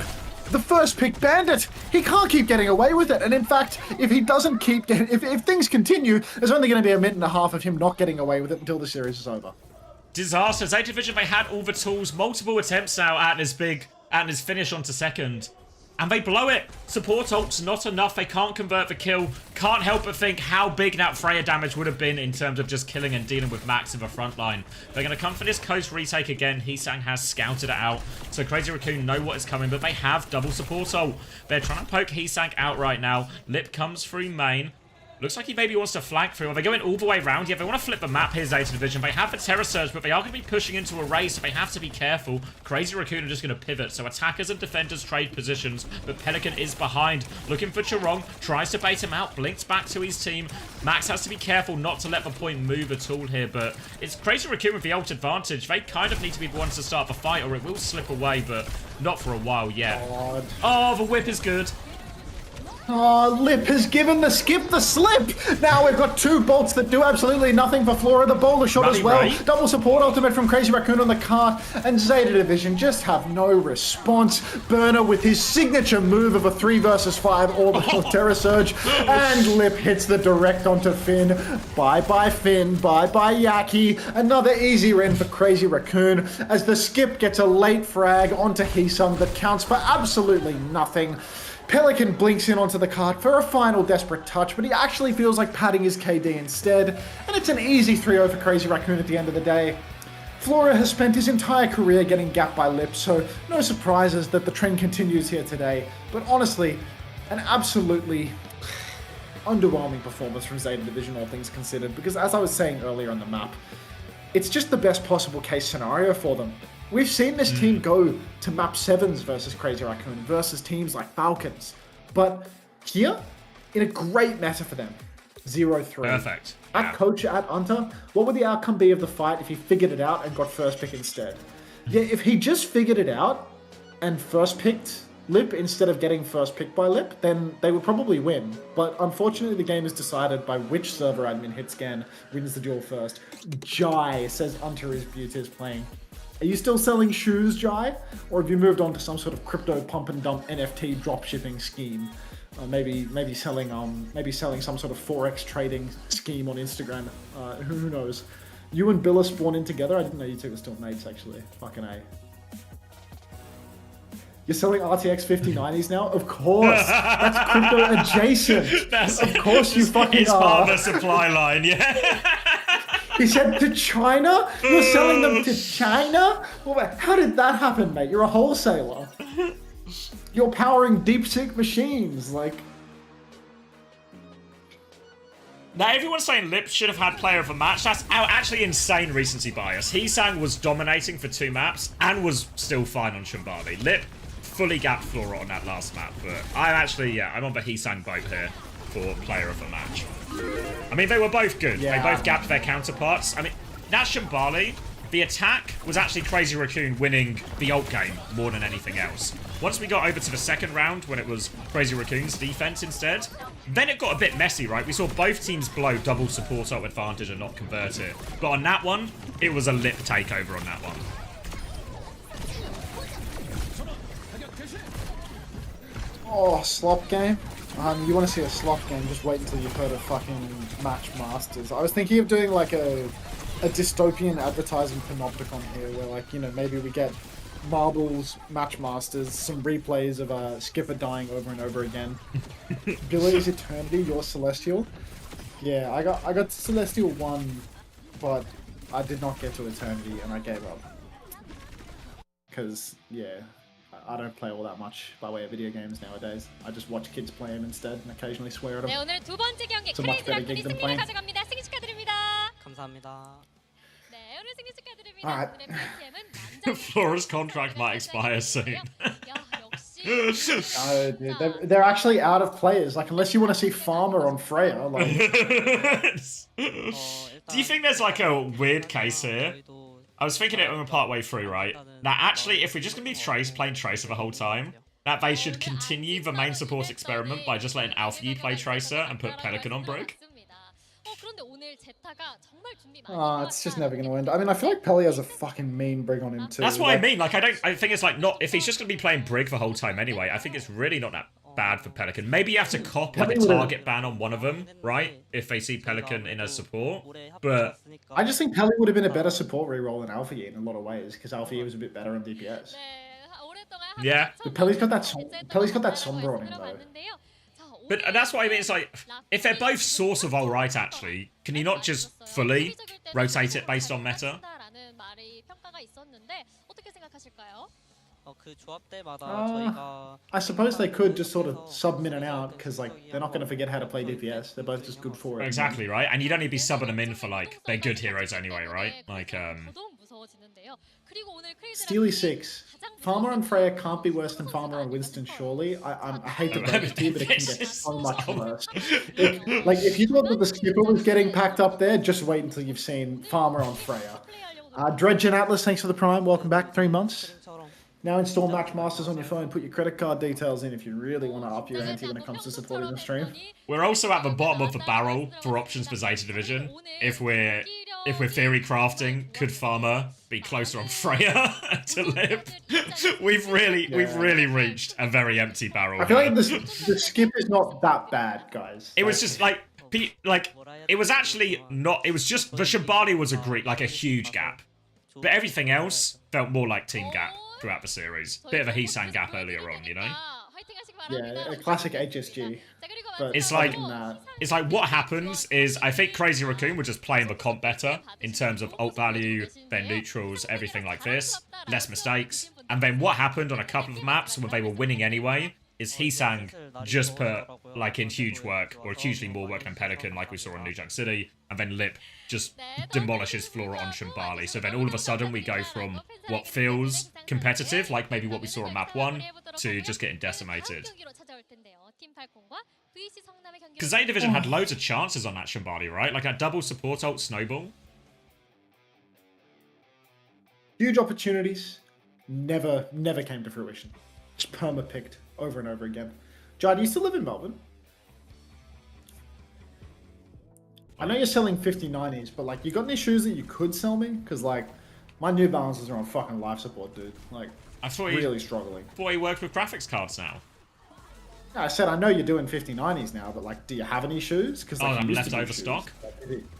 Speaker 8: the first pick bandit, he can't keep getting away with it. And in fact, if he doesn't keep getting, if things continue, there's only going to be a minute and a half of him not getting away with it until the series is over.
Speaker 1: Disaster. Zeta Division, they had all the tools, multiple attempts now at his finish onto second. And they blow it. Support ult's not enough. They can't convert the kill. Can't help but think how big that Freya damage would have been in terms of just killing and dealing with Max in the front line. They're going to come for this coast retake again. Heesang has scouted it out. So Crazy Raccoon know what is coming, but they have double support ult. They're trying to poke Heesang out right now. Lip comes through main. Looks like he maybe wants to flank through. Are they going all the way around? Yeah, they want to flip the map here, Zeta Division. They have the Terror Surge, but they are going to be pushing into a race, so they have to be careful. Crazy Raccoon are just going to pivot, so attackers and defenders trade positions, but Pelican is behind. Looking for Churong, tries to bait him out, blinks back to his team. Max has to be careful not to let the point move at all here, but it's Crazy Raccoon with the ult advantage. They kind of need to be the ones to start the fight, or it will slip away, but not for a while yet. God. Oh, the whip is good.
Speaker 8: Oh, Lip has given the Skip the slip. Now we've got two bolts that do absolutely nothing for Flora. The bowler shot as well. Right. Double support ultimate from Crazy Raccoon on the cart. And Zeta Division just have no response. Burner with his signature move of a 3 versus 5 orbital Terror Surge. And Lip hits the direct onto Finn. Bye-bye Finn. Bye-bye Yaki. Another easy win for Crazy Raccoon as the Skip gets a late frag onto Heesung that counts for absolutely nothing. Pelican blinks in onto the cart for a final desperate touch, but he actually feels like padding his KD instead, and it's an easy 3-0 for Crazy Raccoon at the end of the day. Flora has spent his entire career getting gapped by Lip, so no surprises that the trend continues here today, but honestly, an absolutely underwhelming performance from Zeta Division, all things considered, because as I was saying earlier on the map, it's just the best possible case scenario for them. We've seen this team go to map 7s versus Crazy Raccoon versus teams like Falcons. But here, in a great meta for them, 0-3.
Speaker 1: Perfect.
Speaker 8: At Coach, at Unter, what would the outcome be of the fight if he figured it out and got first pick instead? Yeah, if he just figured it out and first picked Lip instead of getting first picked by Lip, then they would probably win. But unfortunately, the game is decided by which server admin hit scan wins the duel first. Jai says Unter is beauty is playing. Are you still selling shoes, Jai? Or have you moved on to some sort of crypto pump and dump NFT dropshipping scheme? Maybe selling some sort of forex trading scheme on Instagram. Who knows? You and Bill are spawned in together. I didn't know you two were still mates actually. Fucking A. You're selling RTX 5090s now? Of course. That's crypto adjacent. Of course you fucking
Speaker 1: it's
Speaker 8: are.
Speaker 1: It's part of the supply line, yeah.
Speaker 8: He said to China? You're selling them to China? Well, how did that happen, mate? You're a wholesaler. You're powering DeepSeek machines, like...
Speaker 1: Now, everyone's saying Lip should have had player of the match. That's actually insane recency bias. Heesang was dominating for 2 maps and was still fine on Shumbali. Lip fully gapped Flora on that last map, but I'm on the Heesang boat here for player of the match. I mean, they were both good. Yeah. They both gapped their counterparts. I mean, that Shumbali, the attack was actually Crazy Raccoon winning the ult game more than anything else. Once we got over to the second round, when it was Crazy Raccoon's defense instead, then it got a bit messy, right? We saw both teams blow double support ult advantage and not convert it. But on that one, it was a Lip takeover on that one.
Speaker 8: Oh, slop game. You want to see a slop game, just wait until you've heard of fucking Match Masters. I was thinking of doing like a dystopian advertising panopticon here, where like, you know, maybe we get marbles, Match Masters, some replays of Skipper dying over and over again. Billy's Eternity, your Celestial. Yeah, I got Celestial 1, but I did not get to Eternity and I gave up. Because, yeah, I don't play all that much by way of video games nowadays. I just watch kids play them instead and occasionally swear at
Speaker 5: 네,
Speaker 8: them.
Speaker 5: 오늘 두 번째 경기
Speaker 8: It's a much better
Speaker 5: 크레이지랑
Speaker 8: gig
Speaker 5: 둘이
Speaker 8: than
Speaker 5: 승리를
Speaker 8: playing.
Speaker 5: 가져갑니다. 승리 축하드립니다.
Speaker 6: 감사합니다.
Speaker 5: 네, 오늘 승리 축하드립니다.
Speaker 8: Alright.
Speaker 5: 오늘의 PTM은 남자
Speaker 1: Flora's contract might expire soon.
Speaker 5: 야, 역시
Speaker 8: No, dude, they're actually out of players. Like, unless you want to see Farmer on Freya, like,
Speaker 1: Do you think there's like a weird case here? I was thinking it when we're part way through, right? That actually, if we're just gonna be playing Tracer the whole time, that they should continue the main support experiment by just letting Alpha E play Tracer and put Pelican on Broke.
Speaker 5: 그런데 오늘 제타가 정말 준비 많이
Speaker 8: it's just never gonna win. I mean, I feel like Pelly has a fucking mean brig on him too.
Speaker 1: That's what I
Speaker 8: Like,
Speaker 1: mean. Like, I think it's like not if he's just gonna be playing Brig the whole time anyway. I think it's really not that bad for Pelican. Maybe you have to cop like a target ban on one of them, right? If they see Pelican in as support, but
Speaker 8: I just think Pelly would have been a better support reroll than Alpha E in a lot of ways because Alpha E was a bit better on DPS.
Speaker 1: yeah.
Speaker 8: But Pelly's got that Sombra on him though.
Speaker 1: But that's what I mean. It's like if they're both source of all right, actually, can you not just fully rotate it based on meta?
Speaker 6: 그 조합 때마다
Speaker 8: I suppose they could just sort of sub in and out because like they're not going to forget how to play DPS. They're both just good for it.
Speaker 1: Exactly, right? And you'd only be subbing them in for like they're good heroes anyway, right? Like
Speaker 8: Steely 6. Farmer on Freya can't be worse than Farmer on Winston, surely. I hate to break it to you, but it can get so much worse. Like, if you thought that the skipper was getting packed up there, just wait until you've seen Farmer on Freya. Dredge and Atlas, thanks for the prime. Welcome back. 3 months. Now install Match Masters on your phone. Put your credit card details in if you really want to up your ante when it comes to supporting the stream.
Speaker 1: we're also at the bottom of the barrel for options for Zeta Division. If we're theory crafting, could Farmer be closer on Freya to Lip? We've really reached a very empty barrel.
Speaker 8: I feel
Speaker 1: here.
Speaker 8: like the skip is not that bad, guys.
Speaker 1: It was just like it was actually not. It was just the Shibari was a huge gap, but everything else felt more like team gap throughout the series. Bit of a Heesan gap earlier on, you know.
Speaker 8: Yeah, a classic HSG. But
Speaker 1: It's like
Speaker 8: other than that,
Speaker 1: it's like what happens is I think Crazy Raccoon were just playing the comp better in terms of ult value, their neutrals, everything like this, less mistakes. And then what happened on a couple of maps when they were winning anyway is Heesang just put like in huge work or hugely more work than Pelican like we saw in New Jack City, and then Lip just demolishes Flora on Shimbali. So then all of a sudden we go from what feels competitive, like maybe what we saw on map 1, to just getting decimated. Because Zeta Division had loads of chances on that Shimbali, right? Like that double support ult snowball.
Speaker 8: huge opportunities, never came to fruition. Just perma-picked over and over again. John, do you still live in Melbourne? I know you're selling 5090s, but like, you got any shoes that you could sell me? Because like, my New Balances are on fucking life support, dude. Like,
Speaker 1: I thought
Speaker 8: really struggling.
Speaker 1: Thought you worked with graphics cards now.
Speaker 8: Yeah, I said I know you're doing 5090s now, but like, do you have any shoes? Because like,
Speaker 1: I'm
Speaker 8: you used to do
Speaker 1: leftover
Speaker 8: shoes.
Speaker 1: stock.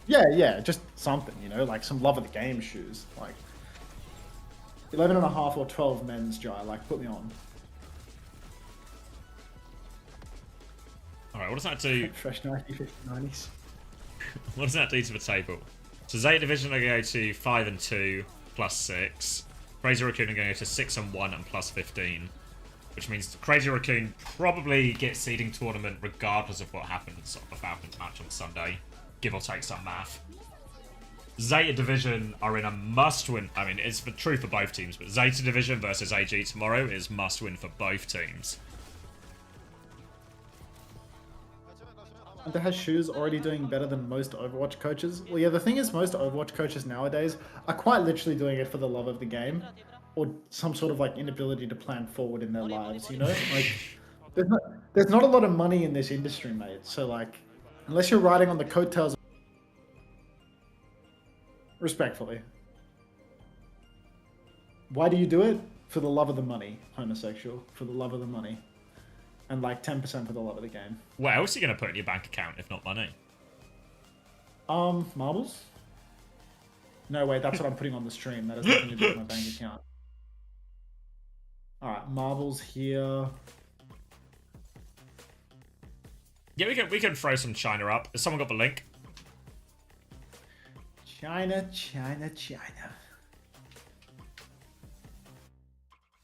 Speaker 8: Yeah, just something, you know, like some love of the game shoes, like 11.5 or 12 men's, Jai. Like, put me on.
Speaker 1: All right, what does that do?
Speaker 8: Fresh 5090s.
Speaker 1: What does that do to the table? So Zeta Division are going to go to 5 and 2 plus 6. Crazy Raccoon are going to go to 6 and 1 and plus 15. Which means Crazy Raccoon probably gets seeding tournament regardless of what happens on the Falcons match on Sunday. Give or take some math. Zeta Division are in a must-win. I mean, it's the truth for both teams, but Zeta Division versus AG tomorrow is must-win for both teams.
Speaker 8: Hunter has shoes already doing better than most Overwatch coaches. Well, yeah, the thing is, most Overwatch coaches nowadays are quite literally doing it for the love of the game, or some sort of like inability to plan forward in their lives. You know, like there's not a lot of money in this industry, mate. So like, unless you're riding on the coattails, respectfully, why do you do it? For the love of the money, homosexual. For the love of the money. And like 10% for the love of the game.
Speaker 1: What else are you going to put in your bank account if not money?
Speaker 8: Marbles? No, wait, that's what I'm putting on the stream. That has nothing to do with my bank account. Alright, marbles here.
Speaker 1: Yeah, we can throw some China up. Has someone got the link?
Speaker 8: China.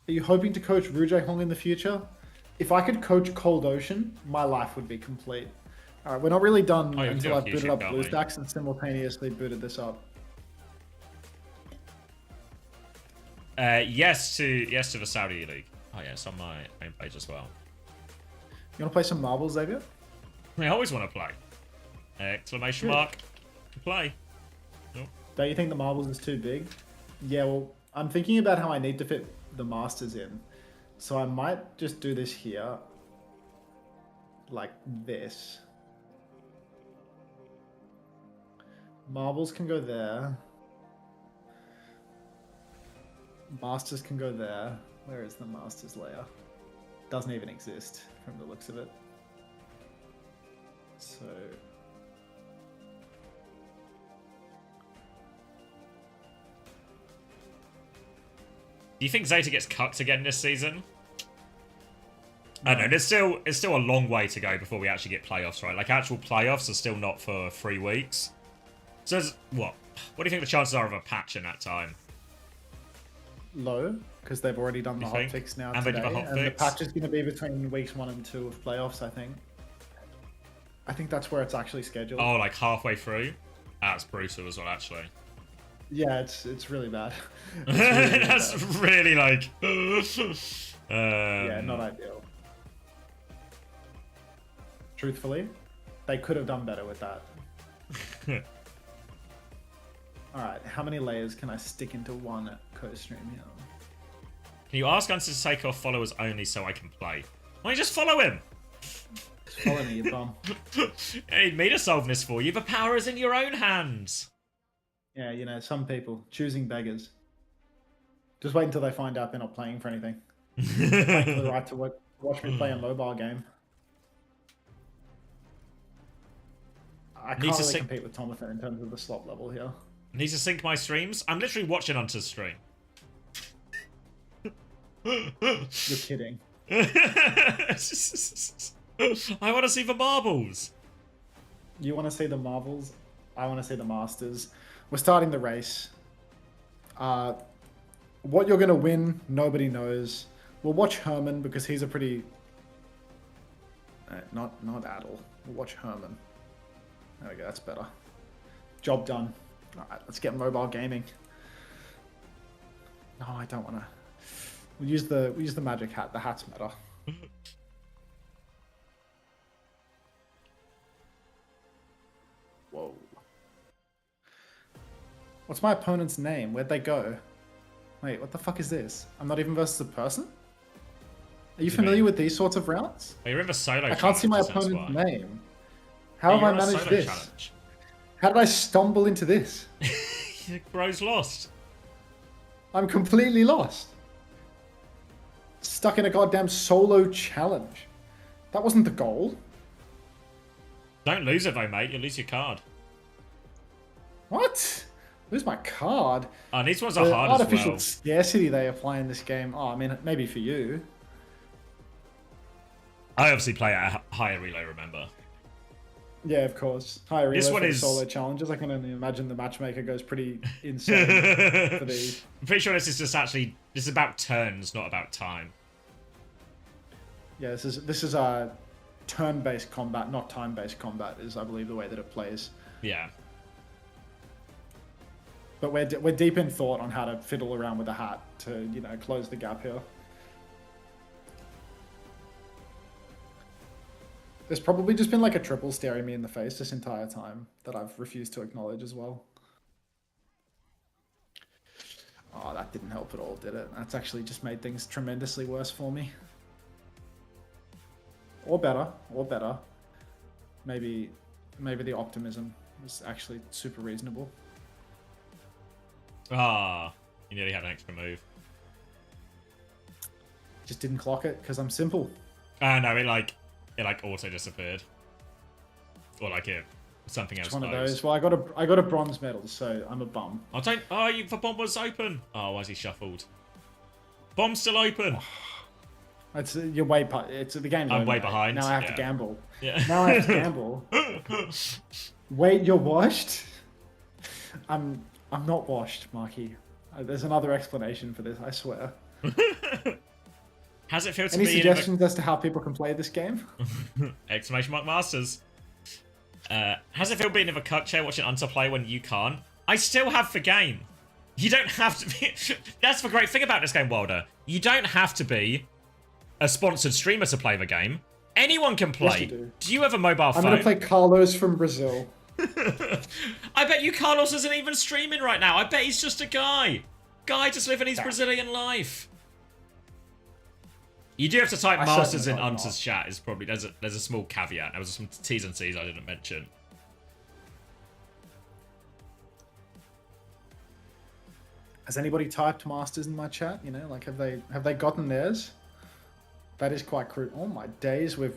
Speaker 8: Are you hoping to coach Ru Jae-hong in the future? If I could coach Cold Ocean, my life would be complete. Alright, we're not really done
Speaker 1: Oh, yeah, we
Speaker 8: until
Speaker 1: do
Speaker 8: I've
Speaker 1: have
Speaker 8: booted
Speaker 1: YouTube,
Speaker 8: up
Speaker 1: can't we?
Speaker 8: BlueStacks and simultaneously booted this up.
Speaker 1: Yes to the Saudi League. Oh yeah, it's on my main page as well.
Speaker 8: You want to play some marbles, Xavier?
Speaker 1: I always want to play. Exclamation mark. Play. Nope.
Speaker 8: Don't you think the marbles is too big? Yeah, well, I'm thinking about how I need to fit the masters in. So I might just do this here. Like this. Marbles can go there. Masters can go there. Where is the masters layer? Doesn't even exist from the looks of it. So...
Speaker 1: Do you think Zeta gets cut again this season? I don't know. It's still a long way to go before we actually get playoffs, right? Like, actual playoffs are still not for 3 weeks. So, what? What do you think the chances are of a patch in that time?
Speaker 8: Low, because they've already done the
Speaker 1: You
Speaker 8: hot
Speaker 1: think?
Speaker 8: fix now
Speaker 1: And they
Speaker 8: today.
Speaker 1: did the hot
Speaker 8: And the
Speaker 1: fix?
Speaker 8: patch is going to be between weeks 1 and 2 of playoffs, I think. I think that's where it's actually scheduled.
Speaker 1: Oh, like halfway through? That's brutal as well, actually.
Speaker 8: Yeah, it's really bad. It's really
Speaker 1: That's
Speaker 8: bad.
Speaker 1: really like...
Speaker 8: Yeah, not ideal. Truthfully, they could have done better with that. Alright, how many layers can I stick into one co-stream here?
Speaker 1: Can you ask Gunter to take off followers only so I can play? Why don't you just follow him?
Speaker 8: Just follow me, you bum.
Speaker 1: You don't need me to solve this for you. The power is in your own hands.
Speaker 8: Yeah, you know, some people choosing beggars. Just wait until they find out they're not playing for anything. Wait for the right to watch me play a mobile game. I
Speaker 1: Need
Speaker 8: can't
Speaker 1: to
Speaker 8: really
Speaker 1: sing-
Speaker 8: compete with Tomathan in terms of the slot level here.
Speaker 1: Need to sync my streams? I'm literally watching Hunter's stream.
Speaker 8: You're kidding.
Speaker 1: I want to see the marbles.
Speaker 8: You want to see the marvels? I want to see the masters. We're starting the race. What you're going to win, nobody knows. We'll watch Herman because he's a pretty... not Adel. We'll watch Herman. There we go, that's better. Job done. Alright, let's get mobile gaming. No, I don't want to... We'll use the magic hat. The hat's better. Whoa. What's my opponent's name? Where'd they go? Wait, what the fuck is this? I'm not even versus a person? Are you familiar with these sorts of rounds?
Speaker 1: Oh, you're in the solo
Speaker 8: I can't see my
Speaker 1: challenge, that's
Speaker 8: opponent's
Speaker 1: why.
Speaker 8: name. How have
Speaker 1: You're
Speaker 8: I
Speaker 1: on a
Speaker 8: managed
Speaker 1: solo
Speaker 8: this?
Speaker 1: challenge.
Speaker 8: How did I stumble into this?
Speaker 1: Bro's lost.
Speaker 8: I'm completely lost. Stuck in a goddamn solo challenge. That wasn't the goal.
Speaker 1: Don't lose it though, mate. You'll lose your card.
Speaker 8: What? Lose my card?
Speaker 1: Oh, these ones are
Speaker 8: The
Speaker 1: hard as
Speaker 8: artificial
Speaker 1: well.
Speaker 8: scarcity they apply in this game. Oh, I mean, maybe for you.
Speaker 1: I obviously play at a higher relay, remember?
Speaker 8: Yeah, of course. Higher
Speaker 1: This
Speaker 8: relay
Speaker 1: one
Speaker 8: for the
Speaker 1: is-
Speaker 8: solo challenges. I can only imagine the matchmaker goes pretty insane for these.
Speaker 1: I'm pretty sure this is just actually... This is about turns, not about time.
Speaker 8: Yeah, this is a turn-based combat, not time-based combat. Is I believe the way that it plays.
Speaker 1: Yeah.
Speaker 8: But we're deep in thought on how to fiddle around with the hat to close the gap here. There's probably just been like a triple staring me in the face this entire time that I've refused to acknowledge as well. Oh, that didn't help at all, did it? That's actually just made things tremendously worse for me. Or better, or better. Maybe the optimism was actually super reasonable.
Speaker 1: Ah, you nearly had an extra move.
Speaker 8: Just didn't clock it because I'm simple.
Speaker 1: Ah, no, it auto disappeared. Or like something else.
Speaker 8: It's one of
Speaker 1: closed.
Speaker 8: those. Well, I got a bronze medal, so I'm a bum.
Speaker 1: Oh, the bomb was open. Oh, why is he shuffled? Bomb's still open.
Speaker 8: You're way it's the game's
Speaker 1: I'm
Speaker 8: over,
Speaker 1: way
Speaker 8: mate.
Speaker 1: behind,
Speaker 8: Now I have to
Speaker 1: yeah.
Speaker 8: gamble.
Speaker 1: Yeah.
Speaker 8: Now I have to gamble. Wait, you're washed? I'm not washed, Marky. There's another explanation for this, I swear.
Speaker 1: How's it feel to
Speaker 8: Any
Speaker 1: be
Speaker 8: suggestions as to how people can play this game?
Speaker 1: Exclamation mark Masters. How's it feel being in a cuck chair watching Unter play when you can't? I still have the game. You don't have to be... That's the great thing about this game, Wilder. You don't have to be a sponsored streamer to play the game. Anyone can play.
Speaker 8: Yes, you do.
Speaker 1: You have a mobile phone?
Speaker 8: I'm going to play Carlos from Brazil.
Speaker 1: I bet you Carlos isn't even streaming right now. I bet he's just a guy. Guy just living his Brazilian life. You do have to type Masters in Unter's chat. Is probably there's a small caveat. There was some T's and C's I didn't mention.
Speaker 8: Has anybody typed Masters in my chat? You know, like have they gotten theirs? That is quite crude. Oh my days, we're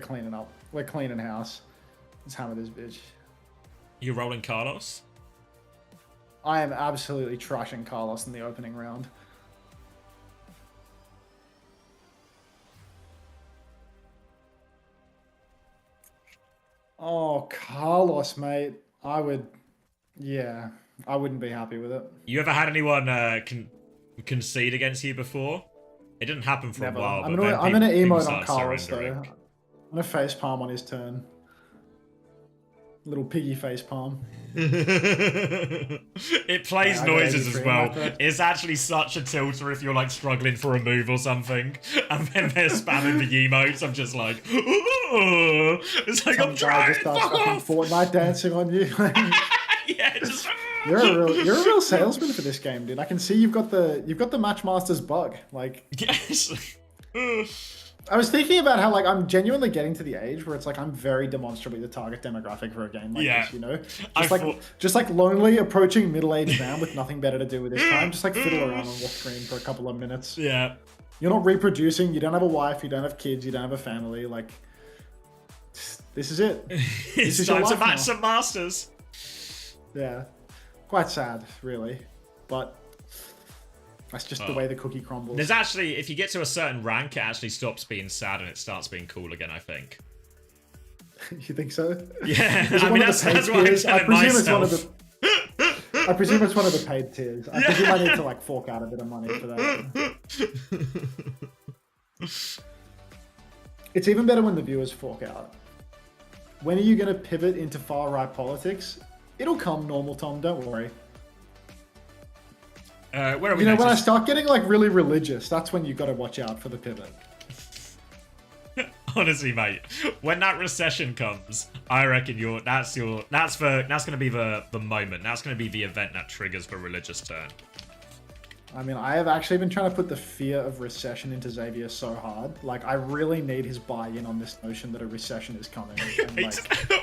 Speaker 8: cleaning up. We're cleaning house. Let's hammer this bitch.
Speaker 1: You rolling Carlos?
Speaker 8: I am absolutely trashing Carlos in the opening round. Oh, Carlos, mate. I wouldn't be happy with it.
Speaker 1: You ever had anyone concede against you before? It didn't happen for
Speaker 8: Never.
Speaker 1: a while.
Speaker 8: I'm
Speaker 1: but then
Speaker 8: gonna
Speaker 1: people
Speaker 8: emote on
Speaker 1: start
Speaker 8: Carlos though.
Speaker 1: surrendering.
Speaker 8: I'm gonna face palm on his turn. Little piggy face palm.
Speaker 1: It plays
Speaker 8: Yeah,
Speaker 1: noises as well.
Speaker 8: like
Speaker 1: It's actually such a tilter if you're like struggling for a move or something, and then they're spamming the emotes. I'm just like, ooh. It's like I'm trying.
Speaker 8: Just starts fucking Fortnite dancing on you.
Speaker 1: Yeah, just.
Speaker 8: You're a real salesman for this game, dude. I can see you've got the Matchmaster's bug. Like,
Speaker 1: yes.
Speaker 8: I was thinking about how like I'm genuinely getting to the age where it's like I'm very demonstrably the target demographic for a game like this, you know? Just like lonely approaching middle-aged man with nothing better to do with his time, just like fiddle around on the screen for a couple of minutes.
Speaker 1: Yeah.
Speaker 8: You're not reproducing, you don't have a wife, you don't have kids, you don't have a family, like this is it.
Speaker 1: It's time to match some masters.
Speaker 8: Yeah. Quite sad, really. But that's just the way the cookie crumbles.
Speaker 1: There's actually, if you get to a certain rank, it actually stops being sad and it starts being cool again, I think.
Speaker 8: You think so?
Speaker 1: Yeah,
Speaker 8: I mean, that's what I'm telling myself. I presume it's one of the paid tiers. I presume I need to like fork out a bit of money for that. It's even better when the viewers fork out. When are you going to pivot into far-right politics? It'll come, Normal Tom, don't worry.
Speaker 1: Where are we?
Speaker 8: You know, when I start getting like really religious, that's when you got to watch out for the pivot.
Speaker 1: Honestly, mate, when that recession comes, I reckon that's going to be the moment. That's going to be the event that triggers the religious turn.
Speaker 8: I mean, I have actually been trying to put the fear of recession into Xavier so hard. Like, I really need his buy-in on this notion that a recession is coming. And,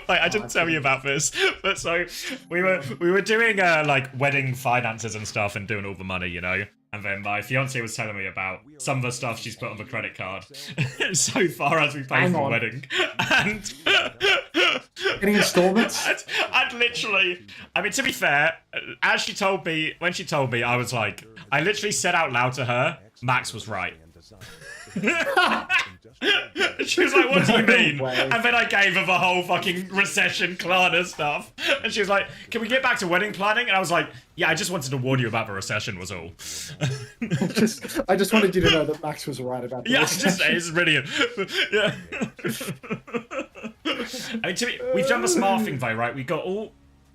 Speaker 1: I didn't tell you about this, but so we were doing like wedding finances and stuff and doing all the money, you know. And then my fiance was telling me about some of the stuff she's put on the credit card so far as we pay for the wedding. And
Speaker 8: getting installments?
Speaker 1: I'd literally, I mean, to be fair, as she told me, when she told me, I was like, I literally said out loud to her, Max was right. She was like, what do you mean? And then I gave her the whole fucking recession Klarna stuff. And she was like, can we get back to wedding planning? And I was like, yeah, I just wanted to warn you about the recession was all.
Speaker 8: I just wanted you to know that Max was right about the recession.
Speaker 1: It's brilliant. Yeah. I mean, we've done the smart thing though, right? We got all,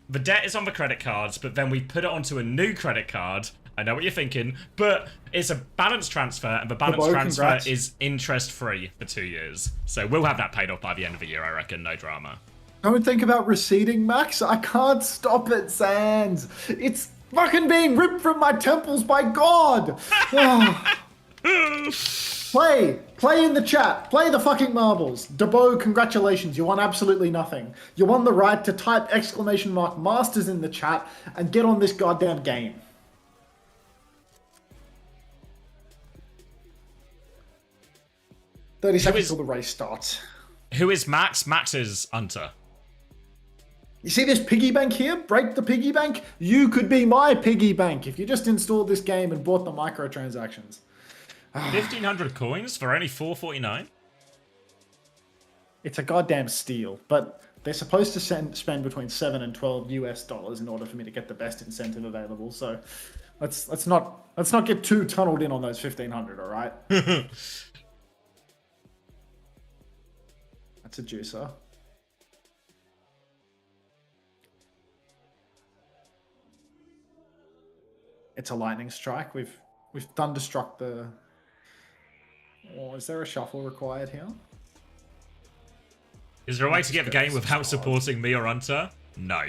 Speaker 1: the debt is on the credit cards, but then we put it onto a new credit card. I know what you're thinking, but it's a balance transfer, and the balance transfer is interest-free for 2 years. So we'll have that paid off by the end of the year, I reckon. No drama.
Speaker 8: Don't think about receding, Max. I can't stop it, Sans. It's fucking being ripped from my temples by God. Play in the chat. Play the fucking marbles. Debo, congratulations. You won absolutely nothing. You won the right to type exclamation mark masters in the chat and get on this goddamn game. Thirty seconds till the race starts.
Speaker 1: Who is Max? Max is Hunter.
Speaker 8: You see this piggy bank here? Break the piggy bank? You could be my piggy bank if you just installed this game and bought the microtransactions.
Speaker 1: 1,500 coins for only $4.49?
Speaker 8: It's a goddamn steal, but they're supposed to spend between $7 and $12 US in order for me to get the best incentive available, so Let's not get too tunneled in on those 1500. All right. That's a juicer. It's a lightning strike. We've thunderstruck the. Oh, is there a shuffle required here?
Speaker 1: Is there a way to get the game without supporting me or Hunter? No.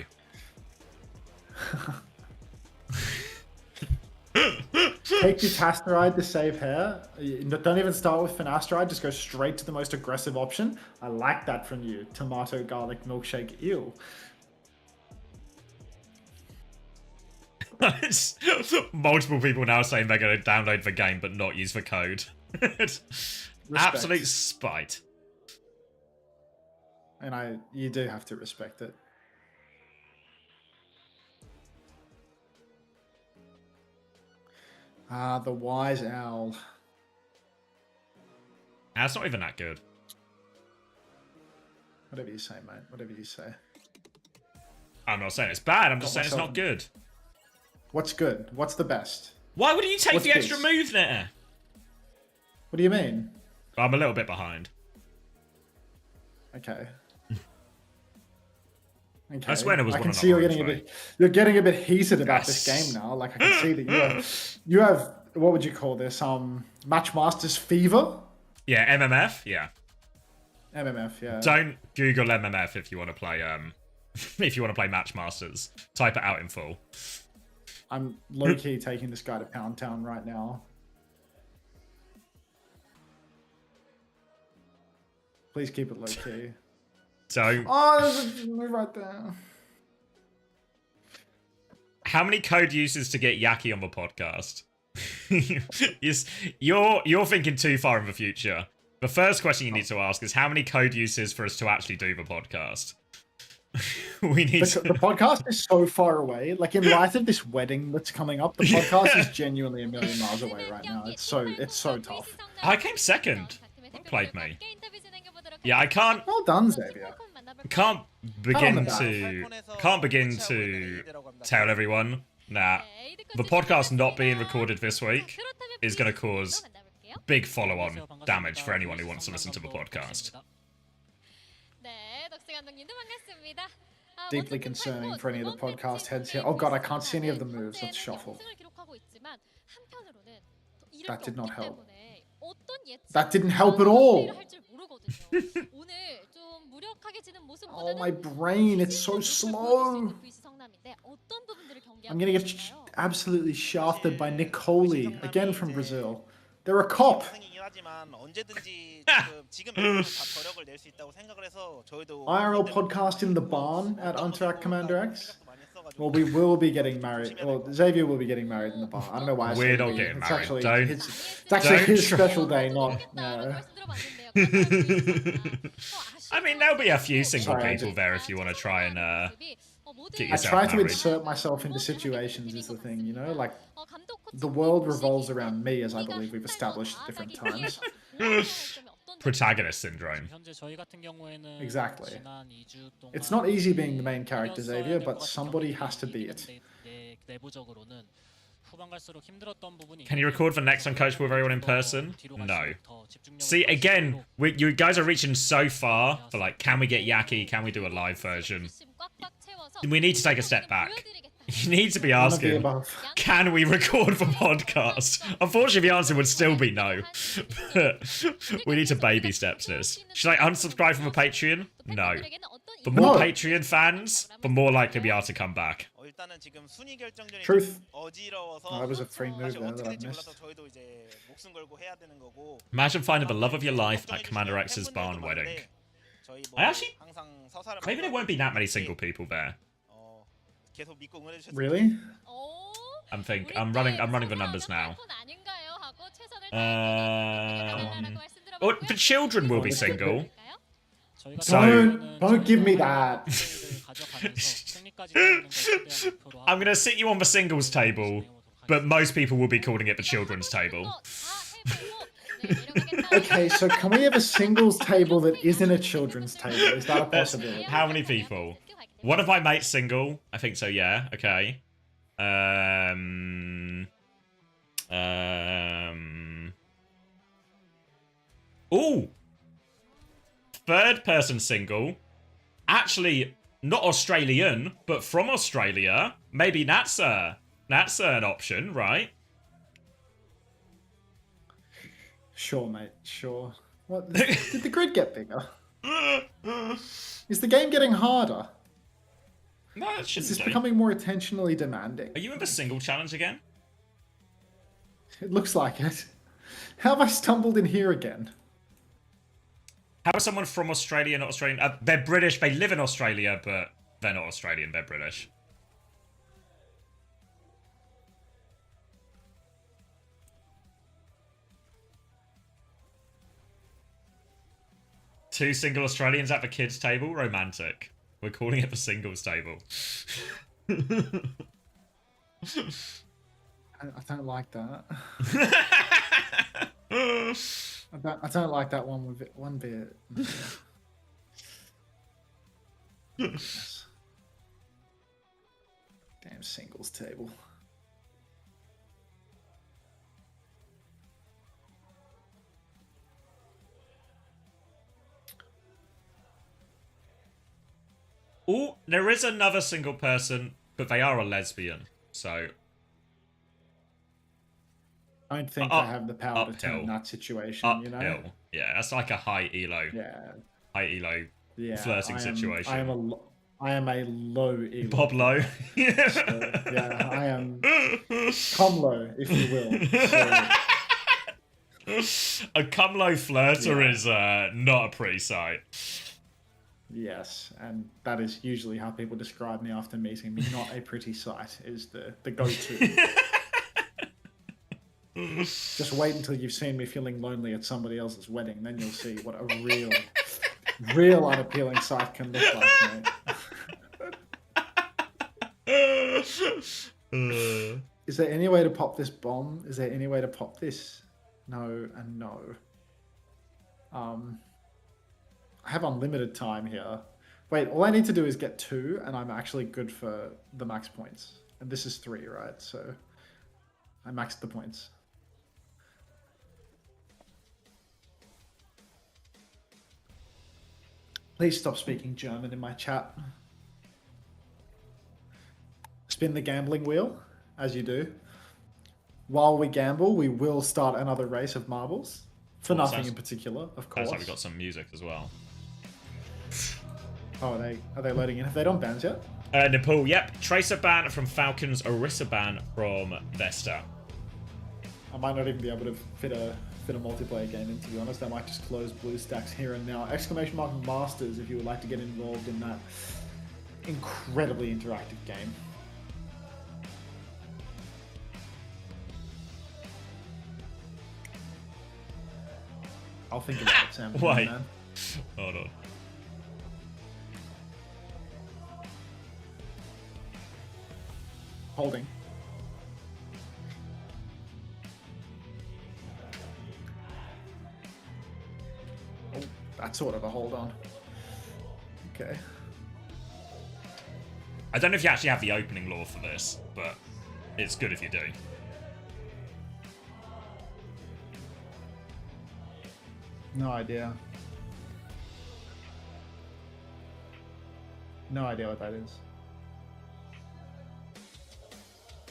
Speaker 8: Take your Tasteride to save hair. Don't even start with Finasteride. Just go straight to the most aggressive option. I like that from you. Tomato garlic milkshake. Ew.
Speaker 1: Multiple people now saying they're going to download the game but not use the code. Absolute spite.
Speaker 8: And you do have to respect it. Ah, the wise owl.
Speaker 1: That's not even that good.
Speaker 8: Whatever you say, mate. Whatever you say.
Speaker 1: I'm not saying it's bad. I'm just saying it's not good.
Speaker 8: What's good? What's the best?
Speaker 1: Why would you take the extra
Speaker 8: this?
Speaker 1: move there?
Speaker 8: What do you mean?
Speaker 1: I'm a little bit behind.
Speaker 8: Okay.
Speaker 1: I swear it was
Speaker 8: I
Speaker 1: one
Speaker 8: can
Speaker 1: of
Speaker 8: see you're getting a bit heated about this game now. Like I can see that you have what would you call this? Matchmasters fever?
Speaker 1: Yeah, MMF, yeah.
Speaker 8: MMF, yeah.
Speaker 1: Don't Google MMF if you want to play if you want to play Matchmasters. Type it out in full.
Speaker 8: I'm low-key taking this guy to Pound Town right now. Please keep it low-key.
Speaker 1: Don't.
Speaker 8: Oh, there's a move right there.
Speaker 1: How many code uses to get Yaki on the podcast? You're thinking too far in the future. The first question you need to ask is how many code uses for us to actually do the podcast? We need
Speaker 8: the podcast is so far away. Like in light of this wedding that's coming up, the podcast is genuinely a million miles away right now. It's so tough.
Speaker 1: I came second. What played me? Yeah, I can't.
Speaker 8: Well done, Xavier.
Speaker 1: Can't begin to tell everyone that the podcast not being recorded this week is going to cause big follow-on damage for anyone who wants to listen to the podcast.
Speaker 8: Deeply concerning for any of the podcast heads here. Oh god, I can't see any of the moves. Let's shuffle. That did not help. That didn't help at all. Oh, my brain, it's so slow. I'm gonna get absolutely shafted by Nick Coley, again from Brazil. They're a cop. IRL podcast in the barn at Interact Commander X. Well, we will be getting married. Well, Xavier will be getting married in the barn. I don't know why I said
Speaker 1: we're not getting married.
Speaker 8: It's actually his special day, not.
Speaker 1: I mean, there'll be a few single people there if you want to try and get yourself
Speaker 8: I try to
Speaker 1: married.
Speaker 8: insert myself into situations is the thing, you know? Like, the world revolves around me, as I believe we've established at different times.
Speaker 1: Protagonist syndrome.
Speaker 8: Exactly. It's not easy being the main character, Xavier, but somebody has to be it.
Speaker 1: Can you record the next Uncoachable with everyone in person? No. See, again, you guys are reaching so far for like, can we get Yaki? Can we do a live version? We need to take a step back. You need to be asking, can we record the podcast? Unfortunately, the answer would still be no. But we need to baby steps this. Should I unsubscribe from a Patreon? No. The more Patreon fans, the more likely we are to come back.
Speaker 8: Truth. Oh, that was a free move there that I missed.
Speaker 1: Imagine finding the love of your life at Commander X's barn wedding. Maybe there won't be that many single people there.
Speaker 8: Really?
Speaker 1: I'm running the numbers now. The children will be single.
Speaker 8: So don't give me that.
Speaker 1: I'm gonna sit you on the singles table, but most people will be calling it the children's table.
Speaker 8: Okay, so can we have a singles table that isn't a children's table? Is that a possibility?
Speaker 1: How many people? One of my mates single. I think so. Yeah. Okay. Ooh! Third person single. Actually, not Australian, but from Australia. Maybe Natsa. Natsa an option, right?
Speaker 8: Sure, mate. Sure. What? Did the grid get bigger? Is the game getting harder?
Speaker 1: No, it shouldn't
Speaker 8: Is this
Speaker 1: do.
Speaker 8: becoming more attentionally demanding?
Speaker 1: Are you in the single challenge again?
Speaker 8: It looks like it. How have I stumbled in here again?
Speaker 1: How is someone from Australia not Australian? They're British. They live in Australia, but they're not Australian. They're British. Two single Australians at the kids' table? Romantic. We're calling it the singles table.
Speaker 8: I don't like that. I don't like that one bit. Yes. Damn singles table.
Speaker 1: Oh, there is another single person, but they are a lesbian, so...
Speaker 8: I don't think I have the power to turn
Speaker 1: uphill.
Speaker 8: that situation,
Speaker 1: Uphill.
Speaker 8: you know?
Speaker 1: Yeah, that's like a high elo.
Speaker 8: Yeah.
Speaker 1: High elo
Speaker 8: Yeah.
Speaker 1: flirting situation.
Speaker 8: I am a low elo.
Speaker 1: Bob Low.
Speaker 8: So, yeah, I am com low, if you will. So,
Speaker 1: a cum low flirter is not a pretty sight.
Speaker 8: yes, and that is usually how people describe me after meeting me. Not a pretty sight is the go-to. Just wait until you've seen me feeling lonely at somebody else's wedding, then you'll see what a real unappealing sight can look like, mate. Is there any way to pop this bomb? Is there any way to pop this? No and no. I have unlimited time here. Wait, all I need to do is get 2, and I'm actually good for the max points. And this is 3, right? So I maxed the points. Please stop speaking German in my chat. Spin the gambling wheel, as you do. While we gamble, we will start another race of marbles. For nothing in particular, of course.
Speaker 1: Sounds like we got some music as well.
Speaker 8: Oh, are they loading in? Have they done bans yet?
Speaker 1: Nepal, yep. Tracer ban from Falcons, Orisa ban from Vesta.
Speaker 8: I might not even be able to fit a multiplayer game in, to be honest. I might just close BlueStacks here and now. Exclamation mark Masters if you would like to get involved in that incredibly interactive game. I'll think about it, Sam.
Speaker 1: Wait.
Speaker 8: Man.
Speaker 1: Hold on.
Speaker 8: Holding. Oh, that's sort of a hold on. Okay.
Speaker 1: I don't know if you actually have the opening law for this, but it's good if you do.
Speaker 8: No idea. No idea what that is.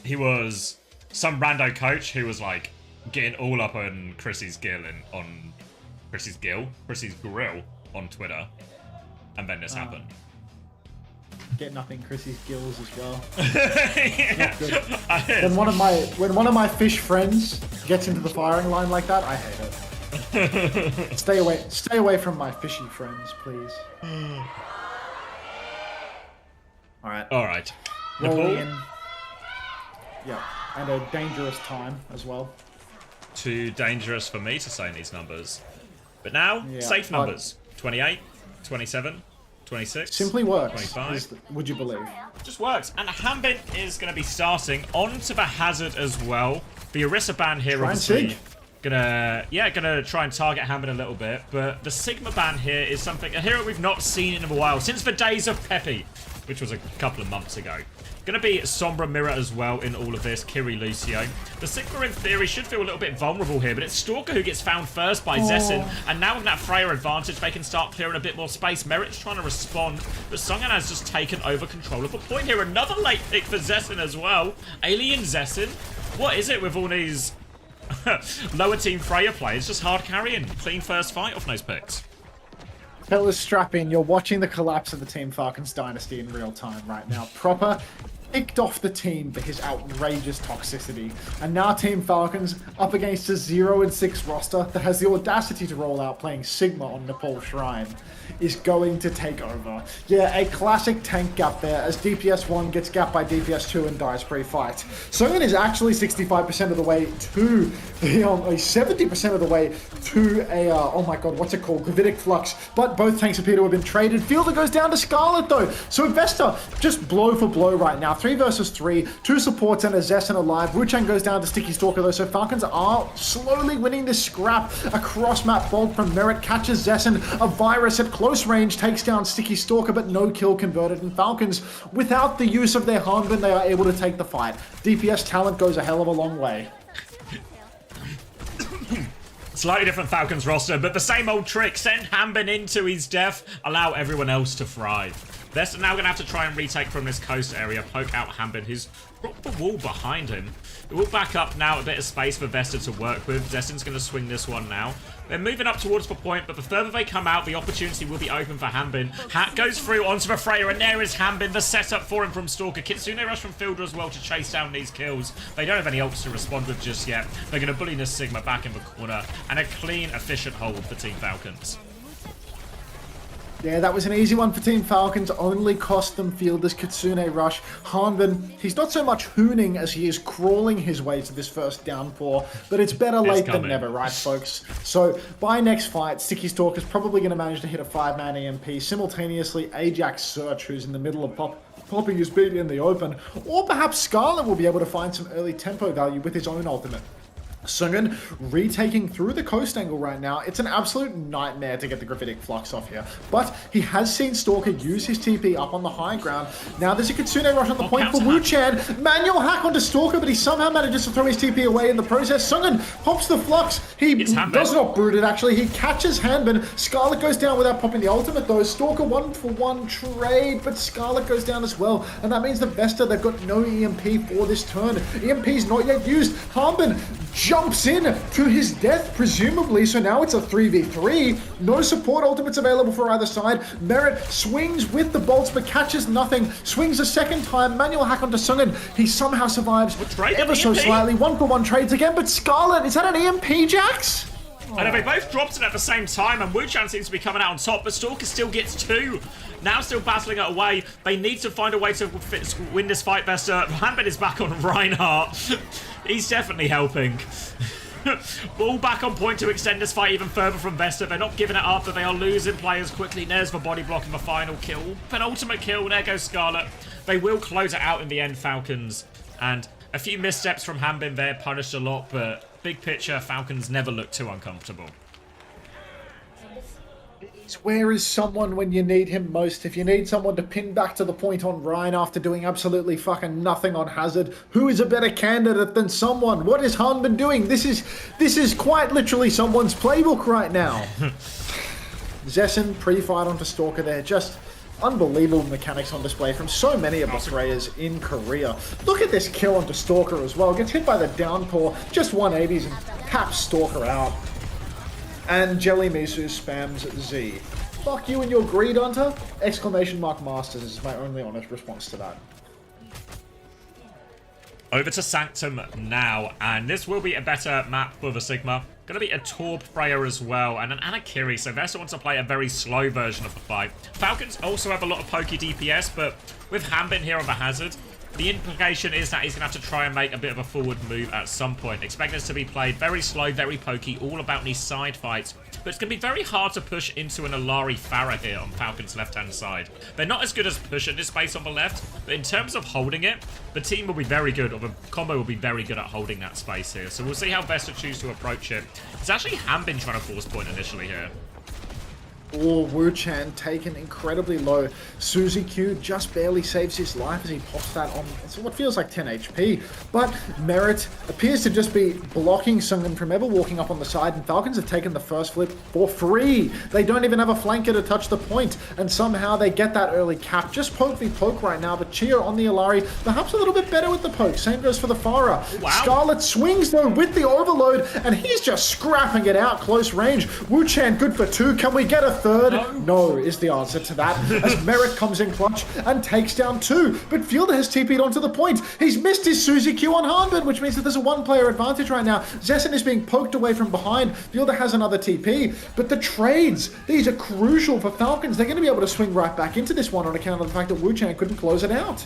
Speaker 1: He was some rando coach who was like getting all up on Chrissy's grill on Twitter, and then this happened.
Speaker 8: Getting up in Chrissy's gills as well.
Speaker 1: Yeah.
Speaker 8: Not good. When one of my fish friends gets into the firing line like that, I hate it. Stay away from my fishy friends, please. All right. Rolling in. Yeah, and a dangerous time as well.
Speaker 1: Too dangerous for me to say these numbers. But now,
Speaker 8: Yeah,
Speaker 1: safe numbers. 28, 27, 26,
Speaker 8: Simply works.
Speaker 1: 25.
Speaker 8: Would you believe?
Speaker 1: Just works. And Hambit is going to be starting onto the Hazard as well. The Orisa ban here,
Speaker 8: Try and
Speaker 1: obviously,
Speaker 8: sig.
Speaker 1: gonna try and target Hambit a little bit. But the Sigma ban here is something, a hero we've not seen in a while. Since the days of Peppy. which was a couple of months ago. Going to be Sombra Mirror as well in all of this, Kiri Lucio. The Sigma in theory should feel a little bit vulnerable here, but it's Stalker who gets found first by Zessin, and now with that Freya advantage, they can start clearing a bit more space. Merit's trying to respond, but Sungan has just taken over control of a point here. Another late pick for Zessin as well. Alien Zessin. What is it with all these lower team Freya players? Just hard carrying. Clean first fight off those picks.
Speaker 8: Fellas, strap in. You're watching the collapse of the Team Falcons dynasty in real time right now. Proper kicked off the team for his outrageous toxicity. And now Team Falcons up against a 0-6 roster that has the audacity to roll out playing Sigma on Nepal Shrine is going to take over. Yeah, a classic tank gap there as DPS 1 gets gapped by DPS 2 and dies pre-fight. Sogan is actually 65% of the way to the 70% of the way to a oh my god, what's it called? Gravitic Flux. But both tanks appear to have been traded. Fielder goes down to Scarlet though. So Vesta just blow for blow right now. 3 versus 3, 2 supports and a Zessin alive. Wuchang goes down to Sticky Stalker though, so Falcons are slowly winning this scrap. A cross-map bolt from Merit catches Zessin. A Virus at close range takes down Sticky Stalker, but no kill converted. And Falcons, without the use of their Hanbin, they are able to take the fight. DPS talent goes a hell of a long way.
Speaker 1: Slightly different Falcons roster, but the same old trick. Send Hanbin into his death, allow everyone else to thrive. They're now going to have to try and retake from this coast area, poke out Hanbin, who's brought the wall behind him. It will back up now, a bit of space for Vesta to work with. Zessin's going to swing this one now. They're moving up towards the point, but the further they come out, the opportunity will be open for Hanbin. Hat goes through onto the Freya, and there is Hanbin, the setup for him from Stalker. Kitsune rush from Fielder as well to chase down these kills. They don't have any ults to respond with just yet. They're going to bully this Sigma back in the corner, and a clean, efficient hold for Team Falcons.
Speaker 8: Yeah, that was an easy one for Team Falcons, only cost them Fielder's Kitsune rush. Hanbin, he's not so much hooning as he is crawling his way to this first downpour, but it's better late than never, right, folks? So, by next fight, Sticky Stalker's probably going to manage to hit a 5-man EMP. Simultaneously, Ajax Search, who's in the middle of popping his beat in the open, or perhaps Scarlet will be able to find some early tempo value with his own ultimate. Sungan retaking through the coast angle right now. It's an absolute nightmare to get the Gravitic Flux off here. But he has seen Stalker use his TP up on the high ground. Now there's a Kitsune rush on the point for Wuchan. Manual hack onto Stalker, but he somehow manages to throw his TP away in the process. Sungan pops the Flux. He does not brood it, actually. He catches Hanbin. Scarlet goes down without popping the ultimate, though. Stalker 1-for-1 trade, but Scarlet goes down as well. And that means the Vesta, they've got no EMP for this turn. EMP's not yet used. Hanbin jumps in to his death, presumably, so now it's a 3v3. No support ultimates available for either side. Merit swings with the bolts, but catches nothing. Swings a second time, manual hack onto Sungan. He somehow survives ever so slightly. 1-for-1 trades again, but Scarlet, is that an EMP, Jax?
Speaker 1: I know they both dropped it at the same time, and Wuchan seems to be coming out on top, but Stalker still gets 2. Now still battling it away. They need to find a way to win this fight, Vesta. Hanbin is back on Reinhardt. He's definitely helping. Ball back on point to extend this fight even further from Vesta. They're not giving it up, but they are losing players quickly. There's the body block in the final kill. Penultimate kill. There goes Scarlet. They will close it out in the end, Falcons. And a few missteps from Hanbin there punished a lot, but big picture, Falcons never look too uncomfortable.
Speaker 8: Where is someone when you need him most? If you need someone to pin back to the point on Ryan after doing absolutely fucking nothing on Hazard, who is a better candidate than someone? What is Hanbin doing? This is quite literally someone's playbook right now. Zessin pre-fight onto Stalker there, just unbelievable mechanics on display from so many of the Freyas in Korea. Look at this kill onto Stalker as well. Gets hit by the downpour, just 180s and taps Stalker out. And Jelly Misu spams Z. Fuck you and your greed, Hunter! Exclamation mark Masters is my only honest response to that.
Speaker 1: Over to Sanctum now, and this will be a better map for the Sigma. Going to be a Torb Freya as well, and an Anakiri, so Vesta wants to play a very slow version of the fight. Falcons also have a lot of pokey DPS, but with Hanbin here on the Hazard, the implication is that he's going to have to try and make a bit of a forward move at some point. Expect this to be played very slow, very pokey, all about these side fights. But it's going to be very hard to push into an Alari Farah here on Falcon's left-hand side. They're not as good as pushing this space on the left, but in terms of holding it, the team will be very good, or the combo will be very good at holding that space here. So we'll see how Vesta choose to approach it. It's actually Hanbin trying to force point initially here.
Speaker 8: Oh, Wu Chan taken incredibly low. Suzy Q just barely saves his life as he pops that on. It's what feels like 10 HP. But Merit appears to just be blocking Sungun from ever walking up on the side, and Falcons have taken the first flip for free. They don't even have a flanker to touch the point, and somehow they get that early cap. Just poke v poke right now, but Chio on the Alari, perhaps a little bit better with the poke. Same goes for the Farah.
Speaker 1: Wow.
Speaker 8: Scarlet swings though with the overload, and he's just scrapping it out close range. Wu Chan good for 2. Can we get a third? No is the answer to that, as Merit comes in clutch and takes down 2. But Fielder has TP'd onto the point. He's missed his Suzy Q on Hanbin, which means that there's a 1-player advantage right now. Zessen is being poked away from behind. Fielder has another TP, but the trades, these are crucial for Falcons. They're going to be able to swing right back into this one on account of the fact that Wu Chan couldn't close it out.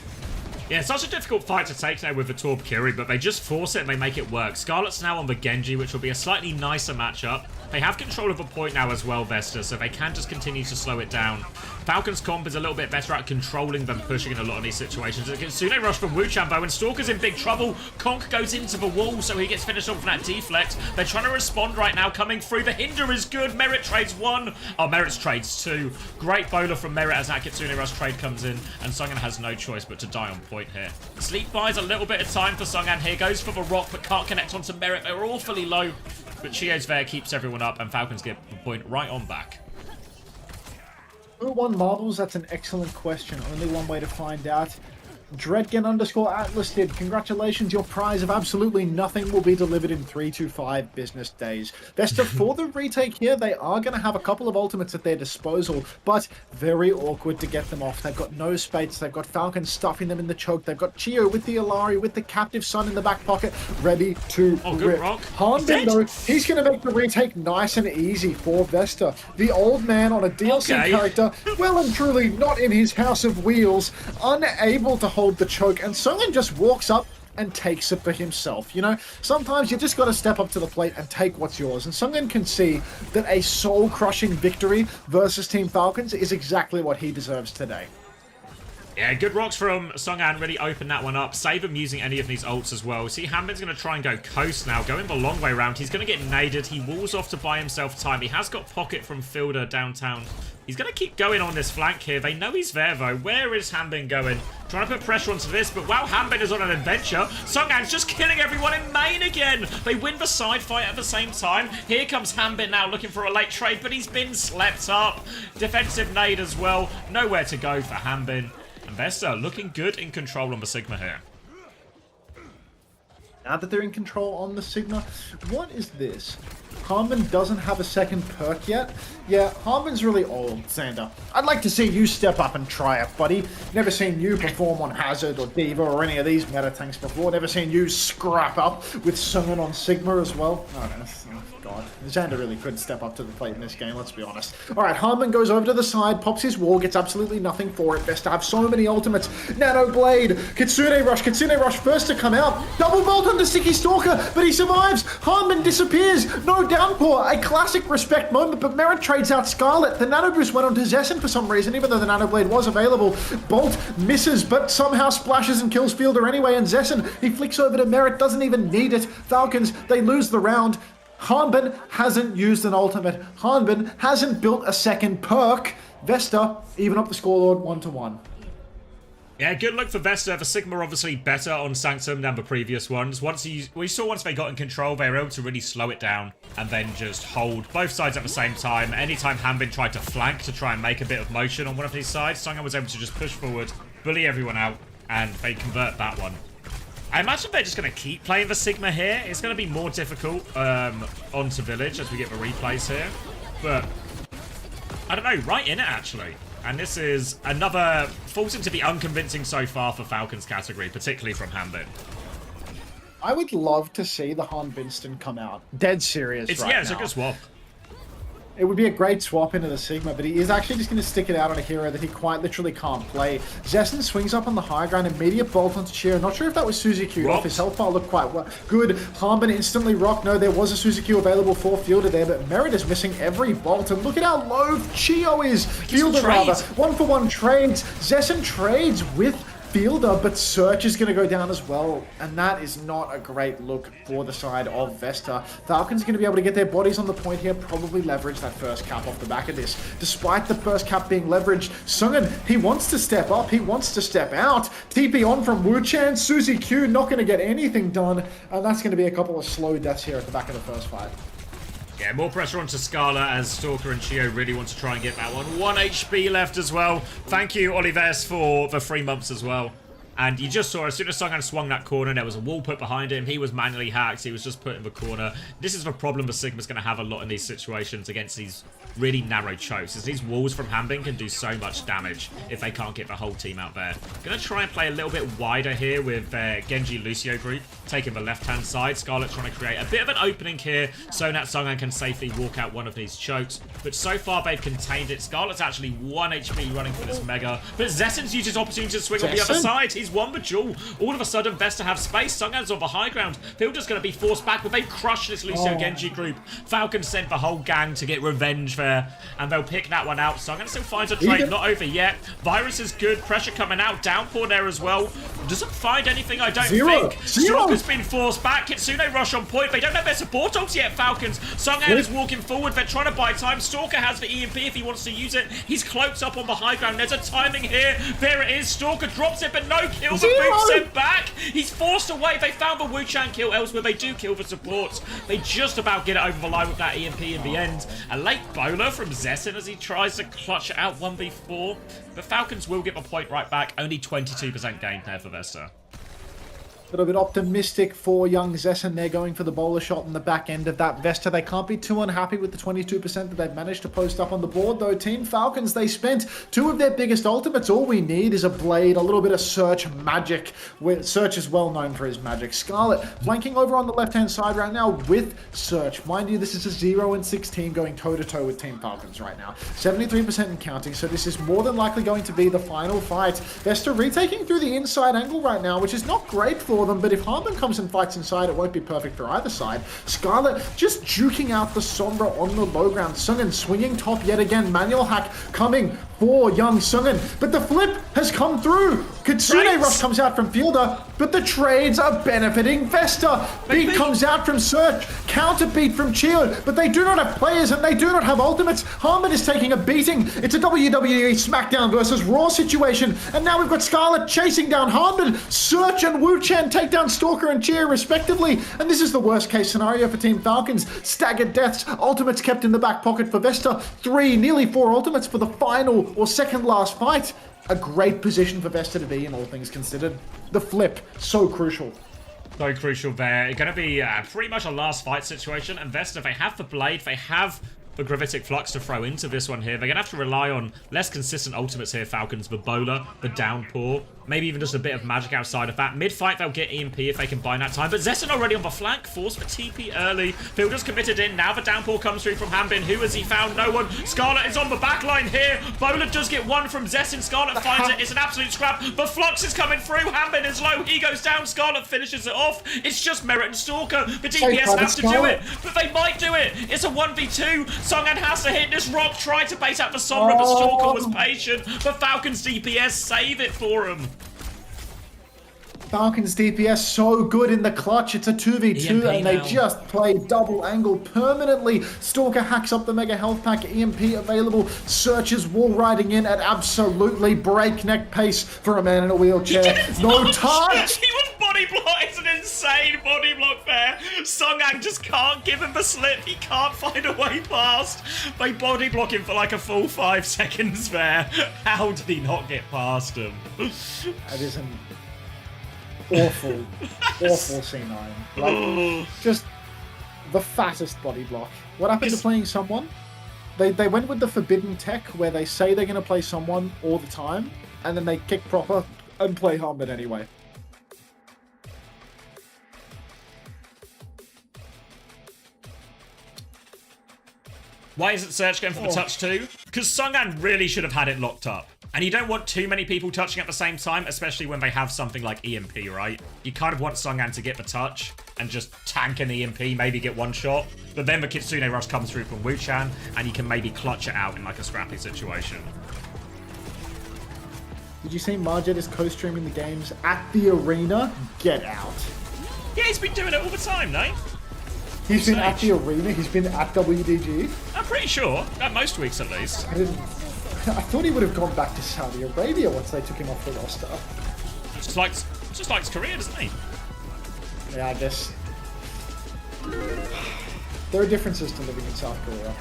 Speaker 1: Yeah, such a difficult fight to take now with the Torb Kiri, but they just force it and they make it work. Scarlet's now on the Genji, which will be a slightly nicer matchup. They have control of a point now as well, Vesta, so they can just continue to slow it down. Falcon's comp is a little bit better at controlling than pushing in a lot of these situations. Kitsune rush from Wu Chambo, and Stalker's in big trouble. Conk goes into the wall, so he gets finished off with that deflect. They're trying to respond right now, coming through. The Hinder is good. Merit trades 1. Oh, Merit trades 2. Great bowler from Merit as that Kitsune rush trade comes in, and Sungan has no choice but to die on point here. Sleep buys a little bit of time for Sungan here. Goes for the rock, but can't connect onto Merit. They're awfully low. But Chio's there, keeps everyone up, and Falcons get the point right on back.
Speaker 8: Who won marbles? That's an excellent question. Only one way to find out. Dredgen_Atlas did. Congratulations, your prize of absolutely nothing will be delivered in 3 to 5 business days. Vesta, for the retake here, they are going to have a couple of ultimates at their disposal, but very awkward to get them off. They've got no space. They've got Falcon stuffing them in the choke. They've got Chio with the Alari, with the captive Sun in the back pocket, ready to rip. Hanbin, though, he's going to make the retake nice and easy for Vesta. The old man on a DLC character, well and truly not in his house of wheels, unable to hold the choke, and Sungan just walks up and takes it for himself. You know, sometimes you just got to step up to the plate and take what's yours, and Sungan can see that a soul-crushing victory versus Team Falcons is exactly what he deserves today.
Speaker 1: Yeah, good rocks from Sungan, really open that one up. Save him using any of these ults as well. See, Hanbin's going to try and go coast now, going the long way around. He's going to get naded. He walls off to buy himself time. He has got pocket from Fielder downtown. He's going to keep going on this flank here. They know he's there, though. Where is Hanbin going? Trying to put pressure onto this, but wow, Hanbin is on an adventure. Sungan's just killing everyone in main again. They win the side fight at the same time. Here comes Hanbin now looking for a late trade, but he's been slept up. Defensive nade as well. Nowhere to go for Hanbin. And Vesta looking good in control on the Sigma here.
Speaker 8: Now that they're in control on the Sigma, what is this? Hanbin doesn't have a second perk yet. Yeah, Hanbin's really old, Xander. I'd like to see you step up and try it, buddy. Never seen you perform on Hazard or Diva or any of these meta tanks before. Never seen you scrap up with Sungan on Sigma as well. Oh, no. God. Xander really could step up to the plate in this game, let's be honest. Alright, Hanbin goes over to the side, pops his wall, gets absolutely nothing for it. Best to have so many ultimates. Nano Blade, Kitsune Rush first to come out. Double bolt on the Sticky Stalker, but he survives. Hanbin disappears. No downpour. A classic respect moment, but Merit trades out Scarlet. The Nano Boost went on to Zessen for some reason, even though the Nano Blade was available. Bolt misses, but somehow splashes and kills Fielder anyway, and Zessen, he flicks over to Merit, doesn't even need it. Falcons, they lose the round. Hanbin hasn't used an ultimate. Hanbin hasn't built a second perk. Vesta even up the scoreboard 1-1.
Speaker 1: Yeah, good luck for Vesta. The Sigma obviously better on Sanctum than the previous ones. We saw once they got in control, they were able to really slow it down and then just hold both sides at the same time. Anytime Hanbin tried to flank to try and make a bit of motion on one of these sides, Sungan was able to just push forward, bully everyone out, and they convert that one. I imagine they're just going to keep playing the Sigma here. It's going to be more difficult onto Village as we get the replays here. But, I don't know, right in it actually. And this is another falls into the unconvincing so far for Falcons category, particularly from Hanbin.
Speaker 8: I would love to see the Hanbinston come out. Dead serious right now.
Speaker 1: Yeah, it's a good swap.
Speaker 8: It would be a great swap into the Sigma, but he is actually just going to stick it out on a hero that he quite literally can't play. Zessen swings up on the high ground, immediate bolt onto Chio. Not sure if that was Suzy Q off. His health bar looked quite good. Hanbin instantly rocked. No, there was a Suzy Q available for Fielder there, but Merit is missing every bolt. And look at how low Chio is. Fielder rather. 1-for-1 trades. Zessen trades with Fielder, but Search is going to go down as well, and that is not a great look for the side of Vesta. Falcons are going to be able to get their bodies on the point here, probably leverage that first cap off the back of this. Despite the first cap being leveraged, Sungen, he wants to step up, he wants to step out. TP on from Wu-Chan, Suzy Q not going to get anything done, and that's going to be a couple of slow deaths here at the back of the first fight.
Speaker 1: Yeah, more pressure onto Scala as Stalker and Chio really want to try and get that one. 1 HP left as well. Thank you, Olives, for the 3 months as well. And you just saw, as soon as Sungan swung that corner, there was a wall put behind him. He was manually hacked. He was just put in the corner. This is the problem that Sigma's going to have a lot in these situations against these really narrow chokes. As these walls from Hanbin can do so much damage if they can't get the whole team out there. Going to try and play a little bit wider here with Genji Lucio group, taking the left-hand side. Scarlet trying to create a bit of an opening here so that Sungan can safely walk out one of these chokes. But so far, they've contained it. Scarlet's actually 1 HP running for this Mega. But Zessen's used his opportunity to swing on the other side. He's won the duel. All of a sudden, Vesta have space. Sungan's on the high ground. Fielder's going to be forced back, but they've crushed this Lucio Genji group. Falcon sent the whole gang to get revenge there, and they'll pick that one out. Sungan still finds a trade. Not over yet. Virus is good. Pressure coming out. Downpour there as well. Doesn't find anything, I don't think. Stalker's been forced back. Kitsune rush on point. They don't have their support ults yet, Falcons. Sungan is walking forward. They're trying to buy time. Stalker has the EMP if he wants to use it. He's cloaked up on the high ground. There's a timing here. There it is. Stalker drops it, but no kill. The boot sent back. He's forced away. They found the Wu-Chan kill elsewhere. They do kill the supports. They just about get it over the line with that EMP in the end. A late bowler from Zessen as he tries to clutch it out 1v4. The Falcons will get the point right back. Only 22% gain there for Vesta.
Speaker 8: A little bit optimistic for young Zessen. They're going for the bowler shot in the back end of that Vesta. They can't be too unhappy with the 22% that they've managed to post up on the board, though. Team Falcons, they spent 2 of their biggest ultimates. All we need is a blade, a little bit of Search magic. Search is well known for his magic. Scarlet flanking over on the left-hand side right now with Search. Mind you, this is a 0-6 team going toe-to-toe with Team Falcons right now. 73% and counting, so this is more than likely going to be the final fight. Vesta retaking through the inside angle right now, which is not great for them, but if Harmon comes and fights inside, it won't be perfect for either side. Scarlet just juking out the Sombra on the low ground. Sungen swinging top yet again. Manual hack coming for young Sungen, but the flip has come through. Kitsune rush comes out from Fielder, but the trades are benefiting Vesta. Beat comes out from Search, counter beat from Chio, but they do not have players and they do not have ultimates. Harmon is taking a beating. It's a WWE SmackDown versus Raw situation, and now we've got Scarlet chasing down Harmon. Search and Wu-Chan take down Stalker and Cheer respectively, and this is the worst case scenario for Team Falcons. Staggered deaths, ultimates kept in the back pocket for Vesta. 3, nearly 4 ultimates for the final or second last fight. A great position for Vesta to be in, all things considered. The flip, so crucial.
Speaker 1: So crucial there. It's going to be pretty much a last fight situation, and Vesta, they have the blade, they have the Gravitic Flux to throw into this one here. They're going to have to rely on less consistent ultimates here, Falcons. The Bowler, the Downpour, maybe even just a bit of magic outside of that. Mid-fight, they'll get EMP if they can buy that time. But Zessen already on the flank, forced for TP early. Fielder's committed in. Now the Downpour comes through from Hanbin. Who has he found? No one. Scarlet is on the back line here. Bowler does get one from Zessen. Scarlet finds it. It's an absolute scrap. The Flux is coming through. Hanbin is low. He goes down. Scarlet finishes it off. It's just Merit and Stalker. The DPS have to do it. But they might do it. It's a 1v2. Songan has to hit this rock. Tried to bait out the Sombra, but Stalker was patient. The Falcons DPS save it for him.
Speaker 8: Falcons DPS so good in the clutch. It's a 2v2 and they just play double angle permanently. Stalker hacks up the mega health pack. EMP available. Searches wall riding in at absolutely breakneck pace for a man in a wheelchair. No touch!
Speaker 1: He was body blocked. It's an insane body block there. Songang just can't give him the slip. He can't find a way past. They body block him for like a full 5 seconds there. How did he not get past him?
Speaker 8: That is an awful C9. Like, just the fattest body block. What happened to playing someone? They went with the forbidden tech where they say they're going to play someone all the time, and then they kick proper and play Harmon anyway.
Speaker 1: Why isn't Search going for the touch too? Because Songan really should have had it locked up. And you don't want too many people touching at the same time, especially when they have something like EMP, right? You kind of want Songan to get the touch and just tank an EMP, maybe get one shot. But then the Kitsune Rush comes through from Wu-Chan, and you can maybe clutch it out in like a scrappy situation.
Speaker 8: Did you see Marjet is co-streaming the games at the arena? Get out.
Speaker 1: Yeah, he's been doing it all the time, no?
Speaker 8: He's been at the arena. He's been at WDG.
Speaker 1: I'm pretty sure. At most weeks, at least.
Speaker 8: I thought he would have gone back to Saudi Arabia once they took him off the roster.
Speaker 1: Just likes Korea, doesn't he?
Speaker 8: Yeah, I guess. There are differences to living in South Korea.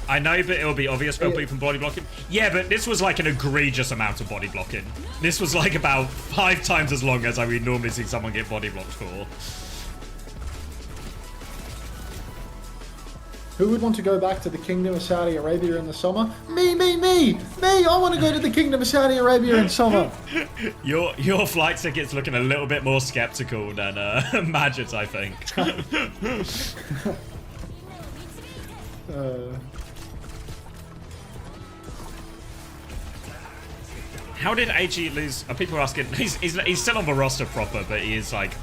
Speaker 1: I know that it'll be obvious for people from body blocking. Yeah, but this was like an egregious amount of body blocking. This was like about 5 times as long as I would normally see someone get body blocked for.
Speaker 8: Who would want to go back to the Kingdom of Saudi Arabia in the summer? Me! I want to go to the Kingdom of Saudi Arabia in summer.
Speaker 1: Your flight ticket's looking a little bit more skeptical than Magic's, I think. How did AG lose? People are asking. He's still on the roster proper, but he is like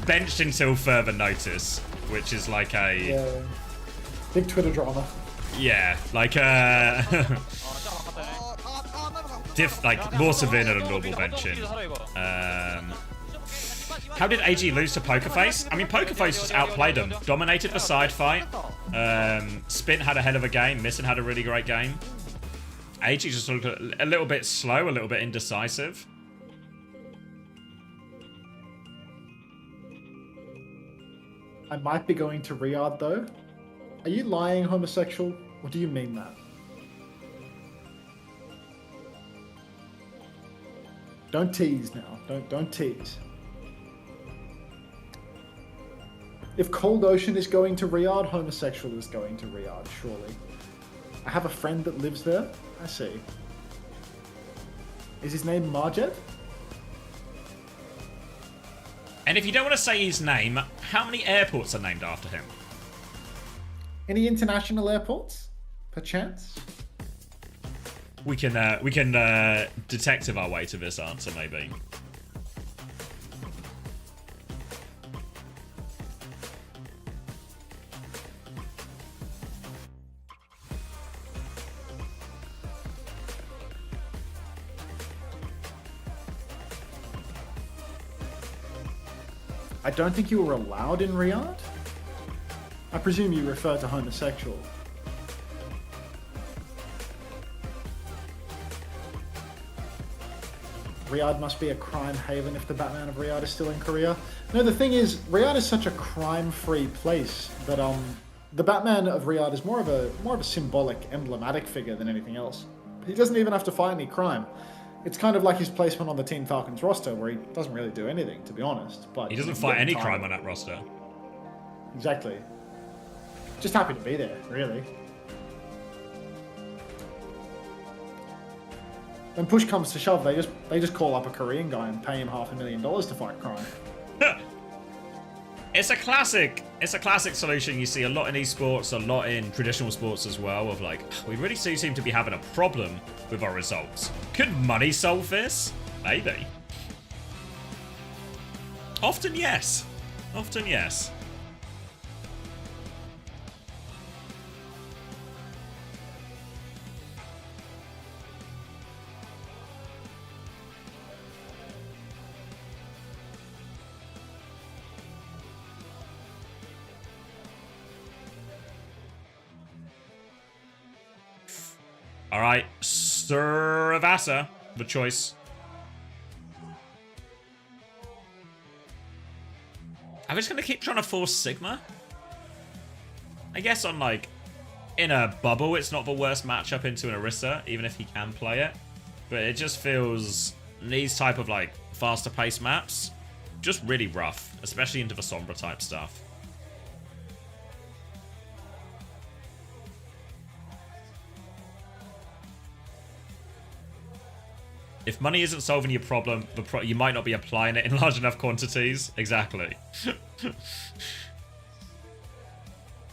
Speaker 1: benched until further notice, which is like a
Speaker 8: big Twitter drama.
Speaker 1: Yeah, like like more severe than a normal benching. How did AG lose to Pokerface? I mean, Pokerface just outplayed them, dominated the side fight. Spin had a hell of a game. Missing had a really great game. AG just looked a little bit slow, a little bit indecisive.
Speaker 8: I might be going to Riyadh though. Are you lying, homosexual? Or do you mean that? Don't tease now. Don't tease. If Cold Ocean is going to Riyadh, homosexual is going to Riyadh, surely. I have a friend that lives there. I see. Is his name Marjet?
Speaker 1: And if you don't want to say his name, how many airports are named after him?
Speaker 8: Any international airports? Perchance?
Speaker 1: We can detective our way to this answer, maybe.
Speaker 8: I don't think you were allowed in Riyadh. I presume you refer to homosexual. Riyadh must be a crime haven if the Batman of Riyadh is still in Korea. No, the thing is, Riyadh is such a crime-free place that the Batman of Riyadh is more of a symbolic, emblematic figure than anything else. He doesn't even have to fight any crime. It's kind of like his placement on the Team Falcons roster, where he doesn't really do anything, to be honest. But
Speaker 1: he doesn't fight any crime on that roster.
Speaker 8: Exactly. Just happy to be there, really. When push comes to shove, they just call up a Korean guy and pay him $500,000 to fight crime.
Speaker 1: It's a classic solution you see a lot in esports, a lot in traditional sports as well, of like, we really do seem to be having a problem with our results. Could money solve this? Maybe. Often yes. Often yes. All right, Sravasa, the choice. I'm just gonna keep trying to force Sigma. I guess on like in a bubble, it's not the worst matchup into an Orisa, even if he can play it. But it just feels these type of like faster paced maps just really rough, especially into the Sombra type stuff. If money isn't solving your problem, you might not be applying it in large enough quantities. Exactly.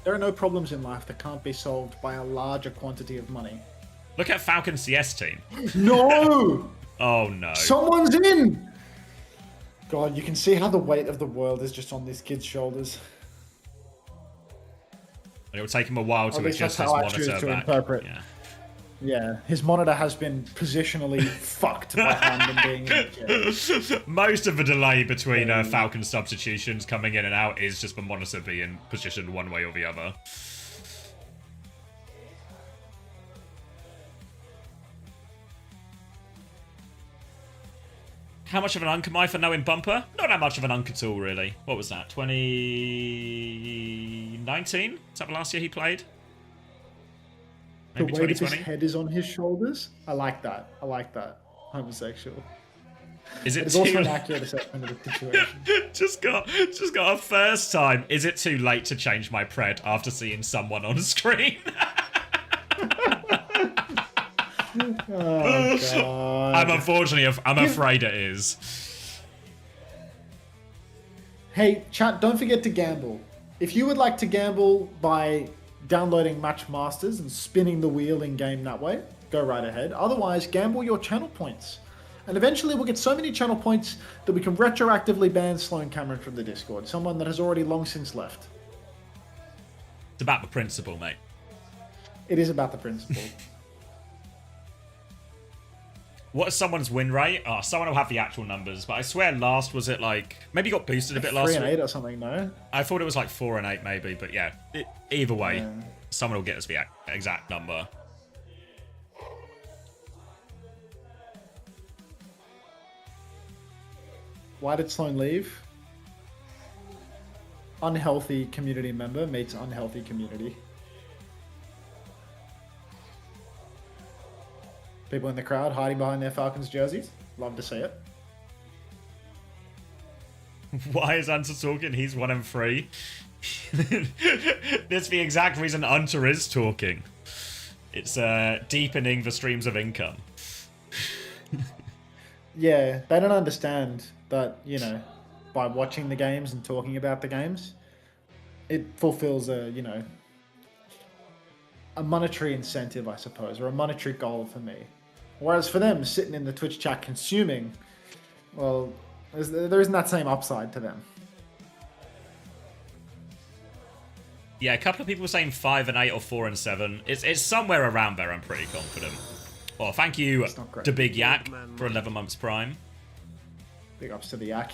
Speaker 8: There are no problems in life that can't be solved by a larger quantity of money.
Speaker 1: Look at Falcon CS team.
Speaker 8: No!
Speaker 1: Oh no.
Speaker 8: Someone's in! God, you can see how the weight of the world is just on this kid's shoulders.
Speaker 1: It will take him a while to
Speaker 8: At least
Speaker 1: adjust
Speaker 8: that's
Speaker 1: his
Speaker 8: how I choose
Speaker 1: monitor
Speaker 8: to
Speaker 1: back.
Speaker 8: interpret.
Speaker 1: Yeah.
Speaker 8: Yeah, his monitor has been positionally fucked by hand and being in the chair.
Speaker 1: Most of the delay between Falcon substitutions coming in and out is just the monitor being positioned one way or the other. How much of an unk am I for knowing Bumper? Not that much of an unk at all, really. What was that? 2019? Is that the last year he played?
Speaker 8: The
Speaker 1: Maybe
Speaker 8: way that his
Speaker 1: 2020?
Speaker 8: head is on his shoulders, I like that. I like that. Homosexual.
Speaker 1: Is it
Speaker 8: It's also
Speaker 1: too
Speaker 8: an accurate assessment of the situation.
Speaker 1: just got a first time. Is it too late to change my pred after seeing someone on screen?
Speaker 8: Oh god.
Speaker 1: I'm afraid it is.
Speaker 8: Hey, chat, don't forget to gamble. If you would like to gamble by downloading Match Masters and spinning the wheel in game that way, go right ahead. Otherwise, gamble your channel points. And eventually we'll get so many channel points that we can retroactively ban Sloan Cameron from the Discord, someone that has already long since left.
Speaker 1: It's about the principle, mate.
Speaker 8: It is about the principle.
Speaker 1: What is someone's win rate? Oh, someone will have the actual numbers, but I swear last was it like maybe got boosted a bit last
Speaker 8: 3 and
Speaker 1: week.
Speaker 8: 8 or something, no?
Speaker 1: I thought it was like 4 and 8 maybe, but yeah. Either way,
Speaker 8: Yeah.
Speaker 1: someone will get us the exact number.
Speaker 8: Why did Sloan leave? Unhealthy community member meets unhealthy community. People in the crowd hiding behind their Falcons jerseys. Love to see it.
Speaker 1: Why is Hunter talking? He's 1 and 3. That's the exact reason Hunter is talking. It's deepening the streams of income.
Speaker 8: Yeah, they don't understand that, you know, by watching the games and talking about the games, it fulfills a, you know, a monetary incentive, I suppose, or a monetary goal for me. Whereas for them, sitting in the Twitch chat consuming, well, there isn't that same upside to them.
Speaker 1: Yeah, a couple of people were saying 5 and 8 or 4 and 7. It's somewhere around there, I'm pretty confident. Well, thank you to Big Yak for 11 months Prime.
Speaker 8: Big ups to the Yak.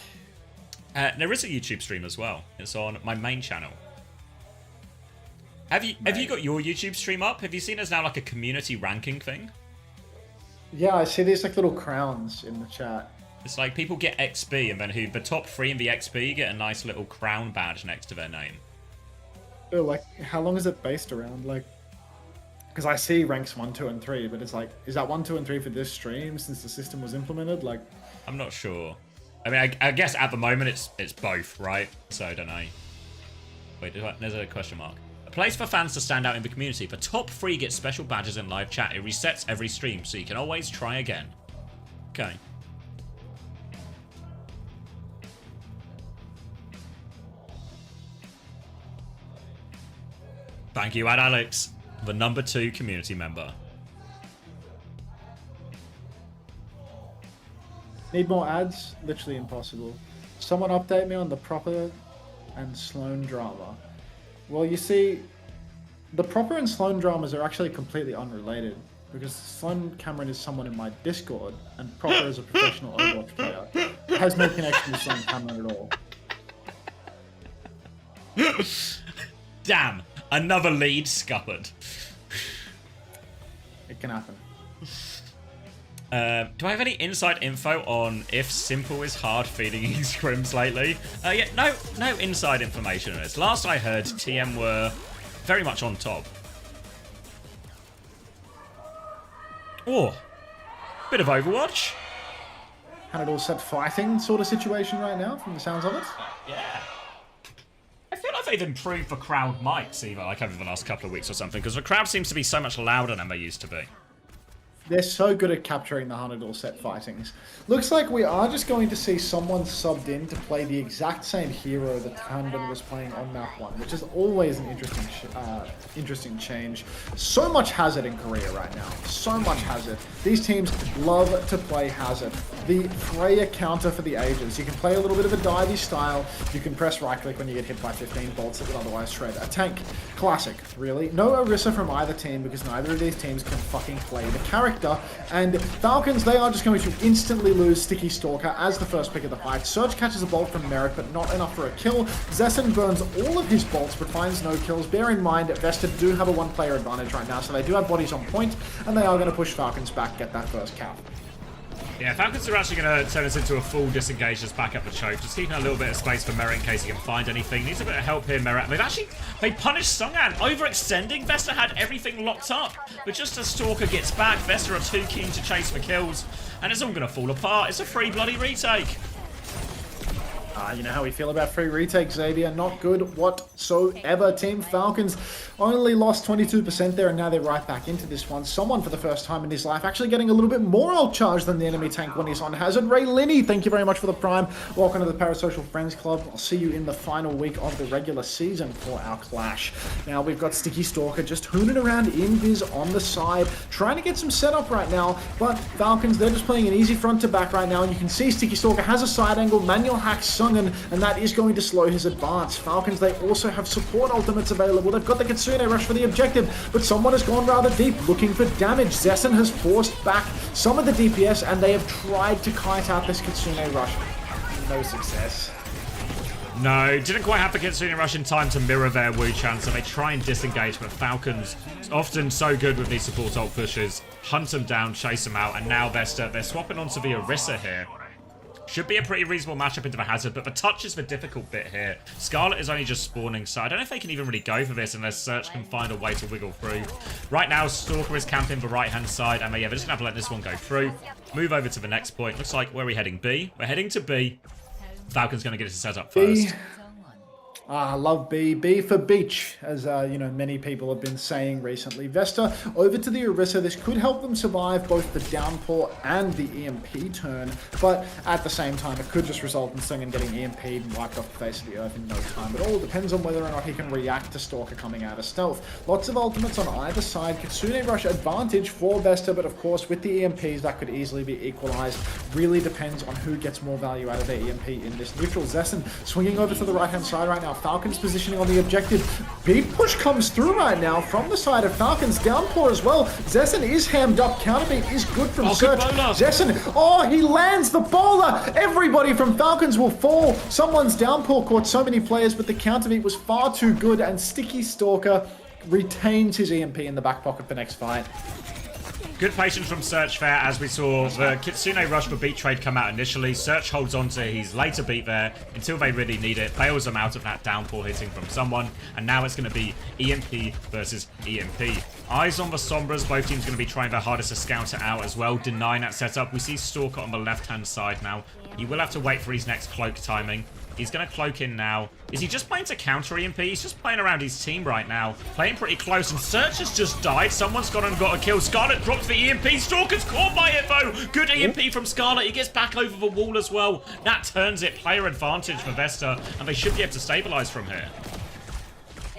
Speaker 1: There is a YouTube stream as well. It's on my main channel. Have you got your YouTube stream up? Have you seen there's now like a community ranking thing?
Speaker 8: Yeah, I see these like little crowns in the chat.
Speaker 1: It's like people get XP and then the top 3 in the XP get a nice little crown badge next to their name.
Speaker 8: Oh, like, how long is it based around? Like, because I see ranks 1, 2, and 3, but it's like, is that 1, 2, and 3 for this stream since the system was implemented? Like,
Speaker 1: I'm not sure. I mean, I guess at the moment it's both, right? So I don't know. Wait, there's a question mark. A place for fans to stand out in the community. The top 3 get special badges in live chat. It resets every stream, so you can always try again. Okay. Thank you, Ad Alex, the number 2 community member.
Speaker 8: need more ads? Literally impossible. Someone update me on the Proper and Sloan drama. Well, you see, the Proper and Sloan dramas are actually completely unrelated, because Sloan Cameron is someone in my Discord, and Proper is a professional Overwatch player. It has no connection to Sloan Cameron at all.
Speaker 1: Damn, another lead scuppered.
Speaker 8: It can happen.
Speaker 1: Do I have any inside info on if Simple is hard feeding scrims lately? Yeah, no inside information on this. Last I heard, TM were very much on top. Oh, bit of Overwatch.
Speaker 8: Had it all set fighting sort of situation right now, from the sounds of it.
Speaker 1: Yeah. I feel like they've improved the crowd mics either, like over the last couple of weeks or something, because the crowd seems to be so much louder than they used to be.
Speaker 8: They're so good at capturing the 100 set fightings. Looks like we are just going to see someone subbed in to play the exact same hero that Tanban was playing on map 1, which is always an interesting change. So much Hazard in Korea right now. So much Hazard. These teams love to play Hazard. The Freya counter for the ages. You can play a little bit of a divey style. You can press right click when you get hit by 15 bolts that would otherwise shred a tank. Classic, really. No Orisa from either team because neither of these teams can fucking play the character. And Falcons, they are just going to instantly lose Sticky Stalker as the first pick of the fight. Surge catches a bolt from Merit, but not enough for a kill. Zessen burns all of his bolts, but finds no kills. Bear in mind, Vesta do have a one-player advantage right now, so they do have bodies on point, and they are going to push Falcons back, get that first cap.
Speaker 1: Yeah, Falcons are actually going to turn this into a full disengage, just back up the choke. Just keeping a little bit of space for Merit in case he can find anything. Needs a bit of help here, Merit. They punished Sungan, overextending. Vesta had everything locked up. But just as Stalker gets back, Vesta are too keen to chase for kills. And it's all going to fall apart. It's a free bloody retake.
Speaker 8: You know how we feel about free retake, Xavier. Not good whatsoever. Team Falcons only lost 22% there, and now they're right back into this one. Someone, for the first time in his life, actually getting a little bit more ult charge than the enemy tank when he's on Hazard. Ray Linney, thank you very much for the prime. Welcome to the Parasocial Friends Club. I'll see you in the final week of the regular season for our clash. Now, we've got Sticky Stalker just hooning around Invis on the side, trying to get some setup right now, but Falcons, they're just playing an easy front to back right now, and you can see Sticky Stalker has a side angle, manual hack Sungan, and that is going to slow his advance. Falcons, they also have support ultimates available. They've got the Kitsune Rush for the objective, but someone has gone rather deep looking for damage. Zessen has forced back some of the DPS, and they have tried to kite out this Kitsune Rush. No success.
Speaker 1: No, didn't quite have the Kitsune Rush in time to mirror their Wu Chan, so they try and disengage, but Falcons, often so good with these support ult pushes, hunt them down, chase them out, and now they're swapping onto the Orisa here. Should be a pretty reasonable matchup into the Hazard, but the touch is the difficult bit here. Scarlet is only just spawning, so I don't know if they can even really go for this unless Search can find a way to wiggle through. Right now, Stalker is camping the right-hand side, and yeah, they're just going to have to let this one go through. Move over to the next point. Looks like, where are we heading? B? We're heading to B. Falcon's going to get his setup first.
Speaker 8: I love B. B for Beach, as you know, many people have been saying recently. Vesta over to the Orisa. This could help them survive both the downpour and the EMP turn, but at the same time, it could just result in Sungan getting EMP'd and wiped off the face of the earth in no time. It all depends on whether or not he can react to Stalker coming out of stealth. Lots of ultimates on either side. Kitsune Rush advantage for Vesta, but of course, with the EMPs, that could easily be equalized. Really depends on who gets more value out of their EMP in this neutral. Zessen swinging over to the right-hand side right now. Falcons positioning on the objective. Big push comes through right now from the side of Falcons. Downpour as well. Zessen is hammed up. Counterbeat is good from Search. Zessen, he lands the bowler. Everybody from Falcons will fall. Someone's downpour caught so many players, but the counterbeat was far too good, and Sticky Stalker retains his EMP in the back pocket for next fight.
Speaker 1: Good patience from Search there, as we saw the Kitsune Rush for beat trade come out initially. Search holds on to his later beat there until they really need it, bails them out of that downpour hitting from someone, and now it's going to be EMP versus EMP. Eyes on the Sombras, both teams going to be trying their hardest to scout it out as well, denying that setup. We see Stalker on the left-hand side now. He will have to wait for his next cloak timing. He's going to cloak in now. Is he just playing to counter EMP? He's just playing around his team right now. Playing pretty close, and Search has just died. Someone's gone and got a kill. Scarlet drops the EMP. Stalker's caught by it, though. Good EMP from Scarlet. He gets back over the wall as well. That turns it. Player advantage for Vesta, and they should be able to stabilize from here.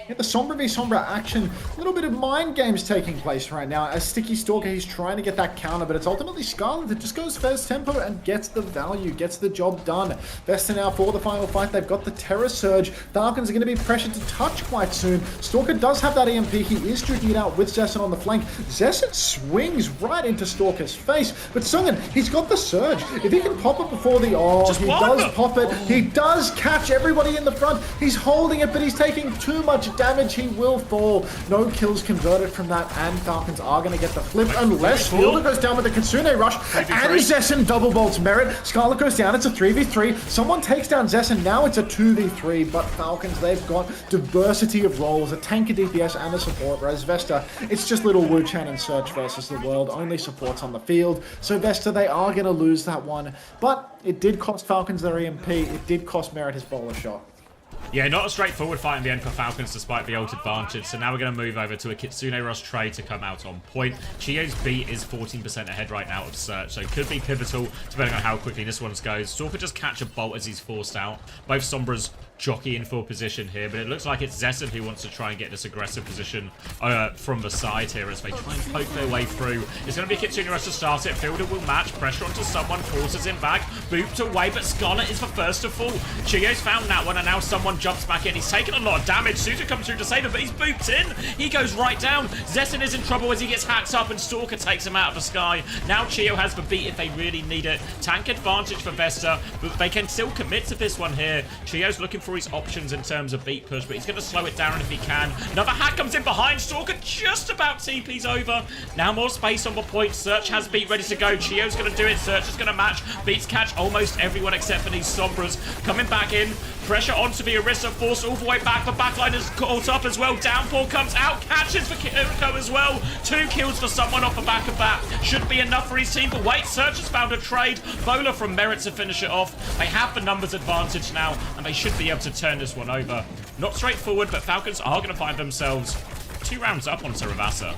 Speaker 8: Yeah, the Sombra v Sombra action, a little bit of mind games taking place right now. As Sticky Stalker, he's trying to get that counter, but it's ultimately Scarlet that just goes first tempo and gets the value, gets the job done. Vesta now for the final fight. They've got the Terror Surge. Falcons are going to be pressured to touch quite soon. Stalker does have that EMP. He is duking it out with Zessen on the flank. Zessen swings right into Stalker's face, but Sungan, he's got the Surge. If he can pop it before the... he does pop it. He does catch everybody in the front. He's holding it, but he's taking too much damage. He will fall. No kills converted from that, and Falcons are going to get the flip unless Fielder goes down with the Kitsune Rush, and Zessen double bolts Merit. Scarlet goes down. It's a 3v3. Someone takes down Zessen. Now it's a 2v3, but Falcons, they've got diversity of roles, a tank, a DPS, and a support, whereas Vesta, it's just little Wu Chan and Search versus the world. Only supports on the field. So Vesta, they are going to lose that one, but it did cost Falcons their EMP. It did cost Merit his bowler shot.
Speaker 1: Yeah, not a straightforward fight in the end for Falcons despite the ult advantage. So now we're going to move over to a Kitsune Rush trade to come out on point. Chio's beat is 14% ahead right now of Search, so it could be pivotal depending on how quickly this one goes. Stalker just catch a bolt as he's forced out. Both Sombras jockeying for position here, but it looks like it's Zessen who wants to try and get this aggressive position from the side here as they try and poke their way through. It's going to be a Kitsune Rush to start it. Fielder will match, pressure onto someone, forces him back, booped away, but Scarlet is the first to fall. Chio's found that one, and now someone jumps back in. He's taken a lot of damage. Suzu comes through to save him, but he's booped in. He goes right down. Zessen is in trouble as he gets hacked up, and Stalker takes him out of the sky. Now Chio has the beat if they really need it. Tank advantage for Vesta, but they can still commit to this one here. Chio's looking for his options in terms of beat push, but he's going to slow it down if he can. Another hack comes in behind. Stalker just about TP's over. Now more space on the point. Search has beat ready to go. Chio's going to do it. Search is going to match. Beats catch almost everyone except for these Sombras. Coming back in. Pressure onto the Orisa. Forced all the way back. The backline is caught up as well. Downpour comes out. Catches for Kiriko as well. 2 kills for someone off the back of that. Should be enough for his team. But wait, Search has found a trade. Bowler from Merit to finish it off. They have the numbers advantage now, and they should be able to turn this one over. Not straightforward, but Falcons are going to find themselves 2 rounds up on Saravasa.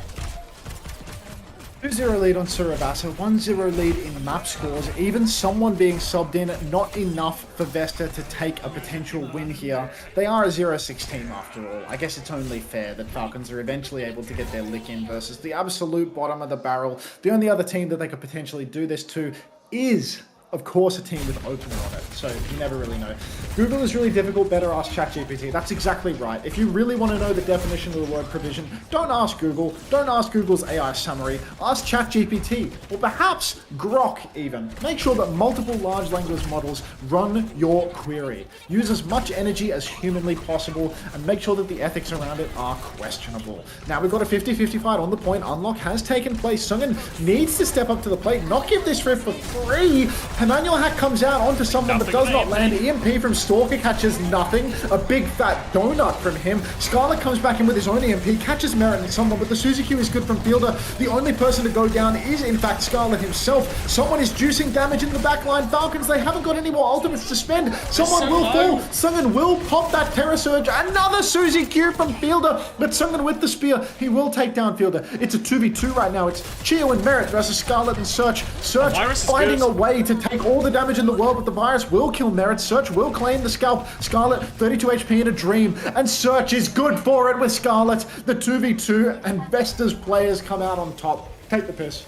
Speaker 8: 2-0 lead on Surabasa, 1-0 lead in the map scores. Even someone being subbed in, not enough for Vesta to take a potential win here. They are a 0-6 team after all. I guess it's only fair that Falcons are eventually able to get their lick in versus the absolute bottom of the barrel. The only other team that they could potentially do this to is, of course, a team with opener on it, so you never really know. Google is really difficult, better ask ChatGPT. That's exactly right. If you really want to know the definition of the word provision, don't ask Google, don't ask Google's AI summary, ask ChatGPT, or perhaps Grok even. Make sure that multiple large language models run your query. Use as much energy as humanly possible, and make sure that the ethics around it are questionable. Now we've got a 50-50 fight on the point. Unlock has taken place. Sungen needs to step up to the plate, not give this rift for free. Emmanuel Hack comes out onto someone but does not land. EMP from Stalker catches nothing. A big fat donut from him. Scarlet comes back in with his own EMP, catches Merit and someone, but the Suzuki is good from Fielder. The only person to go down is in fact Scarlet himself. Someone is juicing damage in the backline. Falcons, they haven't got any more ultimates to spend. Someone will fall. Sungen will pop that Terror Surge. Another Suzy Q from Fielder, but Sungen with the spear. He will take down Fielder. It's a 2v2 right now. It's Chio and Merit versus Scarlet and Search. Search finding a way to take all the damage in the world, but the virus will kill Merit. Search will claim the scalp. Scarlet 32 HP in a dream, and Search is good for it with Scarlet. The 2v2 and Vesta's players come out on top. Take the piss.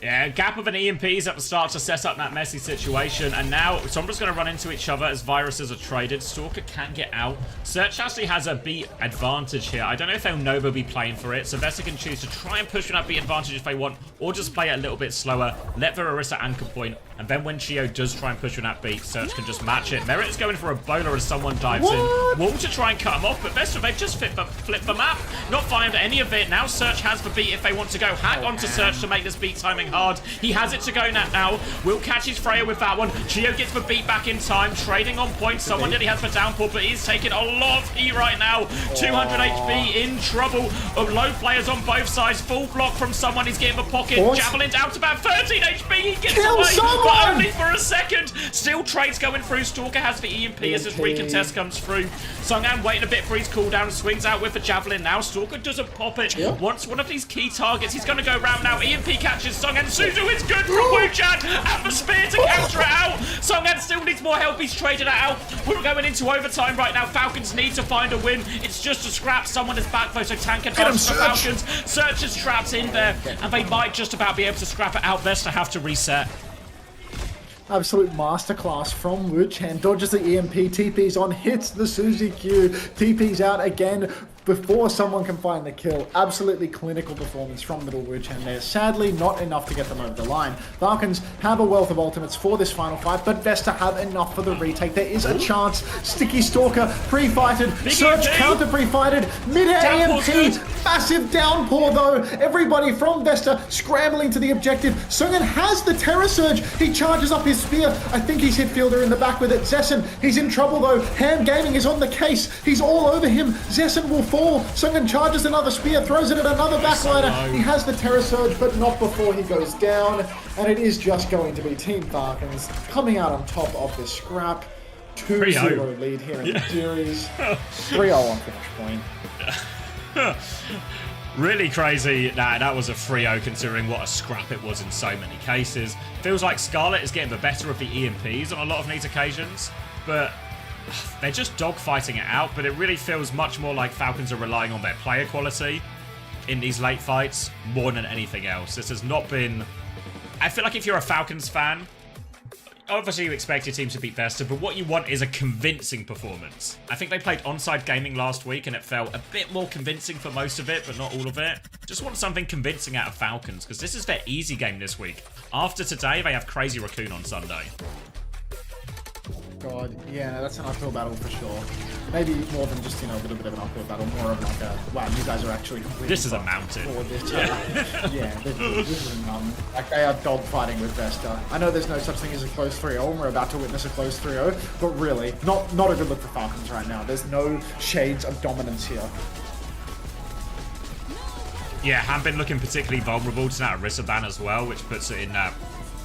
Speaker 1: Yeah, gap of an EMPs at the start to set up that messy situation, and now Sombra's going to run into each other as viruses are traded. Stalker can't get out. Search actually has a beat advantage here. I don't know if they'll know they'll be playing for it, so Vesta can choose to try and push for that beat advantage if they want, or just play it a little bit slower, let their Orisa anchor point, and then when Chio does try and push for that beat, Search can just match it. Merit is going for a bowler as someone dives in. Wall to try and cut him off, but Vesta, they've just flipped the map. Not find any of it. Now Search has the beat if they want to go. Hack onto Search to make this beat timing hard. He has it to go now. Will catch his Freya with that one. Chio gets the beat back in time. Trading on points. Someone nearly has the downpour, but he's taking a lot of heat right now. 200 HP in trouble. Low players on both sides. Full block from someone. He's getting the pocket. Javelin down to about 13 HP. He gets away, but only for a second. Still trades going through. Stalker has the EMP as his recontest comes through. Sungan waiting a bit for his cooldown. Swings out with the Javelin now. Stalker doesn't pop it. Wants one of these key targets. He's going to go round now. EMP catches Sungan. Suzu is good from Wuchan. And the spear to counter it out. Sungan still needs more help. He's traded it out. We're going into overtime right now. Falcons need to find a win. It's just a scrap. Someone is back though, so tank advantage for Falcons. Search is trapped in there, and they might just about be able to scrap it out. Vesta have to reset.
Speaker 8: Absolute masterclass from Wuchan. Dodges the EMP, TP's on, hits the Suzy Q, TP's out again before someone can find the kill. Absolutely clinical performance from Middle Wuchan there. Sadly, not enough to get them over the line. Falcons have a wealth of ultimates for this final fight, but Vesta have enough for the retake. There is a chance. Sticky Stalker pre-fighted. Search counter pre-fighted. Mid-air EMP. Massive downpour though. Everybody from Vesta scrambling to the objective. Sungen has the Terror Surge. He charges up his spear. I think he's hit Fielder in the back with it. Zessen, he's in trouble though. Ham Gaming is on the case. He's all over him. Zessen will fall. Sungen charges another spear, throws it at another backliner. He has the Terror Surge, but not before he goes down. And it is just going to be Team Falcons coming out on top of this scrap. 2-0 lead here in the series. 3-0 on finish point.
Speaker 1: Really crazy. Nah, that was a 3-0 considering what a scrap it was in so many cases. Feels like Scarlet is getting the better of the EMPs on a lot of these occasions, but they're just dogfighting it out. But it really feels much more like Falcons are relying on their player quality in these late fights more than anything else. This has not been... I feel like if you're a Falcons fan, obviously you expect your team to beat Vesta, but what you want is a convincing performance. I think they played Onside Gaming last week and it felt a bit more convincing for most of it, but not all of it. Just want something convincing out of Falcons, because this is their easy game this week. After today, they have Crazy Raccoon on Sunday.
Speaker 8: God, yeah, that's an uphill battle for sure. Maybe more than just, a little bit of an uphill battle, more of like a, wow, you guys are actually completely...
Speaker 1: This is a mountain.
Speaker 8: This, this is a mountain. Like, they are dogfighting with Vesta. I know there's no such thing as a close 3-0, and we're about to witness a close 3-0, but really, not a good look for Falcons right now. There's no shades of dominance here.
Speaker 1: Yeah, haven't been looking particularly vulnerable to that Orisa ban as well, which puts it in that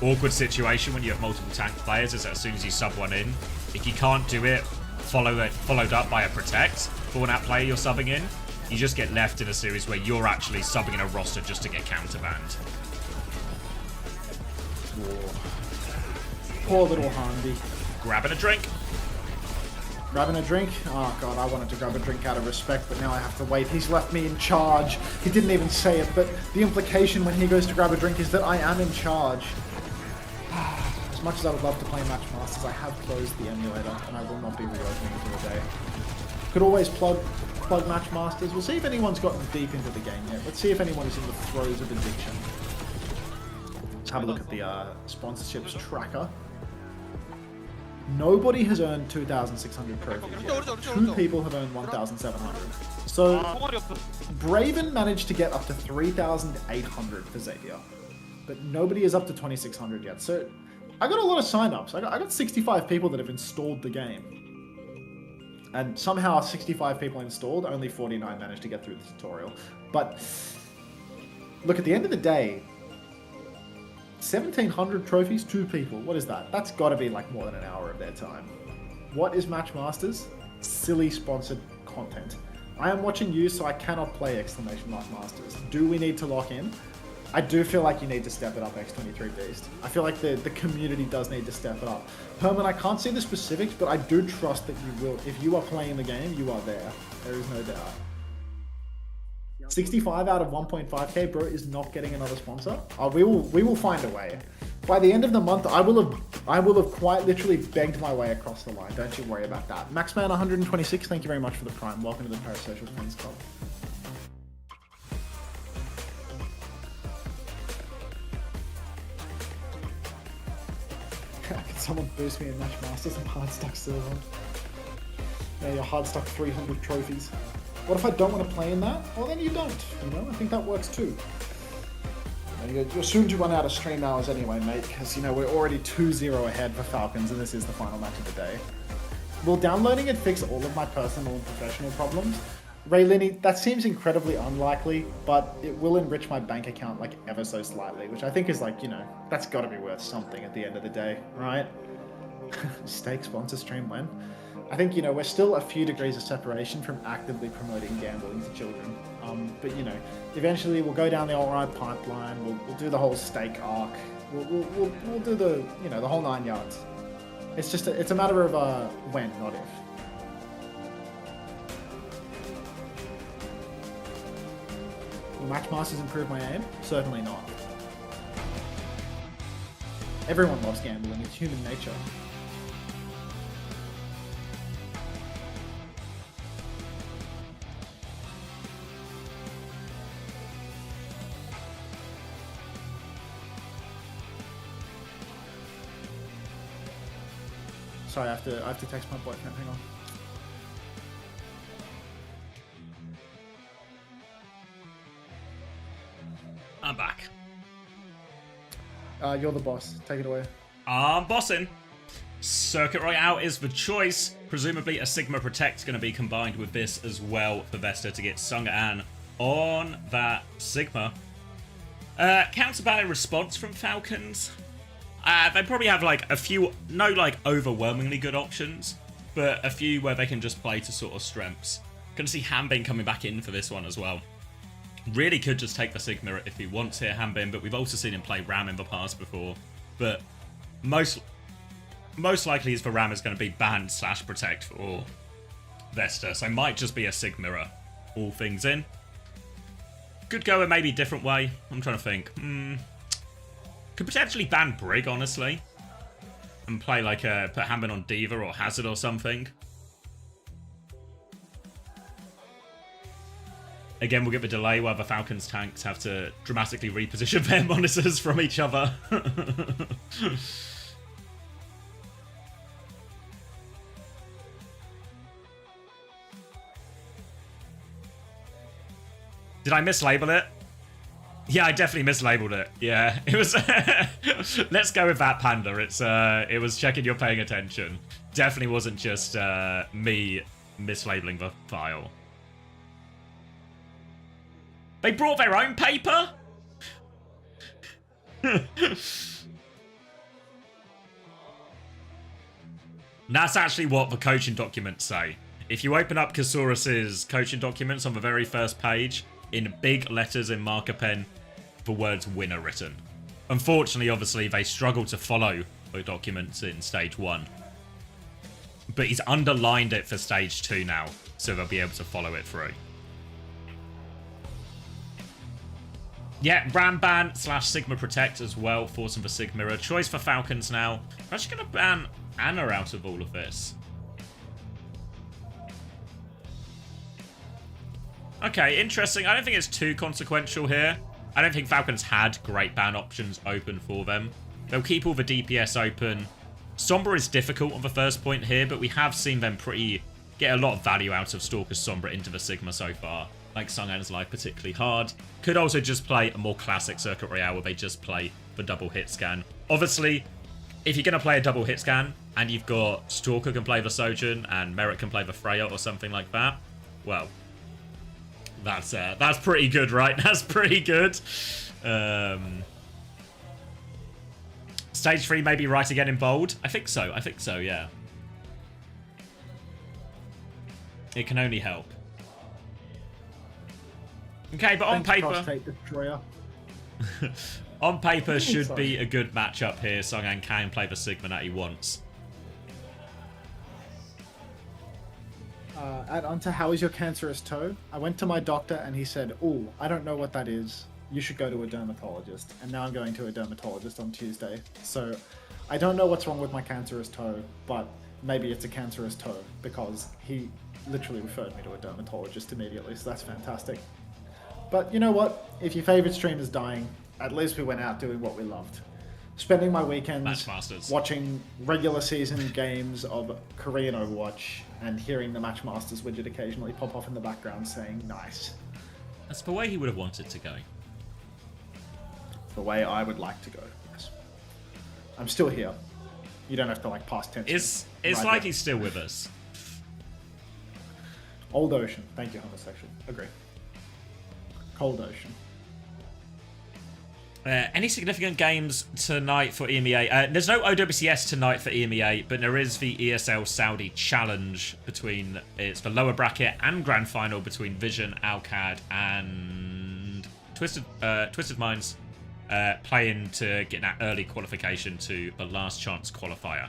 Speaker 1: awkward situation when you have multiple tank players, is that as soon as you sub one in, if you can't do it, followed up by a protect for that player you're subbing in, you just get left in a series where you're actually subbing in a roster just to get counterbanned.
Speaker 8: Poor little Handy.
Speaker 1: Grabbing a drink.
Speaker 8: Grabbing a drink? Oh god, I wanted to grab a drink out of respect, but now I have to wait. He's left me in charge. He didn't even say it, but the implication when he goes to grab a drink is that I am in charge. As much as I would love to play Match Masters, I have closed the emulator, and I will not be reopening it for a day. Could always plug Match Masters. We'll see if anyone's gotten deep into the game yet. Let's see if anyone is in the throes of addiction. Let's have a look at the sponsorships tracker. Nobody has earned 2,600 trophies yet. 2 people have earned 1,700. So, Braven managed to get up to 3,800 for Xavier. But nobody is up to 2,600 yet. So, I got a lot of sign-ups. I got 65 people that have installed the game. And somehow 65 people installed, only 49 managed to get through the tutorial. But, look, at the end of the day, 1,700 trophies, 2 people. What is that? That's got to be like more than an hour of their time. What is Match Masters? Silly sponsored content. I am watching you, so I cannot play exclamation mark Masters. Do we need to lock in? I do feel like you need to step it up, X23 Beast. I feel like the community does need to step it up. Herman, I can't see the specifics, but I do trust that you will. If you are playing the game, you are there. There is no doubt. 65 out of 1.5k, bro, is not getting another sponsor. We will find a way. By the end of the month, I will have quite literally begged my way across the line. Don't you worry about that. Maxman 126, thank you very much for the prime. Welcome to the Parasocial Friends Club. Can someone boost me in Match Masters and hard stuck silver? Yeah, you're hard stuck 300 trophies. What if I don't want to play in that? Well, then you don't. I think that works too. You're soon to run out of stream hours anyway, mate, because, we're already 2-0 ahead for Falcons, and this is the final match of the day. Will downloading it fix all of my personal and professional problems? Ray Linney, that seems incredibly unlikely, but it will enrich my bank account, ever so slightly, which I think is, that's got to be worth something at the end of the day, right? Steak sponsor stream when? I think, we're still a few degrees of separation from actively promoting gambling to children. But, eventually we'll go down the alt-right pipeline, we'll do the whole stake arc, we'll do the, the whole 9 yards. It's just, it's a matter of when, not if. Will Match Masters improve my aim? Certainly not. Everyone loves gambling, it's human nature. Sorry, I have to text my boyfriend. Hang on.
Speaker 1: I'm back.
Speaker 8: You're the boss. Take it away.
Speaker 1: I'm bossing. Circuit Royale is the choice. Presumably a Sigma Protect going to be combined with this as well for Vesta to get Sung An on that Sigma. Counterbalance response from Falcons. They probably have like a few, no like overwhelmingly good options, but a few where they can just play to sort of strengths. Gonna see Hanbin coming back in for this one as well. Really could just take the Sigma if he wants here, Hanbin, but we've also seen him play Ram in the past before. But most likely is for Ram is going to be Band / Protect for Vesta, so might just be a Sigma, all things in. Could go a maybe different way. I'm trying to think. Could potentially ban Brig, honestly, and play like put Hanbin on Diva or Hazard or something. Again, we'll get the delay while the Falcons tanks have to dramatically reposition their monitors from each other. Did I mislabel it? Yeah, I definitely mislabeled it. Yeah, it was... Let's go with that, Panda. It was checking you're paying attention. Definitely wasn't just me mislabeling the file. They brought their own paper? That's actually what the coaching documents say. If you open up Kasaurus's coaching documents on the very first page, in big letters in marker pen, the words win are written. Unfortunately, obviously, they struggle to follow the documents in stage 1. But he's underlined it for stage 2 now, so they'll be able to follow it through. Yeah, Ram ban / Sigma Protect as well, forcing for Sigma. Choice for Falcons now. I'm actually going to ban Anna out of all of this. Okay, interesting. I don't think it's too consequential here. I don't think Falcons had great ban options open for them. They'll keep all the DPS open. Sombra is difficult on the first point here, but we have seen them get a lot of value out of Stalker Sombra into the Sigma so far. Like Sungan's Life particularly hard. Could also just play a more classic Circuit Royale where they just play the double hit scan. Obviously, if you're going to play a double hit scan and you've got Stalker can play the Sojourn and Merrick can play the Freya or something like that, well, that's pretty good, right? That's pretty good. Stage 3 maybe right again in bold. I think so, yeah. It can only help. Okay, but on paper... on paper should be a good matchup here. Songan can play the Sigma that he wants.
Speaker 8: Add on to how is your cancerous toe? I went to my doctor and he said, "Oh, I don't know what that is. You should go to a dermatologist." And now I'm going to a dermatologist on Tuesday. So I don't know what's wrong with my cancerous toe, but maybe it's a cancerous toe because he literally referred me to a dermatologist immediately. So that's fantastic. But you know what? If your favorite streamer's dying, at least we went out doing what we loved. Spending my weekends watching regular season games of Korean Overwatch and hearing the Matchmasters widget occasionally pop off in the background saying, nice.
Speaker 1: That's the way he would have wanted to go.
Speaker 8: The way I would like to go, yes. I'm still here. You don't have to like past tense.
Speaker 1: It's like he's still with us.
Speaker 8: Old Ocean. Thank you, homosexual. Agree. Cold Ocean.
Speaker 1: Any significant games tonight for EMEA? There's no OWCS tonight for EMEA, but there is the ESL Saudi Challenge between... It's the lower bracket and grand final between Vision, Alcad, and Twisted Minds playing to get that early qualification to the last chance qualifier.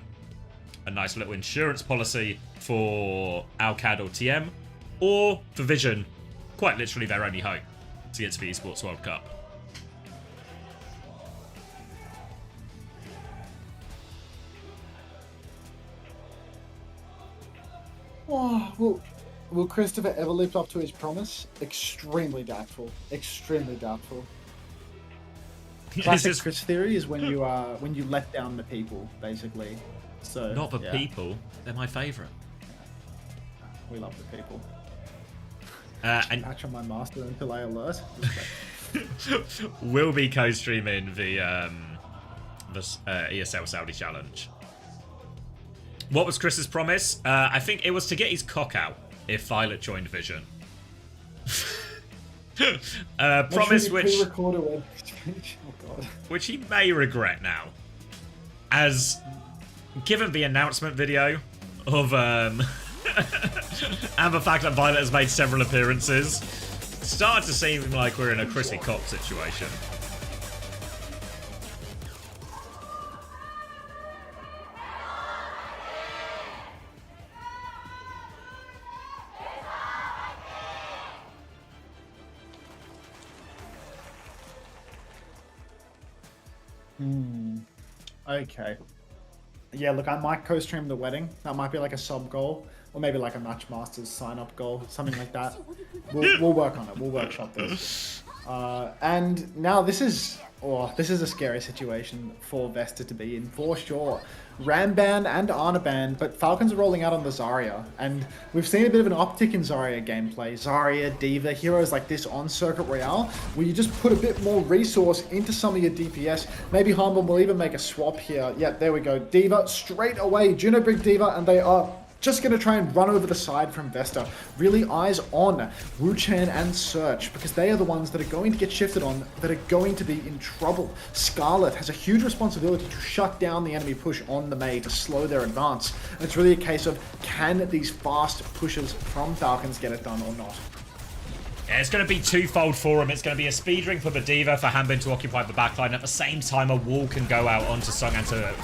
Speaker 1: A nice little insurance policy for Alcad or TM, or for Vision, quite literally their only hope to get to the Esports World Cup.
Speaker 8: Oh, will Christopher ever live up to his promise? Extremely doubtful. Extremely doubtful. Classic Chris theory is when you let down the people, basically. So
Speaker 1: not the people; they're my favourite.
Speaker 8: We love the people.
Speaker 1: And
Speaker 8: patch on my master until I alert.
Speaker 1: Will be co-streaming the ESL Saudi Challenge. What was Chris's promise? I think it was to get his cock out if Violet joined Vision. Promise
Speaker 8: which... Oh, God.
Speaker 1: which he may regret now. as given the announcement video of and the fact that Violet has made several appearances, it started to seem like we're in a Chrissy Cop situation.
Speaker 8: Okay. Yeah, look, I might co-stream the wedding. That might be like a sub goal, or maybe like a Matchmasters sign-up goal, something like that. We'll work on it. We'll workshop this. And now this is a scary situation for Vesta to be in, for sure. Ramban and Arnaban, but Falcons are rolling out on the Zarya, and we've seen a bit of an uptick in Zarya gameplay. Zarya, D.Va, heroes like this on Circuit Royale, where you just put a bit more resource into some of your DPS. Maybe Humble will even make a swap here. Yeah, there we go. D.Va straight away. Juno Brig D.Va, and they are just going to try and run over the side from Vesta. Really eyes on Wu-Chan and Search, because they are the ones that are going to get shifted on, that are going to be in trouble. Scarlet has a huge responsibility to shut down the enemy push on the Mei, to slow their advance. And it's really a case of, can these fast pushes from Falcons get it done or not?
Speaker 1: Yeah, it's going to be twofold for him. It's going to be a speed ring for the D.Va for Hanbin to occupy the backline. At the same time, a wall can go out onto Sunghan to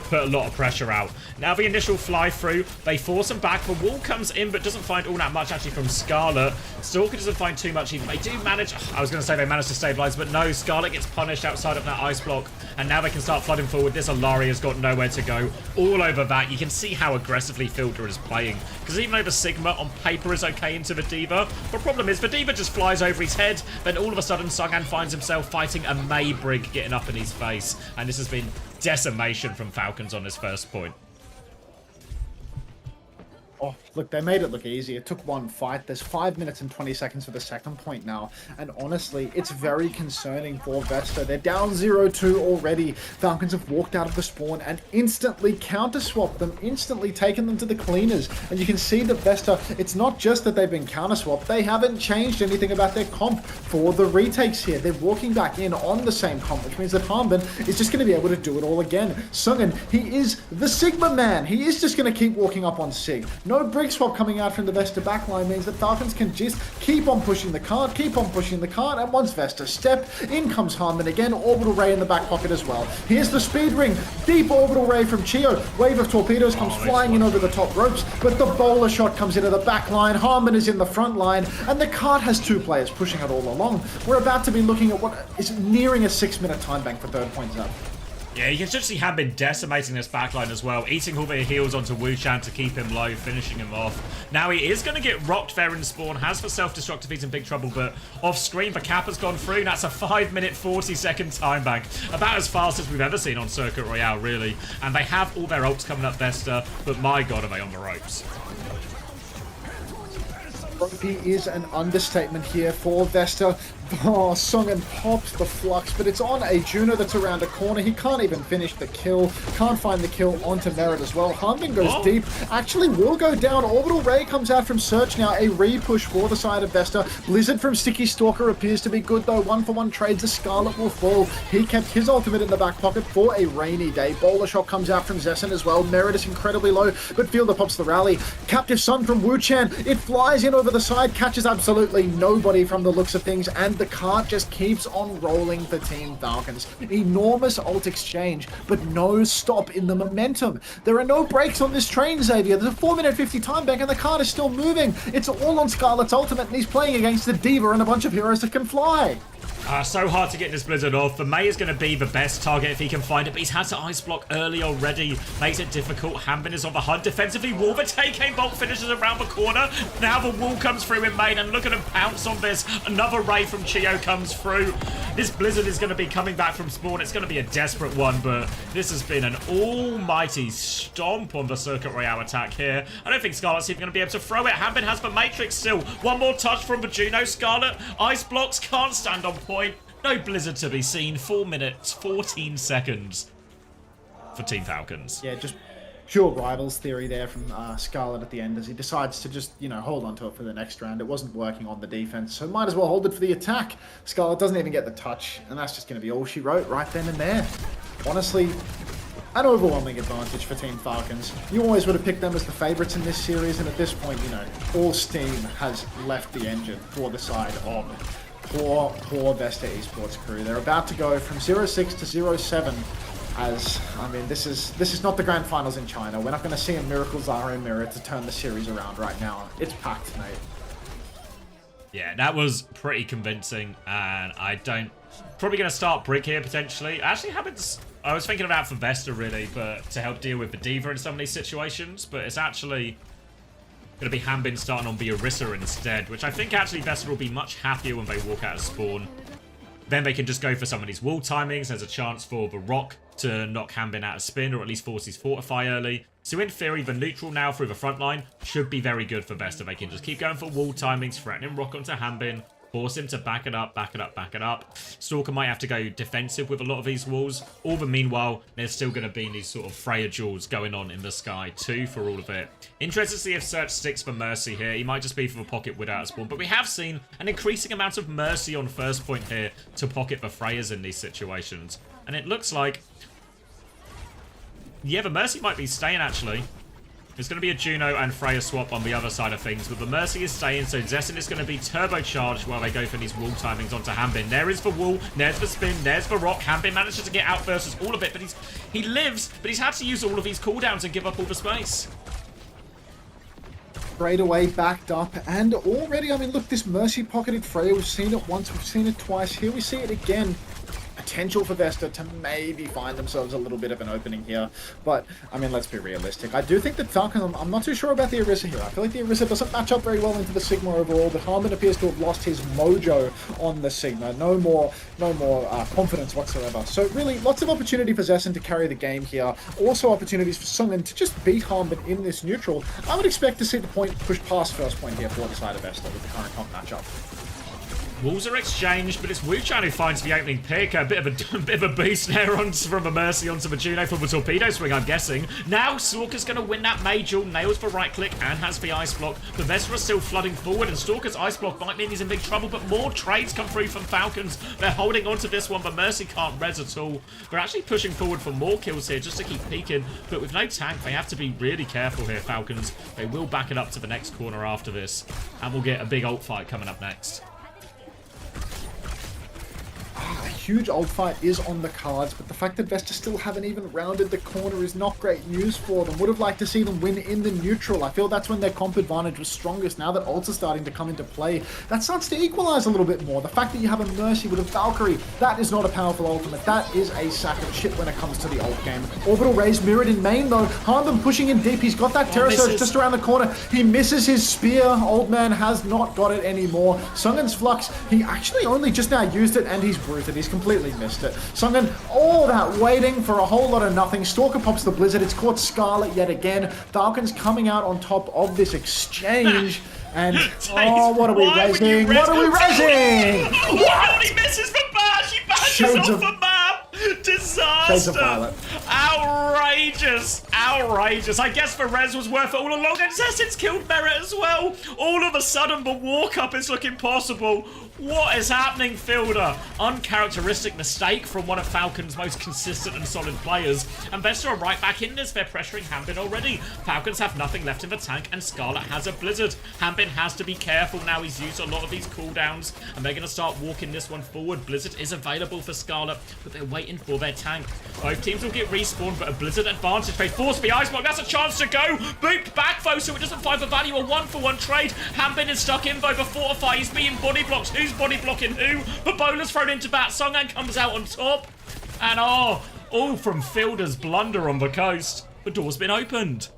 Speaker 1: put a lot of pressure out. Now the initial fly through, they force him back. The wall comes in but doesn't find all that much actually from Scarlet. Stalker doesn't find too much either. They do manage, I was going to say they managed to stabilize, but no, Scarlet gets punished outside of that ice block, and now they can start flooding forward. This Alari has got nowhere to go. All over that, you can see how aggressively Filter is playing, because even though the Sigma on paper is okay into the D.Va, the problem is the D.Va just flies over his head, then all of a sudden Sunghan finds himself fighting a Mei Brig getting up in his face, and this has been decimation from Falcons on his first point.
Speaker 8: Oh, look, they made it look easy. It took one fight. There's 5 minutes and 20 seconds for the second point now. And honestly, it's very concerning for Vesta. They're down 0-2 already. Falcons have walked out of the spawn and instantly counter-swapped them, instantly taken them to the cleaners. And you can see that Vesta, it's not just that they've been counter-swapped. They haven't changed anything about their comp for the retakes here. They're walking back in on the same comp, which means that Hanbin is just going to be able to do it all again. Sunghan, he is the Sigma man. He is just going to keep walking up on Sig. No brick swap coming out from the Vesta backline means that Falcons can just keep on pushing the card, and once Vesta step, in comes Hanbin again, Orbital Ray in the back pocket as well. Here's the speed ring, deep Orbital Ray from Chio, wave of torpedoes comes flying in over the top ropes, but the bowler shot comes into the back line, Hanbin is in the front line, and the card has two players pushing it all along. We're about to be looking at what is nearing a 6-minute time bank for third points up.
Speaker 1: Yeah, you can just see Hanbin decimating this backline as well, eating all their heals onto Wu-Chan to keep him low, finishing him off. Now he is going to get rocked there in spawn, has for self-destruct if he's in big trouble, but off-screen the cap has gone through. That's a 5-minute, 40-second time bank. About as fast as we've ever seen on Circuit Royale, really. And they have all their ults coming up, Vesta, but my god, are they on the ropes.
Speaker 8: Ropey is an understatement here for Vesta. Oh, Sunghan pops the flux, but it's on a Juno that's around a corner. He can't even finish the kill. Can't find the kill onto Merit as well. Hanbin goes deep. Actually will go down. Orbital Ray comes out from Search now. A re-push for the side of Vesta. Blizzard from Sticky Stalker appears to be good though. 1-for-1 trades. The Scarlet will fall. He kept his ultimate in the back pocket for a rainy day. Bowler shot comes out from Zessen as well. Merit is incredibly low, but Fielder pops the rally. Captive Sun from Wu-Chan. It flies in over the side. Catches absolutely nobody from the looks of things, and the cart just keeps on rolling for Team Falcons. Enormous ult exchange, but no stop in the momentum. There are no breaks on this train, Xavier. There's a 4-minute 50 time bank, and the cart is still moving. It's all on Scarlet's ultimate, and he's playing against the D.Va and a bunch of heroes that can fly.
Speaker 1: So hard to get this Blizzard off. The Mei is going to be the best target if he can find it, but he's had to ice block early already. Makes it difficult. Hanbin is on the hunt. Defensively, wall, but TK Bolt finishes around the corner. Now the wall comes through in main, and look at him pounce on this. Another Ray from Chio comes through. This Blizzard is going to be coming back from spawn. It's going to be a desperate one, but this has been an almighty stomp on the Circuit Royale attack here. I don't think Scarlet's even going to be able to throw it. Hanbin has the Matrix still. One more touch from the Juno. Scarlet, ice blocks, can't stand on point. No Blizzard to be seen. 4 minutes, 14 seconds for Team Falcons.
Speaker 8: Yeah, just pure rivals theory there from Scarlet at the end as he decides to just, hold on to it for the next round. It wasn't working on the defense, so might as well hold it for the attack. Scarlet doesn't even get the touch, and that's just going to be all she wrote right then and there. Honestly, an overwhelming advantage for Team Falcons. You always would have picked them as the favorites in this series, and at this point, you know, all steam has left the engine for the side of poor Vesta Esports crew. They're about to go from 0-6 to 0-7. As, I mean, this is not the grand finals in China. We're not going to see a Miracle Zaro mirror to turn the series around right now. It's packed, mate.
Speaker 1: Yeah, that was pretty convincing, and probably going to start Brick here, potentially. Actually, I was thinking about for Vesta, really, but to help deal with the Diva in some of these situations, but it's actually going to be Hanbin starting on the Orisa instead, which I think actually Vesta will be much happier when they walk out of spawn. Then they can just go for some of these wall timings. There's a chance for the Rock to knock Hanbin out of spin, or at least force his Fortify early. So in theory, the neutral now through the front line should be very good for Vesta. They can just keep going for wall timings, threatening Rock onto Hanbin, force him to back it up, back it up, back it up. Stalker might have to go defensive with a lot of these walls. All the meanwhile, there's still going to be these sort of Freya duels going on in the sky too for all of it. Interested to see if Search sticks for Mercy here. He might just be for the pocket without a spawn, but we have seen an increasing amount of Mercy on first point here to pocket the Freyas in these situations. And it looks like, yeah, the Mercy might be staying actually. There's going to be a Juno and Freya swap on the other side of things, but the Mercy is staying, so Zessen is going to be turbocharged while they go for these wall timings onto Hanbin. There is the wall, there's the spin, there's the rock. Hanbin manages to get out versus all of it, but he lives, but he's had to use all of these cooldowns and give up all the space.
Speaker 8: Straight away backed up, and already, I mean, look, this Mercy pocketed Freya, we've seen it once, we've seen it twice, here we see it again. Potential for Vesta to maybe find themselves a little bit of an opening here, but I mean, let's be realistic. I do think that Falcon, I'm not too sure about the Orisa here. I feel like the Orisa doesn't match up very well into the Sigma overall, but Hanbin appears to have lost his mojo on the Sigma. No more confidence whatsoever. So really, lots of opportunity for Zessen to carry the game here. Also opportunities for Sungen to just beat Hanbin in this neutral. I would expect to see the point push past first point here for the side of Vesta with the current comp matchup.
Speaker 1: Walls are exchanged, but it's Wu-Chan who finds the opening pick. A bit of a boost there from a Mercy onto the Juno from the Torpedo Swing, I'm guessing. Now, Stalker's going to win that Major, nails the right click and has the Ice Block. The Vesta are still flooding forward, and Stalker's Ice Block might mean he's in big trouble, but more trades come through from Falcons. They're holding on to this one, but Mercy can't res at all. They're actually pushing forward for more kills here just to keep peeking, but with no tank, they have to be really careful here, Falcons. They will back it up to the next corner after this, and we'll get a big ult fight coming up next.
Speaker 8: A huge ult fight is on the cards, but the fact that Vesta still haven't even rounded the corner is not great news for them. Would have liked to see them win in the neutral. I feel that's when their comp advantage was strongest. Now that ults are starting to come into play, that starts to equalize a little bit more. The fact that you have a Mercy with a Valkyrie, that is not a powerful ultimate. That is a sack of shit when it comes to the ult game. Orbital Raise mirrored in main though. Hanbin pushing in deep. He's got that Terror Surge just around the corner. He misses his spear. Old man has not got it anymore. Sungen's Flux, he actually only just now used it, and he's bruted. He's completely missed it. Sungen, all that waiting for a whole lot of nothing. Stalker pops the Blizzard. It's caught Scarlet yet again. Falcons coming out on top of this exchange. And, oh, what are we raising? What are we raising?
Speaker 1: What? He misses the bash! He bashes off the map! Disaster! Outrageous! Outrageous! I guess the res was worth it all along, and Zessin's killed Merit as well! All of a sudden, the walk-up is looking possible. What is happening, Fielder? Uncharacteristic mistake from one of Falcons' most consistent and solid players. And Vesta are right back in this. They're pressuring Hanbin already. Falcons have nothing left in the tank, and Scarlet has a Blizzard. Hanbin has to be careful now. He's used a lot of these cooldowns, and they're going to start walking this one forward. Blizzard is available for Scarlet, but they're waiting for their tank. Both teams will get respawned, but a Blizzard advantage. They force the Ice Block. That's a chance to go. Booped back, though, so it doesn't find the value. A one-for-one trade. Hanbin is stuck in, though. The Fortify is being body blocked. Who's body blocking who? The bowler's thrown into bat. Songan comes out on top. And all from Fielder's blunder on the coast. The door's been opened.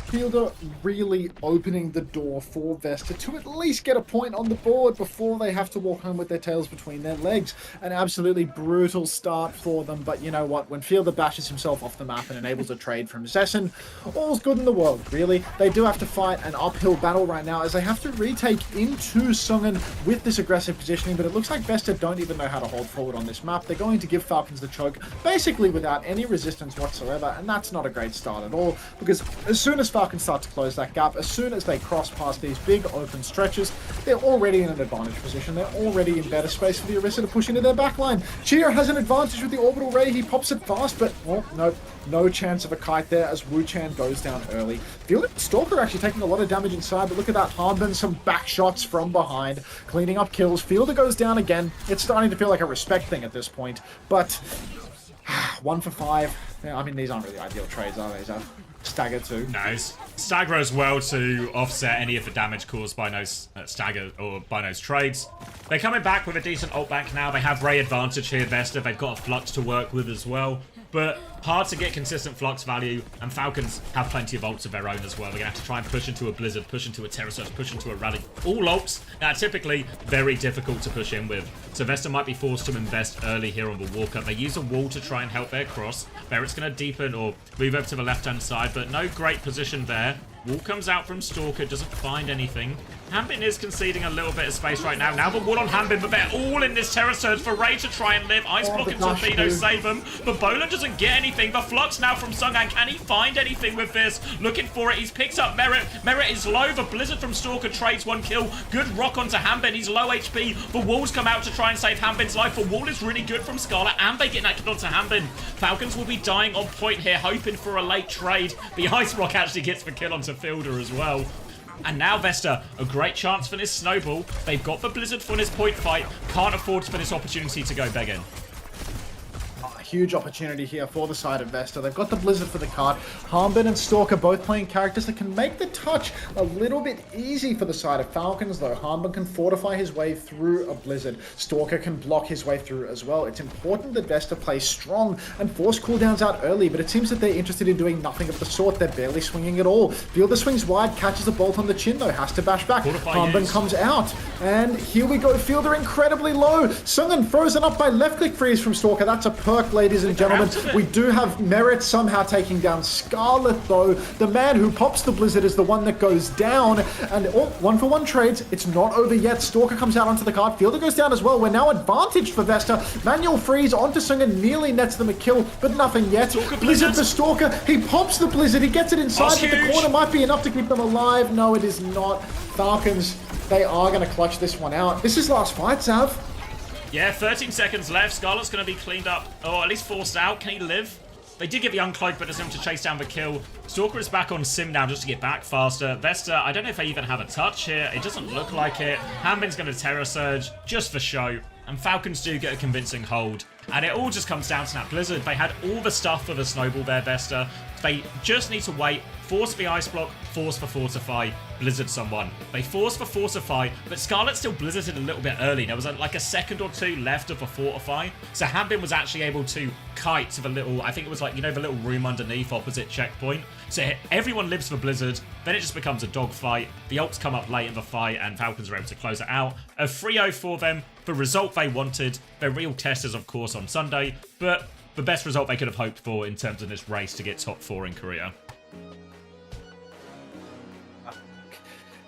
Speaker 8: Fielder really opening the door for Vesta to at least get a point on the board before they have to walk home with their tails between their legs. An absolutely brutal start for them, but you know what? When Fielder bashes himself off the map and enables a trade from Zessen, all's good in the world, really. They do have to fight an uphill battle right now as they have to retake into Sungen with this aggressive positioning, but it looks like Vesta don't even know how to hold forward on this map. They're going to give Falcons the choke basically without any resistance whatsoever, and that's not a great start at all, because as soon as Falcons start to close that gap. As soon as they cross past these big open stretches, they're already in an advantage position. They're already in better space for the Orisa to push into their backline. Cheer has an advantage with the orbital ray. He pops it fast, but oh, no. No chance of a kite there as Wu-Chan goes down early. Fielder Stalker actually taking a lot of damage inside, but look at that. Harbin, some back shots from behind, cleaning up kills. Fielder goes down again. It's starting to feel like a respect thing at this point, but 1 for 5. Yeah, I mean, these aren't really ideal trades, are they, Zav? Stagger too.
Speaker 1: No, stagger as well to offset any of the damage caused by those stagger or by those trades. They're coming back with a decent ult bank now. They have Ray advantage here, Vesta. They've got a Flux to work with as well. But hard to get consistent Flux value, and Falcons have plenty of ults of their own as well. They're going to have to try and push into a Blizzard, push into a Terror Surge, push into a Rally. All ults that are typically very difficult to push in with. So Vesta might be forced to invest early here on the walk-up. They use a wall to try and help their cross. Barrett's going to deepen or move over to the left-hand side, but no great position there. Wall comes out from Stalker, doesn't find anything. Hanbin is conceding a little bit of space right now. Now the wall on Hanbin, but they're all in this Terror Surge for Ray to try and live. Ice Block and Torpedo save him, but Bolan doesn't get anything. The Flux now from Sungang. Can he find anything with this? Looking for it. He's picked up Merit. Merit is low. The Blizzard from Stalker trades 1 kill. Good rock onto Hanbin. He's low HP. The Walls come out to try and save Hanbin's life. The Wall is really good from Scarlet, and they get that kill onto Hanbin. Falcons will be dying on point here, hoping for a late trade. The Ice Block actually gets the kill onto Fielder as well. And now Vesta, a great chance for this snowball. They've got the Blizzard for this point fight. Can't afford for this opportunity to go begging.
Speaker 8: Huge opportunity here for the side of Vesta. They've got the Blizzard for the card. Harbin and Stalker both playing characters that can make the touch a little bit easy for the side of Falcons, though. Harbin can fortify his way through a Blizzard. Stalker can block his way through as well. It's important that Vesta plays strong and force cooldowns out early, but it seems that they're interested in doing nothing of the sort. They're barely swinging at all. Fielder swings wide, catches a bolt on the chin, though. Has to bash back. Harbin comes out, and here we go. Fielder incredibly low. Sungan frozen up by left-click freeze from Stalker. That's a perk, ladies and gentlemen. We do have Merit somehow taking down Scarlet, though. The man who pops the Blizzard is the one that goes down. And 1-for-1 trades. It's not over yet. Stalker comes out onto the card. Fielder goes down as well. We're now advantaged for Vesta. Manual freeze onto Sungan. Nearly nets them a kill, but nothing yet. Blizzard for Stalker. He pops the Blizzard. He gets it inside, but the corner might be enough to keep them alive. No, it is not. Falcons, they are going to clutch this one out. This is last fight, Sav.
Speaker 1: Yeah, 13 seconds left. Scarlet's going to be cleaned up, or at least forced out. Can he live? They did get the uncloak, but there's him to chase down the kill. Stalker is back on Sim now just to get back faster. Vesta, I don't know if they even have a touch here. It doesn't look like it. Hanbin's going to Terror Surge just for show. And Falcons do get a convincing hold. And it all just comes down to that Blizzard. They had all the stuff for the snowball there, Vesta. They just need to wait, force the Ice Block, force for Fortify, Blizzard someone. They force for Fortify, but Scarlet still Blizzarded a little bit early. There was like a second or two left of a Fortify. So Hanbin was actually able to kite to the little, I think it was like, you know, the little room underneath opposite checkpoint. So everyone lives for Blizzard, then it just becomes a dogfight. The ults come up late in the fight, and Falcons are able to close it out. A 3-0 for them, the result they wanted. Their real test is, of course, on Sunday, but the best result they could have hoped for in terms of this race to get top 4 in Korea.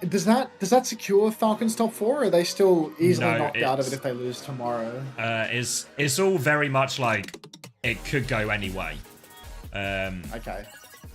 Speaker 8: Does that secure Falcons top 4, or are they still easily knocked out of it if they lose tomorrow?
Speaker 1: It's all very much like it could go anyway.
Speaker 8: Okay.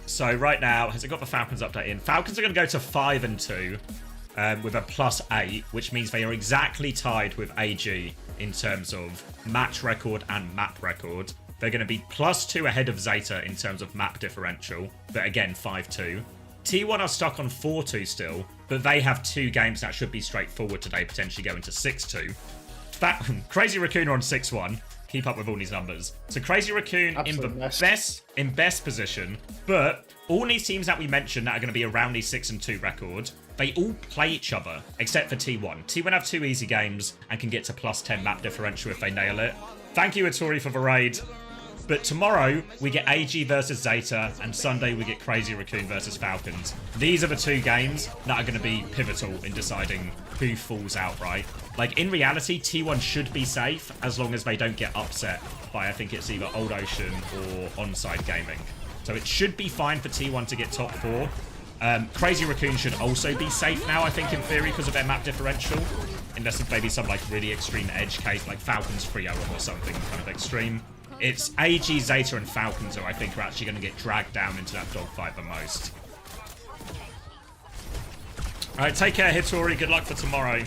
Speaker 1: So right now, has it got the Falcons update in? Falcons are going to go to 5-2 with a +8, which means they are exactly tied with AG in terms of match record and map record. They're going to be +2 ahead of Zeta in terms of map differential, but again, 5-2. T1 are stuck on 4-2 still, but they have 2 games that should be straightforward today, potentially going to 6-2. Crazy Raccoon are on 6-1. Keep up with all these numbers. So Crazy Raccoon in best position, but all these teams that we mentioned that are going to be around the 6-2 record, they all play each other, except for T1. T1 have 2 easy games and can get to +10 map differential if they nail it. Thank you, Atori, for the raid. But tomorrow, we get AG versus Zeta, and Sunday, we get Crazy Raccoon versus Falcons. These are the 2 games that are going to be pivotal in deciding who falls out, right? Like, in reality, T1 should be safe as long as they don't get upset by, I think it's either Old Ocean or Onside Gaming. So it should be fine for T1 to get top 4. Crazy Raccoon should also be safe now, I think, in theory, because of their map differential. Unless if maybe some, like, really extreme edge case, like Falcons 3-0 or something kind of extreme. It's AG, Zeta, and Falcons who I think are actually going to get dragged down into that dogfight the most. All right, take care, Hitori. Good luck for tomorrow.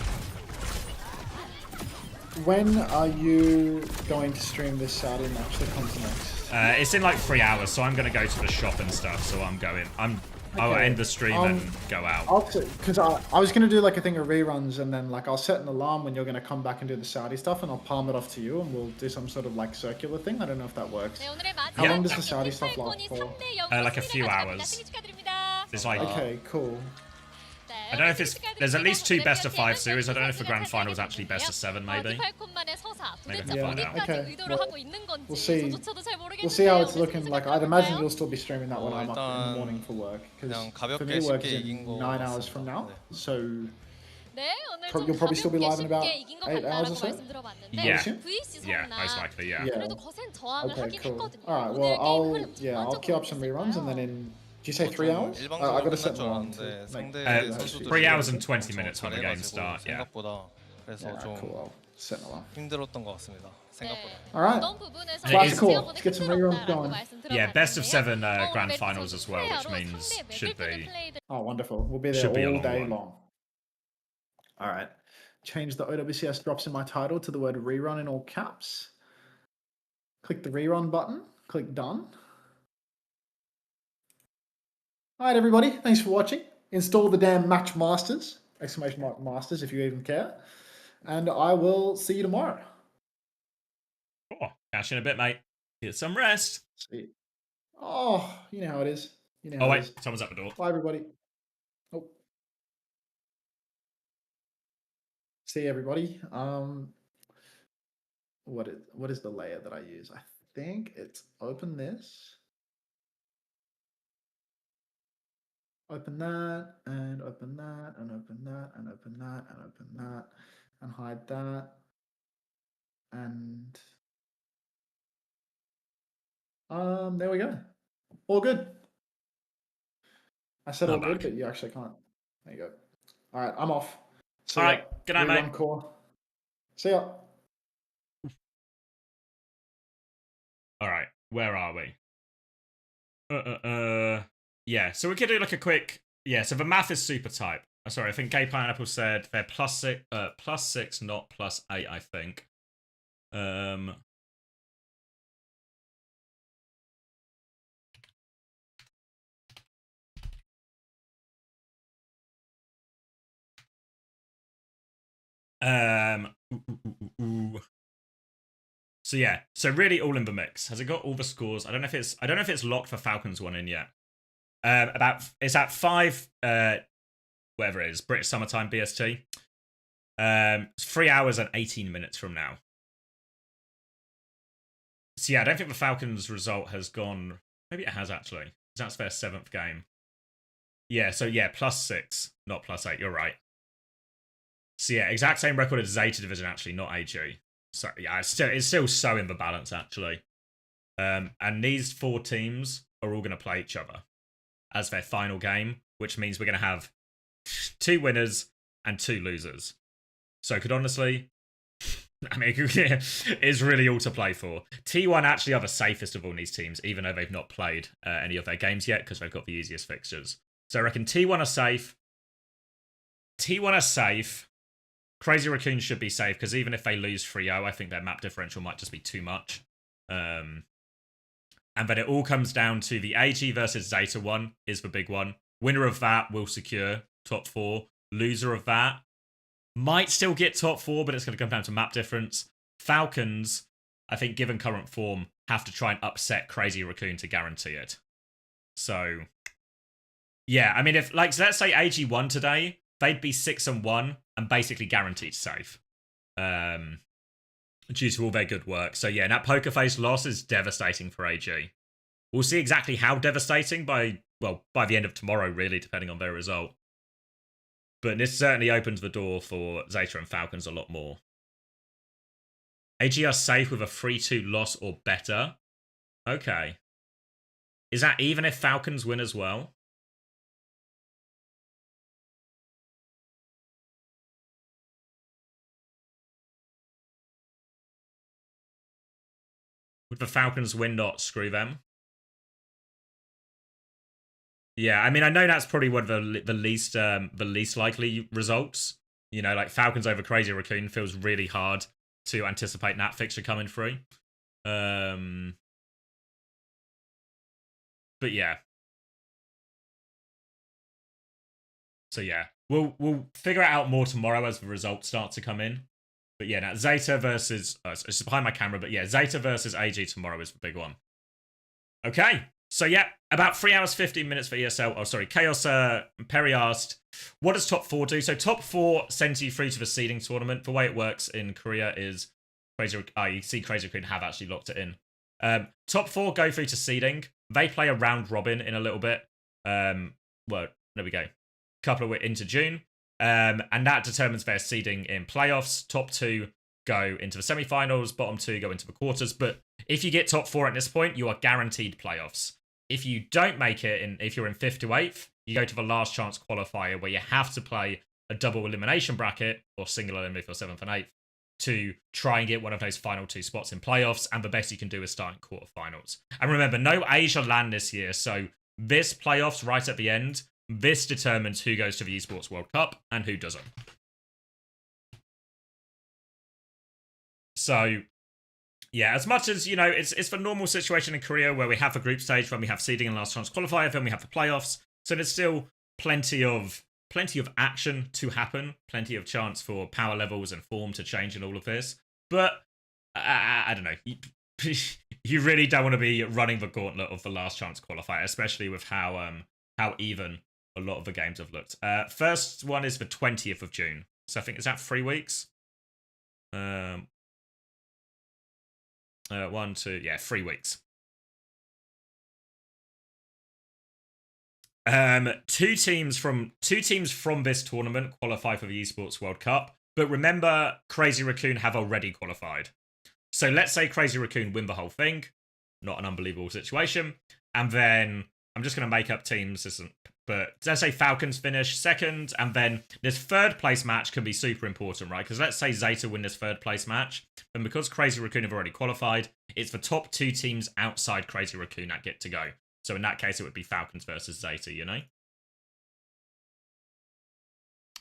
Speaker 8: When are you going to stream this Saudi match that comes next?
Speaker 1: It's in like 3 hours, so I'm gonna go to the shop and stuff. So I'll end the stream and go out.
Speaker 8: Because I was going to do like a thing of reruns, and then like I'll set an alarm when you're going to come back and do the Saudi stuff, and I'll palm it off to you, and we'll do some sort of like circular thing. I don't know if that works. How long does the Saudi stuff last for?
Speaker 1: Like a few hours. It's like
Speaker 8: Okay, cool.
Speaker 1: I don't know if it's there's at least 2 best of 5 series. I don't know if the grand final is actually best of 7. Maybe. Maybe I can find out.
Speaker 8: Okay. We'll see. We'll see how it's looking. Like I'd imagine you'll still be streaming that when I'm up in the morning for work. Because for me, work is in 9 hours from now. So you'll probably still be live in about 8 hours or so.
Speaker 1: Yeah. Yeah, most likely. Yeah.
Speaker 8: Okay, cool. All right. Well, I'll queue up some reruns, and then in. Do you say 3 hours? I gotta set an alarm.
Speaker 1: 3 hours and 20 minutes when the games start. Yeah.
Speaker 8: Cool. I'll set an alarm.
Speaker 10: 힘들었던 것 같습니다. 생각보다.
Speaker 8: All right. That's cool. Let's get some reruns going.
Speaker 1: Yeah, best of 7 grand finals as well, which means should be.
Speaker 8: Oh, wonderful. We'll be there all day long. All right. Change the OWCS drops in my title to the word rerun in all caps. Click the rerun button. Click done. All right, everybody. Thanks for watching. Install the damn match masters. Exclamation mark masters if you even care. And I will see you tomorrow.
Speaker 1: Cool. Catch you in a bit, mate. Get some rest.
Speaker 8: Sweet. Oh, you know how it is. You know how
Speaker 1: Oh,
Speaker 8: it
Speaker 1: wait.
Speaker 8: is.
Speaker 1: Someone's at the door.
Speaker 8: Bye, everybody. Oh. See everybody. What is the layer that I use? I think it's open this. Open that, and open that, and open that, and open that, and open that, and hide that. And there we go. All good. I said all good, but you actually can't. There you go. All right, I'm off.
Speaker 1: All right, good night, mate.
Speaker 8: Core. See ya.
Speaker 1: All right, where are we? Yeah, so we could do like a quick. Yeah, so the math is super tight. Sorry, I think Gay Pineapple said they're +6, not +8. I think. So yeah, so really all in the mix. Has it got all the scores? I don't know if it's locked for Falcons one in yet. It's at 5 whatever it is, British summertime BST. It's 3 hours and 18 minutes from now. So yeah, I don't think the Falcons result has gone. Maybe it has actually. That's their 7th game. Yeah, so yeah, +6, not +8. You're right. So yeah, exact same record as Zeta Division actually, not AG. So yeah, it's still so in the balance actually. And these 4 teams are all going to play each other as their final game, which means we're going to have 2 winners and 2 losers. So could honestly, I mean, it's really all to play for. T1 actually are the safest of all these teams, even though they've not played any of their games yet because they've got the easiest fixtures. So I reckon T1 are safe. T1 are safe. Crazy Raccoons should be safe because even if they lose 3-0, I think their map differential might just be too much. And then it all comes down to the AG versus Zeta one is the big one. Winner of that will secure top 4. Loser of that might still get top 4, but it's going to come down to map difference. Falcons, I think given current form, have to try and upset Crazy Raccoon to guarantee it. So, yeah, I mean, if, like, so let's say AG won today, they'd be 6-1 and basically guaranteed safe. Due to all their good work. So yeah, that poker face loss is devastating for AG. We'll see exactly how devastating by the end of tomorrow, really, depending on their result. But this certainly opens the door for Zeta and Falcons a lot more. AG are safe with a 3-2 loss or better. Okay. Is that even if Falcons win as well? Would the Falcons win not screw them? Yeah, I mean, I know that's probably one of the least likely results. You know, like Falcons over Crazy Raccoon feels really hard to anticipate that fixture coming through. But yeah. So yeah, we'll figure it out more tomorrow as the results start to come in. But yeah, now Zeta versus it's behind my camera, but yeah, Zeta versus AG tomorrow is the big one. Okay, so yeah, about 3 hours 15 minutes for ESL. Oh, sorry, Chaos Perry asked, what does top 4 do? So top 4 sends you through to the seeding tournament. The way it works in Korea is you see Crazy Queen have actually locked it in. Top 4 go through to seeding. They play a round robin in a little bit. Well, there we go. Couple of weeks into June. And that determines their seeding in playoffs. Top 2 go into the semi-finals, bottom 2 go into the quarters. But if you get top 4 at this point, you are guaranteed playoffs. If you don't make it, if you're in 5th to 8th, you go to the last chance qualifier where you have to play a double elimination bracket or single elimination for 7th and 8th to try and get one of those final 2 spots in playoffs. And the best you can do is start in quarterfinals. And remember, no Asia LAN this year, so this playoffs right at the end, this determines who goes to the Esports World Cup and who doesn't. So, yeah, as much as, you know, it's the normal situation in Korea where we have a group stage, when we have seeding and last chance qualifier, then we have the playoffs. So there's still plenty of action to happen, plenty of chance for power levels and form to change in all of this. But I don't know. You really don't want to be running the gauntlet of the last chance qualifier, especially with how even a lot of the games have looked. First one is the 20th of June. So I think, is that 3 weeks? 1, 2, yeah, 3 weeks. Two teams from this tournament qualify for the Esports World Cup. But remember, Crazy Raccoon have already qualified. So let's say Crazy Raccoon win the whole thing. Not an unbelievable situation. And then I'm just going to make up teams. But let's say Falcons finish 2nd, and then this 3rd place match can be super important, right? Because let's say Zeta win this 3rd place match, and because Crazy Raccoon have already qualified, it's the top 2 teams outside Crazy Raccoon that get to go. So in that case, it would be Falcons versus Zeta, you know?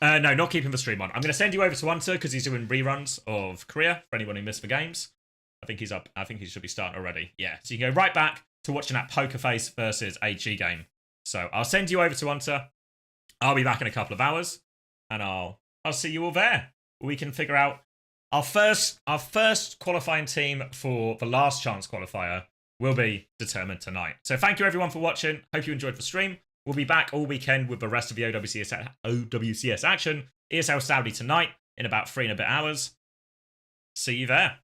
Speaker 1: No, not keeping the stream on. I'm going to send you over to Hunter because he's doing reruns of Korea for anyone who missed the games. I think he's up. I think he should be starting already. Yeah, so you can go right back to watching that Poker Face versus AG game. So I'll send you over to Hunter. I'll be back in a couple of hours, and I'll see you all there. We can figure out our first qualifying team for the last chance qualifier will be determined tonight. So thank you everyone for watching. Hope you enjoyed the stream. We'll be back all weekend with the rest of the OWCS action. ESL Saudi tonight in about 3 and a bit hours. See you there.